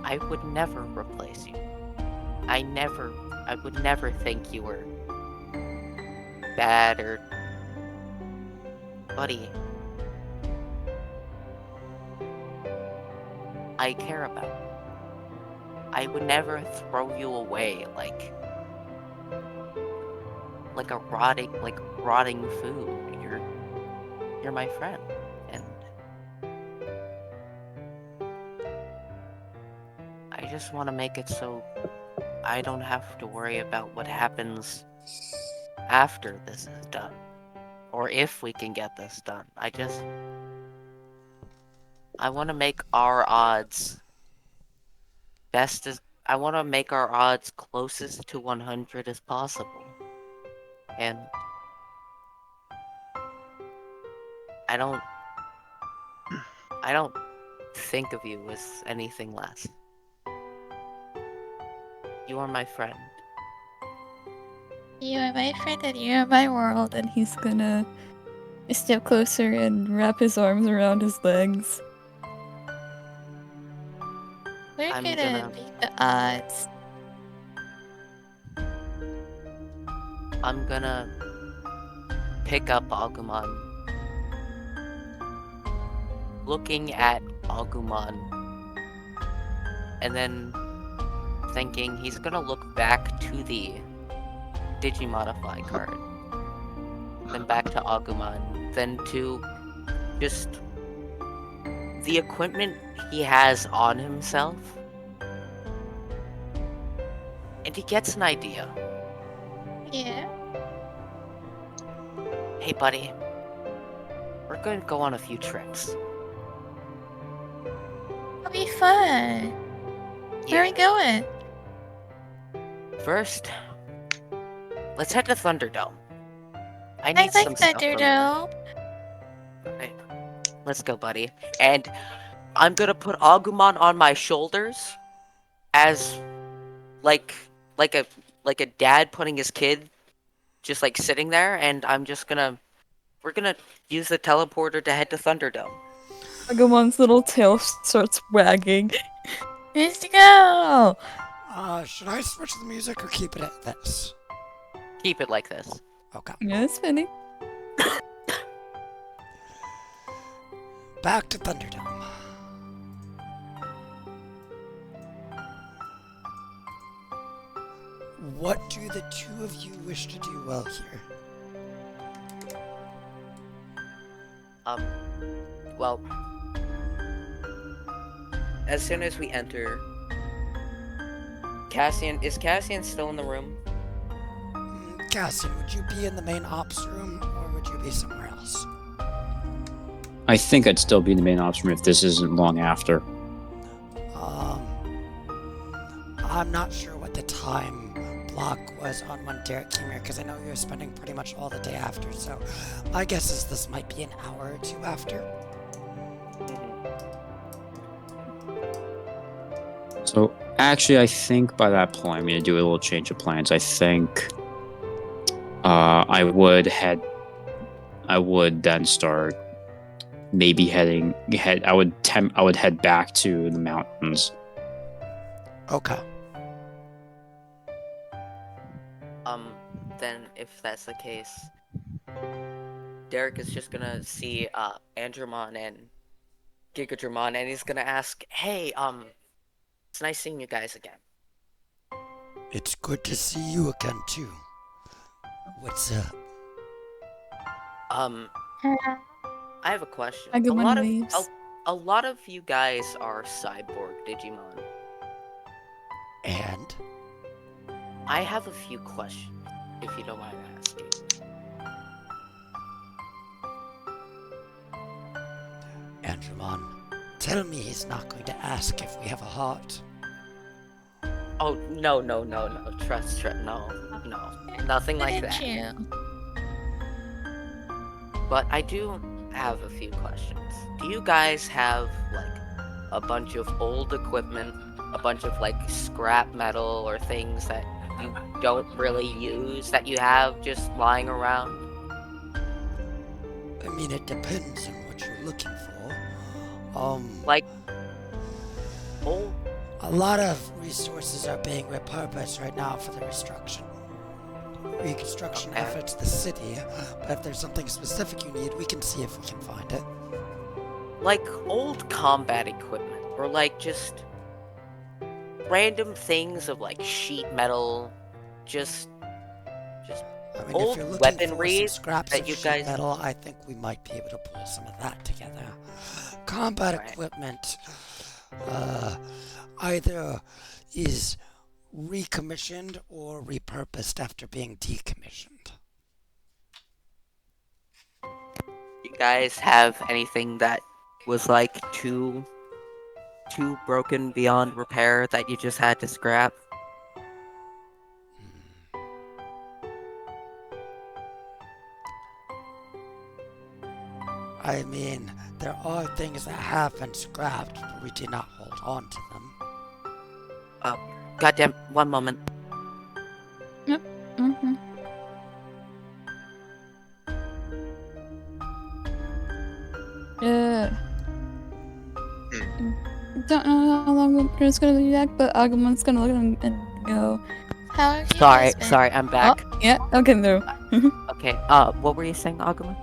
I would never replace you. I would never think you were bad or... Buddy, I care about you. I would never throw you away like rotting food. You're my friend, and I just want to make it so I don't have to worry about what happens after this is done, or if we can get this done. I want to make our odds I want to make our odds closest to 100 as possible. And I don't think of you as anything less. You are my friend. You are my friend and you are my world. And he's gonna step closer and wrap his arms around his legs. We're gonna beat the odds. I'm gonna pick up Agumon. Looking at Agumon. And then thinking he's gonna look back to the Digimodify card. Then back to Agumon. Then to just the equipment he has on himself. And he gets an idea. Yeah. Hey buddy, we're going to go on a few trips. It'll be fun. Where are we going? First, let's head to Thunderdome. I I need like some stuff from Thunderdome. Alright, let's go, buddy. And I'm gonna put Agumon on my shoulders as like a dad putting his kid just like sitting there, and we're gonna use the teleporter to head to Thunderdome. Agumon's little tail starts wagging. Let's go! Should I switch the music or keep it at this? Keep it like this. Okay. Yeah, it's funny. Back to Thunderdome. What do the two of you wish to do well here? Well, as soon as we enter, is Cassian still in the room? Cassian, would you be in the main ops room, or would you be somewhere else? I think I'd still be in the main ops room if this isn't long after. I'm not sure what the time block was on when Derek came here, because I know you were spending pretty much all the day after, so my guess is this might be an hour or two after. So, actually, I think by that point, I'm going to do a little change of plans. I think I would then start maybe I would head back to the mountains. Okay. Then if that's the case, Derek is just gonna see Andromon and Gigadramon, and he's gonna ask, "Hey, it's nice seeing you guys again." It's good to see you again too. What's up? I have a question. Agumon A lot of you guys are cyborg Digimon. And? I have a few questions, if you don't mind asking. Andromon, tell me he's not going to ask if we have a heart. Oh, no. Trust, no. Nothing like that. But I do have a few questions. Do you guys have like a bunch of old equipment, a bunch of like scrap metal or things that you don't really use that you have just lying around? I mean, it depends on what you're looking for. Like old. A lot of resources are being repurposed right now for the reconstruction efforts of the city. But if there's something specific you need, we can see if we can find it. Like old combat equipment, or like just random things of like sheet metal, just I mean, old if you're looking weaponry for some scraps that of you sheet guys. metal, I think we might be able to pull some of that together. Combat equipment, either is recommissioned or repurposed after being decommissioned. You guys have anything that was like too broken beyond repair that you just had to scrap? I mean, there are things that have been scrapped, but we did not hold on to them. Goddamn, one moment. Yep. Mm-hmm. Don't know how long we're just gonna be back, but Agumon's gonna look at him and go. How have you Sorry, guys been? sorry, I'm back. Oh, yeah, okay, no. Okay, what were you saying, Agumon?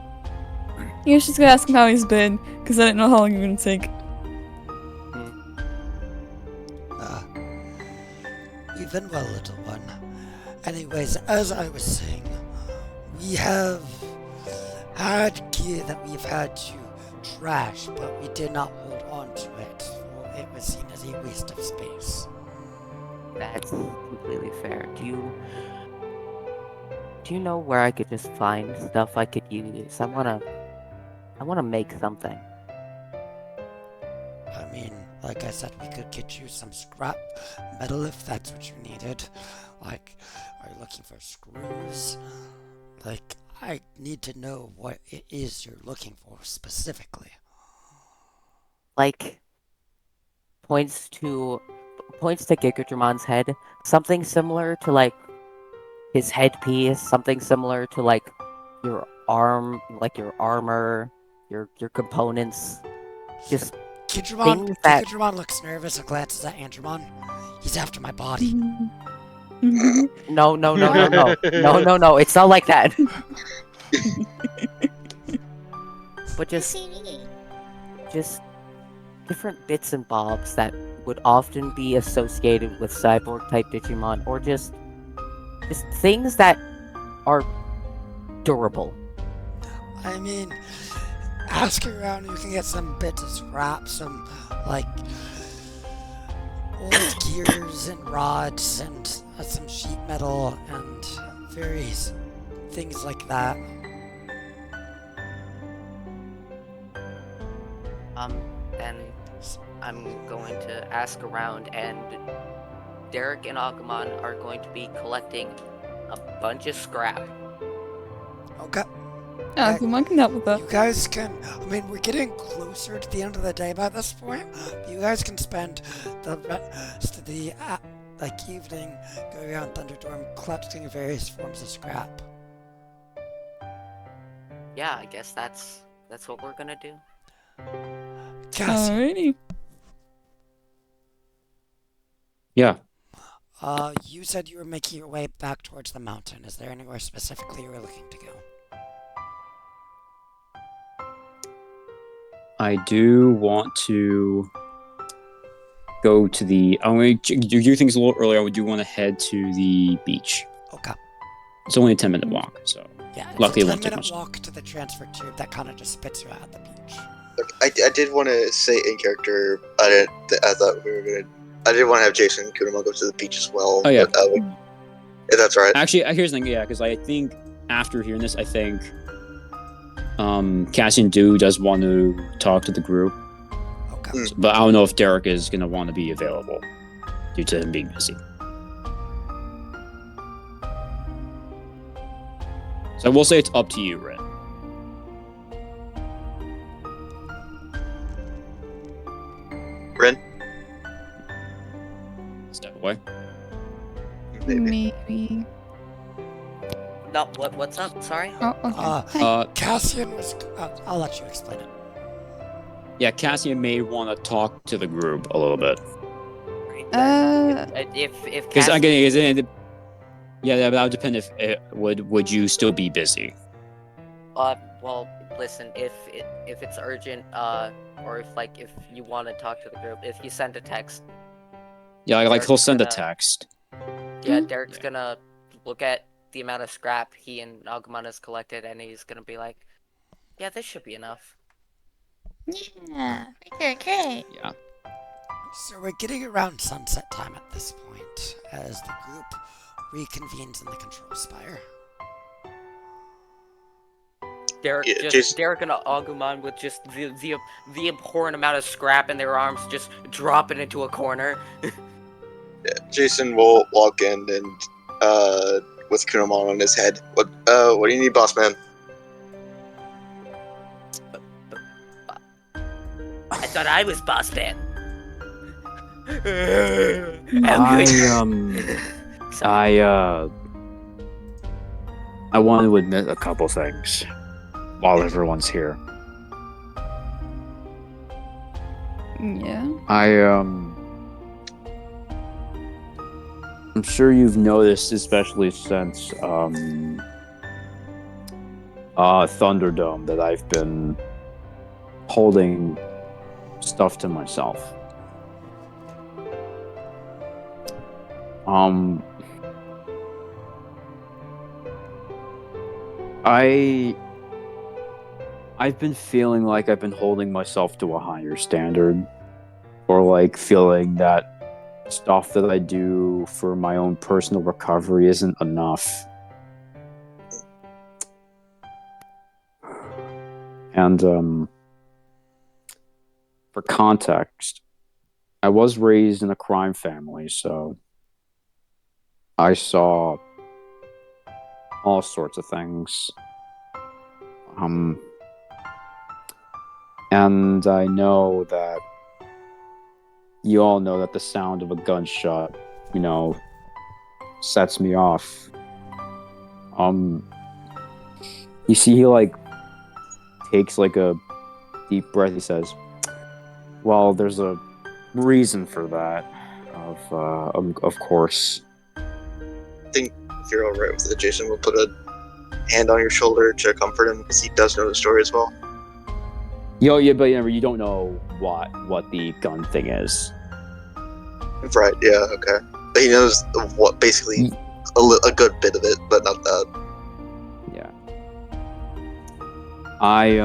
You was just gonna ask him how he's been, because I didn't know how long you were gonna take. We've been well, little one. Anyways, as I was saying, we have had gear that we've had to trash, but we did not hold on to it, or it was seen as a waste of space. That's completely fair. Do you know where I could just find stuff I could use? I wanna make something. I mean, like I said, we could get you some scrap metal if that's what you needed. Like, are you looking for screws? Like, I need to know what it is you're looking for specifically. Like, points to Gokuwmon's head. Something similar to like his headpiece. Something similar to like your arm, like your armor, your components. Just Digimon looks nervous and glances at Andromon. He's after my body. No. No, it's not like that. But just different bits and bobs that would often be associated with cyborg type Digimon, or just things that are durable. I mean, ask around, you can get some bits of scrap, some, like, old gears and rods, and some sheet metal, and various things like that. Then I'm going to ask around, and Derek and Agumon are going to be collecting a bunch of scrap. Okay. Agumon can help with that. You guys can, I mean, we're getting closer to the end of the day by this point. You guys can spend the rest of the, evening going around Thunderdome collecting various forms of scrap. Yeah, I guess that's what we're gonna do. Alrighty. Yeah. You said you were making your way back towards the mountain. Is there anywhere specifically you were looking to go? I do want to go to the. I'm going to do things a little earlier. I do want to head to the beach. Okay. It's only a 10-minute walk, so yeah, luckily it's it a won't take 10-minute much. walk to the transfer tube that kind of just spits you out at the beach. Look, I did want to say in character. I thought we were gonna. I did want to have Jason and Kunamo go to the beach as well. Oh yeah. But, if that's right. Actually, here's the thing. Yeah, because I think after hearing this, I think Cassian does want to talk to the group. Okay. But I don't know if Derek is gonna want to be available due to him being busy. So I will say it's up to you, Red. Rin? Step away. Maybe. No, what's up? Sorry. Oh, okay. Cassian was. I'll let you explain it. Yeah, Cassian may want to talk to the group a little bit. If Because Cass- again, yeah, that would depend if would you still be busy? Well, listen, if it's urgent, or if you want to talk to the group, if you send a text. Yeah, like he'll send a gonna- text. Yeah, Derek's gonna look at the amount of scrap he and Agumon has collected, and he's gonna be like, "Yeah, this should be enough." Yeah. Okay. Yeah. So we're getting around sunset time at this point, as the group reconvenes in the control spire. Derek, Yeah, Derek and Agumon with just the abhorrent amount of scrap in their arms, just drop it into a corner. Yeah, Jason will walk in and with Kunomon on his head. What do you need, boss man? I thought I was boss man. I want to admit a couple things while everyone's here. Yeah. I'm sure you've noticed, especially since Thunderdome, that I've been holding stuff to myself. I've been feeling like I've been holding myself to a higher standard, or like feeling that stuff that I do for my own personal recovery isn't enough. And for context, I was raised in a crime family, so I saw all sorts of things. And I know that you all know that the sound of a gunshot, sets me off. You see, he like takes like a deep breath. He says, "Well, there's a reason for that, of course." I think if you're alright with it, Jason will put a hand on your shoulder to comfort him because he does know the story as well. Yeah, but you don't know what the gun thing is. Right, yeah, okay. But he knows what, basically, a good bit of it, but not that. Yeah. I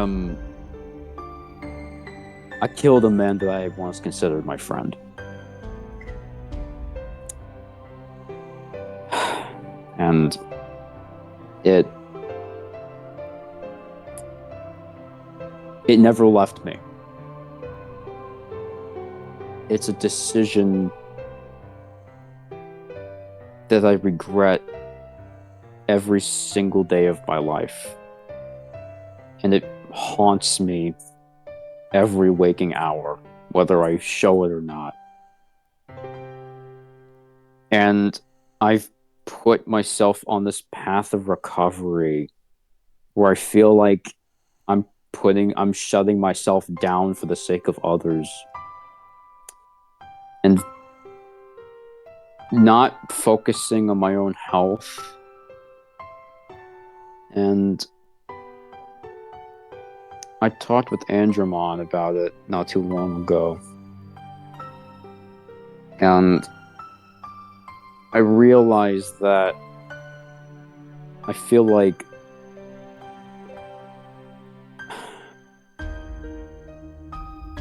killed a man that I once considered my friend. And it never left me. It's a decision that I regret every single day of my life. And it haunts me every waking hour, whether I show it or not. And I've put myself on this path of recovery where I feel like I'm shutting myself down for the sake of others. And not focusing on my own health. And I talked with Andromon about it not too long ago. And I realized that I feel like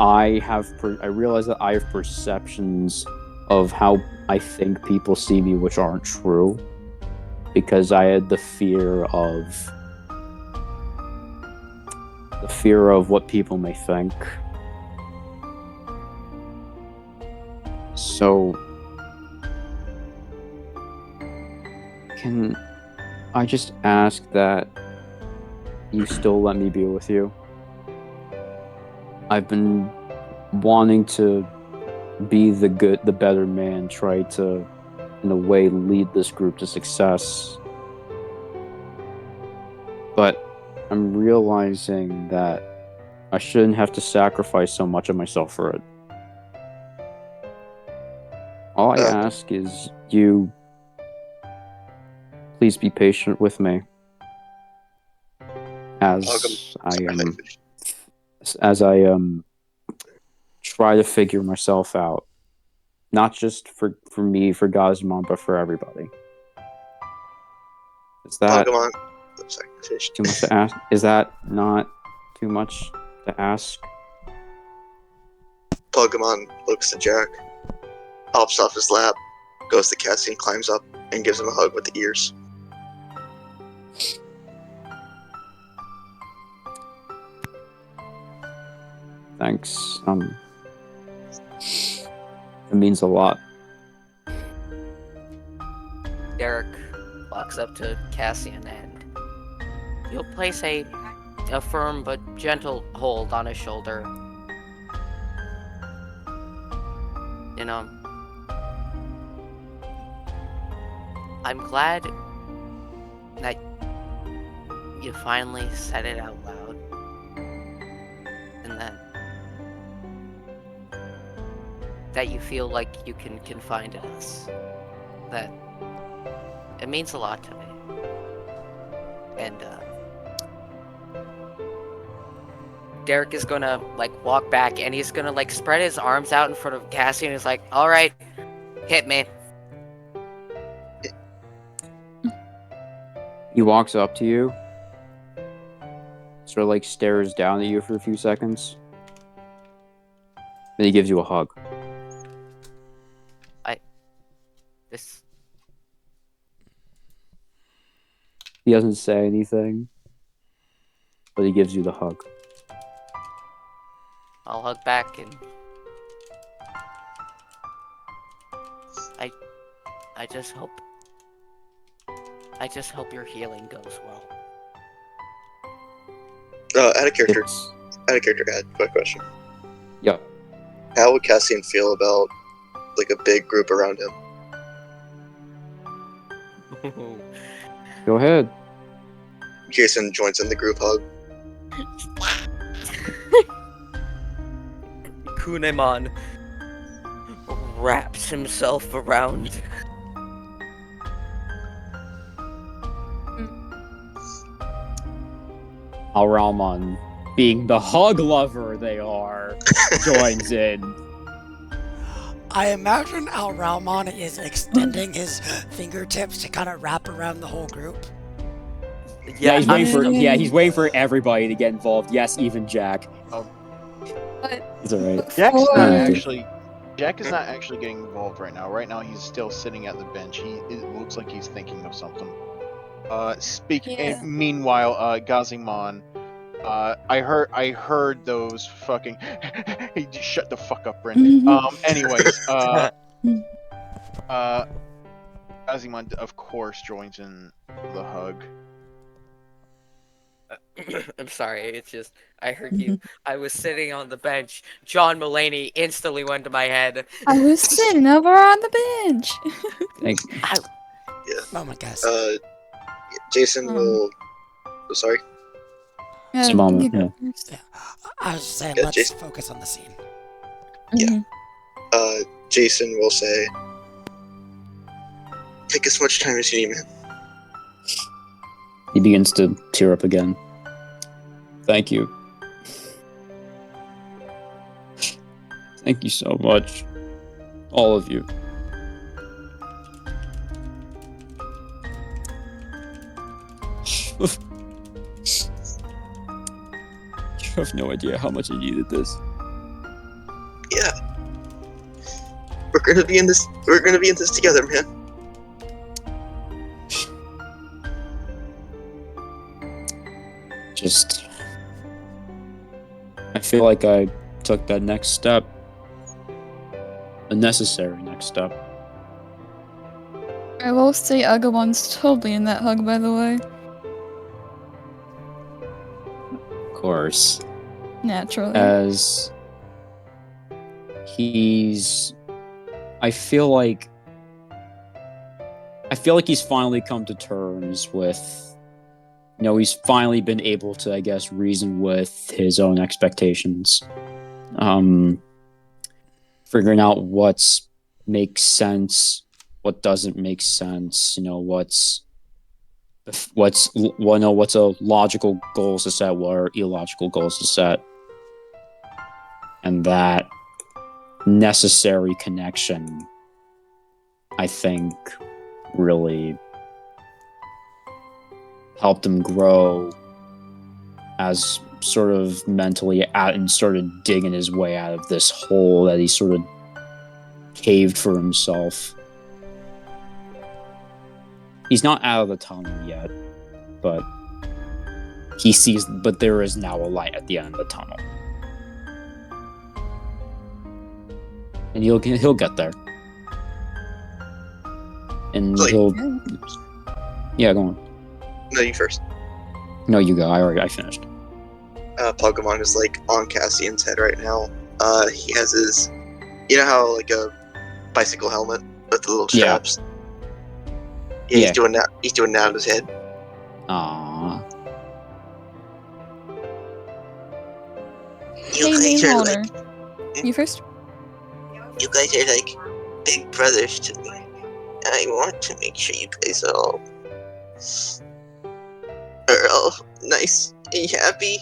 I realize that I have perceptions of how I think people see me which aren't true, because I had the fear of what people may think. So can I just ask that you still let me be with you? I've been wanting to be the better man, try to, in a way, lead this group to success. But I'm realizing that I shouldn't have to sacrifice so much of myself for it. All I ask is you please be patient with me as I try to figure myself out. Not just for me, for Gokuwmon, but for everybody. Is that Pokemon. too much to ask? Is that not too much to ask? Pokemon looks at Jack, hops off his lap, goes to Cassie and climbs up and gives him a hug with the ears. Thanks. It means a lot. Derek walks up to Cassian and you'll place a firm but gentle hold on his shoulder. You know, I'm glad that you finally said it out loud. And that you feel like you can confide in us. That it means a lot to me. And Derek is gonna walk back and he's gonna spread his arms out in front of Cassie and he's like, alright, hit me. He walks up to you, sort of stares down at you for a few seconds. Then he gives you a hug. He doesn't say anything, but he gives you the hug. I'll hug back and I just hope your healing goes well. Out of character, quick question. Yeah. How would Cassian feel about a big group around him? Go ahead. Jason joins in the group hug. Gokuwmon wraps himself around. Alraumon, being the hug lover they are, joins in. I imagine Alraumon is extending his fingertips to kind of wrap around the whole group. Yeah, he's waiting for everybody to get involved. Yes, even Jack. It's alright. Jack is not actually getting involved right now. Right now, he's still sitting at the bench. It looks like he's thinking of something. Meanwhile, Gokuwmon, I heard those fucking. Hey, just shut the fuck up, Brendan. Anyways, Gokuwmon, of course, joins in the hug. I'm sorry, it's just, I heard you. I was sitting on the bench. John Mulaney instantly went to my head. I was sitting over on the bench. Yeah. Oh my gosh. Jason will. Oh, sorry. Yeah, moment, yeah. I was just saying, Yeah, let's Jason. focus on the scene. Yeah. Jason will say, "Take as much time as you need, man." He begins to tear up again. Thank you. Thank you so much. All of you. You have no idea how much I needed this. Yeah. We're gonna be in this. We're gonna be in this together, man. Just, I feel like I took that next step, a necessary next step. I will say Agamon's totally in that hug, by the way. Of course. Naturally. As I feel like he's finally come to terms with, he's finally been able to, I guess, reason with his own expectations. Figuring out what makes sense, what doesn't make sense, what's a logical goals to set, what are illogical goals to set. And that necessary connection, I think, really helped him grow as sort of mentally out and started digging his way out of this hole that he sort of caved for himself. He's not out of the tunnel yet, but but there is now a light at the end of the tunnel. And he'll get there. And yeah, go on. No, you first. No, you go. I finished. Pokemon is like on Cassian's head right now. He has his, how like a bicycle helmet with the little straps. Yeah, he's doing that. He's doing that on his head. Aww. Hey, name holder. You first? You guys are like big brothers to me. I want to make sure you guys are all nice and happy.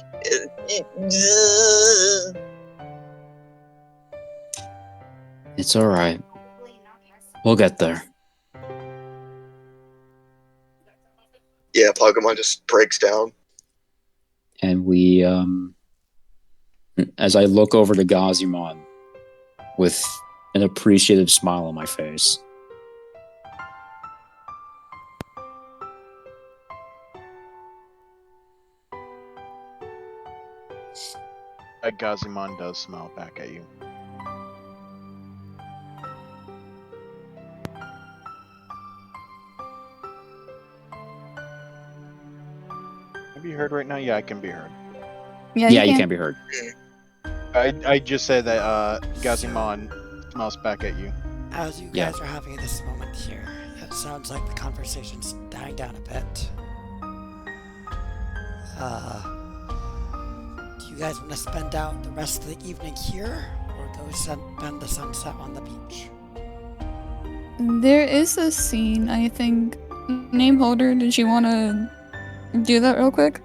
It's alright. We'll get there. Yeah, Pokemon just breaks down. And we, as I look over to Gokuwmon with an appreciative smile on my face. Gokuwmon does smile back at you. Can be heard right now? Yeah, I can be heard. Yeah, you can be heard. I just said that Gokuwmon smiles back at you. As you guys are having this moment here, it sounds like the conversation's dying down a bit. Do you guys want to spend out the rest of the evening here, or go spend the sunset on the beach? There is a scene, I think. Name holder, did you want to do that real quick?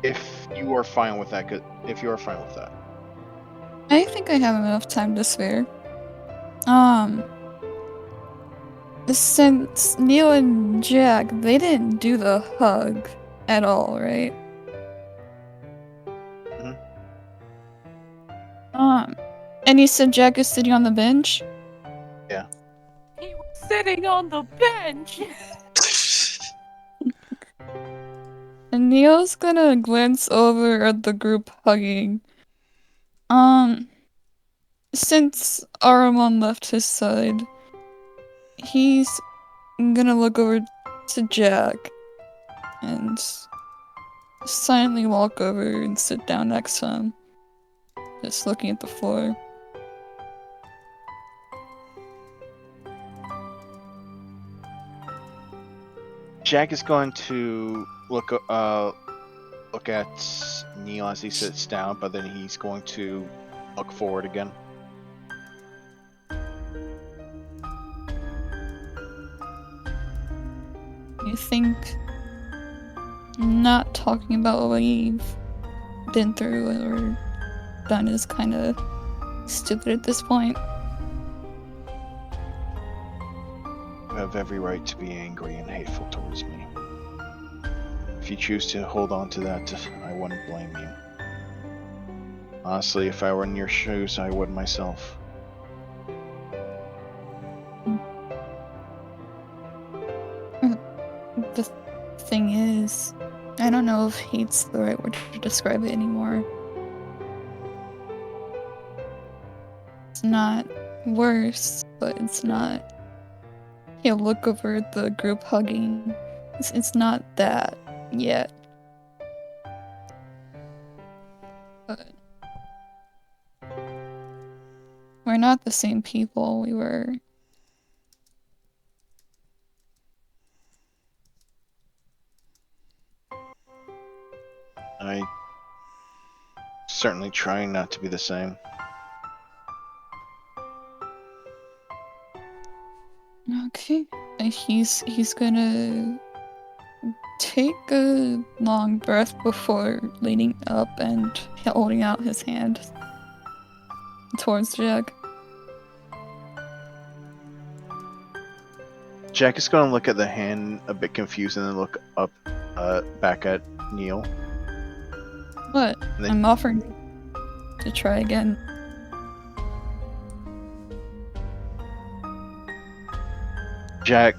If you are fine with that, I think I have enough time to spare. Since Neil and Jack, they didn't do the hug at all, right? And you said Jack is sitting on the bench? Yeah. He was sitting on the bench. And Neil's gonna glance over at the group hugging. Since Aramon left his side, he's gonna look over to Jack and silently walk over and sit down next to him, just looking at the floor. Jack is going to look at Neil as he sits down, but then he's going to look forward again. You think not talking about what you've been through or done is kind of stupid at this point? You have every right to be angry and hateful towards me. If you choose to hold on to that, I wouldn't blame you. Honestly, if I were in your shoes, I would myself. The thing is, I don't know if hate's the right word to describe it anymore. It's not worse, but it's not. He'll look over at the group hugging. It's not that yet. But We're not the same people we were. I certainly trying not to be the same. Okay. He's gonna take a long breath before leaning up and holding out his hand towards Jack. Jack is going to look at the hand a bit confused and then look up, back at Neil. What? Then- I'm offering to try again. Jack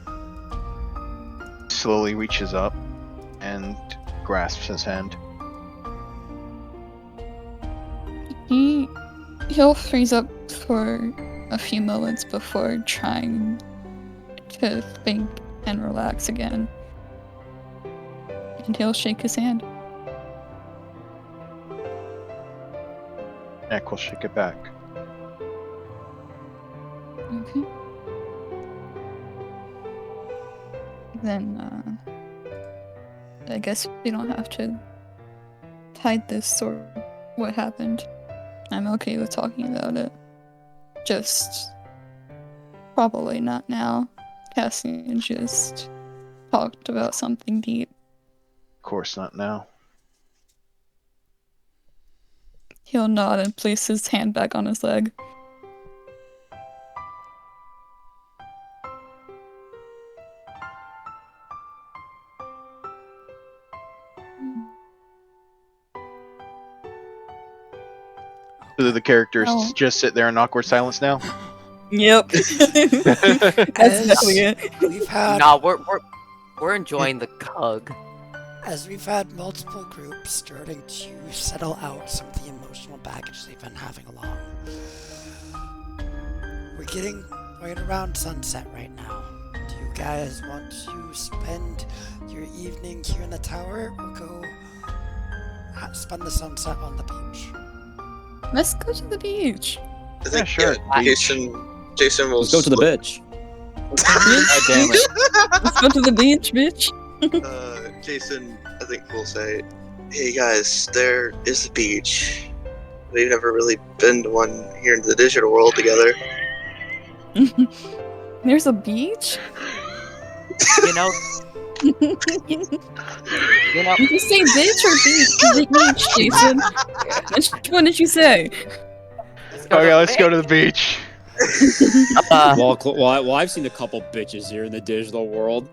slowly reaches up and grasps his hand. He'll freeze up for a few moments before trying to think and relax again. And he'll shake his hand. Jack will shake it back. Okay. Then, I guess we don't have to hide this or what happened. I'm okay with talking about it. Just probably not now. Cassian just talked about something deep. Of course not now. He'll nod and place his hand back on his leg. Do the characters Oh. just sit there in awkward silence now? Yep. That's definitely it. We've had Nah, we're enjoying the cug. as we've had multiple groups starting to settle out some of the emotional baggage they've been having along. We're getting right around sunset right now. Do you guys want to spend your evening here in the tower or go spend the sunset on the beach? Let's go to the beach. I think sure. Jason will. Let's go to the bitch. God damn it. Let's go to the beach, bitch. Jason, I think will say, "Hey guys, there is a beach. We've never really been to one here in the digital world together." There's a beach? You know, you know. Did you say bitch or beach, Jason? Which one did you say? Okay, let's go to the beach. Well, I've seen a couple bitches here in the digital world.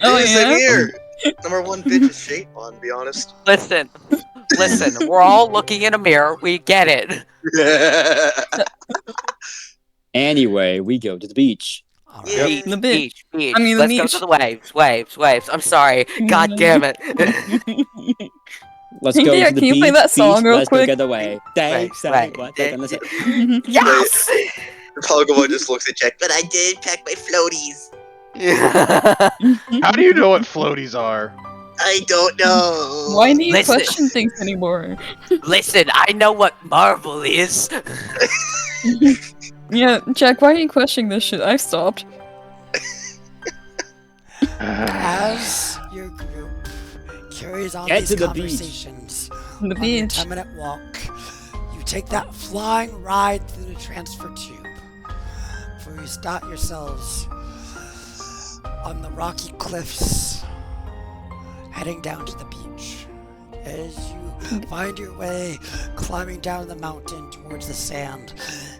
Oh, Yeah, same yeah? here. Number one bitch is Shape-On, to be honest. Listen, we're all looking in a mirror. We get it. Anyway, we go to the beach. Yeah. Beach, The beach. beach. I mean, the Let's go beach. to the waves. I'm sorry. God damn it. Let's Hey, go Derek, to the can you beach. play that song real Let's quick? go get away. They say Right. what they're gonna say. Yes. Pokemon just looks at Jack, but I did pack my floaties. How do you know what floaties are? I don't know. Why do you Listen. question things anymore? Listen, I know what Marvel is. Yeah, Jack, why are you questioning this shit? I stopped. As your group carries on Get these to the beach. conversations The on beach. your 10-minute walk, you take that flying ride through the transfer tube, where you start yourselves on the rocky cliffs, heading down to the beach. As you find your way climbing down the mountain towards the sand,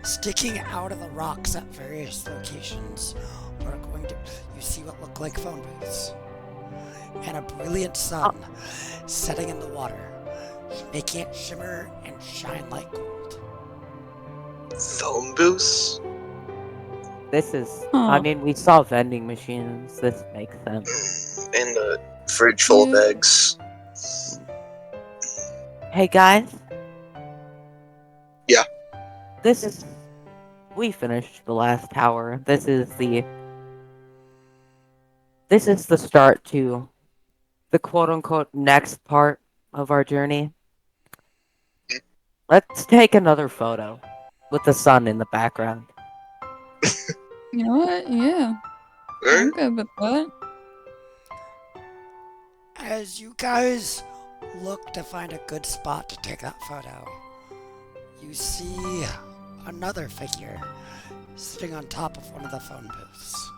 sticking out of the rocks at various locations, you see what look like phone booths, and a brilliant sun setting in the water, making it shimmer and shine like gold. Phone booths? This is. Huh. I mean, we saw vending machines. This makes sense. And a fridge full of eggs. Hey guys. Yeah. This is. We finished the last tower. This is the start to the quote-unquote next part of our journey. Let's take another photo. with the sun in the background. You know what? Yeah. I'm good with that. As you guys look to find a good spot to take that photo, you see another figure sitting on top of one of the phone booths.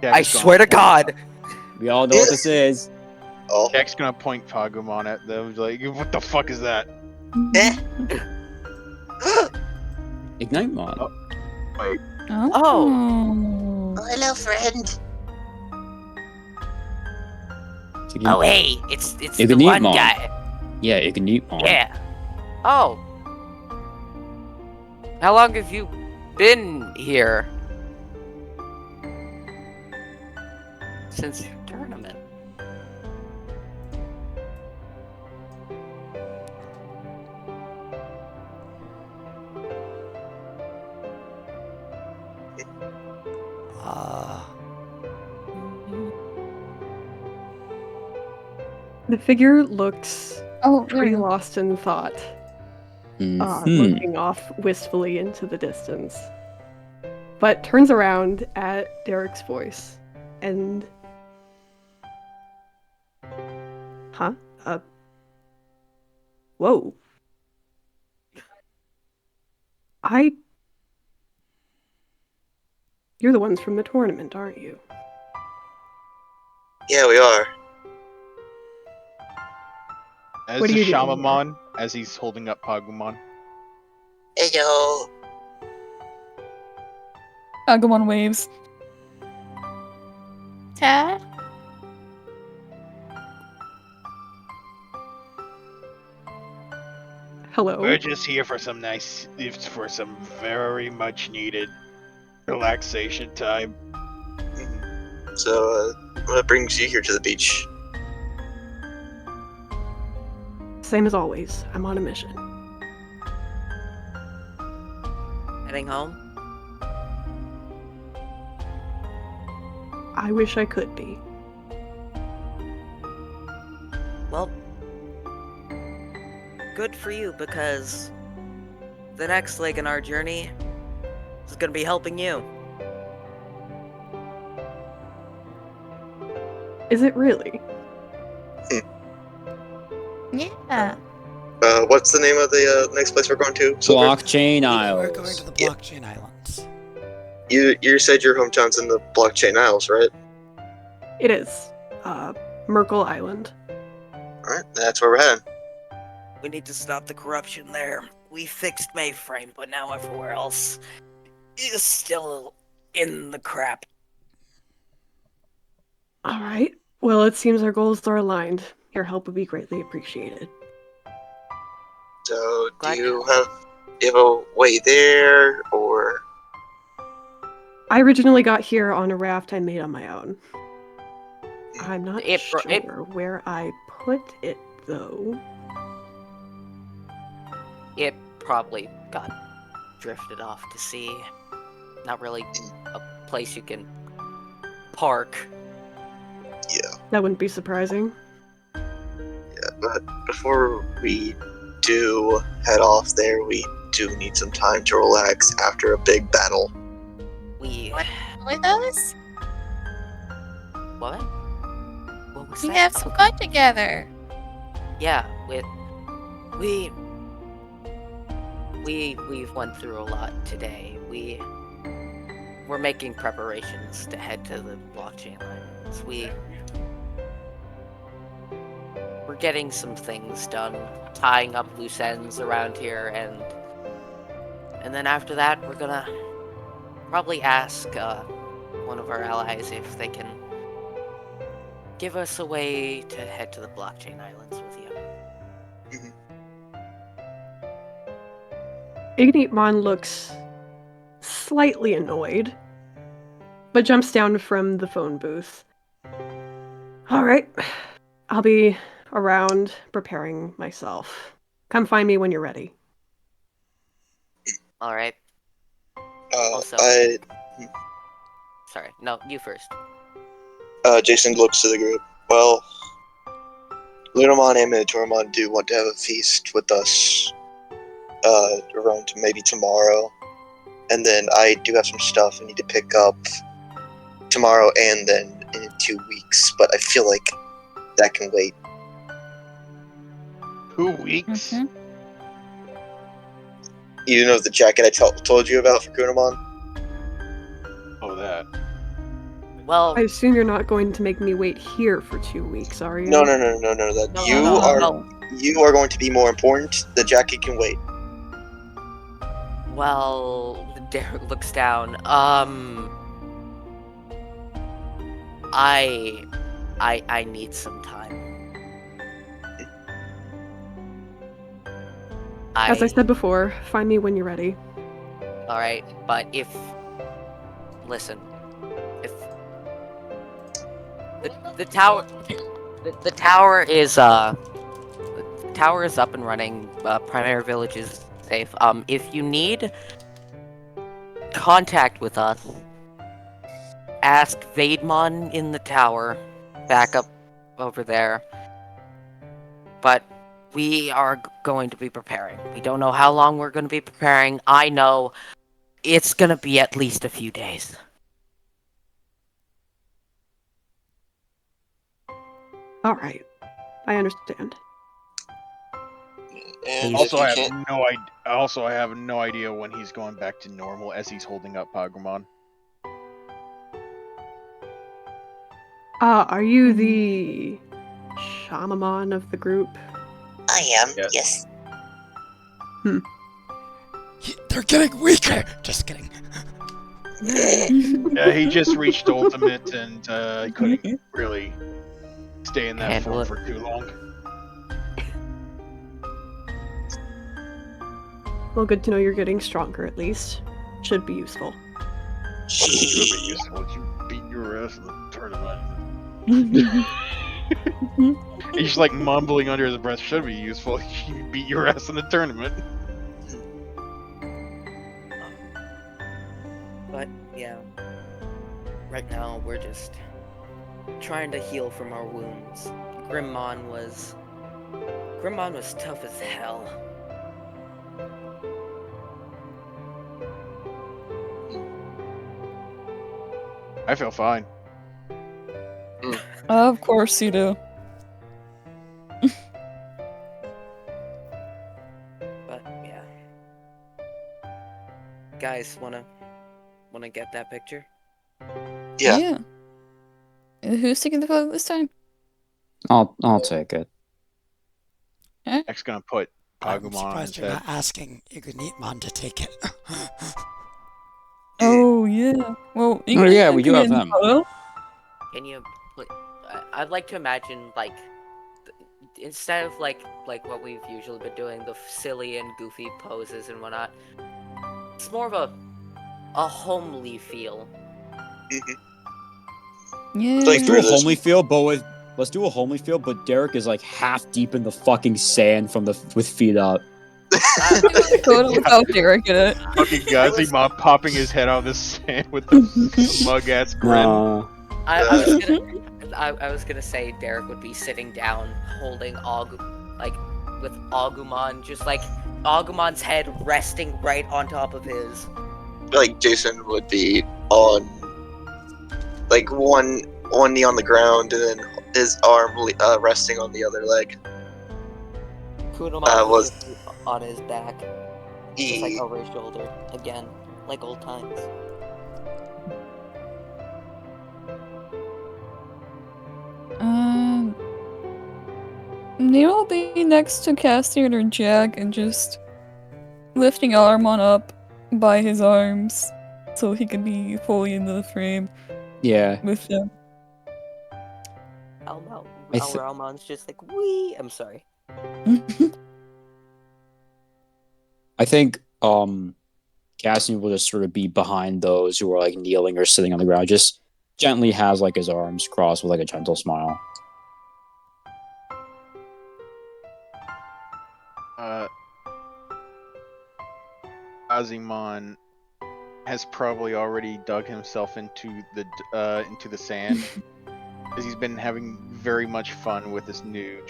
I swear to God! We all know what this is. Oh. Jack's gonna point Pagumon at them, like, what the fuck is that? Ignite Mon. Wait. Oh. Hello, friend. Oh, hey, it's the Ignite one Mon. guy. Yeah, Ignite Mon. Yeah. Oh. How long have you been here? Since your tournament. The figure looks pretty yeah. lost in thought, Mhm. looking off wistfully into the distance, but turns around at Derek's voice and... Huh? Whoa. You're the ones from the tournament, aren't you? Yeah, we are. As What are the you doing Shamamon, as he's holding up Pagumon. Heyo. Agumon waves. Tad? Hello? We're just here for some very much needed relaxation time. So, what brings you here to the beach? Same as always, I'm on a mission. Heading home? I wish I could be. Well, good for you, because the next leg in our journey is gonna be helping you. Is it really? Yeah. What's the name of the next place we're going to? Silver? Blockchain We're going Isles. to the Blockchain Islands. You said your hometown's in the Blockchain Isles, right? It is. Merkle Island. Alright, that's where we're heading. We need to stop the corruption there. We fixed mainframe, but now everywhere else is still in the crap. Alright. Well, it seems our goals are aligned. Your help would be greatly appreciated. So, do you have a way there, or...? I originally got here on a raft I made on my own. I'm not sure where I put it, though. It probably got drifted off to sea. Not really a place you can park. Yeah. That wouldn't be surprising. Yeah, but before we do head off there, we do need some time to relax after a big battle. With us? What? What was We that? have some fun together. Yeah, we've went through a lot today. We're making preparations to head to the blockchain islands. We're getting some things done, tying up loose ends around here, and then after that, we're gonna probably ask one of our allies if they can give us a way to head to the blockchain islands with you. Ignite looks slightly annoyed, but jumps down from the phone booth. Alright, I'll be around preparing myself. Come find me when you're ready. Alright. Also... Sorry, no, you first. Jason looks to the group. Well, Lunamon and Minotaurmon do want to have a feast with us around maybe tomorrow. And then I do have some stuff I need to pick up tomorrow and then in 2 weeks, but I feel like that can wait. 2 weeks? Okay. You know the jacket I told you about for Gokuwmon? Oh, that. Well, I assume you're not going to make me wait here for 2 weeks, are you? No. That No, you are going to be more important. The jacket can wait. well, Derek looks down. I need some time. As I said before, find me when you're ready. Alright, but listen, if the tower is up and running, Primary Village is safe. If you need contact with us, ask Vaidmon in the tower, back up over there. But we are going to be preparing. We don't know how long we're going to be preparing. I know it's going to be at least a few days. Alright. I understand. And Also, I have no idea when he's going back to normal as he's holding up Pagumon. Are you the Shamamon of the group? I am, yes. They're getting weaker! Just kidding. Yeah, he just reached ultimate and couldn't really stay in that Handle form it. for too long. Well, good to know you're getting stronger at least. Should be useful. Should be useful if you beat your ass in the tournament. He's just like mumbling under his breath. Should be useful if you beat your ass in the tournament. But, yeah. Right now, we're just trying to heal from our wounds. Grimmon was tough as hell. I feel fine. Of course you do. But, yeah. Guys, wanna get that picture? Yeah. Who's taking the photo this time? I'll take it. X gonna put I'm Pagumon on his surprised you're head. not asking Ignitemon to take it. Oh yeah. Well, Oh, yeah, we do have them. Can you I'd like to imagine, like, instead of like what we've usually been doing, the silly and goofy poses and whatnot, it's more of a homely feel. Yeah. Let's do a homely feel, but Derek is like half deep in the fucking sand with feet up. Photo without Derek in it. Fucking Gazimon popping his head out of the sand with the smug ass grin. I was gonna say Derek would be sitting down holding with Agumon, just like Agumon's head resting right on top of his. Like Jason would be on, like one knee on the ground and then his arm resting on the other leg. Kunomon was on his back, just like over his shoulder again, like old times. Neil will be next to Castian or Jack and just lifting Armon up by his arms so he can be fully in the frame. Yeah. With them. Almon's just like, wee. I'm sorry. I think Cassian will just sort of be behind those who are like kneeling or sitting on the ground. Just gently has like his arms crossed with like a gentle smile. Azimon has probably already dug himself into the sand, because he's been having very much fun with this new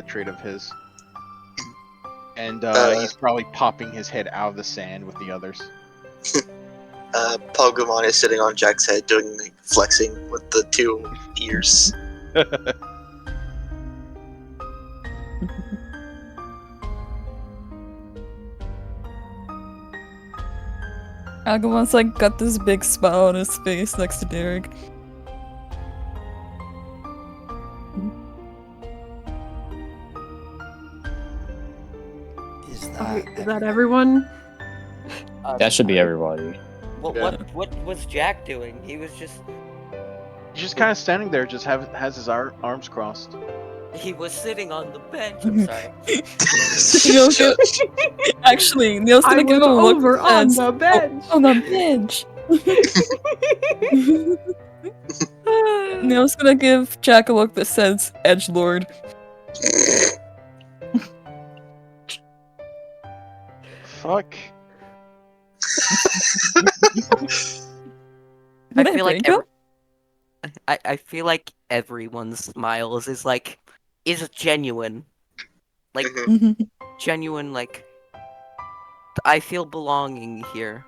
trait of his. And he's probably popping his head out of the sand with the others. Pogumon is sitting on Jack's head doing like, flexing with the 2 ears. Agumon's like got this big smile on his face next to Derek. Is that everyone? That should be everybody. What was Jack doing? He was just... He's just kind of standing there, just has his arms crossed. He was sitting on the bench. I'm sorry. Actually, Neil's gonna give him a look over on as- the bench. On the bench. Neil's gonna give Jack a look that says edgelord. Fuck. I feel like I feel like everyone's smiles is genuine. Like genuine, like I feel belonging here.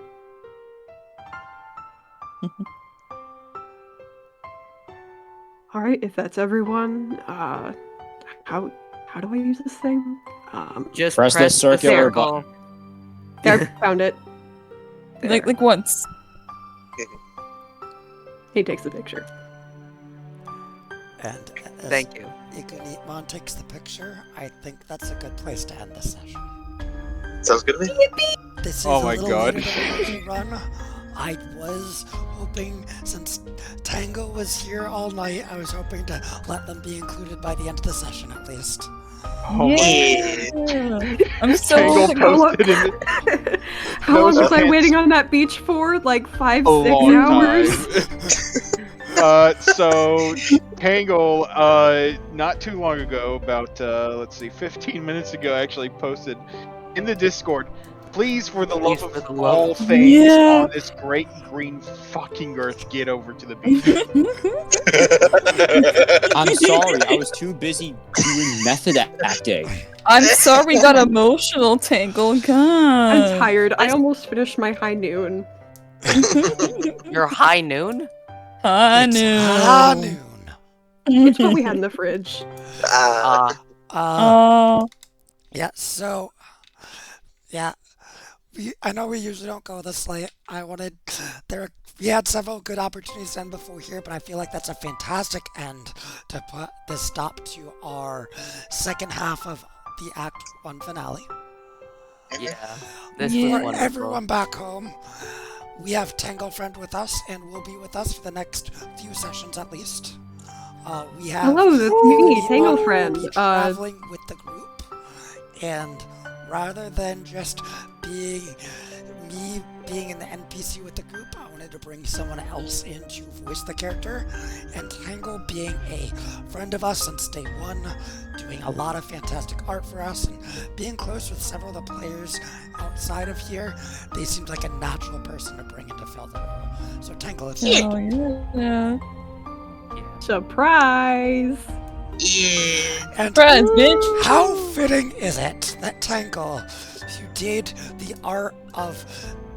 Alright, if that's everyone, how do I use this thing? Just press the circular circle. There, found it. Like once. He takes the picture. And as Thank you. Gokuwmon takes the picture, I think that's a good place to end this session. Sounds good to me. This is Oh a my little God. later than we usually run. I was hoping, since Tango was here all night, I was hoping to let them be included by the end of the session at least. Oh Yeah. I'm so Tangle posted in How long was I okay. waiting on that beach for? Like 5, 6 long hours? So Tangle, not too long ago, about 15 minutes ago, actually posted in the Discord. Please, for the love of all things on this great green fucking earth, get over to the beach. I'm sorry, I was too busy doing method acting. I'm sorry we got emotional, Tangle. God. I'm tired. I almost finished my high noon. Your high noon? High It's noon. high noon. It's what we had in the fridge. Yeah, so, yeah, I know we usually don't go this late. We had several good opportunities to end before here, but I feel like that's a fantastic end to put the stop to our second half of the Act 1 finale. Yeah. This For was wonderful. everyone back home, we have Tangle Friend with us, and will be with us for the next few sessions at least. We have Hello, that's me, Digimon Tangle will Friend. be traveling with the group, and rather than just being an NPC with the group, I wanted to bring someone else in to voice the character, and Tangle being a friend of us since day one, doing a lot of fantastic art for us, and being close with several of the players outside of here, they seemed like a natural person to bring in to fill the role. So Tangle, if you Yeah. Surprise! And Surprise, bitch. how fitting is it that Tangle, you did the art of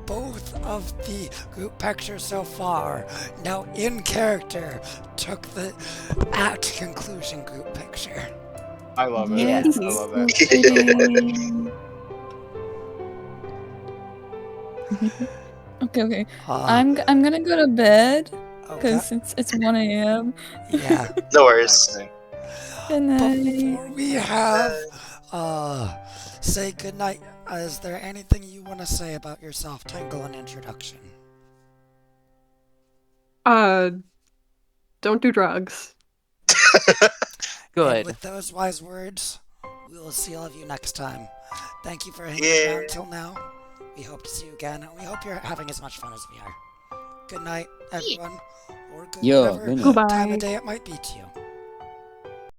both of the group pictures so far, now in character, took the at conclusion group picture. I love it. Yes. I love that. Okay. I'm gonna go to bed because Okay. it's 1 a.m. Yeah. No worries. Good night. Before we have say goodnight, is there anything you want to say about yourself, Tangle, in introduction? Don't do drugs. Good. And with those wise words, we will see all of you next time. Thank you for hanging around till now. We hope to see you again, and we hope you're having as much fun as we are. Good night, everyone, or good Yo, whatever good night. Goodbye. time of day it might be to you.